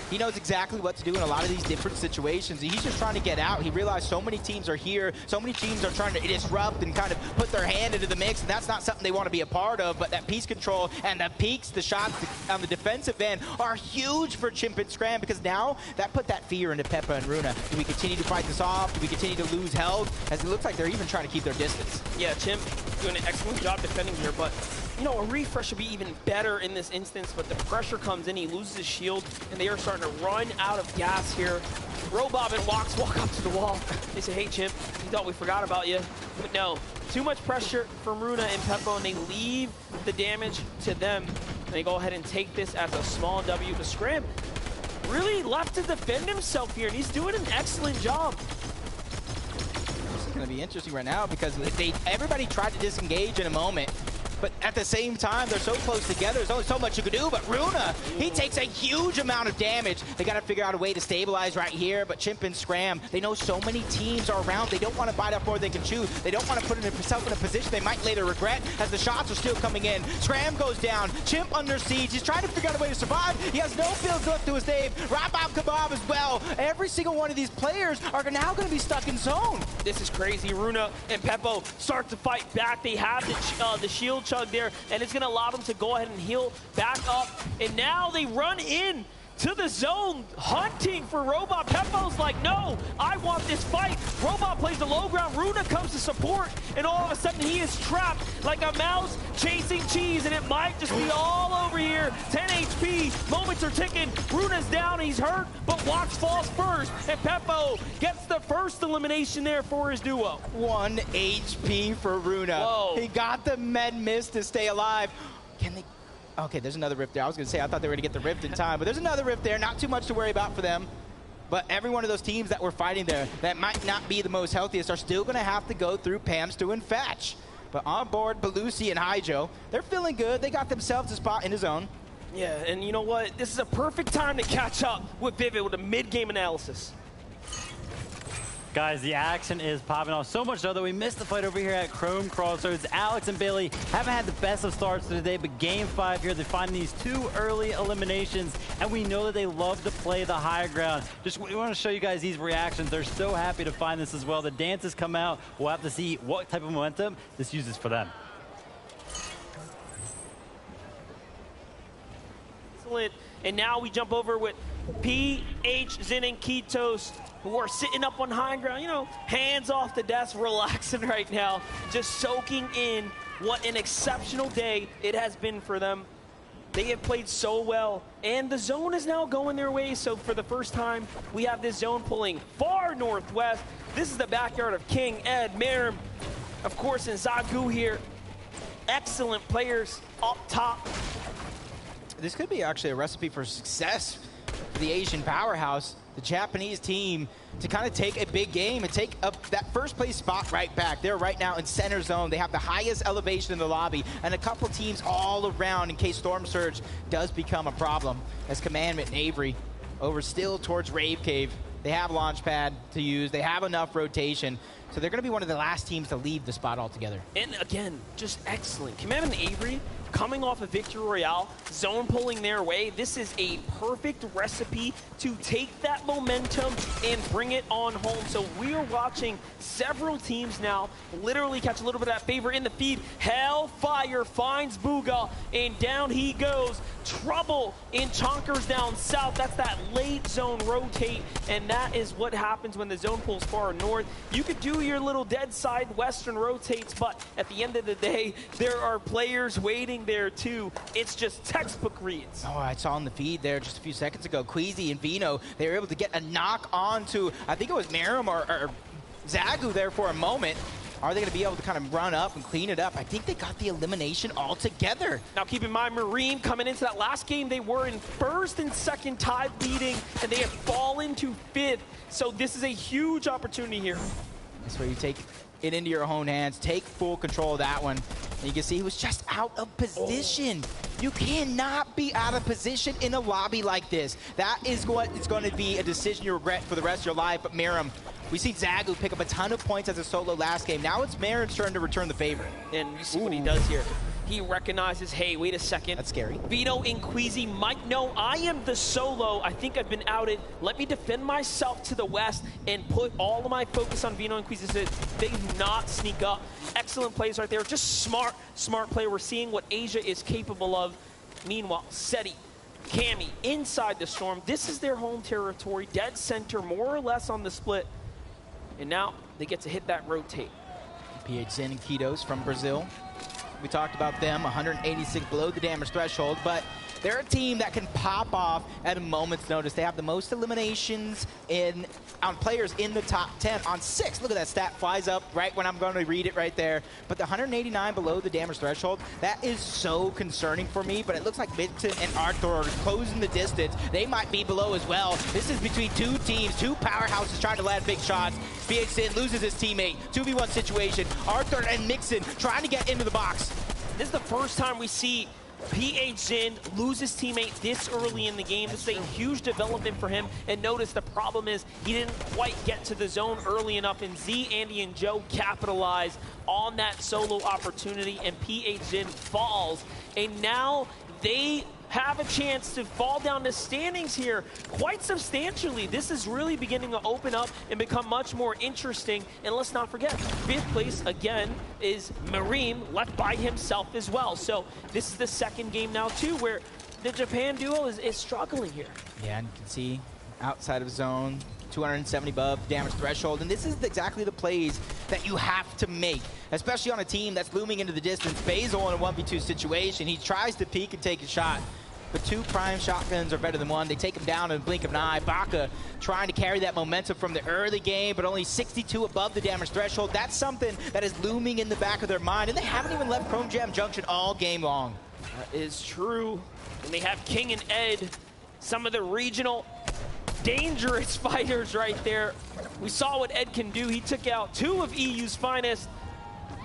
He knows exactly what to do in a lot of these different situations. He's just trying to get out. He realized so many teams are here. So many teams are trying to disrupt and kind of put their hand into the mix, and that's not something they want to be a part of. But that piece control and the peaks, the shots on the defensive end are huge for Chimp and Scram because now that put that fear into Peppa and Runa. Do we continue to fight this off? Do we continue to lose health? As it looks like they're even trying to keep their distance. Yeah, Chimp doing an excellent job defending here, but you know, a refresh would be even better in this instance, but the pressure comes in, he loses his shield, and they are starting to run out of gas here. Robob and Wax walk up to the wall. They say, hey, Chimp, we thought we forgot about you. But no, too much pressure from Runa and Peppo, and they leave the damage to them. And they go ahead and take this as a small W. The Scram really left to defend himself here, and he's doing an excellent job. going to be interesting right now because everybody tried to disengage in a moment. But at the same time, they're so close together. There's only so much you can do. But Runa, he takes a huge amount of damage. They got to figure out a way to stabilize right here. But Chimp and Scram, they know so many teams are around. They don't want to bite off more than they can chew. They don't want to put themselves in a position they might later regret as the shots are still coming in. Scram goes down. Chimp under siege. He's trying to figure out a way to survive. He has no fields left to his name. Rabab Kebab as well. Every single one of these players are now going to be stuck in zone. This is crazy. Runa and Peppo start to fight back. They have the shield chug there, and it's going to allow them to go ahead and heal back up. And now they run in to the zone, hunting for Robot. Peppo's like, no, I want this fight. Robot plays the low ground. Runa comes to support, and all of a sudden he is trapped like a mouse chasing cheese, and it might just be all over here. 10 HP, moments are ticking. Runa's down, he's hurt, but Watch falls first, and Peppo gets the first elimination there for his duo. 1 HP for Runa. Whoa. He got the med miss to stay alive. Can they? Okay, there's another rift there. I was going to say, I thought they were going to get the rift in time, but there's another rift there. Not too much to worry about for them. But every one of those teams that were fighting there that might not be the most healthiest are still going to have to go through Pamstu and Fetch. But on board, Belusi and Hyjo, they're feeling good. They got themselves a spot in the zone. Yeah, and you know what? This is a perfect time to catch up with Vivid with a mid-game analysis. Guys, the action is popping off so much so that we missed the fight over here at Chrome Crossroads. Alex and Billy haven't had the best of starts to the day, but game 5 here, they find these 2 early eliminations, and we know that they love to play the high ground. We want to show you guys these reactions. They're so happy to find this as well. The dances come out. We'll have to see what type of momentum this uses for them. Excellent. And now we jump over with PH, Zen, and Kitos, who are sitting up on high ground, you know, hands off the desk, relaxing right now, just soaking in what an exceptional day it has been for them. They have played so well, and the zone is now going their way. So for the first time, we have this zone pulling far northwest. This is the backyard of King, Ed, Merim, of course, and Zagu here. Excellent players up top. This could be actually a recipe for success for the Asian powerhouse, the Japanese team, to kind of take a big game and take up that first place spot right back. They're right now in center zone. They have the highest elevation in the lobby, and a couple teams all around in case Storm Surge does become a problem. As Commandment and Avery over still towards Rave Cave. They have Launchpad to use. They have enough rotation. So they're going to be one of the last teams to leave the spot altogether. And again, just excellent. Commandment and Avery coming off of Victory Royale, zone pulling their way. This is a perfect recipe to take that momentum and bring it on home. So we are watching several teams now literally catch a little bit of that favor in the feed. Hellfire finds Booga, and down he goes. Trouble in Chonkers down south. That's that late zone rotate, and that is what happens when the zone pulls far north. You could do your little dead side western rotates, but at the end of the day, there are players waiting there too. It's just textbook reads. Oh, I saw on the feed there just a few seconds ago, Queasy and Vino, they were able to get a knock on to, I think it was Merim or Zagu there for a moment. Are they going to be able to kind of run up and clean it up? I think they got the elimination altogether. Now keep in mind, Marine coming into that last game, they were in first and second tie beating, and they have fallen to 5th. So this is a huge opportunity here. That's where you take it into your own hands, take full control of that one. And you can see he was just out of position. You cannot be out of position in a lobby like this. That is what is going to be a decision you regret for the rest of your life. But Merim, we see Zagu pick up a ton of points as a solo last game. Now it's Merim's turn to return the favor. And you see what he does here. He recognizes, hey, wait a second. That's scary. Vino and Queasy might know I am the solo. I think I've been outed. Let me defend myself to the west and put all of my focus on Vino and Queasy so they do not sneak up. Excellent plays right there. Just smart play. We're seeing what Asia is capable of. Meanwhile, Seti, Cammy, inside the Storm. This is their home territory. Dead center, more or less on the split. And now they get to hit that rotate. PH and Kitos from Brazil. We talked about them, 186 below the damage threshold, but They're a team that can pop off at a moment's notice. They have the most eliminations on players in the top 10 on 6. Look at that stat, flies up right when I'm going to read it right there. But the 189 below the damage threshold, that is so concerning for me. But it looks like Mixon and Arthur are closing the distance. They might be below as well. This is between two teams, two powerhouses trying to land big shots. BHSin loses his teammate. 2v1 situation. Arthur and Mixon trying to get into the box. This is the first time we see PHZin lose his teammate this early in the game. This is a huge development for him. And notice the problem is he didn't quite get to the zone early enough. And Z, Andy, and Joe capitalize on that solo opportunity. And PHZin falls. And now they have a chance to fall down the standings here quite substantially. This is really beginning to open up and become much more interesting. And let's not forget, 5th place again is Mareem, left by himself as well. So this is the second game now too where the Japan duo is struggling here. Yeah, and you can see outside of zone, 270 above damage threshold, and this is exactly the plays that you have to make, especially on a team that's looming into the distance. Basil in a 1v2 situation, he tries to peek and take a shot, but 2 prime shotguns are better than 1. They take him down in a blink of an eye. Baka trying to carry that momentum from the early game, but only 62 above the damage threshold. That's something that is looming in the back of their mind, and they haven't even left Chrome Jam Junction all game long. That is true. And they have King and Ed, some of the regional dangerous fighters right there. We saw what Ed can do. He took out 2 of EU's finest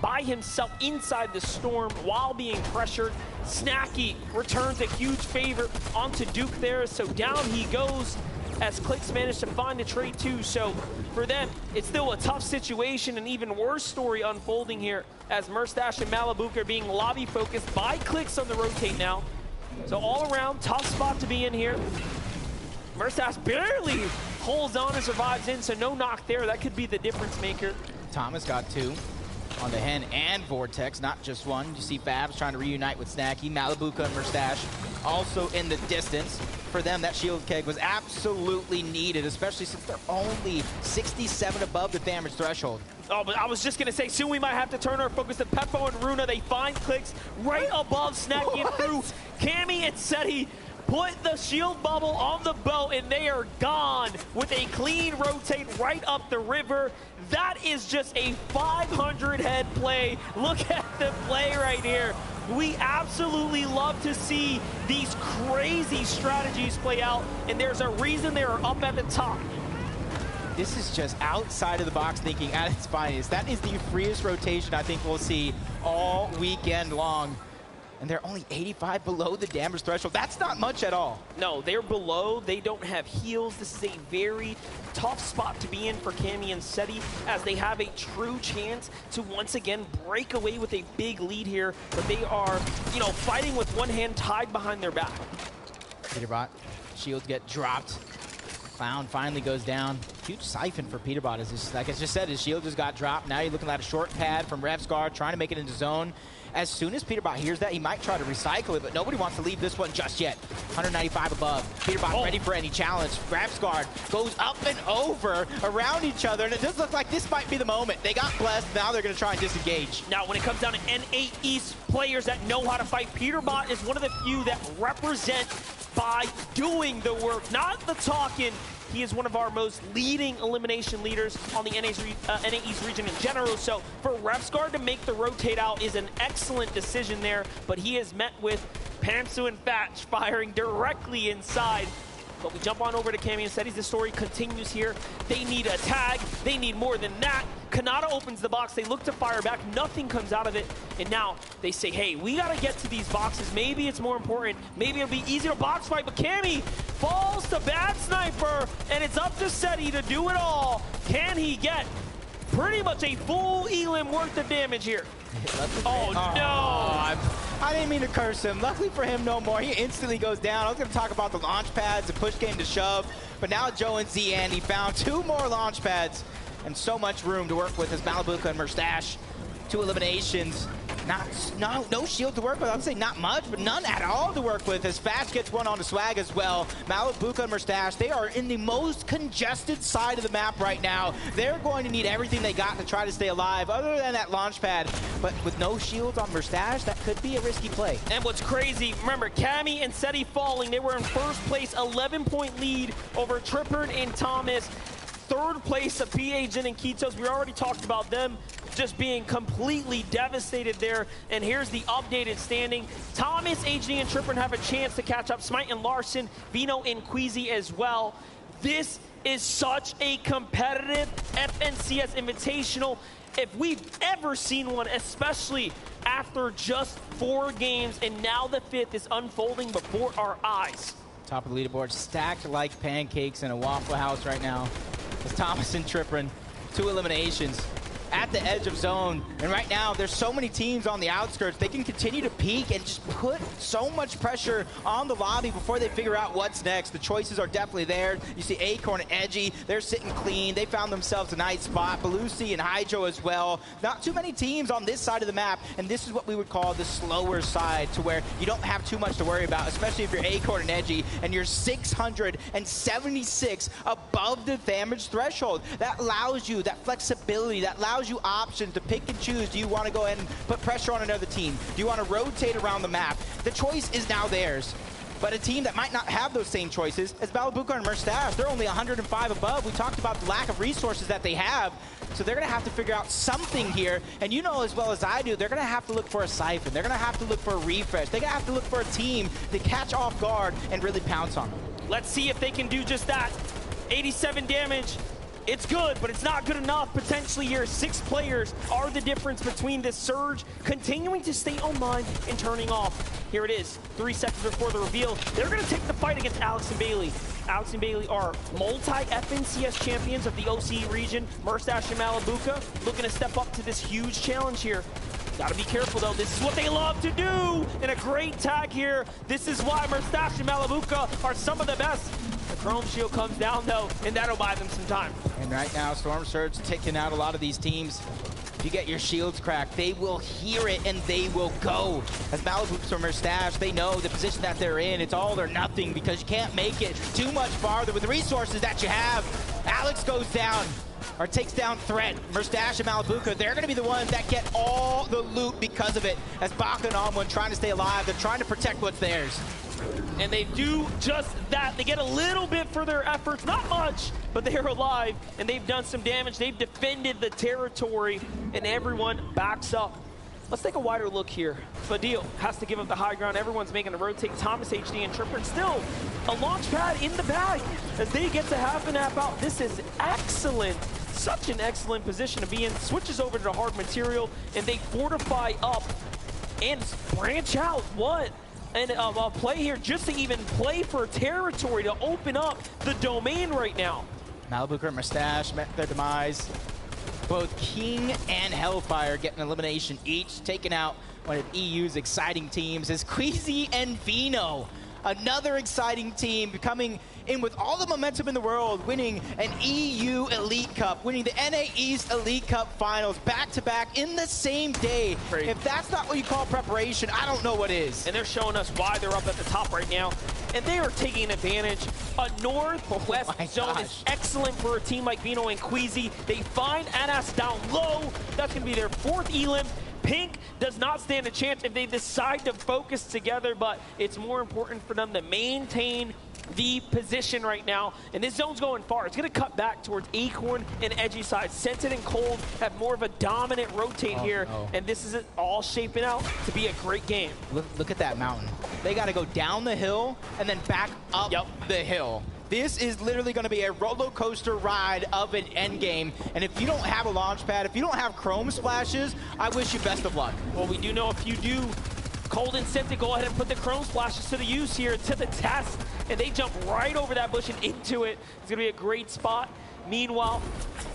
by himself inside the storm while being pressured. Snacky returns a huge favor onto Duke there, so down he goes as Clicks managed to find a trade too. So for them, it's still a tough situation, an even worse story unfolding here as Merstash and Malibuka are being lobby focused by Clicks on the rotate now. So all around, tough spot to be in here. Merstash barely holds on and survives in, so no knock there. That could be the difference maker. Thomas got 2 on the Hen and Vortex, not just 1. You see Fabs trying to reunite with Snacky. Malibuka and Merstash also in the distance. For them, that shield keg was absolutely needed, especially since they're only 67 above the damage threshold. Oh, but I was just going to say, soon we might have to turn our focus to Peppo and Runa. They find Clicks right above Snacky and through. Cammy and Seti put the shield bubble on the boat, and they are gone with a clean rotate right up the river. That is just a 500 head play. Look at the play right here. We absolutely love to see these crazy strategies play out, and there's a reason they are up at the top. This is just outside of the box thinking at its finest. That is the freest rotation I think we'll see all weekend long. And they're only 85 below the damage threshold. That's not much at all. No, they're below. They don't have heals. This is a very tough spot to be in for Cammy and Seti as they have a true chance to once again break away with a big lead here. But they are, you know, fighting with one hand tied behind their back. Peterbot, shields get dropped. Clown finally goes down. Huge siphon for Peterbot. Like I just said, his shield just got dropped. Now you're looking at a short pad from Revsguard trying to make it into zone. As soon as Peterbot hears that, he might try to recycle it, but nobody wants to leave this one just yet. 195 above. Peterbot ready for any challenge. Revsguard goes up and over around each other, and it does look like this might be the moment. They got blessed. Now they're going to try and disengage. Now, when it comes down to N8 East players that know how to fight, Peterbot is one of the few that represent by doing the work, not the talking. He is one of our most leading elimination leaders on the NA East region in general. So for Revsguard to make the rotate out is an excellent decision there, but he is met with Pamsu and Fatch firing directly inside. But we jump on over to Cammy and Seti. The story continues here. They need a tag. They need more than that. Kanata opens the box. They look to fire back. Nothing comes out of it. And now they say, hey, we got to get to these boxes. Maybe it's more important. Maybe it'll be easier to box fight. But Cammy falls to Bad Sniper. And it's up to Seti to do it all. Can he get pretty much a full elim worth of damage here? Oh, no. I didn't mean to curse him. Luckily for him, no more. He instantly goes down. I was going to talk about the launch pads, the push game to shove. But now Joe and Z Andy found 2 more launch pads and so much room to work with as Malibuka and Merstash. 2 eliminations. No shield to work with. I would say not much, but none at all to work with. As Fast gets one on the swag as well. Malibuca and Mustache, they are in the most congested side of the map right now. They're going to need everything they got to try to stay alive, other than that launch pad. But with no shields on Mustache, that could be a risky play. And what's crazy, remember, Cammy and Seti falling. They were in first place, 11-point lead over Trippern and Thomas. Third place of PHN and Kitos. We already talked about them just being completely devastated there. And here's the updated standing. Thomas, HD, and Trippern have a chance to catch up. Smite and Larson, Vino and Queasy as well. This is such a competitive FNCS Invitational. If we've ever seen one, especially after just 4 games, and now the 5th is unfolding before our eyes. Top of the leaderboard, stacked like pancakes in a Waffle House right now. It's Thomas and Trippern, 2 eliminations at the edge of zone. And right now, there's so many teams on the outskirts. They can continue to peek and just put so much pressure on the lobby before they figure out what's next. The choices are definitely there. You see Acorn and Edgy, they're sitting clean. They found themselves a nice spot. Belusi and Hydro as well. Not too many teams on this side of the map, and this is what we would call the slower side, to where you don't have too much to worry about, especially if you're Acorn and Edgy and you're 676 above the damage threshold. That allows you that flexibility, that allows you options to pick and choose. Do you want to go ahead and put pressure on another team? Do you want to rotate around the map? The choice is now theirs. But a team that might not have those same choices is Malibuca and Mustache. They're only 105 above. We talked about the lack of resources that they have. So they're going to have to figure out something here. And you know as well as I do, they're going to have to look for a siphon. They're going to have to look for a refresh. They're going to have to look for a team to catch off guard and really pounce on them. Let's see if they can do just that. 87 damage. It's good, but it's not good enough. Potentially here, 6 players are the difference between this surge continuing to stay online and turning off. Here it is, 3 seconds before the reveal. They're going to take the fight against Alex and Bailey. Alex and Bailey are multi-FNCS champions of the OCE region. Mustache and Malibuca looking to step up to this huge challenge here. Gotta be careful though, this is what they love to do! And a great tag here. This is why Mustache and Malibuca are some of the best. The Chrome Shield comes down though, and that'll buy them some time. And right now, Storm Surge taking out a lot of these teams. If you get your shields cracked, they will hear it and they will go. As Malibuca or Mustache, they know the position that they're in. It's all or nothing because you can't make it too much farther with the resources that you have. Alex goes down, or takes down Threat. Mustache and Malibuca, they're going to be the ones that get all the loot because of it. As Baka and Onwin trying to stay alive, they're trying to protect what's theirs. And they do just that. They get a little bit for their efforts, not much, but they're alive, and they've done some damage. They've defended the territory, and everyone backs up. Let's take a wider look here. Fadil has to give up the high ground. Everyone's making a rotate. Thomas, HD, and Trippern still a launch pad in the bag as they get to half and half out. This is excellent. Such an excellent position to be in. Switches over to the hard material, and they fortify up and branch out. What? And a play here just to even play for territory, to open up the domain right now. Malibuca and Mustache met their demise. Both King and Hellfire get an elimination each, taking out one of EU's exciting teams as Queasy and Vino. Another exciting team coming in with all the momentum in the world, winning an EU Elite Cup, winning the NA East Elite Cup Finals back-to-back in the same day. Great. If that's not what you call preparation, I don't know what is. And they're showing us why they're up at the top right now. And they are taking advantage. A northwest zone is excellent for a team like Vino and Queasy. They find Anas down low. That's going to be their 4th elim. Pink does not stand a chance if they decide to focus together, but it's more important for them to maintain the position right now. And this zone's going far. It's going to cut back towards Acorn and Edgy side. Scented and Cold have more of a dominant rotate here, and this is all shaping out to be a great game. Look at that mountain. They got to go down the hill and then back up the hill. This is literally going to be a roller coaster ride of an end game. And if you don't have a launch pad, if you don't have chrome splashes, I wish you best of luck. Well, we do know if you do, Cold and Scented go ahead and put the chrome splashes to the use here, to the test, and they jump right over that bush and into it. It's going to be a great spot. Meanwhile,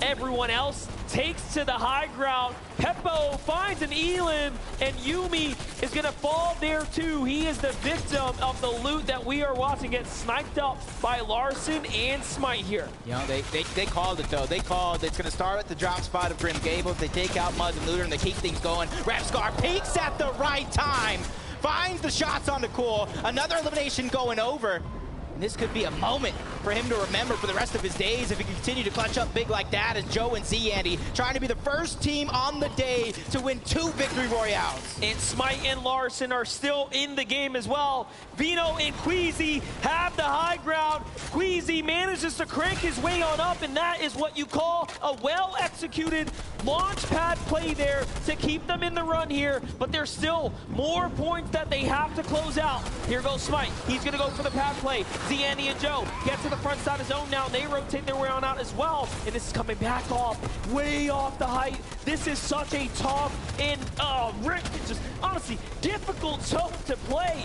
everyone else takes to the high ground. Peppo finds an Elim, and Yuumi is going to fall there too. He is the victim of the loot that we are watching get sniped up by Larson and Smite here. You know, they called it though. They called it's going to start at the drop spot of Grim Gables. They take out Mud and Looter and they keep things going. Repscar peaks at the right time. Finds the shots on the core. Another elimination going over. And this could be a moment for him to remember for the rest of his days if he can continue to clutch up big like that as Joe and Z-Andy trying to be the first team on the day to win 2 victory royales. And Smite and Larson are still in the game as well. Vino and Queasy have the high ground. Queasy manages to crank his way on up, and that is what you call a well-executed launch pad play there to keep them in the run here. But there's still more points that they have to close out. Here goes Smite. He's going to go for the pad play. Z-Andy and Joe get to the front side of zone now. They rotate their way on out as well. And this is coming back off, way off the height. This is such a tough and just honestly difficult zone to play.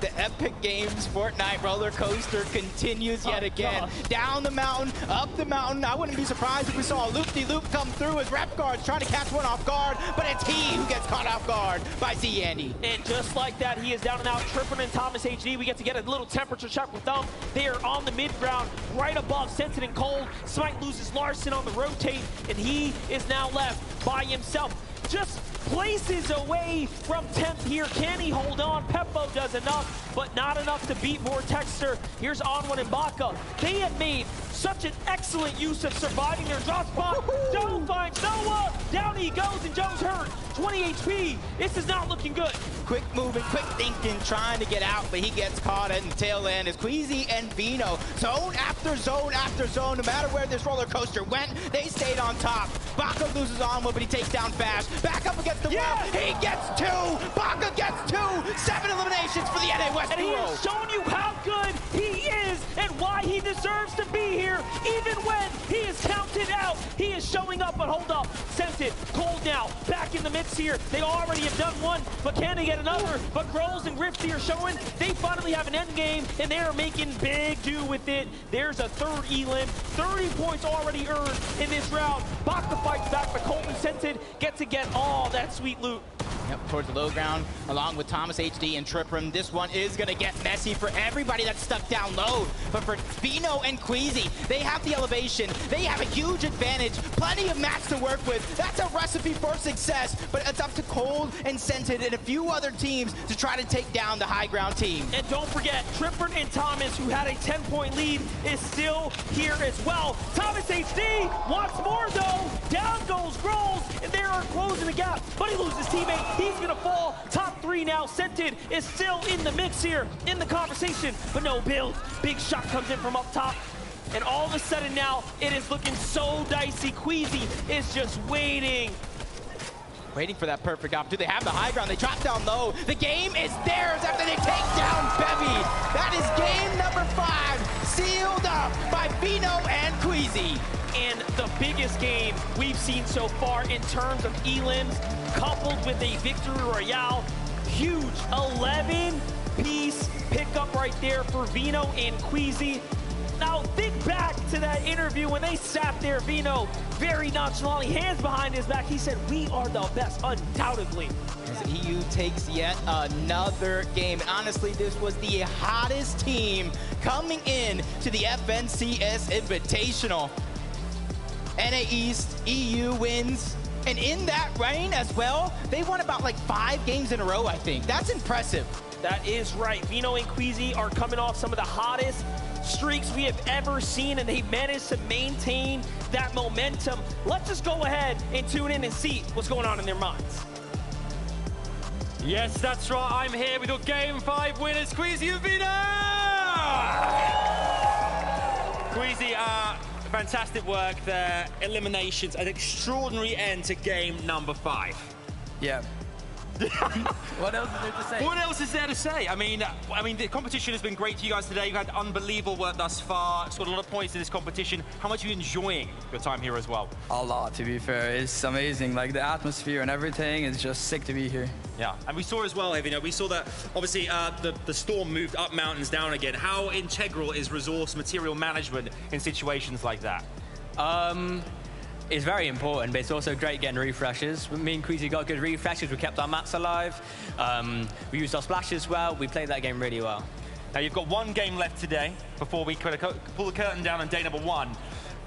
The Epic Games Fortnite roller coaster continues yet again. Gosh. Down the mountain, up the mountain. I wouldn't be surprised if we saw a loop-de-loop come through as Repguard's trying to catch one off guard, but it's he who gets caught off guard by Z-Andy. And just like that, he is down and out. Tripper and Thomas HD, we get to get a little temperature check with them. They are on the mid-ground, right above Scented and Cold. Smite loses Larson on the rotate, and he is now left by himself. Just places away from 10th here. Can he hold on? Peppo does enough, but not enough to beat Vortexter. Here's Onwin and Baka. They have made such an excellent use of surviving their drop spot. Joe finds Noah. Down he goes, and Joe's hurt. 20 HP. This is not looking good. Quick moving, quick thinking, trying to get out, but he gets caught at the tail end as Queasy and Vino. Zone after zone after zone. No matter where this roller coaster went, they stayed on top. Baka loses Onwin, but he takes down Fash. Back up against the wall. He gets 2. Baka gets 2. 7 eliminations for the NA West And he duo. has shown you how good he is and why he deserves to be here. Even when he is counted out, he is showing up. But hold up, Scented, Cold now, back in the mix here. They already have done one, but can they get another? But Grolls and Rifty are showing they finally have an end game, and they are making big do with it. There's a third Elim, 30 points already earned in this round. Baka fights back, but Colt and Scented get to get all that sweet loot. Yep, towards the low ground, along with Thomas HD and Tripram. This one is going to get messy for everybody that's stuck down low. But for Vino and Queasy, they have the elevation. They have a huge advantage. Plenty of mats to work with. That's a recipe for success. But it's up to Cold and Scented and a few other teams to try to take down the high ground team. And don't forget, Tripper and Thomas, who had a 10-point lead, is still here as well. Thomas HD wants more, though. Down goes Grolls, and they are closing the gap. But he loses his teammate. He's going to fall. Top 3 now. Scented is still in the mix here, in the conversation. But no build. Big shot comes in from up top. And all of a sudden now, it is looking so dicey. Queasy is just waiting. Waiting for that perfect opportunity. They have the high ground. They drop down low. The game is theirs after they take down Bevy. That is game number 5, sealed up by Vino and Queasy. And the biggest game we've seen so far in terms of elims, coupled with a victory royale. Huge 11-piece pickup right there for Vino and Queasy. Now think back to that interview when they sat there. Vino, very nonchalantly, hands behind his back. He said, "We are the best, undoubtedly." As EU takes yet another game. And honestly, this was the hottest team coming in to the FNCS Invitational. NA East, EU wins. And in that reign as well, they won about like 5 games in a row, I think. That's impressive. That is right. Vino and Queasy are coming off some of the hottest streaks we have ever seen, and they managed to maintain that momentum. Let's just go ahead and tune in and see what's going on in their minds. Yes, that's right. I'm here with your Game 5 winners, Queasy and Vino! Queasy, fantastic work there. Eliminations, an extraordinary end to game number 5. Yeah. What else is there to say? What else is there to say? I mean, the competition has been great to you guys today. You've had unbelievable work thus far. Scored a lot of points in this competition. How much are you enjoying your time here as well? A lot, to be fair. It's amazing. Like, the atmosphere and everything is just sick to be here. Yeah, and we saw as well, Evino, we saw that obviously the storm moved up mountains, down again. How integral is resource material management in situations like that? It's very important, but it's also great getting refreshes. Me and Queasy got good refreshes. We kept our mats alive. We used our splashes well. We played that game really well. Now you've got one game left today before we kind of pull the curtain down on day number 1.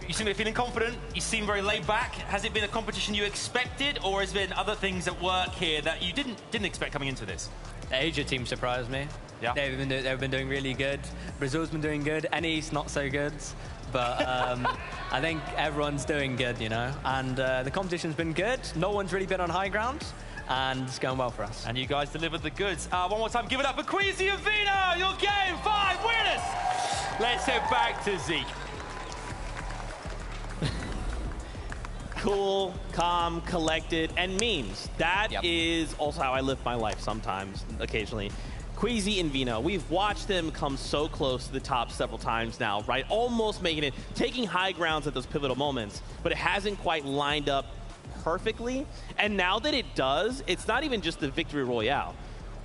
You seem to be feeling confident. You seem very laid back. Has it been a competition you expected, or has there been other things at work here that you didn't expect coming into this? The Asia team surprised me. Yeah. They've been doing really good. Brazil's been doing good. NE's not so good. But I think everyone's doing good, you know. And the competition's been good. No one's really been on high ground. And it's going well for us. And you guys delivered the goods. One more time, give it up for Queasy and Vino, your Game 5 winners. Let's head back to Zeke. Cool, calm, collected, and memes. That is also how I live my life sometimes, occasionally. Queasy and Vino, we've watched them come so close to the top several times now, right? Almost making it, taking high grounds at those pivotal moments, but it hasn't quite lined up perfectly. And now that it does, it's not even just the victory royale.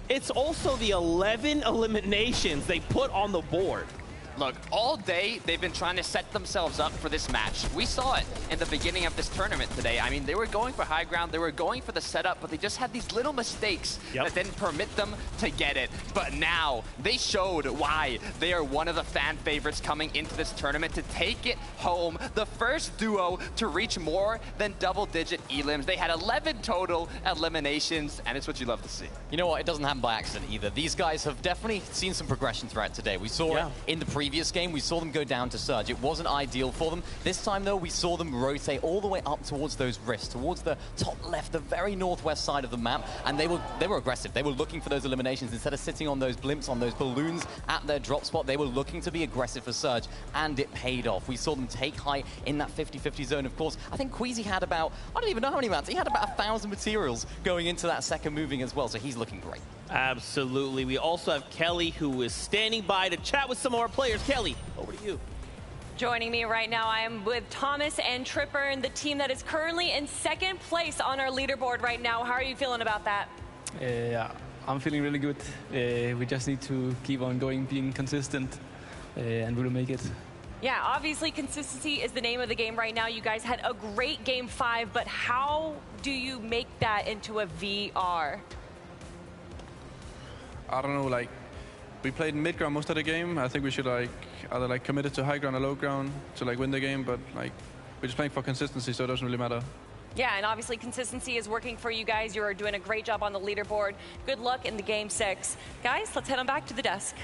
It's also the 11 eliminations they put on the board. Look, all day they've been trying to set themselves up for this match. We saw it in the beginning of this tournament today. I mean, they were going for high ground, they were going for the setup, but they just had these little mistakes that didn't permit them to get it. But now, they showed why they are one of the fan favorites coming into this tournament to take it home. The first duo to reach more than double-digit elims. They had 11 total eliminations, and it's what you love to see. You know what? It doesn't happen by accident either. These guys have definitely seen some progression throughout today. We saw it in the previous game. We saw them go down to Surge. It wasn't ideal for them. This time, though, we saw them rotate all the way up towards those rifts, towards the top left, the very northwest side of the map, and they were aggressive. They were looking for those eliminations. Instead of sitting on those blimps, on those balloons at their drop spot, they were looking to be aggressive for Surge, and it paid off. We saw them take high in that 50-50 zone, of course. I think Queasy had about, I don't even know how many mats, he had about 1,000 materials going into that second moving as well, so he's looking great. Absolutely. We also have Kelly, who is standing by to chat with some of our players. Kelly, over to you. Joining me right now, I am with Thomas and Tripper, and the team that is currently in second place on our leaderboard right now. How are you feeling about that? Yeah, I'm feeling really good. We just need to keep on going, being consistent, and we'll make it. Yeah, obviously consistency is the name of the game right now. You guys had a great Game 5, but how do you make that into a VR? I don't know, like, we played mid ground most of the game. I think we should like either like commit it to high ground or low ground to like win the game, but like we're just playing for consistency, so it doesn't really matter. Yeah, and obviously consistency is working for you guys. You're doing a great job on the leaderboard. Good luck in the Game 6. Guys, let's head on back to the desk.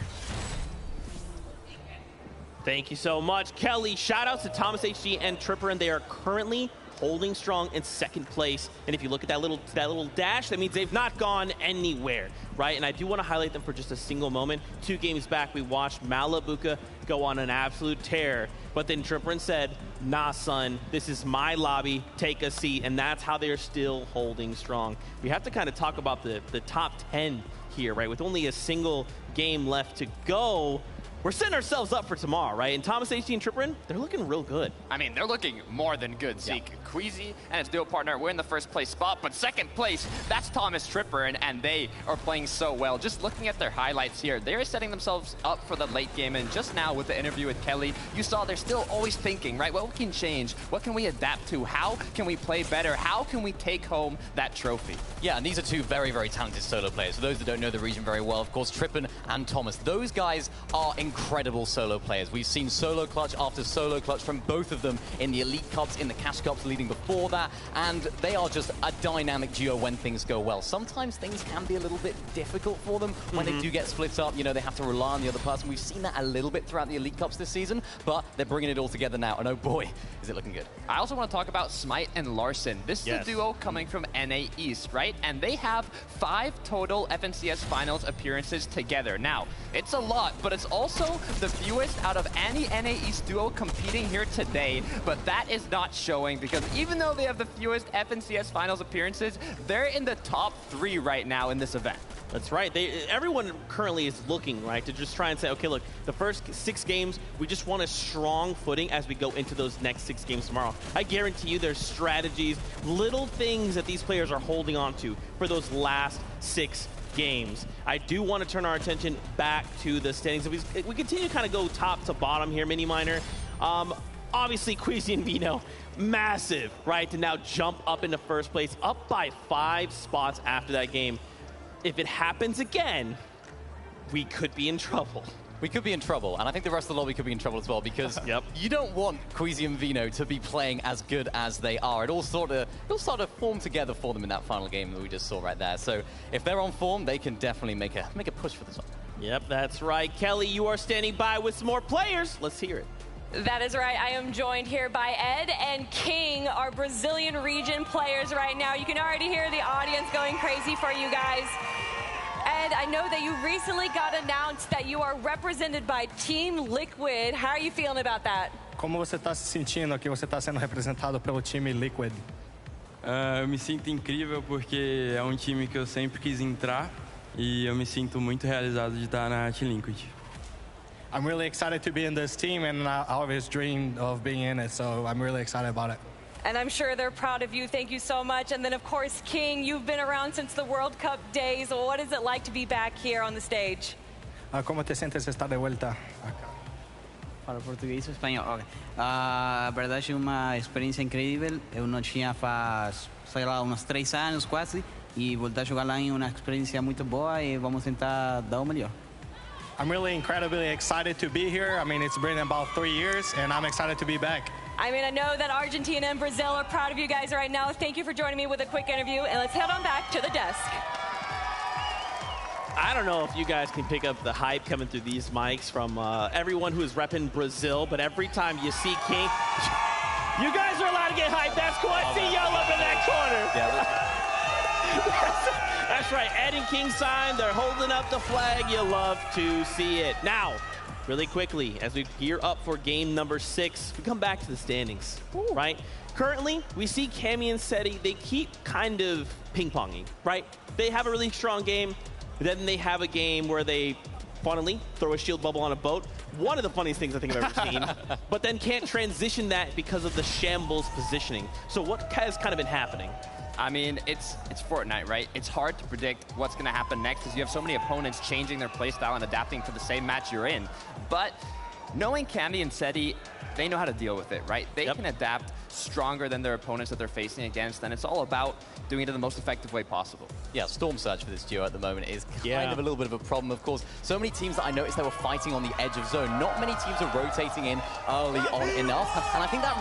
Thank you so much, Kelly. Shout out to Thomas HG and Tripper, and they are currently holding strong in second place. And if you look at that little dash, that means they've not gone anywhere, right? And I do want to highlight them for just a single moment. 2 games back, we watched Malabuka go on an absolute tear, but then Tripper said, nah, son, this is my lobby, take a seat, and that's how they're still holding strong. We have to kind of talk about the top 10 here, right? With only a single game left to go, we're setting ourselves up for tomorrow, right? And Thomas HG and Tripperin, they're looking real good. I mean, they're looking more than good, Zeke. Queasy and his duo partner, we're in the first place spot, but second place, that's Thomas Tripperin, and they are playing so well. Just looking at their highlights here, they're setting themselves up for the late game, and just now with the interview with Kelly, you saw they're still always thinking, right? What can change? What can we adapt to? How can we play better? How can we take home that trophy? Yeah, and these are 2 very, very talented solo players. For those that don't know the region very well, of course, Trippin and Thomas. Those guys are incredible solo players. We've seen solo clutch after solo clutch from both of them in the Elite Cups, in the Cash Cups leading before that, and they are just a dynamic duo when things go well. Sometimes things can be a little bit difficult for them when they do get split up. You know, they have to rely on the other person. We've seen that a little bit throughout the Elite Cups this season, but they're bringing it all together now, and oh boy, is it looking good. I also want to talk about Smite and Larson. This is a duo coming from NA East, right? And they have 5 total FNCS Finals appearances together. Now, it's a lot, but it's also the fewest out of any NA East duo competing here today, but that is not showing because even though they have the fewest FNCS Finals appearances, they're in the top 3 right now in this event. That's right. Everyone currently is looking, right, to just try and say, okay, look, the first 6 games, we just want a strong footing as we go into those next 6 games tomorrow. I guarantee you there's strategies, little things that these players are holding on to for those last 6 games. I do want to turn our attention back to the standings. We continue to kind of go top to bottom here, Mini Minor. Obviously, Queasy and Vino, massive, right, to now jump up into first place, up by 5 spots after that game. If it happens again, we could be in trouble. We could be in trouble, and I think the rest of the lobby could be in trouble as well, because you don't want Queasy and Vino to be playing as good as they are. It all sort of form together for them in that final game that we just saw right there. So if they're on form, they can definitely make a push for the top. Yep, that's right. Kelly, you are standing by with some more players. Let's hear it. That is right. I am joined here by Ed and King, our Brazilian region players right now. You can already hear the audience going crazy for you guys. Ed, I know that you recently got announced that you are represented by Team Liquid. How are you feeling about that? Como você está se sentindo que você está sendo representado pelo time Liquid? Eu me sinto incrível porque é time que eu sempre quis entrar e eu me sinto muito realizado de estar na Team Liquid. I'm really excited to be in this team, and I always dreamed of being in it, so I'm really excited about it. And I'm sure they're proud of you. Thank you so much. And then, of course, King, you've been around since the World Cup days. What is it like to be back here on the stage? ¿Cómo te sientes estar de vuelta? Para português ou espanhol? Okay. A verdade é uma experiência incrível. Eu não tinha faz, sei lá, uns 3 anos quase. E voltar a jogar lá é uma experiência muito boa e vamos tentar dar o melhor. I'm really incredibly excited to be here. I mean, it's been about 3 years, and I'm excited to be back. I mean, I know that Argentina and Brazil are proud of you guys right now. Thank you for joining me with a quick interview, and let's head on back to the desk. I don't know if you guys can pick up the hype coming through these mics from everyone who is repping Brazil, but every time you see King, you guys are allowed to get hyped. That's cool. I see y'all up in that corner. That's right. Ed and King sign. They're holding up the flag. You love to see it. Now, really quickly, as we gear up for game number 6, we come back to the standings, right? Currently, we see Cammy and Seti, they keep kind of ping-ponging, right? They have a really strong game, then they have a game where they, funnily, throw a shield bubble on a boat. One of the funniest things I think I've ever seen, but then can't transition that because of the shambles positioning. So what has kind of been happening? I mean, it's Fortnite, right? It's hard to predict what's going to happen next because you have so many opponents changing their playstyle and adapting to the same match you're in. But knowing Cammy and Seti, they know how to deal with it, right? They can adapt stronger than their opponents that they're facing against, and it's all about doing it in the most effective way possible. Yeah, Storm Surge for this duo at the moment is kind of a little bit of a problem, of course. So many teams that I noticed they were fighting on the edge of zone. Not many teams are rotating in early on enough, and I think that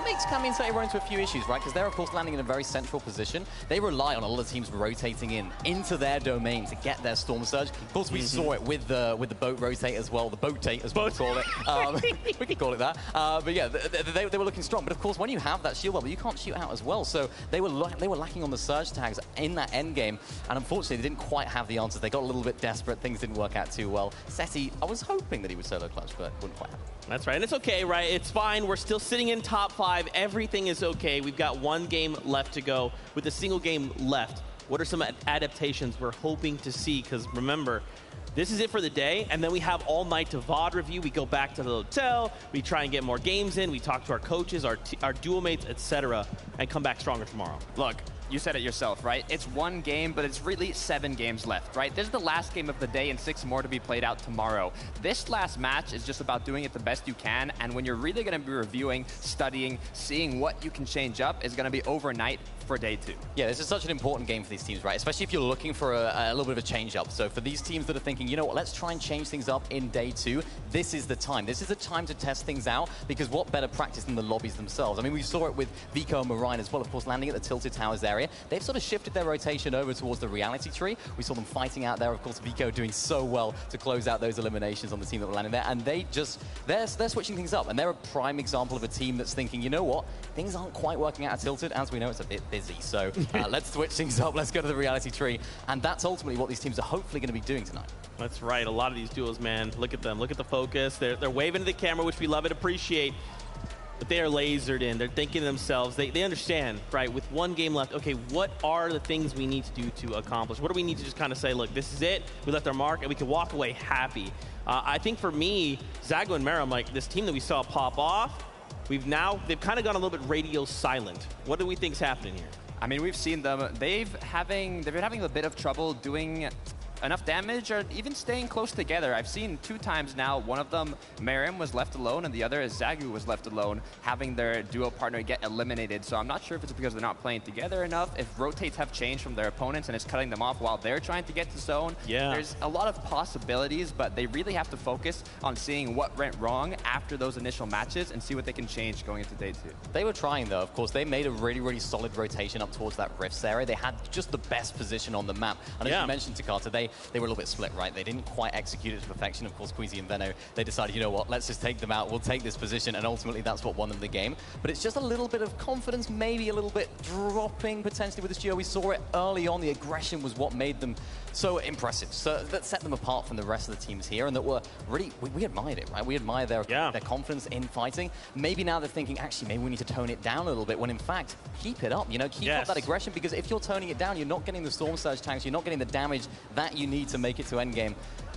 makes Cammy and Seti run into a few issues, right? Because they're, of course, landing in a very central position. They rely on a lot of teams rotating into their domain to get their Storm Surge. Of course, we saw it with the boat rotate as well, the boat-tate as we call it. We could call it that. But yeah, they were looking strong. But of course, when you have that shield bubble, you can't shoot out as well. So they were lacking on the surge tags in that end game, and unfortunately, they didn't quite have the answers. They got a little bit desperate. Things didn't work out too well. Seti, I was hoping that he would solo clutch, but wouldn't quite happen. That's right, and it's okay, right? It's fine. We're still sitting in top 5. Everything is okay. We've got 1 game left to go with a single game left. What are some adaptations we're hoping to see? Because remember, this is it for the day, and then we have all night to VOD review. We go back to the hotel, we try and get more games in, we talk to our coaches, our duo mates, etc., and come back stronger tomorrow. Look, you said it yourself, right? It's 1 game, but it's really 7 games left, right? This is the last game of the day and 6 more to be played out tomorrow. This last match is just about doing it the best you can, and when you're really going to be reviewing, studying, seeing what you can change up is going to be overnight for day 2. Yeah, this is such an important game for these teams, right? Especially if you're looking for a little bit of a change-up. So for these teams that are thinking, you know what, let's try and change things up in day 2, this is the time. This is the time to test things out, because what better practice than the lobbies themselves? I mean, we saw it with Vico and Marine as well, of course, landing at the Tilted Towers area. They've sort of shifted their rotation over towards the reality tree. We saw them fighting out there. Of course, Vico doing so well to close out those eliminations on the team that were landing there. And they're switching things up. And they're a prime example of a team that's thinking, you know what, things aren't quite working out at Tilted. As we know, it's a bit busy. So let's switch things up. Let's go to the reality tree. And that's ultimately what these teams are hopefully going to be doing tonight. That's right. A lot of these duos, man, look at them. Look at the focus. They're waving to the camera, which we love and appreciate. But they are lasered in. They're thinking to themselves. They understand, right? With 1 game left, okay, what are the things we need to do to accomplish? What do we need to just kind of say, look, this is it. We left our mark, and we can walk away happy. I think for me, Zago and Mero, like this team that we saw pop off, they've kind of gone a little bit radio silent. What do we think's happening here? I mean, we've seen them. They've been having a bit of trouble doing enough damage or even staying close together. I've seen 2 times now, one of them, Merrim was left alone, and the other is Zagu was left alone, having their duo partner get eliminated. So I'm not sure if it's because they're not playing together enough, if rotates have changed from their opponents and it's cutting them off while they're trying to get to zone. Yeah. There's a lot of possibilities, but they really have to focus on seeing what went wrong after those initial matches and see what they can change going into day 2. They were trying, though. Of course, they made a really, really solid rotation up towards that Rifts area. They had just the best position on the map. And as you mentioned, Takata, they were a little bit split, right? They didn't quite execute it to perfection. Of course, Queasy and Veno, they decided, you know what, let's just take them out. We'll take this position, and ultimately that's what won them the game. But it's just a little bit of confidence, maybe a little bit dropping potentially with this duo. We saw it early on. The aggression was what made them so impressive. So that set them apart from the rest of the teams here, and that were really, we admired it, right? We admire their confidence in fighting. Maybe now they're thinking, actually, maybe we need to tone it down a little bit, when in fact, keep it up, you know, keep up that aggression, because if you're toning it down, you're not getting the Storm Surge tanks, you're not getting the damage that you need to make it to endgame.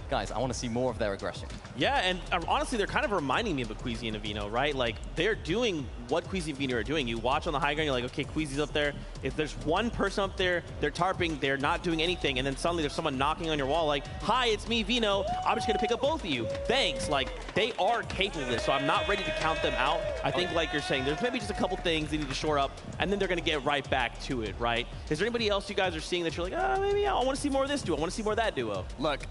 Guys, I want to see more of their aggression. Yeah, and honestly, they're kind of reminding me of a Queasy and a Vino, right? Like, they're doing what Queasy and Vino are doing. You watch on the high ground, you're like, okay, Queasy's up there. If there's one person up there, they're tarping, they're not doing anything, and then suddenly there's someone knocking on your wall like, hi, it's me, Vino. I'm just going to pick up both of you. Thanks. Like, they are capable of this, so I'm not ready to count them out. I think, like you're saying, there's maybe just a couple things they need to shore up, and then they're going to get right back to it, right? Is there anybody else you guys are seeing that you're like, maybe I want to see more of this duo. I want to see more of that duo? Look,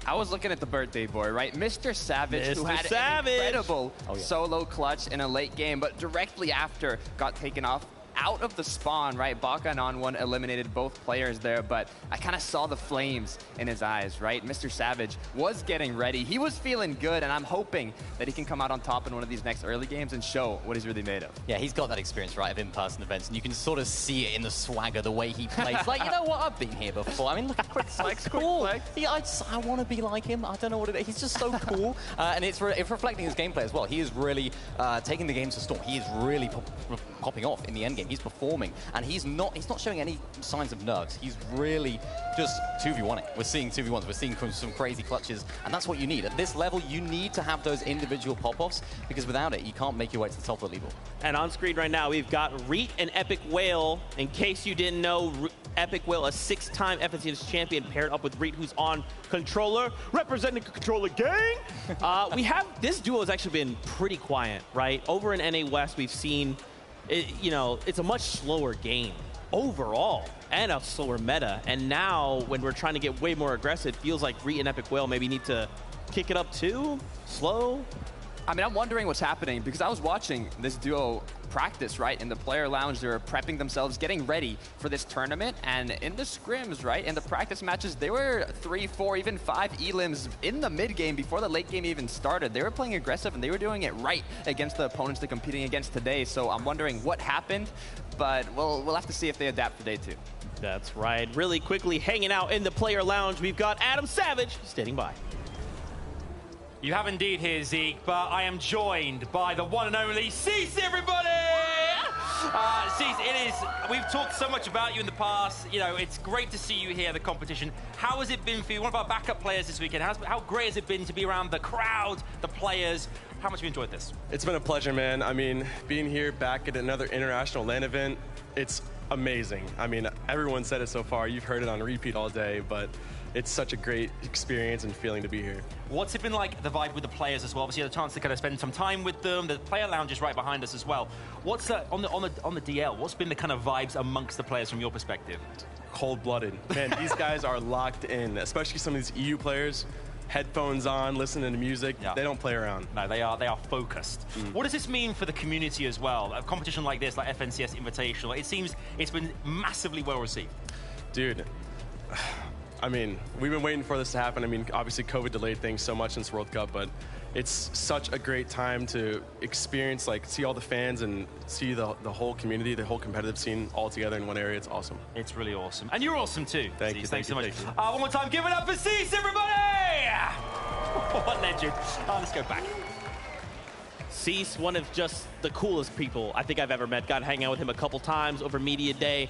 I was looking at the birthday boy, right? Mr. Savage, who had an incredible solo clutch in a late game, but directly after got taken off out of the spawn, right? Baka and On1 eliminated both players there, but I kind of saw the flames in his eyes, right? Mr. Savage was getting ready. He was feeling good, and I'm hoping that he can come out on top in one of these next early games and show what he's really made of. Yeah, he's got that experience, right, of in-person events, and you can sort of see it in the swagger, the way he plays. Like, you know what? I've been here before. I mean, look at Quick Flex. Cool. Yeah, I want to be like him. I don't know what it is. He's just so cool. And it's reflecting his gameplay as well. He is really taking the game to Storm. He is really popping off in the endgame. He's performing, and he's not showing any signs of nerves. He's really just 2v1ing. We're seeing 2v1s. We're seeing some crazy clutches, and that's what you need. At this level, you need to have those individual pop-offs, because without it, you can't make your way to the top of the leaderboard. And on screen right now, we've got Reet and Epic Whale. In case you didn't know, Epic Whale, a 6-time FNCS champion, paired up with Reet, who's on controller, representing the controller gang. This duo has actually been pretty quiet, right? Over in NA West, we've seen it's a much slower game overall and a slower meta. And now when we're trying to get way more aggressive, it feels like Reet and Epic Whale maybe need to kick it up too, slow. I mean, I'm wondering what's happening, because I was watching this duo practice, right? In the player lounge, they were prepping themselves, getting ready for this tournament. And in the scrims, right, in the practice matches, they were 3, 4, even 5 elims in the mid game before the late game even started. They were playing aggressive, and they were doing it right against the opponents they're competing against today. So I'm wondering what happened, but we'll have to see if they adapt for day 2. That's right. Really quickly, hanging out in the player lounge, we've got Adam Savage standing by. You have indeed here, Zeke, but I am joined by the one and only Cease, everybody! Cease, we've talked so much about you in the past. You know, it's great to see you here at the competition. How has it been for you? One of our backup players this weekend. How great has it been to be around the crowd, the players? How much have you enjoyed this? It's been a pleasure, man. I mean, being here back at another international LAN event, it's amazing. I mean, everyone said it so far. You've heard it on repeat all day, but it's such a great experience and feeling to be here. What's it been like, the vibe with the players as well? Obviously, you had a chance to kind of spend some time with them. The player lounge is right behind us as well. What's on the DL? What's been the kind of vibes amongst the players from your perspective? Cold-blooded. Man, these guys are locked in, especially some of these EU players. Headphones on, listening to music. Yeah. They don't play around. No, they are focused. What does this mean for the community as well? A competition like this, like FNCS Invitational, it seems it's been massively well received. Dude, I mean, we've been waiting for this to happen. I mean, obviously COVID delayed things so much since World Cup, but it's such a great time to experience, like, see all the fans and see the whole community, the whole competitive scene all together in one area. It's awesome. It's really awesome. And you're awesome too. Thank you. Thanks so much. One more time, give it up for Cease, everybody! What legend. Let's go back. Cease, one of just the coolest people I think I've ever met. Got to hang out with him a couple times over Media Day.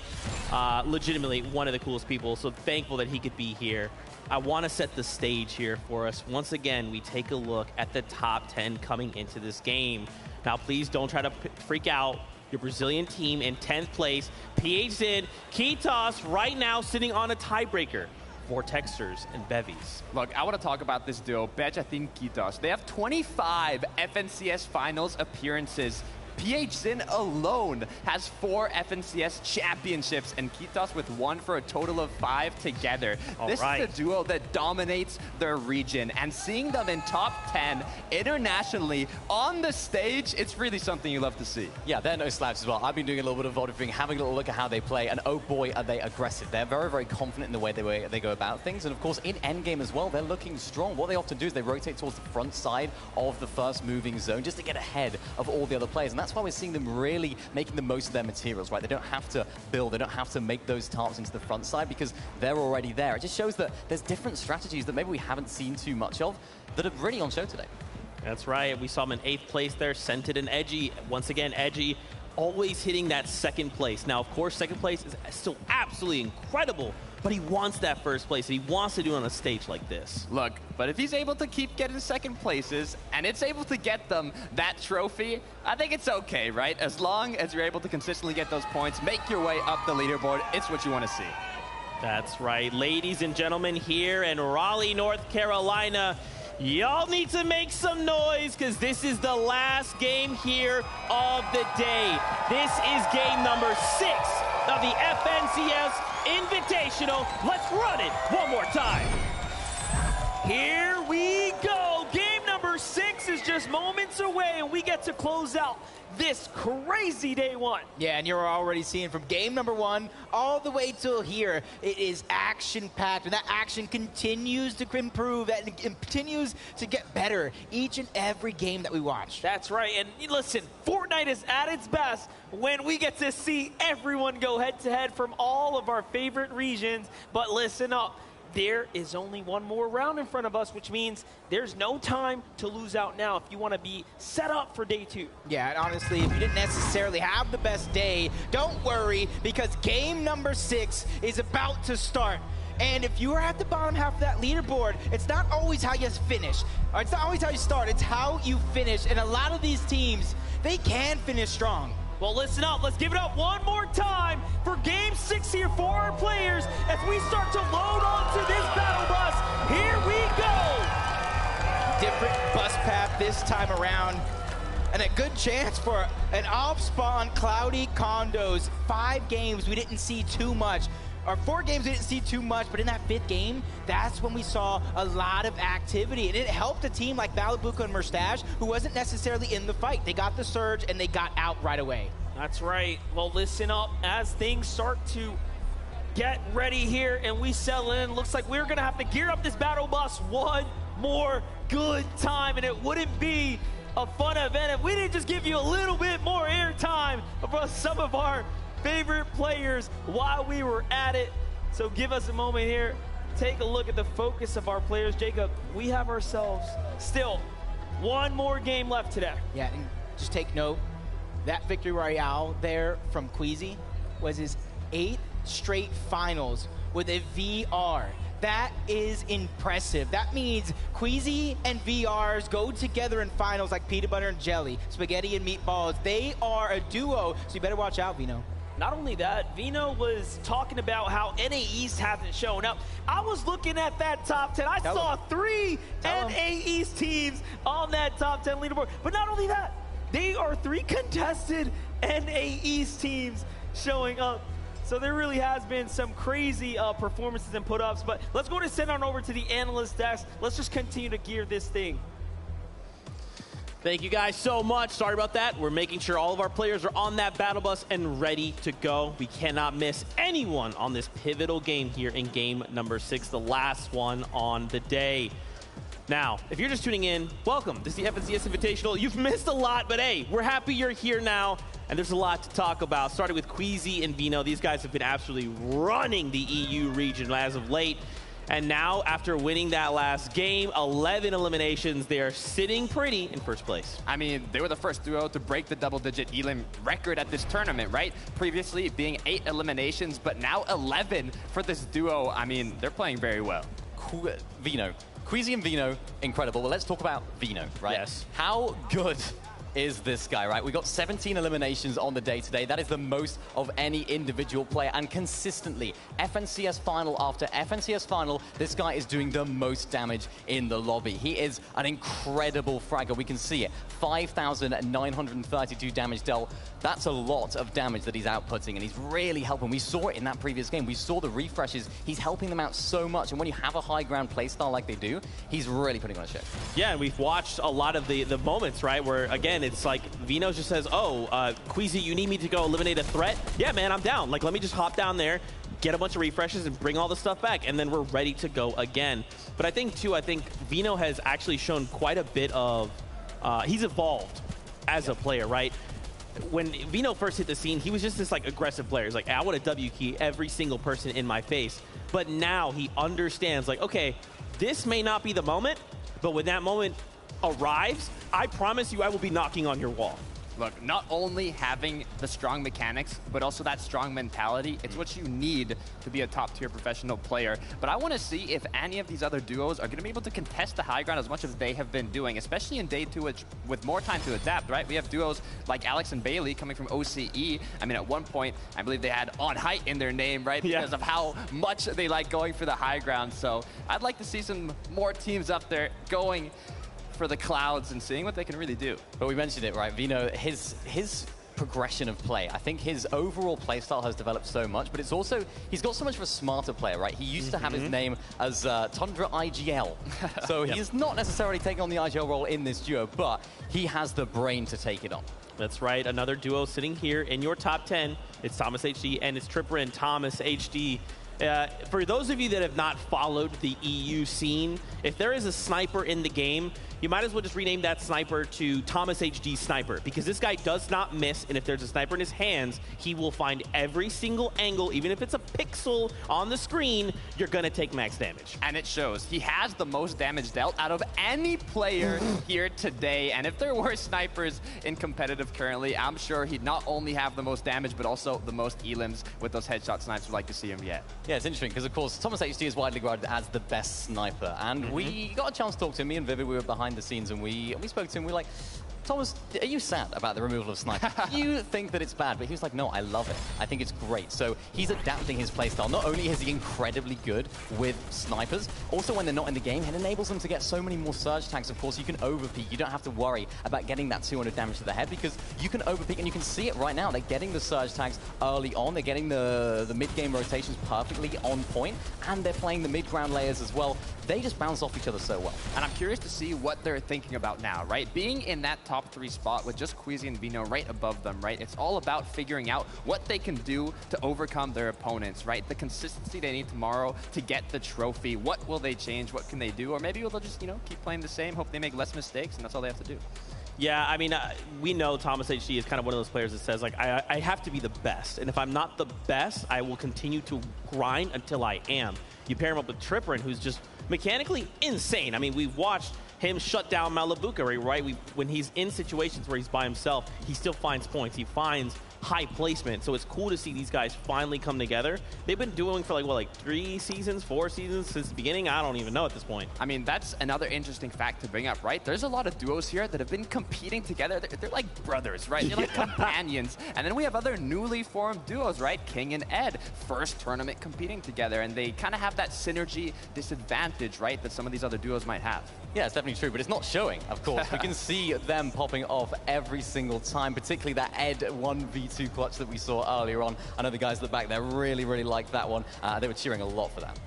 Legitimately one of the coolest people, so thankful that he could be here. I want to set the stage here for us. Once again, we take a look at the top 10 coming into this game. Now, please don't try to freak out. Your Brazilian team in 10th place. PH Zid, Kitos right now sitting on a tiebreaker. Vortexers and Bevies. Look, I want to talk about this duo, Bejatin Kitos. They have 25 FNCS Finals appearances. PHZin alone has 4 FNCS championships, and Kitos with 1 for a total of 5 together. This is a duo that dominates their region, and seeing them in top 10 internationally on the stage, it's really something you love to see. Yeah, they're no slouches as well. I've been doing a little bit of voting, having a little look at how they play, and oh boy, are they aggressive. They're very, very confident in the way they go about things, and of course, in endgame as well, they're looking strong. What they often do is they rotate towards the front side of the first moving zone just to get ahead of all the other players, and that's why we're seeing them really making the most of their materials, right? They don't have to build, they don't have to make those tarps into the front side because they're already there. It just shows that there's different strategies that maybe we haven't seen too much of that are really on show today. That's right. We saw him in 8th place there, Scented and Edgy. Once again, Edgy always hitting that 2nd place. Now, of course, 2nd place is still absolutely incredible, but he wants that 1st place, and he wants to do it on a stage like this. Look, but if he's able to keep getting 2nd places, and it's able to get them that trophy, I think it's okay, right? As long as you're able to consistently get those points, make your way up the leaderboard, it's what you want to see. That's right. Ladies and gentlemen, here in Raleigh, North Carolina, y'all need to make some noise because this is the last game here of the day. This is game number 6 of the FNCS Invitational. Let's run it one more time. Here we go. Game number 6 is just moments away, and we get to close out this crazy day 1. Yeah, and you're already seeing from game number 1 all the way till here, it is action-packed, and that action continues to improve, and it continues to get better each and every game that we watch. That's right, and listen, Fortnite is at its best when we get to see everyone go head-to-head from all of our favorite regions, but listen up. There is only one more round in front of us, which means there's no time to lose out now if you want to be set up for day 2. Yeah, and honestly, if you didn't necessarily have the best day, don't worry, because game number 6 is about to start. And if you are at the bottom half of that leaderboard, it's not always how you finish, or it's not always how you start, it's how you finish. And a lot of these teams, they can finish strong. Well, listen up. Let's give it up one more time for Game 6 here for our players as we start to load onto this battle bus. Here we go. Different bus path this time around, and a good chance for an off-spawn Cloudy Condos. 5 games we didn't see too much. Or 4 games we didn't see too much, but in that 5th game, that's when we saw a lot of activity. And it helped a team like Malibuca and Merstash, who wasn't necessarily in the fight. They got the surge, and they got out right away. That's right. Well, listen up. As things start to get ready here and we settle in, looks like we're going to have to gear up this battle bus one more good time. And it wouldn't be a fun event if we didn't just give you a little bit more airtime for some of our favorite players while we were at it. So give us a moment here. Take a look at the focus of our players. Jacob, we have ourselves still one more game left today. Yeah, and just take note, that victory royale there from Queasy was his 8th straight finals with a VR. That is impressive. That means Queasy and VRs go together in finals like peanut butter and jelly, spaghetti and meatballs. They are a duo, so you better watch out, Vino. Not only that, Vino was talking about how NA East hasn't shown up. I was looking at that top 10. I saw 3 NA East teams on that top 10 leaderboard. But not only that, they are 3 contested NA East teams showing up. So there really has been some crazy performances and put-ups. But let's go and send on over to the analyst desk. Let's just continue to gear this thing. Thank you guys so much. Sorry about that. We're making sure all of our players are on that battle bus and ready to go. We cannot miss anyone on this pivotal game here in game number 6, the last one on the day. Now, if you're just tuning in, welcome. This is the FNCS Invitational. You've missed a lot, but hey, we're happy you're here now, and there's a lot to talk about. Starting with Queasy and Vino. These guys have been absolutely running the EU region as of late. And now, after winning that last game, 11 eliminations, they are sitting pretty in 1st place. I mean, they were the first duo to break the double-digit elim record at this tournament, right? Previously being 8 eliminations, but now 11 for this duo. I mean, they're playing very well. Vino. Queasy and Vino, incredible. Well, let's talk about Vino, right? Yes. How good is this guy, right? We got 17 eliminations on the day today. That is the most of any individual player, and consistently, FNCS final after FNCS final, this guy is doing the most damage in the lobby. He is an incredible fragger. We can see it. 5,932 damage dealt. That's a lot of damage that he's outputting, and he's really helping. We saw it in that previous game. We saw the refreshes. He's helping them out so much, and when you have a high ground playstyle like they do, he's really putting on a show. Yeah, and we've watched a lot of the moments, right, where, again, it's like Vino just says, oh, Queasy, you need me to go eliminate a threat? Yeah, man, I'm down. Like, let me just hop down there, get a bunch of refreshes, and bring all the stuff back, and then we're ready to go again. But I think Vino has actually shown quite a bit of, he's evolved as a player, right? When Vino first hit the scene, he was just this like aggressive player. He's like, I want to W key every single person in my face. But now he understands, like, okay, this may not be the moment, but when that moment arrives, I promise you I will be knocking on your wall. Look, not only having the strong mechanics, but also that strong mentality, it's what you need to be a top-tier professional player. But I want to see if any of these other duos are going to be able to contest the high ground as much as they have been doing, especially in Day 2 with more time to adapt, right? We have duos like Alex and Bailey coming from OCE. I mean, at one point, I believe they had On Height in their name, right? Because of how much they like going for the high ground. So I'd like to see some more teams up there going for the clouds and seeing what they can really do. But we mentioned it, right? Vino, his progression of play, I think his overall play style has developed so much, but it's also, he's got so much of a smarter player, right? He used to have his name as Tundra IGL. So he's not necessarily taking on the IGL role in this duo, but he has the brain to take it on. That's right, another duo sitting here in your top 10. It's Thomas HD and it's Tripper and Thomas HD. For those of you that have not followed the EU scene, if there is a sniper in the game, you might as well just rename that sniper to Thomas HD Sniper, because this guy does not miss, and if there's a sniper in his hands, he will find every single angle, even if it's a pixel on the screen, you're gonna take max damage. And it shows. He has the most damage dealt out of any player here today, and if there were snipers in competitive currently, I'm sure he'd not only have the most damage, but also the most elims with those headshot snipes we'd like to see him get. Yeah, it's interesting, because of course, Thomas HD is widely regarded as the best sniper, and we got a chance to talk to him. Me and Vivid, we were behind the scenes, and we spoke to him. We were like, Thomas, are you sad about the removal of sniper? You think that it's bad, but he was like, no, I love it. I think it's great. So he's adapting his playstyle. Not only is he incredibly good with snipers, also when they're not in the game, it enables them to get so many more surge tags. Of course, you can overpeak. You don't have to worry about getting that 200 damage to the head, because you can overpeak, and you can see it right now. They're getting the surge tags early on. They're getting the mid-game rotations perfectly on point, and they're playing the mid-ground layers as well. They just bounce off each other so well. And I'm curious to see what they're thinking about now, right? Being in that top 3 spot with just Queasy and Vino right above them, right? It's all about figuring out what they can do to overcome their opponents, right? The consistency they need tomorrow to get the trophy. What will they change? What can they do? Or maybe they'll just, keep playing the same, hope they make less mistakes, and that's all they have to do. Yeah, I mean, we know Thomas HD is kind of one of those players that says, like, I have to be the best. And if I'm not the best, I will continue to grind until I am. You pair him up with Tripperin, who's just mechanically insane. I mean, we've watched him shut down Malabuka, right? When he's in situations where he's by himself, he still finds points. He finds high placement. So it's cool to see these guys finally come together. They've been doing for like 3 seasons, 4 seasons since the beginning. I don't even know at this point. I mean, that's another interesting fact to bring up, right? There's a lot of duos here that have been competing together. They're like brothers, right? They're like companions. And then we have other newly formed duos, right? King and Ed, first tournament competing together. And they kind of have that synergy disadvantage, right? That some of these other duos might have. Yeah, it's definitely true, but it's not showing, of course. We can see them popping off every single time, particularly that Ed 1v2 clutch that we saw earlier on. I know the guys at the back there really, really liked that one. They were cheering a lot for that.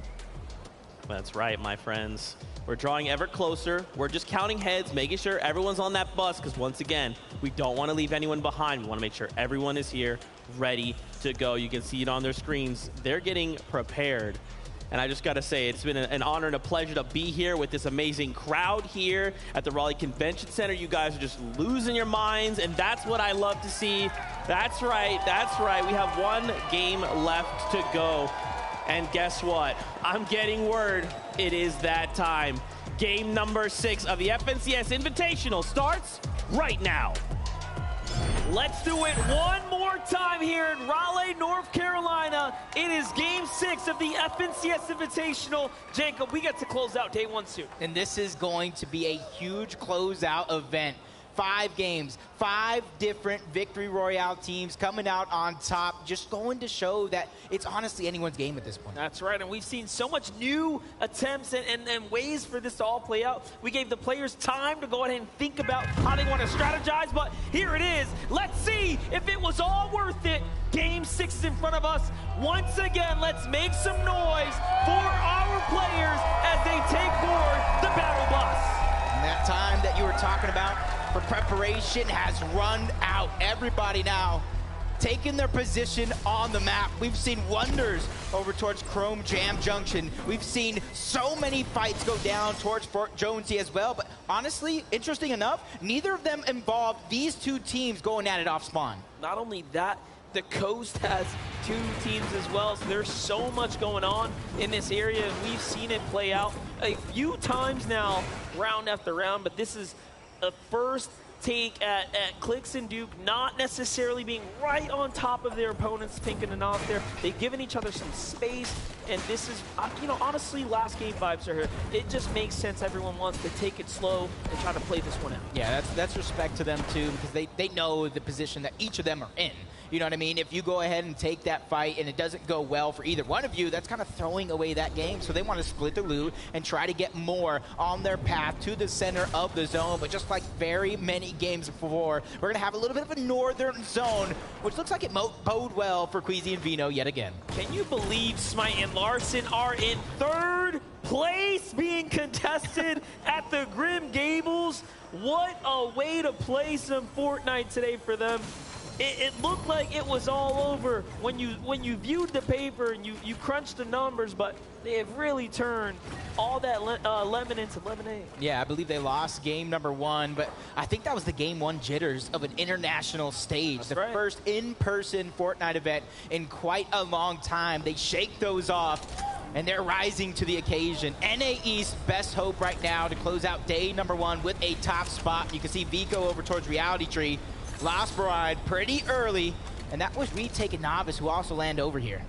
That's right, my friends. We're drawing ever closer. We're just counting heads, making sure everyone's on that bus, because once again, we don't want to leave anyone behind. We want to make sure everyone is here, ready to go. You can see it on their screens. They're getting prepared. And I just got to say, it's been an honor and a pleasure to be here with this amazing crowd here at the Raleigh Convention Center. You guys are just losing your minds, and that's what I love to see. That's right, that's right. We have 1 game left to go. And guess what? I'm getting word. It is that time. Game number 6 of the FNCS Invitational starts right now. Let's do it one more time here in Raleigh, North Carolina. It is game 6 of the FNCS Invitational. Jacob, we get to close out day 1 soon. And this is going to be a huge closeout event 5 games, 5 different Victory Royale teams coming out on top, just going to show that it's honestly anyone's game at this point. That's right, and we've seen so much new attempts and ways for this to all play out. We gave the players time to go ahead and think about how they want to strategize, but here it is. Let's see if it was all worth it. Game 6 is in front of us. Once again, let's make some noise for our players as they take board the battle bus. And that time that you were talking about for preparation has run out. Everybody now taking their position on the map. We've seen wonders over towards Chrome Jam Junction. We've seen so many fights go down towards Fort Jonesy as well, but honestly, interesting enough, neither of them involved these 2 teams going at it off spawn. Not only that, the coast has 2 teams as well, so there's so much going on in this area, and we've seen it play out a few times now, round after round, but this is a first take at Clix and Duke not necessarily being right on top of their opponents, pinking and off there. They've given each other some space, and this is, you know, honestly, last game vibes are here. It just makes sense. Everyone wants to take it slow and try to play this one out. Yeah, that's respect to them, too, because they know the position that each of them are in. You know what I mean? If you go ahead and take that fight and it doesn't go well for either one of you, that's kind of throwing away that game. So they want to split the loot and try to get more on their path to the center of the zone. But just like very many games before, we're going to have a little bit of a northern zone, which looks like it bode well for Queasy and Vino yet again. Can you believe Smite and Larson are in 3rd place being contested at the Grim Gables? What a way to play some Fortnite today for them. It looked like it was all over when you viewed the paper and you crunched the numbers, but they have really turned all that lemon into lemonade. Yeah, I believe they lost game number 1, but I think that was the game 1 jitters of an international stage. That's the first in-person Fortnite event in quite a long time. They shake those off, and they're rising to the occasion. NA East, best hope right now to close out day number 1 with a top spot. You can see Vico over towards Reality Tree. Lost Bride pretty early, and that was Retake and Novice who also land over here.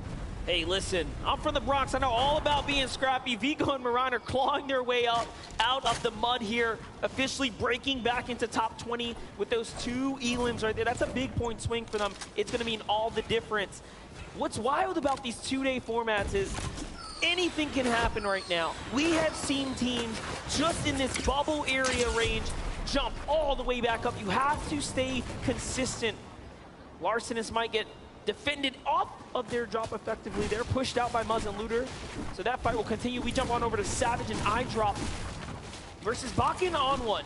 Hey, listen, I'm from the Bronx. I know all about being scrappy. Vico and Moran are clawing their way up out of the mud here, officially breaking back into top 20 with those 2 elims right there. That's a big point swing for them. It's going to mean all the difference. What's wild about these 2-day formats is anything can happen right now. We have seen teams just in this bubble area range jump all the way back up. You have to stay consistent. Larson and Smite get defended off of their drop effectively. They're pushed out by Muzz and Looter. So that fight will continue. We jump on over to Savage and iDrop versus Bakken on 1.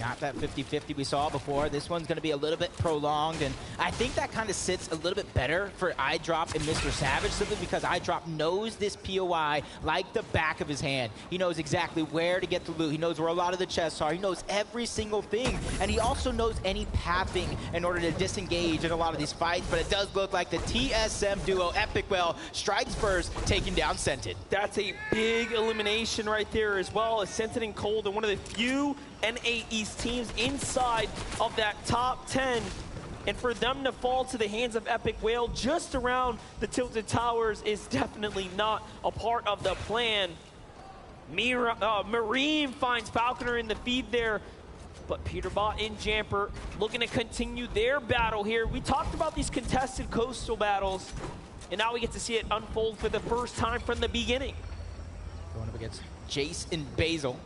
Not that 50-50 we saw before. This one's going to be a little bit prolonged, and I think that kind of sits a little bit better for iDrop and Mr. Savage, simply because iDrop knows this POI like the back of his hand. He knows exactly where to get the loot. He knows where a lot of the chests are. He knows every single thing, and he also knows any pathing in order to disengage in a lot of these fights, but it does look like the TSM duo, Epic Well, strikes first, taking down Scented. That's a big elimination right there, as well as Scented and Cold, and one of the few NA East teams inside of that top 10, and for them to fall to the hands of Epic Whale just around the Tilted Towers is definitely not a part of the plan. Marine finds Falconer in the feed there, but Peterbot and Jamper looking to continue their battle here. We talked about these contested coastal battles, and now we get to see it unfold for the first time from the beginning. Going up against Jace and Basil.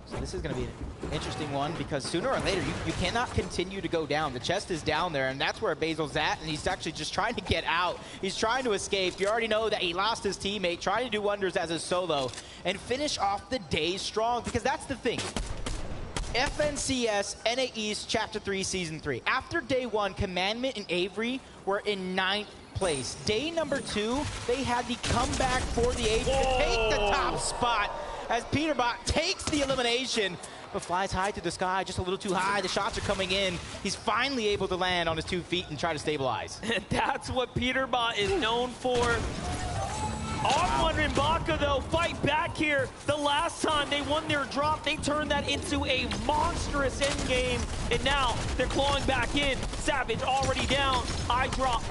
So this is going to be an interesting one, because sooner or later, you cannot continue to go down. The chest is down there, and that's where Basil's at, and he's actually just trying to get out. He's trying to escape. You already know that he lost his teammate, trying to do wonders as a solo, and finish off the day strong, because that's the thing. FNCS NA East Chapter 3 Season 3. After day 1, Commandment and Avery were in 9th place. Day number 2, they had the comeback for the age to take the top spot, as Peterbot takes the elimination, but flies high to the sky, just a little too high. The shots are coming in. He's finally able to land on his 2 feet and try to stabilize. That's what Peterbot is known for. R1 and Baka, though, fight back here. The last time they won their drop, they turned that into a monstrous endgame, and now they're clawing back in. Savage already down. iDrop.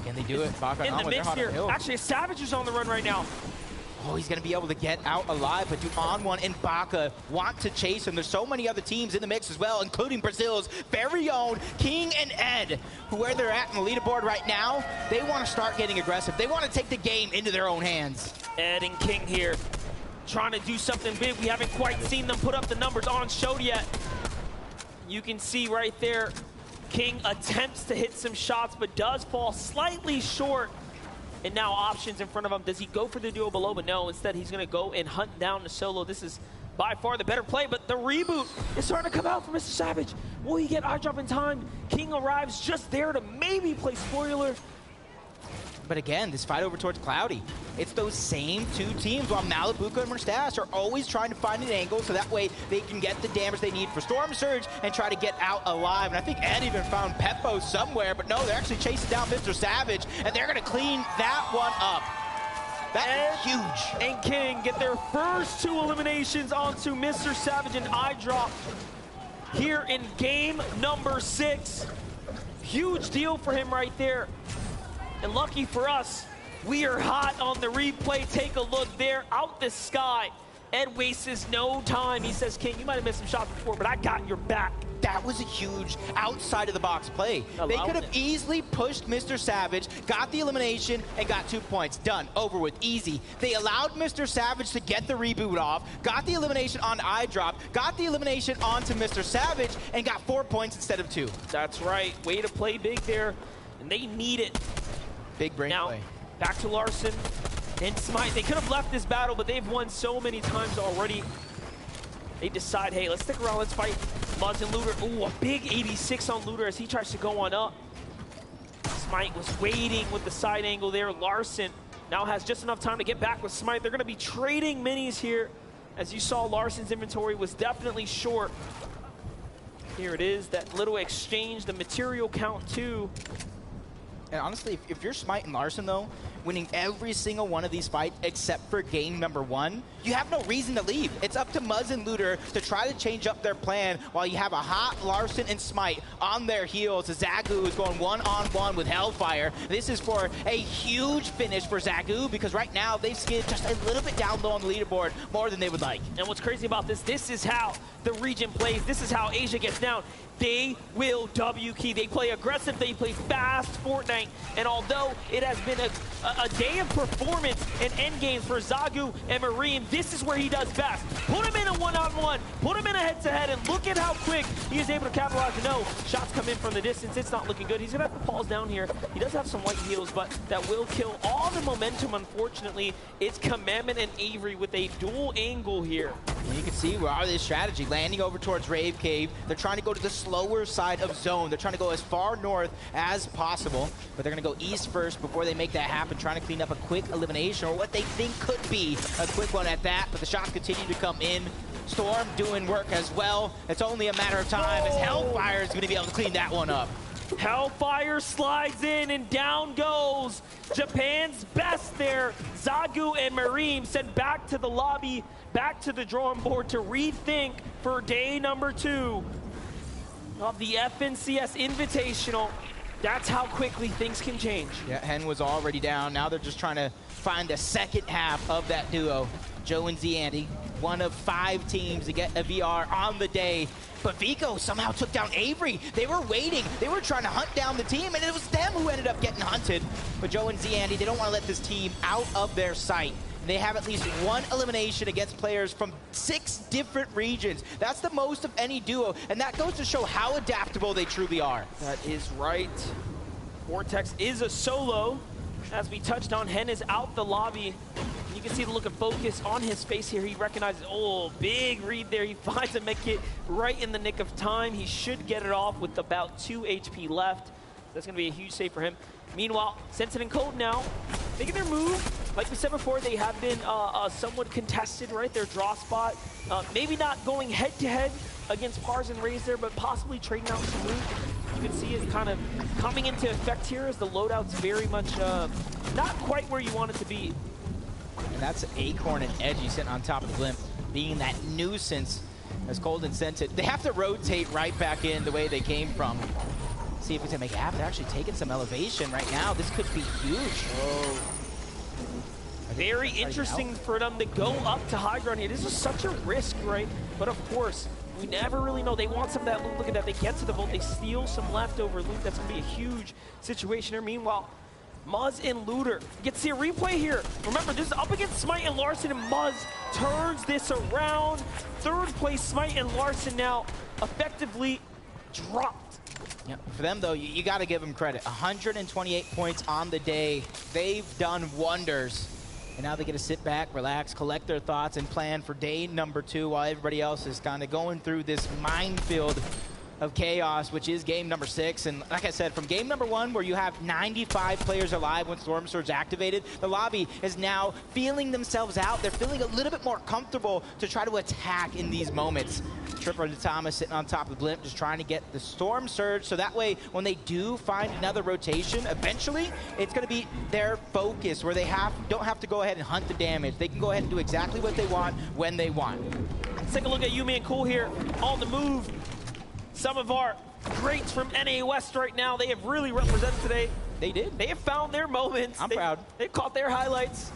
Can they do it? Baka in the mix here. Actually, Savage is on the run right now. Oh, he's going to be able to get out alive, but Do1 and Baka want to chase him. There's so many other teams in the mix as well, including Brazil's very own King and Ed, who where they're at in the leaderboard right now, they want to start getting aggressive. They want to take the game into their own hands. Ed and King here, trying to do something big. We haven't quite seen them put up the numbers on Showed yet. You can see right there, King attempts to hit some shots, but does fall slightly short. And now options in front of him. Does he go for the duo below? But no, instead he's going to go and hunt down the solo. This is by far the better play, but the reboot is starting to come out for Mr. Savage. Will he get eye drop in time? King arrives just there to maybe play spoiler. But again, this fight over towards Cloudy, it's those same two teams, while Malibuca and Mustache are always trying to find an angle so that way they can get the damage they need for Storm Surge and try to get out alive. And I think Ed even found Peppo somewhere, but no, they're actually chasing down Mr. Savage, and they're going to clean that one up. That is huge. And King get their first 2 eliminations onto Mr. Savage and eye drop here in game number 6. Huge deal for him right there. And lucky for us, we are hot on the replay. Take a look there, out the sky. Ed wastes no time. He says, King, you might have missed some shots before, but I got your back. That was a huge outside-of-the-box play. They could have easily pushed Mr. Savage, got the elimination, and got 2 points. Done. Over with. Easy. They allowed Mr. Savage to get the reboot off, got the elimination on eye drop, got the elimination onto Mr. Savage, and got 4 points instead of 2. That's right. Way to play big there, and they need it. Big brain play. Back to Larson and Smite. They could have left this battle, but they've won so many times already. They decide, hey, let's stick around, let's fight Muzz and Looter. Ooh, a big 86 on Looter as he tries to go on up. Smite was waiting with the side angle there. Larson now has just enough time to get back with Smite. They're going to be trading minis here. As you saw, Larson's inventory was definitely short. Here it is, that little exchange, the material count too. And honestly, if you're Smite and Larson, though, winning every single one of these fights except for game number 1, you have no reason to leave. It's up to Muzz and Looter to try to change up their plan while you have a hot Larson and Smite on their heels. Zagu is going one-on-one with Hellfire. This is for a huge finish for Zagu because right now they've skid just a little bit down low on the leaderboard, more than they would like. And what's crazy about this is how the region plays. This is how Asia gets down. They will W key. They play aggressive, they play fast Fortnite. And although it has been a day of performance and end games for Zagu and Marine, this is where he does best. Put him in a one-on-one, put him in a head-to-head, and look at how quick he is able to capitalize. No, shots come in from the distance. It's not looking good. He's gonna have to pause down here. He does have some white heals, but that will kill all the momentum, unfortunately. It's Commandment and Avery with a dual angle here. And you can see where are this strategy, landing over towards Rave Cave. They're trying to go to the slower side of zone. They're trying to go as far north as possible, but they're gonna go east first before they make that happen, trying to clean up a quick elimination, or what they think could be a quick one at that, but the shots continue to come in. Storm doing work as well. It's only a matter of time as Hellfire is gonna be able to clean that one up. Hellfire slides in and down goes Japan's best there. Zagu and Mareem sent back to the lobby, back to the drawing board to rethink for day number 2 of the FNCS Invitational. That's how quickly things can change. Yeah, Hen was already down. Now they're just trying to find the second half of that duo. Joe and Z-Andy, one of 5 teams to get a VR on the day. But Vico somehow took down Avery. They were waiting. They were trying to hunt down the team, and it was them who ended up getting hunted. But Joe and Z-Andy, they don't want to let this team out of their sight. They have at least 1 elimination against players from 6 different regions. That's the most of any duo, and that goes to show how adaptable they truly are. That is right. Vortex is a solo. As we touched on, Hen is out the lobby. You can see the look of focus on his face here. He recognizes, oh, big read there. He finds a medkit right in the nick of time. He should get it off with about 2 HP left. That's going to be a huge save for him. Meanwhile, Sensei and Cold now making their move. Like we said before, they have been somewhat contested, right? Their draw spot. Maybe not going head-to-head against Pars and Raze there, but possibly trading out some loot. You can see it kind of coming into effect here as the loadout's very much not quite where you want it to be. And that's Acorn and Edgy sitting on top of the blimp, being that nuisance as Cold and Scented. They have to rotate right back in the way they came from. See if we can make it happen. They're actually taking some elevation right now. This could be huge. Oh. Very interesting for them to go up to high ground here. This is such a risk, right? But of course, we never really know. They want some of that loot. Look at that. They get to the vault. They steal some leftover loot. That's going to be a huge situation here. Meanwhile, Muzz and Looter. You get to see a replay here. Remember, this is up against Smite and Larson, and Muzz turns this around. Third place, Smite and Larson now effectively dropped. Yeah, for them, though, you got to give them credit. 128 points on the day. They've done wonders. And now they get to sit back, relax, collect their thoughts, and plan for day number 2 while everybody else is kind of going through this minefield of chaos, which is game number 6. And like I said, from game number 1, where you have 95 players alive when Storm Surge activated, the lobby is now feeling themselves out. They're feeling a little bit more comfortable to try to attack in these moments. Tripper and Thomas sitting on top of the blimp, just trying to get the Storm Surge, so that way, when they do find another rotation, eventually, it's going to be their focus, where they don't have to go ahead and hunt the damage. They can go ahead and do exactly what they want, when they want. Let's take a look at Yumi and Cool here on the move. Some of our greats from NA West right now, they have really represented today. They did. They have found their moments. I'm proud. They caught their highlights.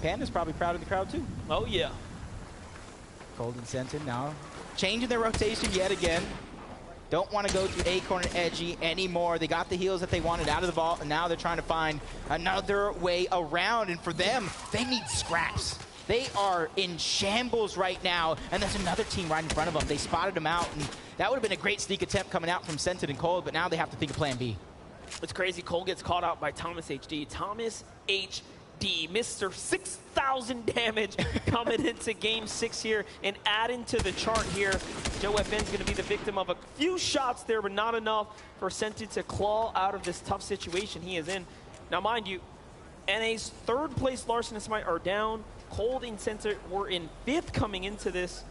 Panda's probably proud of the crowd, too. Oh, yeah. Cold and Sentin now changing their rotation yet again. Don't want to go to Acorn and Edgy anymore. They got the heals that they wanted out of the vault, and now they're trying to find another way around. And for them, they need scraps. They are in shambles right now, and there's another team right in front of them. They spotted them out, and that would have been a great sneak attempt coming out from Sentin and Cold, but now they have to think of plan B. It's crazy. Cole gets caught out by Thomas HD. Thomas HD, Mr. 6,000 damage coming into game 6 here and adding to the chart here. Joe FN's going to be the victim of a few shots there, but not enough for Sentin to claw out of this tough situation he is in. Now, mind you, NA's 3rd place Larson and Smite are down. Cold and Sentin were in 5th coming into this,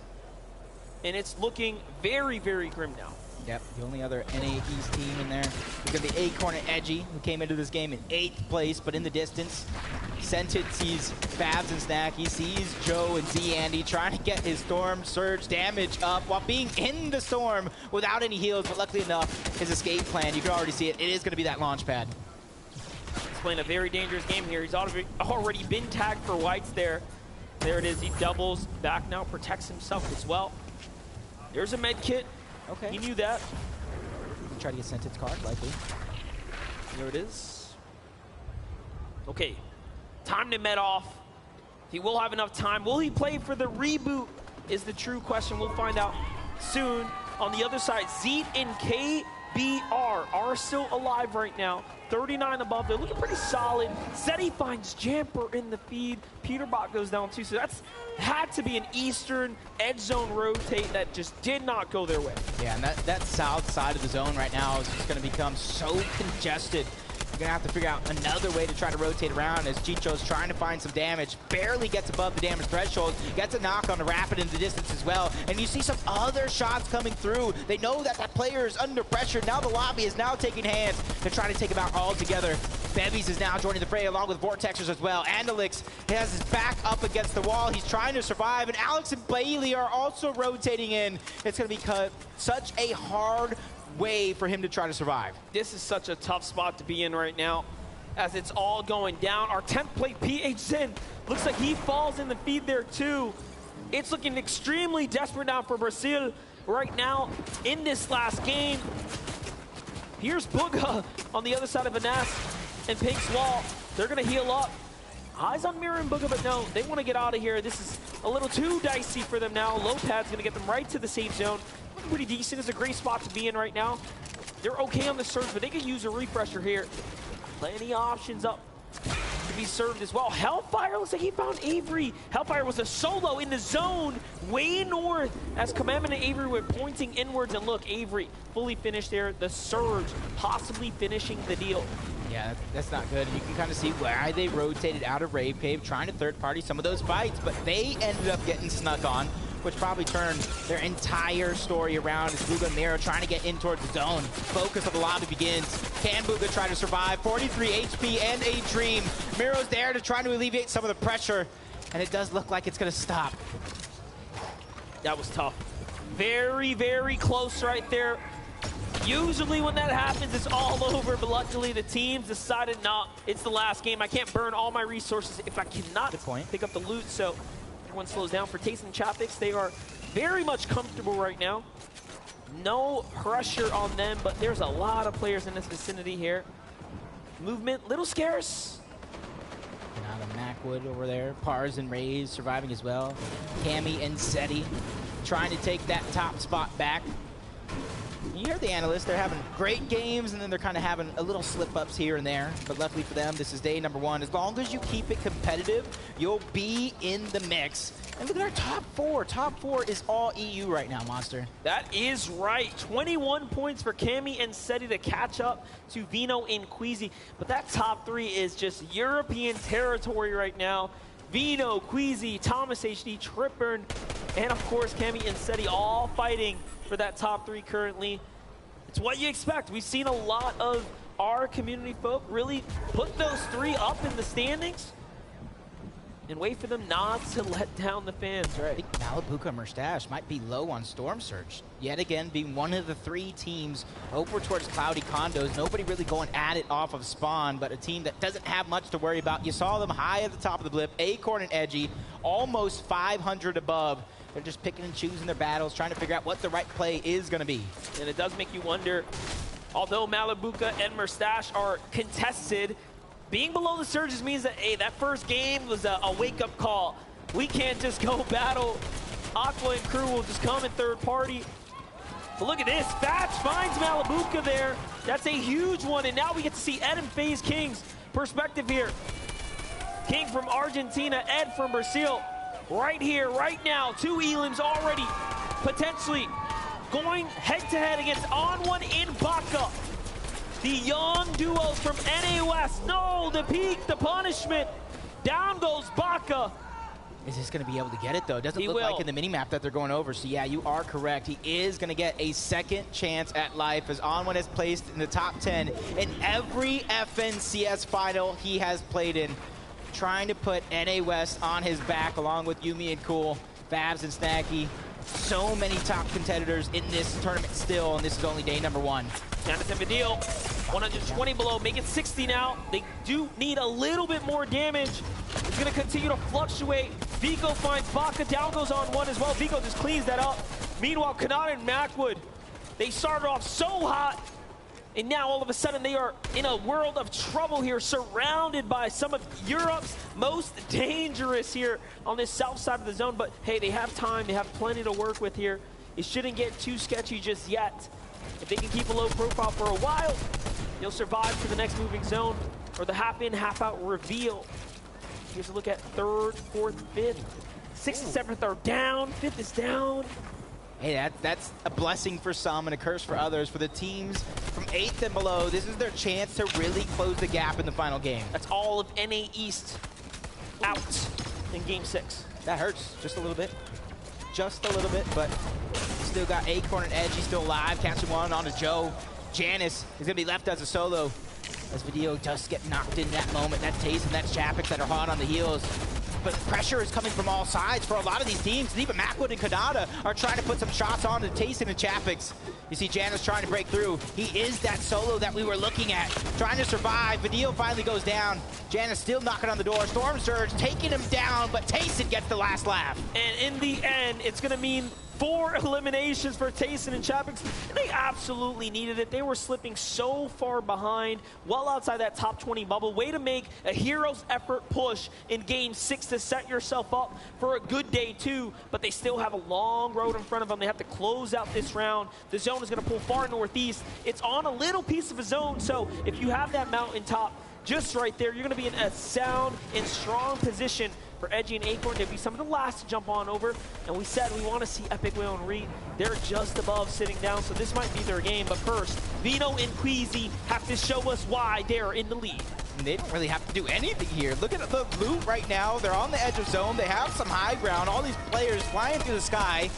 and it's looking very, very grim now. Yep, the only other NA East team in there is going to be Acorn and Edgy, who came into this game in 8th place, but in the distance, Sentin sees Fabs and Snack. He sees Joe and Z Andy trying to get his Storm Surge damage up while being in the storm without any heals, but luckily enough, his escape plan, you can already see it. It is going to be that launch pad. He's playing a very dangerous game here. He's already been tagged for whites there. There it is. He doubles back now, protects himself as well. There's a med kit. Okay. He knew that. Try to get Sentin's card, likely. There it is. Okay. Time to med off. He will have enough time. Will he play for the reboot is the true question. We'll find out soon. On the other side, Zeet and KBR are still alive right now. 39 above. They're looking pretty solid. Zeddy finds Jamper in the feed. Peterbot goes down too. So that's had to be an Eastern edge zone rotate that just did not go their way. Yeah, and that south side of the zone right now is just going to become so congested. You're going to have to figure out another way to try to rotate around as Chicho's trying to find some damage. Barely gets above the damage threshold. Gets a knock on the Rapid in the distance as well. And you see some other shots coming through. They know that that player is under pressure. Now the lobby is now taking hands to try to take him out all together. Bevies is now joining the fray along with Vortexers as well. Andalix has his back up against the wall. He's trying to survive. And Alex and Bailey are also rotating in. It's going to be such a hard way for him to try to survive. This is such a tough spot to be in right now as it's all going down. Our 10th plate PH Zen looks like he falls in the feed there too. It's looking extremely desperate now for Brazil right now in this last game. Here's Booga on the other side of Vanas and Pink's wall. They're gonna heal up. Eyes on Mirror and Booga, but no, they want to get out of here. This is a little too dicey for them now. Lopad's gonna get them right to the safe zone. Pretty decent. It's a great spot to be in right now. They're okay on the surge, but they could use a refresher here. Plenty of options up to be served as well. Hellfire looks like he found Avery. Hellfire was a solo in the zone way north as Commandment and Avery were pointing inwards. And look, Avery fully finished there. The surge possibly finishing the deal. Yeah, that's not good. And you can kind of see why they rotated out of Rave Cave, trying to third party some of those fights, but they ended up getting snuck on, which probably turned their entire story around as Booga and Miro trying to get in towards the zone. Focus of the lobby begins. Can Booga try to survive? 43 HP and a dream. Miro's there to try to alleviate some of the pressure, and it does look like it's going to stop. That was tough. Very, very close right there. Usually when that happens, it's all over, but luckily the teams decided, nah, it's the last game. I can't burn all my resources if I cannot pick up the loot, so everyone slows down. For Taste and Chapix, they are very much comfortable right now. No pressure on them, but there's a lot of players in this vicinity here. Movement, little scarce. Now the Macwood over there. Pars and Rays surviving as well. Cammy and Seti trying to take that top spot back. You hear the analysts, they're having great games, and then they're kind of having a little slip-ups here and there. But luckily for them, this is day number 1. As long as you keep it competitive, you'll be in the mix. And look at our top 4. Top 4 is all EU right now, Monster. That is right. 21 points for Cammy and Seti to catch up to Vino and Queasy. But that top 3 is just European territory right now. Vino, Queasy, Thomas HD, Tripburn, and of course Cammy and Seti all fighting for that top 3 currently. It's what you expect. We've seen a lot of our community folk really put those 3 up in the standings and wait for them not to let down the fans, right? I think Malibuca Mustache might be low on Storm Surge. Yet again, being one of the 3 teams over towards Cloudy Condos. Nobody really going at it off of spawn, but a team that doesn't have much to worry about. You saw them high at the top of the blip, Acorn and Edgy, almost 500 above. They're just picking and choosing their battles, trying to figure out what the right play is going to be. And it does make you wonder, although Malibuca and Mustache are contested, being below the surges means that, hey, that first game was a wake-up call. We can't just go battle. Aqua and crew will just come in third party. But look at this. Thatch finds Malibuca there. That's a huge one. And now we get to see Ed and FaZe King's perspective here. King from Argentina, Ed from Brazil. Right here, right now, 2 Elims already potentially going head-to-head against On1 in Baka. The young duos from NA West. No, the peak, the punishment. Down goes Baka. Is this going to be able to get it, though? It doesn't look like in the mini-map that they're going over. So, yeah, you are correct. He is going to get a second chance at life as On1 is placed in the top 10 in every FNCS final he has played in. Trying to put NA West on his back along with Yumi and Cool, Fabs and Snacky. So many top competitors in this tournament still, and this is only day number 1. Janus and Vidil, 120 below, make it 60 now. They do need a little bit more damage. It's going to continue to fluctuate. Vico finds Baka, down goes On1 as well. Vico just cleans that up. Meanwhile, Kanata and Macwood, they started off so hot, and now all of a sudden they are in a world of trouble here, surrounded by some of Europe's most dangerous here on this south side of the zone. But hey, they have time, they have plenty to work with here. It shouldn't get too sketchy just yet. If they can keep a low profile for a while, they'll survive to the next moving zone or the half-in, half-out reveal. Here's a look at 3rd, 4th, 5th. 6th and 7th are down, 5th is down. Hey, that's a blessing for some and a curse for others. For the teams from 8th and below, this is their chance to really close the gap in the final game. That's all of NA East out in Game 6. That hurts just a little bit. Just a little bit, but still got Acorn and Edgy still alive. Catching one onto Joe. Janice is going to be left as a solo as Video does get knocked in that moment. That's Taze and that's Chapix that are hot on the heels. But pressure is coming from all sides for a lot of these teams. And even Macwood and Kanata are trying to put some shots on to Tayson and Chapix. You see Janice trying to break through. He is that solo that we were looking at, trying to survive. Video finally goes down. Janice still knocking on the door. Storm Surge taking him down, but Tayson gets the last laugh. And in the end, it's going to mean 4 eliminations for Tayson and Chapix. And they absolutely needed it. They were slipping so far behind, well outside that top 20 bubble. Way to make a hero's effort push in Game 6 to set yourself up for a good day 2. But they still have a long road in front of them. They have to close out this round. The zone is going to pull far northeast. It's on a little piece of a zone, so if you have that mountaintop just right there, you're going to be in a sound and strong position for Edgy and Acorn. They'd be some of the last to jump on over. And we said we want to see Epic Whale and Reed. They're just above sitting down, so this might be their game. But first, Vino and Queasy have to show us why they're in the lead. And they don't really have to do anything here. Look at the loot right now. They're on the edge of zone. They have some high ground. All these players flying through the sky.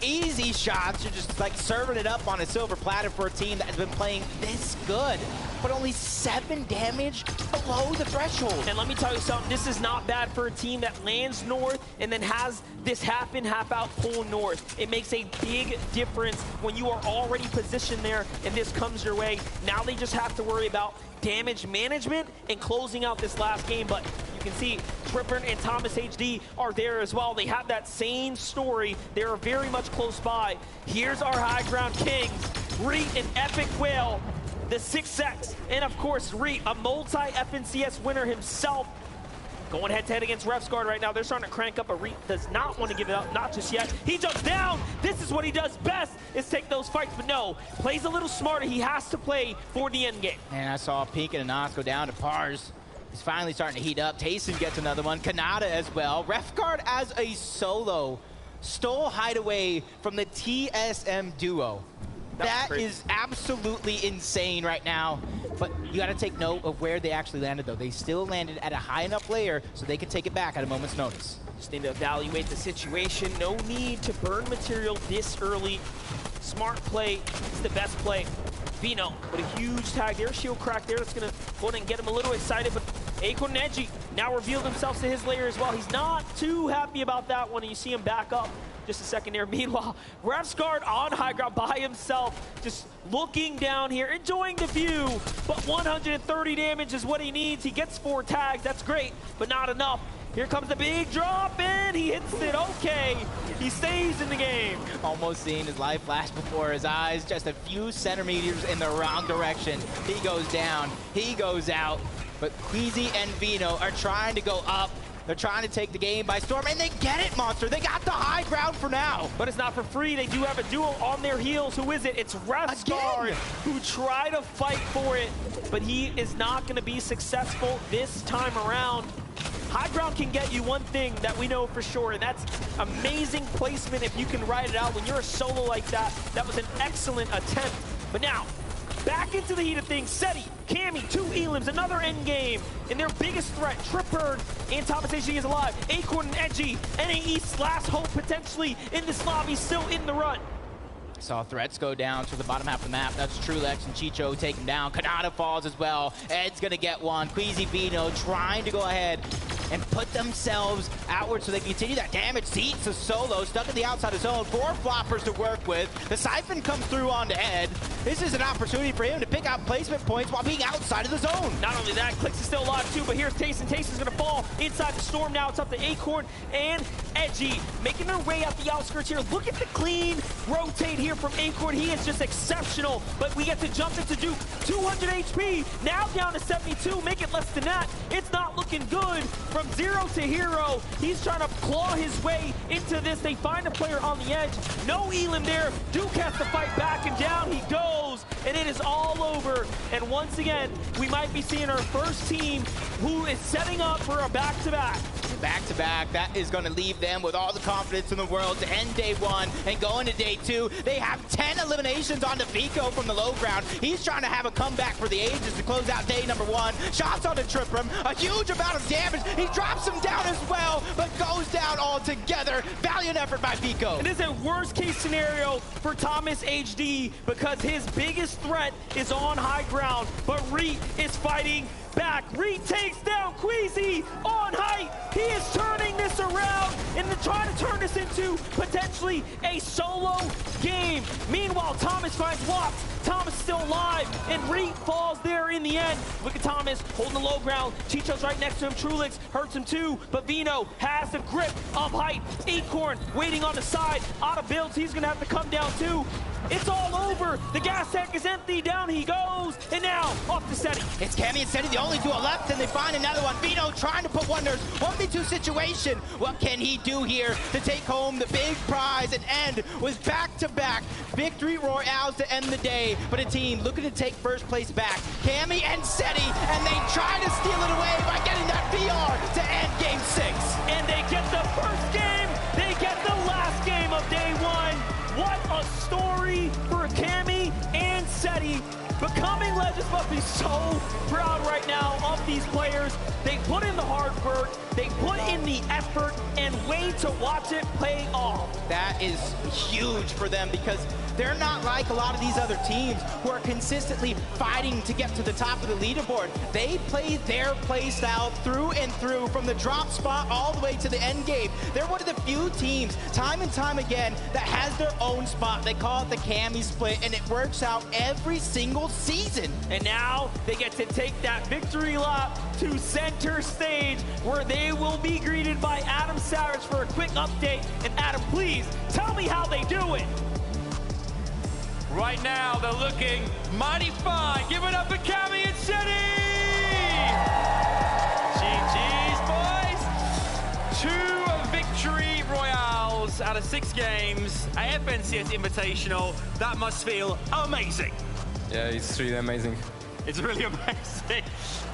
Easy shots. You're just like serving it up on a silver platter for a team that has been playing this good, but only 7 damage below the threshold. And let me tell you something, this is not bad for a team that lands north and then has this half in, half out pull north. It makes a big difference when you are already positioned there and this comes your way. Now they just have to worry about damage management and closing out this last game, but you can see Tripper and Thomas HD are there as well. They have that same story. They are very much close by. Here's our high ground kings. Reet, an epic whale, the 6X, and of course Reet, a multi-FNCS winner himself. Going head-to-head against Refsguard right now. They're starting to crank up, but Reet does not want to give it up, not just yet. He jumps down. This is what he does best, is take those fights, but no, plays a little smarter. He has to play for the end game. And I saw Pink and Anas go down to Pars. He's finally starting to heat up. Tayson gets another one. Kanata as well. Refguard as a solo stole Hideaway from the TSM duo. That is absolutely insane right now. But you got to take note of where they actually landed, though. They still landed at a high enough layer so they could take it back at a moment's notice. Just need to evaluate the situation. No need to burn material this early. Smart play. It's the best play. Vino, but a huge tag there. Shield crack there. That's going to go ahead and get him a little excited. But Acorn and Edgy now revealed themselves to his layer as well. He's not too happy about that one. You see him back up just a second there. Meanwhile, Refsguard on high ground by himself, just looking down here, enjoying the view. But 130 damage is what he needs. He gets 4 tags. That's great, but not enough. Here comes the big drop, and he hits it. Okay, he stays in the game. Almost seeing his life flash before his eyes, just a few centimeters in the wrong direction. He goes down, he goes out, but Queasy and Vino are trying to go up. They're trying to take the game by storm, and they get it, Monster. They got the high ground for now. But it's not for free. They do have a duo on their heels. Who is it? It's Refsguard, who tried to fight for it, but he is not going to be successful this time around. High ground can get you one thing that we know for sure, and that's amazing placement if you can ride it out when you're a solo like that. That was an excellent attempt. But now, back into the heat of things. Seti, Cammy, 2 Elims, another end game. And their biggest threat, Tripper and Thomas HD is alive. Acorn and Edgy, NA East's last hope potentially in this lobby, still in the run. Saw threats go down to the bottom half of the map. That's Trulex and Chicho take him down. Kanata falls as well. Ed's gonna get one. Queasy Vino trying to go ahead and put themselves outward so they can continue that damage. Seats a solo, stuck in the outside of zone. 4 floppers to work with. The Siphon comes through onto Ed. This is an opportunity for him to pick out placement points while being outside of the zone. Not only that, Clicks is still alive too, but here's Tayson. Tayson's gonna fall inside the storm now. It's up to Acorn and Edgy, making their way out the outskirts here. Look at the clean rotate here from Acorn. He is just exceptional, but we get to jump into Duke. 200 HP, now down to 72, make it less than that. It's not looking good. From 0 to hero, he's trying to claw his way into this. They find a player on the edge. No Elim there. Duke has to fight back, and down he goes, and it is all over. And once again, we might be seeing our first team who is setting up for a back-to-back. Back-to-back, that is going to leave them with all the confidence in the world to end day 1 and go into day 2. They have 10 eliminations on Vico from the low ground. He's trying to have a comeback for the ages to close out day number 1. Shots on the Tripper, a huge amount of damage. He drops him down as well, but goes down altogether. Valiant effort by Vico. It is a worst-case scenario for Thomas HD because his biggest threat is on high ground, but Reet is fighting back. Reet takes down Queasy on height. He is turning this around and trying to turn this into potentially a solo game. Meanwhile, Thomas finds Watts. Thomas still alive, and Reet falls there in the end. Look at Thomas holding the low ground. Chicho's right next to him. Trulix hurts him too, but Vino has the grip of height. Acorn waiting on the side. Out of builds, he's gonna have to come down too. It's all over. The gas tank is empty. Down he goes. And now, off to Seti. It's Cammy and Seti, the only duo left, and they find another one. Vino trying to put wonders. 1v2 situation. What can he do here to take home the big prize and end with back-to-back victory royales to end the day? But a team looking to take first place back. Cammy and Seti, and they try to steal it away by getting that VR to end game 6. And they get the first game. They get the last game of day 1. What a story for Cammy and Seti. Becoming legends must be so proud right now of these players. They put in the hard work, they put in the effort, and wait to watch it pay off. That is huge for them because they're not like a lot of these other teams who are consistently fighting to get to the top of the leaderboard. They play their play style through and through, from the drop spot all the way to the end game. They're one of the few teams, time and time again, that has their own spot. They call it the Cammy split, and it works out every single season. And now they get to take that victory lap to center stage, where they will be greeted by Adam Savage for a quick update. And Adam, please tell me how they do it. Right now, they're looking mighty fine. Give it up for Cammy and City! GG's, boys! 2 victory royales out of 6 games at FNCS Invitational. That must feel amazing. Yeah, it's really amazing. It's really amazing.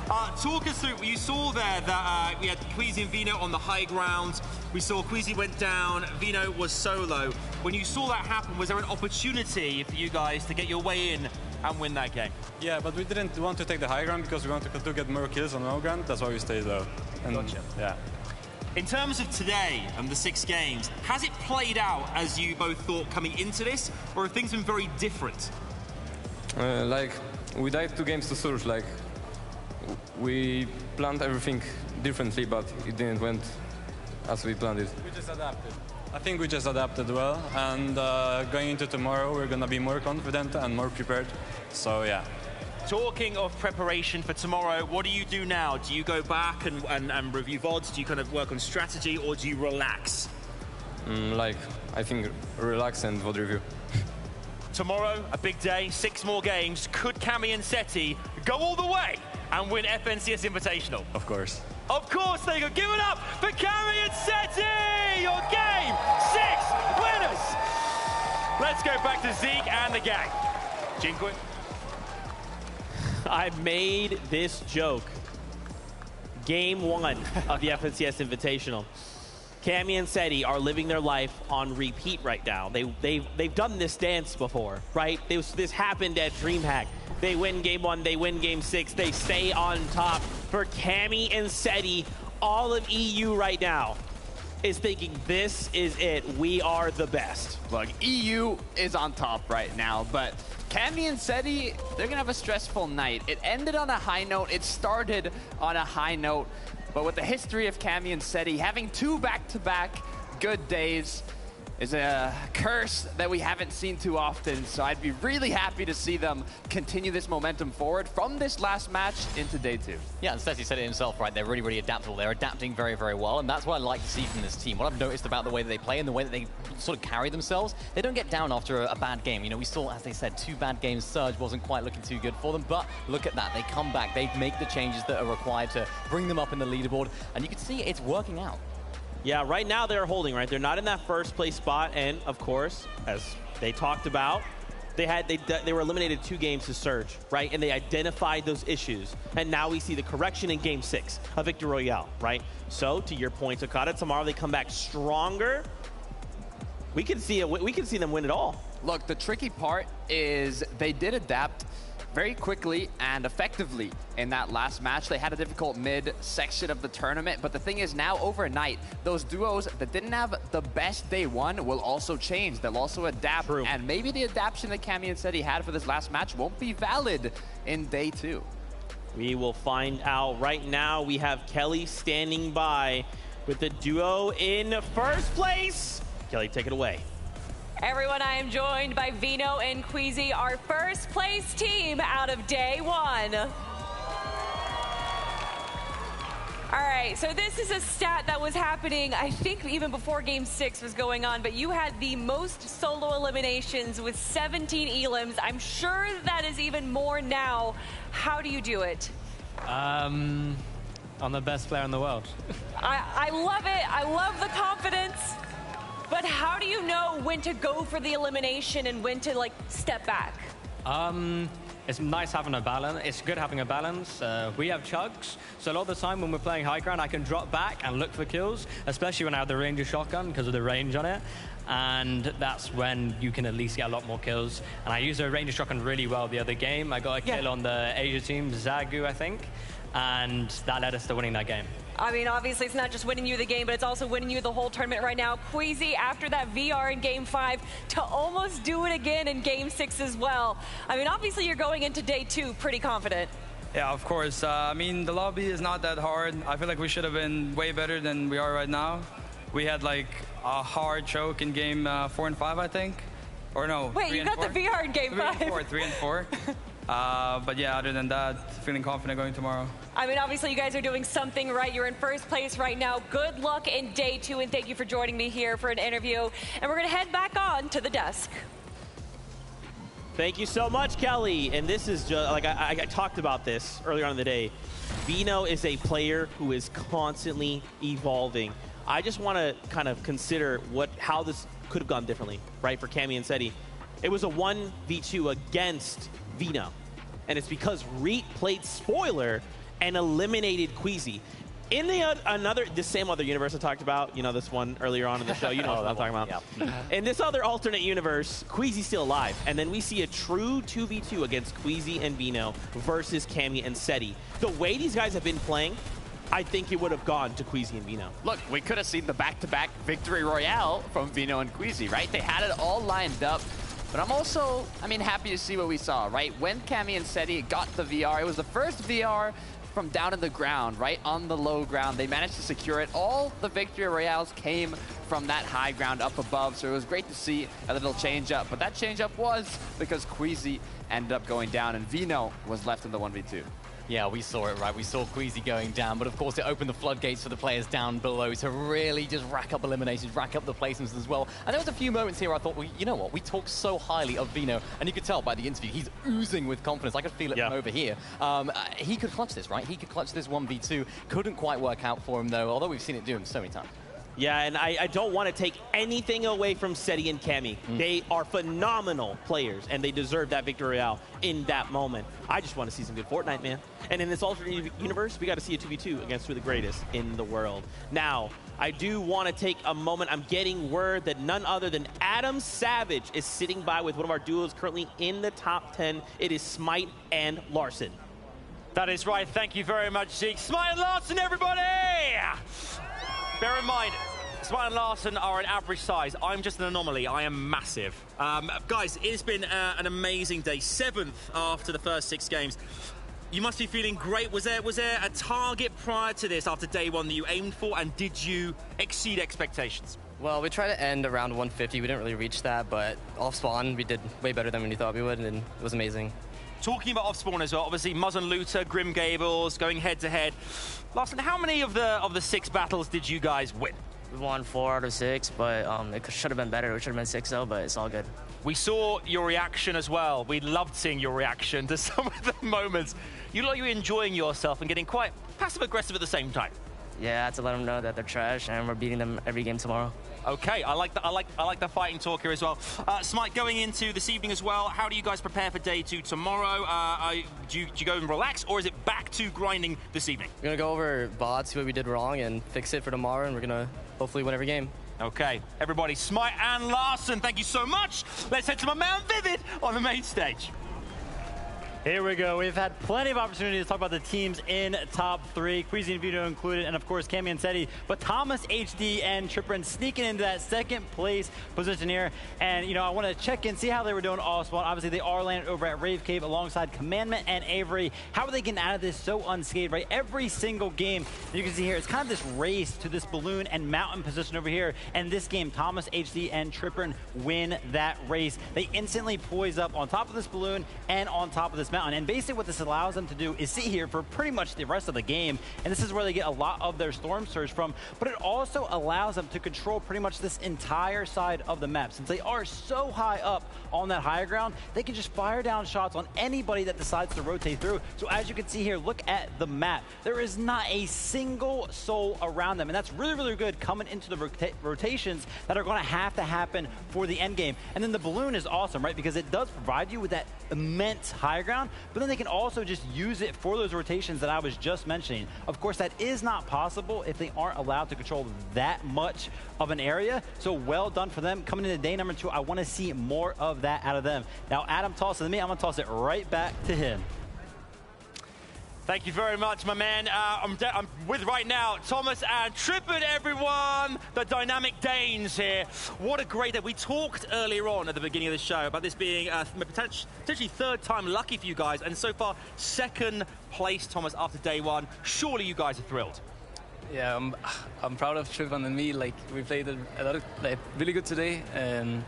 Talk us through, you saw there that we had Queasy and Vino on the high ground. We saw Queasy went down, Vino was solo. When you saw that happen, was there an opportunity for you guys to get your way in and win that game? Yeah, but we didn't want to take the high ground because we wanted to get more kills on low ground. That's why we stayed low. And Gotcha. Yeah. In terms of today and the 6 games, has it played out as you both thought coming into this, or have things been very different? Like, we died 2 games to Surge. Like, we planned everything differently, but it didn't went as we planned it. We just adapted. I think we just adapted well, and going into tomorrow, we're going to be more confident and more prepared. So, yeah. Talking of preparation for tomorrow, what do you do now? Do you go back and review VODs? Do you kind of work on strategy, or do you relax? Like, I think relax and VOD review. Tomorrow, a big day, 6 more games. Could Cammy and Seti go all the way and win FNCS Invitational? Of course. Of course they go. Give it up for Cammy and Seti! Your game 6 winners! Let's go back to Zeke and the gang. Jinquin. I made this joke. Game 1 of the FNCS Invitational. Cammy and Seti are living their life on repeat right now. They've done this dance before, right? This happened at DreamHack. They win game 1, they win game 6, they stay on top. For Cammy and Seti, all of EU right now is thinking this is it. We are the best. Look, EU is on top right now, but Cammy and Seti, they're gonna have a stressful night. It ended on a high note, it started on a high note, but with the history of Cammy and Seti, having 2 back-to-back good days is a curse that we haven't seen too often. So I'd be really happy to see them continue this momentum forward from this last match into day 2. Yeah, and Seti said it himself, right? They're really, really adaptable. They're adapting very, very well, and that's what I like to see from this team. What I've noticed about the way that they play and the way that they sort of carry themselves, they don't get down after a bad game. You know, we saw, as they said, 2 bad games. Surge wasn't quite looking too good for them, but look at that. They come back. They make the changes that are required to bring them up in the leaderboard, and you can see it's working out. Yeah, right now they're holding, right? They're not in that first place spot, and of course, as they talked about, they were eliminated 2 games to Surge, right? And they identified those issues, and now we see the correction in game 6, a victory royale, right? So to your point, Okada, tomorrow they come back stronger. We can see them win it all. Look, the tricky part is they did adapt very quickly and effectively in that last match. They had a difficult mid-section of the tournament, but the thing is now overnight, those duos that didn't have the best day 1 will also change. They'll also adapt, and maybe the adaptation that Cammy and Seti had for this last match won't be valid in day 2. We will find out. Right now, we have Kelly standing by with the duo in first place. Kelly, take it away. Everyone, I am joined by Vino and Queasy, our first place team out of day 1. All right, so this is a stat that was happening, I think, even before game 6 was going on, but you had the most solo eliminations with 17 elims. I'm sure that is even more now. How do you do it? I'm the best player in the world. I love it. I love the confidence. But how do you know when to go for the elimination and when to, like, step back? it's nice having a balance. It's good having a balance. We have chugs, so a lot of the time when we're playing high ground, I can drop back and look for kills, especially when I have the Ranger shotgun because of the range on it. And that's when you can at least get a lot more kills. And I used the Ranger shotgun really well the other game. I got a kill on the Asia team, Zagu, I think, and that led us to winning that game. I mean, obviously, it's not just winning you the game, but it's also winning you the whole tournament right now. Queasy, after that VR in Game 5, to almost do it again in Game 6 as well. I mean, obviously, you're going into day 2 pretty confident. Yeah, of course. I mean, the lobby is not that hard. I feel like we should have been way better than we are right now. We had, like, a hard choke in Game 4 and 5, I think. Or no, Wait, you got the VR in Game 5. 3 and 4. But yeah, other than that, feeling confident going tomorrow. I mean, obviously, you guys are doing something right. You're in first place right now. Good luck in day 2, and thank you for joining me here for an interview. And we're going to head back on to the desk. Thank you so much, Kelly. And this is just, like I talked about this earlier on in the day. Vino is a player who is constantly evolving. I just want to kind of consider how this could have gone differently, right, for Cammy and Seti. It was a 1v2 against Vino, and it's because Reet played spoiler and eliminated Queasy. In the same other universe I talked about, you know, this one earlier on in the show, you know what I'm talking about. Yeah. In this other alternate universe, Queasy's still alive, and then we see a true 2v2 against Queasy and Vino versus Cammy and Seti. The way these guys have been playing, I think it would have gone to Queasy and Vino. Look, we could have seen the back-to-back victory royale from Vino and Queasy, right? They had it all lined up. But I'm also, happy to see what we saw, right? When Cammy and Seti got the VR, it was the first VR from down in the ground, right? On the low ground. They managed to secure it. All the victory royales came from that high ground up above, so it was great to see a little change up. But that change up was because Queasy ended up going down and Vino was left in the 1v2. Yeah, we saw it, right? We saw Queasy going down, but of course it opened the floodgates for the players down below to really just rack up eliminations, rack up the placements as well. And there was a few moments here I thought, well, you know what? We talk so highly of Vino, and you could tell by the interview, he's oozing with confidence. I could feel it from over here. He could clutch this, right? He could clutch this 1v2. Couldn't quite work out for him, though, although we've seen it do him so many times. Yeah, and I don't want to take anything away from Seti and Cammy. They are phenomenal players, and they deserve that victory royale in that moment. I just want to see some good Fortnite, man. And in this alternate universe, we got to see a 2v2 against two of the greatest in the world. Now, I do want to take a moment. I'm getting word that none other than Adam Savage is sitting by with one of our duos currently in the top 10. It is Smite and Larson. That is right. Thank you very much, Zeke. Smite and Larson, everybody! Bear in mind, Smite and Larson are an average size. I'm just an anomaly. I am massive. Guys, it's been an amazing day. 7th after the first 6 games. You must be feeling great. Was there a target prior to this after day 1 that you aimed for, and did you exceed expectations? Well, we tried to end around 150. We didn't really reach that, but off spawn, we did way better than we thought we would, and it was amazing. Talking about off spawn as well, obviously Muzz and Looter, Grim Gables going head to head. Larson, how many of the 6 battles did you guys win? We won 4 out of 6, but it should have been better. It should have been 6 though, but it's all good. We saw your reaction as well. We loved seeing your reaction to some of the moments. You look like you're enjoying yourself and getting quite passive aggressive at the same time. Yeah, I had to let them know that they're trash, and we're beating them every game tomorrow. Okay, I like the fighting talk here as well. Smite, going into this evening as well, how do you guys prepare for day 2 tomorrow? Do you go and relax, or is it back to grinding this evening? We're gonna go over VOD, see what we did wrong, and fix it for tomorrow, and we're gonna hopefully win every game. Okay, everybody, Smite and Larson, thank you so much. Let's head to my man Vivid on the main stage. Here we go. We've had plenty of opportunities to talk about the teams in top 3, Queasy and Vino included, and of course Cammy and Seti. But Thomas, HD, and Trippin sneaking into that 2nd place position here. And, you know, I want to check in, see how they were doing all spawn. Obviously, they are landed over at Rave Cave alongside Commandment and Avery. How are they getting out of this so unscathed, right? Every single game, you can see here, it's kind of this race to this balloon and mountain position over here. And this game, Thomas, HD, and Trippin win that race. They instantly poise up on top of this balloon and on top of this mountain. And basically what this allows them to do is sit here for pretty much the rest of the game, and this is where they get a lot of their storm surge from, but it also allows them to control pretty much this entire side of the map. Since they are so high up on that higher ground, they can just fire down shots on anybody that decides to rotate through. So as you can see here, look at the map. There is not a single soul around them, and that's really, really good coming into the rotations that are going to happen for the end game. And then the balloon is awesome, right? Because it does provide you with that immense high ground, ground, but then they can also just use it for those rotations that I was just mentioning. Of course, that is not possible if they aren't allowed to control that much of an area. So well done for them. Coming into day number 2, I want to see more of that out of them. Now, Adam tosses to me. I'm going to toss it right back to him. Thank you very much, my man. I'm with right now Thomas and Trippin, everyone. The dynamic Danes here. What a great day. We talked earlier on at the beginning of the show about this being potentially third time lucky for you guys, and so far second place, Thomas, after day 1. Surely you guys are thrilled. Yeah, I'm proud of Trippin and me. Like, we played a lot of, like, really good today, and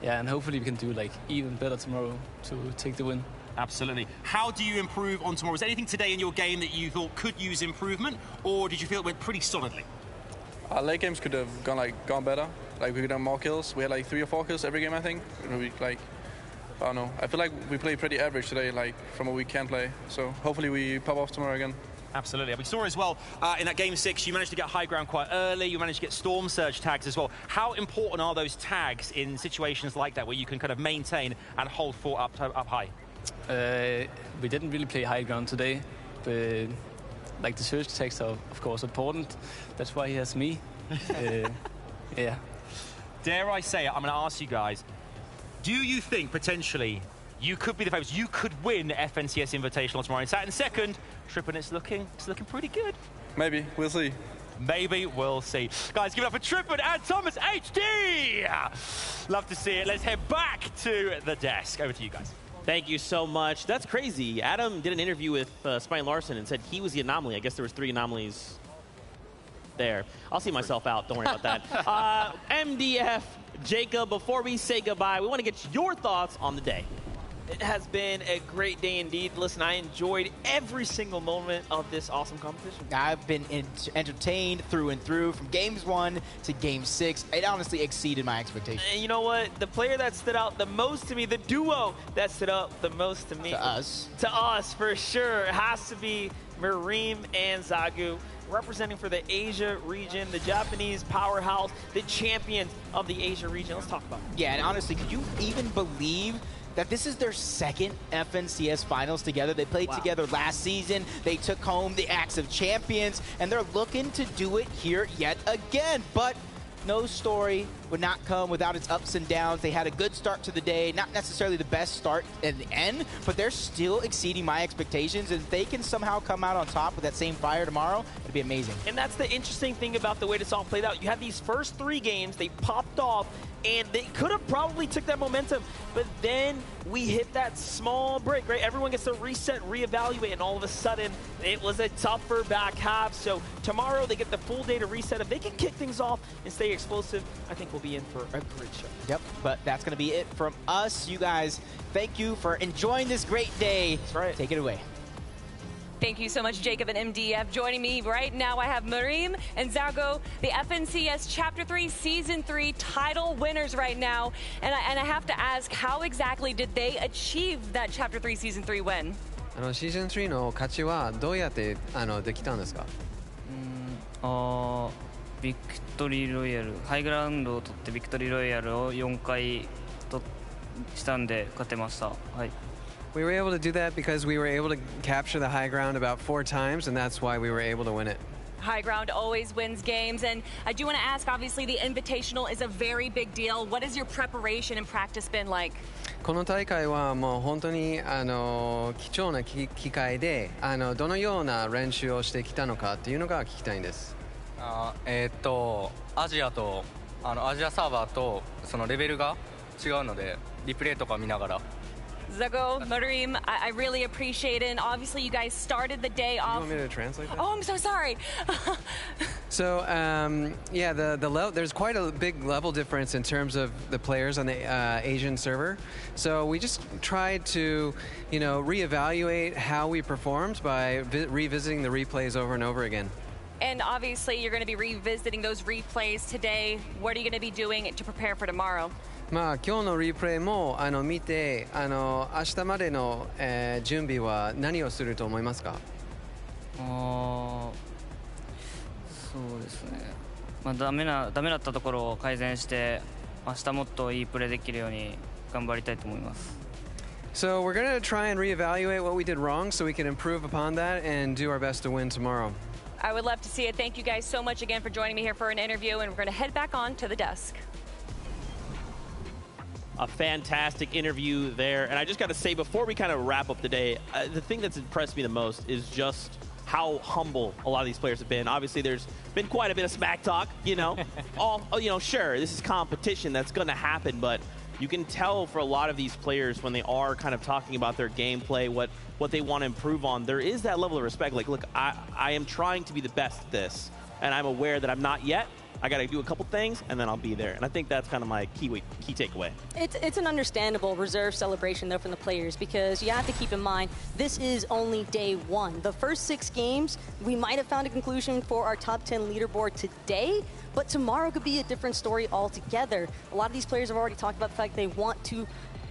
yeah, and hopefully we can do like even better tomorrow to take the win. Absolutely. How do you improve on tomorrow? Was there anything today in your game that you thought could use improvement, or did you feel it went pretty solidly? Our late games could have gone better. Like, we could have more kills. We had like 3 or 4 kills every game, I think. We, like, I don't know. I feel like we played pretty average today, like from what we can play. So hopefully we pop off tomorrow again. Absolutely. We saw as well in that game 6, you managed to get high ground quite early. You managed to get storm surge tags as well. How important are those tags in situations like that, where you can kind of maintain and hold fort up high? We didn't really play high ground today, but like the surge tags are of course important. That's why he has me. Yeah. Dare I say it, I'm going to ask you guys, do you think potentially you could be the favourites? You could win FNCS Invitational tomorrow. Sat in second, Trippin, it's looking pretty good. Maybe, we'll see. Maybe we'll see. Guys, give it up for Trippin and Thomas HD! Love to see it. Let's head back to the desk. Over to you guys. Thank you so much. That's crazy. Adam did an interview with Smite Larson and said he was the anomaly. I guess there was 3 anomalies there. I'll see myself out. Don't worry about that. MDF, Jacob, before we say goodbye, we want to get your thoughts on the day. It has been a great day indeed. Listen, I enjoyed every single moment of this awesome competition. I've been entertained through and through from games 1 to game 6. It honestly exceeded my expectations. And you know what? The player that stood out the most to me, the duo that stood out the most to me. To us. To us, for sure. It has to be Mareem and Zagu, representing for the Asia region, the Japanese powerhouse, the champions of the Asia region. Let's talk about it. Yeah, and honestly, could you even believe that this is their second FNCS finals together? They played together last season. They took home the Axe of Champions, and they're looking to do it here yet again. But no story would not come without its ups and downs. They had a good start to the day, not necessarily the best start in the end, but they're still exceeding my expectations. And if they can somehow come out on top with that same fire tomorrow, it'd be amazing. And that's the interesting thing about the way this all played out. You had these first 3 games, they popped off, and they could have probably took that momentum, but then we hit that small break, right? Everyone gets to reset, reevaluate, and all of a sudden, it was a tougher back half. So tomorrow, they get the full day to reset. If they can kick things off and stay explosive, I think we'll be in for a great show. Yep, but that's going to be it from us. You guys, thank you for enjoying this great day. That's right. Take it away. Thank you so much, Jacob and MDF. Joining me right now, I have Mareem and Zago, the FNCS Chapter 3 Season 3 title winners right now. And I have to ask, how exactly did they achieve that Chapter 3 Season 3 win? シーズン3の勝ちはどうやってできたんですか？ビクトリーロイヤル、ハイグラウンドを取ってビクトリーロイヤルを4回したんで勝てました。はい。We were able to do that because we were able to capture the high ground about 4 times, and that's why we were able to win it. High ground always wins games, and I do want to ask, obviously the Invitational is a very big deal. What has your preparation and practice been like? この大会はもう本当に貴重な機会でどのような練習をしてきたのかっていうのが聞きたいんです。アジアとアジアサーバーとそのレベルが違うのでリプレイとか見ながら。Zago, Mareem, I really appreciate it. And obviously, you guys started the day off. You want me to translate that? Oh, I'm so sorry. So, yeah, there's quite a big level difference in terms of the players on the Asian server. So we just tried to, reevaluate how we performed by revisiting the replays over and over again. And obviously, you're going to be revisiting those replays today. What are you going to be doing to prepare for tomorrow? 今日のリプレイも見て明日までの、準備は何をすると思いますか？そうですね。ダメだったところを改善して明日もっといいプレーできるように頑張りたいと思います。So we're going to try and reevaluate what we did wrong so we can improve upon that and do our best to win tomorrow. I would love to see it. Thank you guys so much again for joining me here for an interview, and we're going to head back on to the desk. A fantastic interview there. And I just got to say, before we kind of wrap up the day, the thing that's impressed me the most is just how humble a lot of these players have been. Obviously, there's been quite a bit of smack talk, you know. Sure, this is competition. That's going to happen. But you can tell for a lot of these players when they are kind of talking about their gameplay, what they want to improve on, there is that level of respect. Like, look, I am trying to be the best at this, and I'm aware that I'm not yet. I got to do a couple things, and then I'll be there. And I think that's kind of my key takeaway. It's an understandable reserve celebration, though, from the players, because you have to keep in mind, this is only day one. The first 6 games, we might have found a conclusion for our top 10 leaderboard today, but tomorrow could be a different story altogether. A lot of these players have already talked about the fact they want to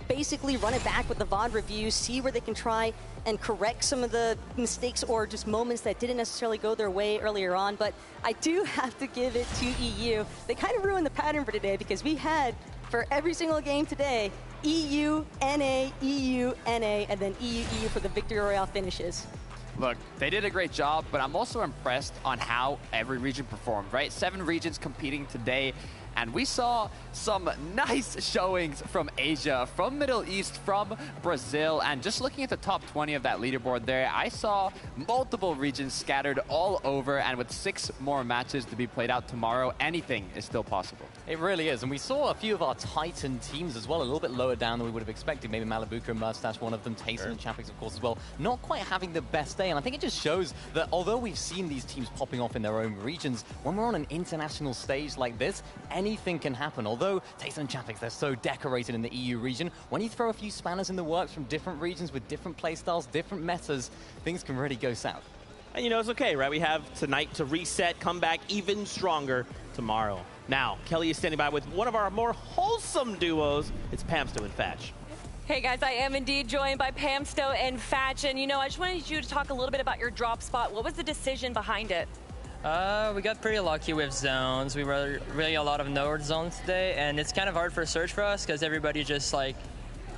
basically run it back with the VOD reviews, see where they can try and correct some of the mistakes or just moments that didn't necessarily go their way earlier on. But I do have to give it to EU. They kind of ruined the pattern for today, because we had, for every single game today, EU, NA, EU, NA, and then EU, EU for the Victory Royale finishes. Look, they did a great job, but I'm also impressed on how every region performed, right? 7 regions competing today, and we saw some nice showings from Asia, from Middle East, from Brazil, and just looking at the top 20 of that leaderboard there, I saw multiple regions scattered all over, and with 6 more matches to be played out tomorrow, anything is still possible. It really is, and we saw a few of our Titan teams as well, a little bit lower down than we would have expected. Maybe Malibuca and Mustache, one of them, Tayson and Champix, of course, as well, not quite having the best day. And I think it just shows that although we've seen these teams popping off in their own regions, when we're on an international stage like this, anything can happen. Although Tayson and Champix, they're so decorated in the EU region, when you throw a few spanners in the works from different regions with different playstyles, different metas, things can really go south. And you know, it's okay, right? We have tonight to reset, come back even stronger tomorrow. Now, Kelly is standing by with one of our more wholesome duos. It's Pamsto and Fatch. Hey guys, I am indeed joined by Pamsto and Fatch, and you know, I just wanted you to talk a little bit about your drop spot. What was the decision behind it? We got pretty lucky with zones. We were really a lot of node zones today, and it's kind of hard for search for us because everybody just like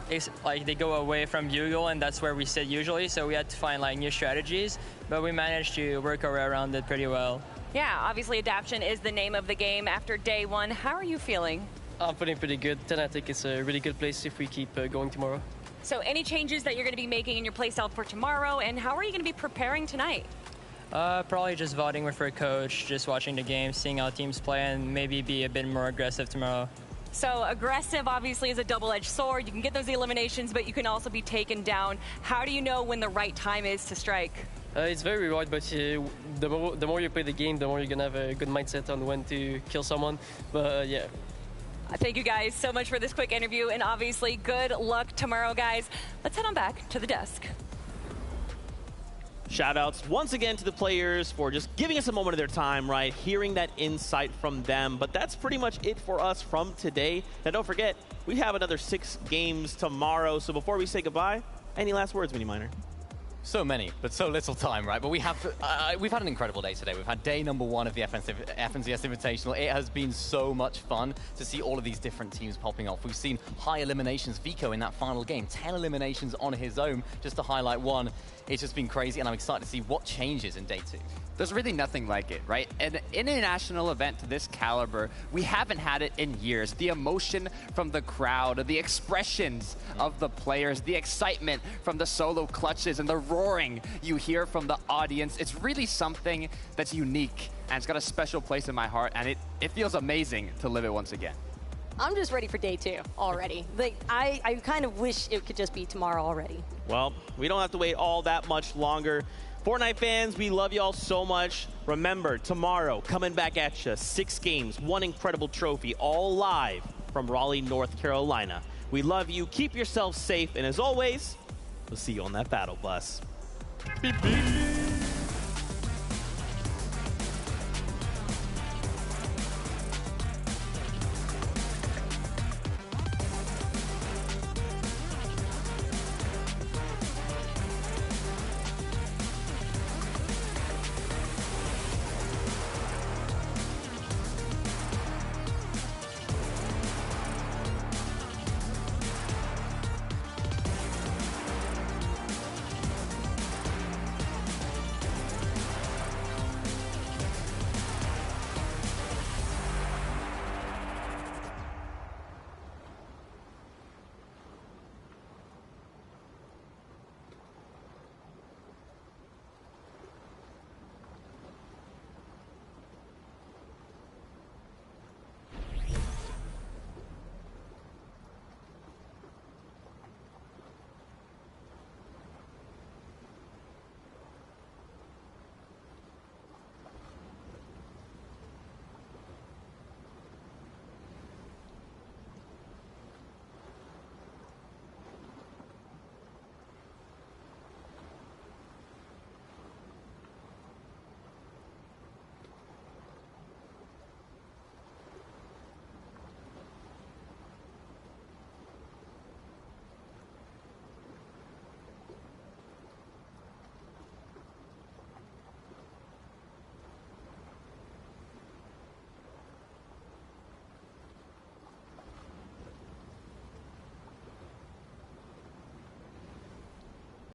they go away from Bugle, and that's where we sit usually. So we had to find like new strategies, but we managed to work our way around it pretty well. Yeah, obviously adaptation is the name of the game after day one. How are you feeling? I'm feeling pretty good. 10, I think it's a really good place if we keep going tomorrow. So any changes that you're going to be making in your playstyle for tomorrow, and how are you going to be preparing tonight? Probably just voting with our coach, just watching the game, seeing how teams play, and maybe be a bit more aggressive tomorrow. So aggressive obviously is a double-edged sword. You can get those eliminations, but you can also be taken down. How do you know when the right time is to strike? It's very hard, but the more you play the game, the more you're going to have a good mindset on when to kill someone. But yeah. Thank you guys so much for this quick interview, and obviously good luck tomorrow, guys. Let's head on back to the desk. Shoutouts once again to the players for just giving us a moment of their time, right? Hearing that insight from them. But that's pretty much it for us from today. Now, don't forget, we have another 6 games tomorrow. So before we say goodbye, any last words, Mini Miner? So many, but so little time, right? But we've had an incredible day today. We've had day number 1 of the FNCS Invitational. It has been so much fun to see all of these different teams popping off. We've seen high eliminations. Vico in that final game, 10 eliminations on his own, just to highlight one. It's just been crazy, and I'm excited to see what changes in day 2. There's really nothing like it, right? An international event to this caliber, we haven't had it in years. The emotion from the crowd, the expressions of the players, the excitement from the solo clutches, and the roaring you hear from the audience. It's really something that's unique, and it's got a special place in my heart, and it feels amazing to live it once again. I'm just ready for day 2 already. Like, I kind of wish it could just be tomorrow already. Well, we don't have to wait all that much longer. Fortnite fans, we love y'all so much. Remember, tomorrow, coming back at you, 6 games, 1 incredible trophy, all live from Raleigh, North Carolina. We love you. Keep yourselves safe. And as always, we'll see you on that battle bus. Beep, beep.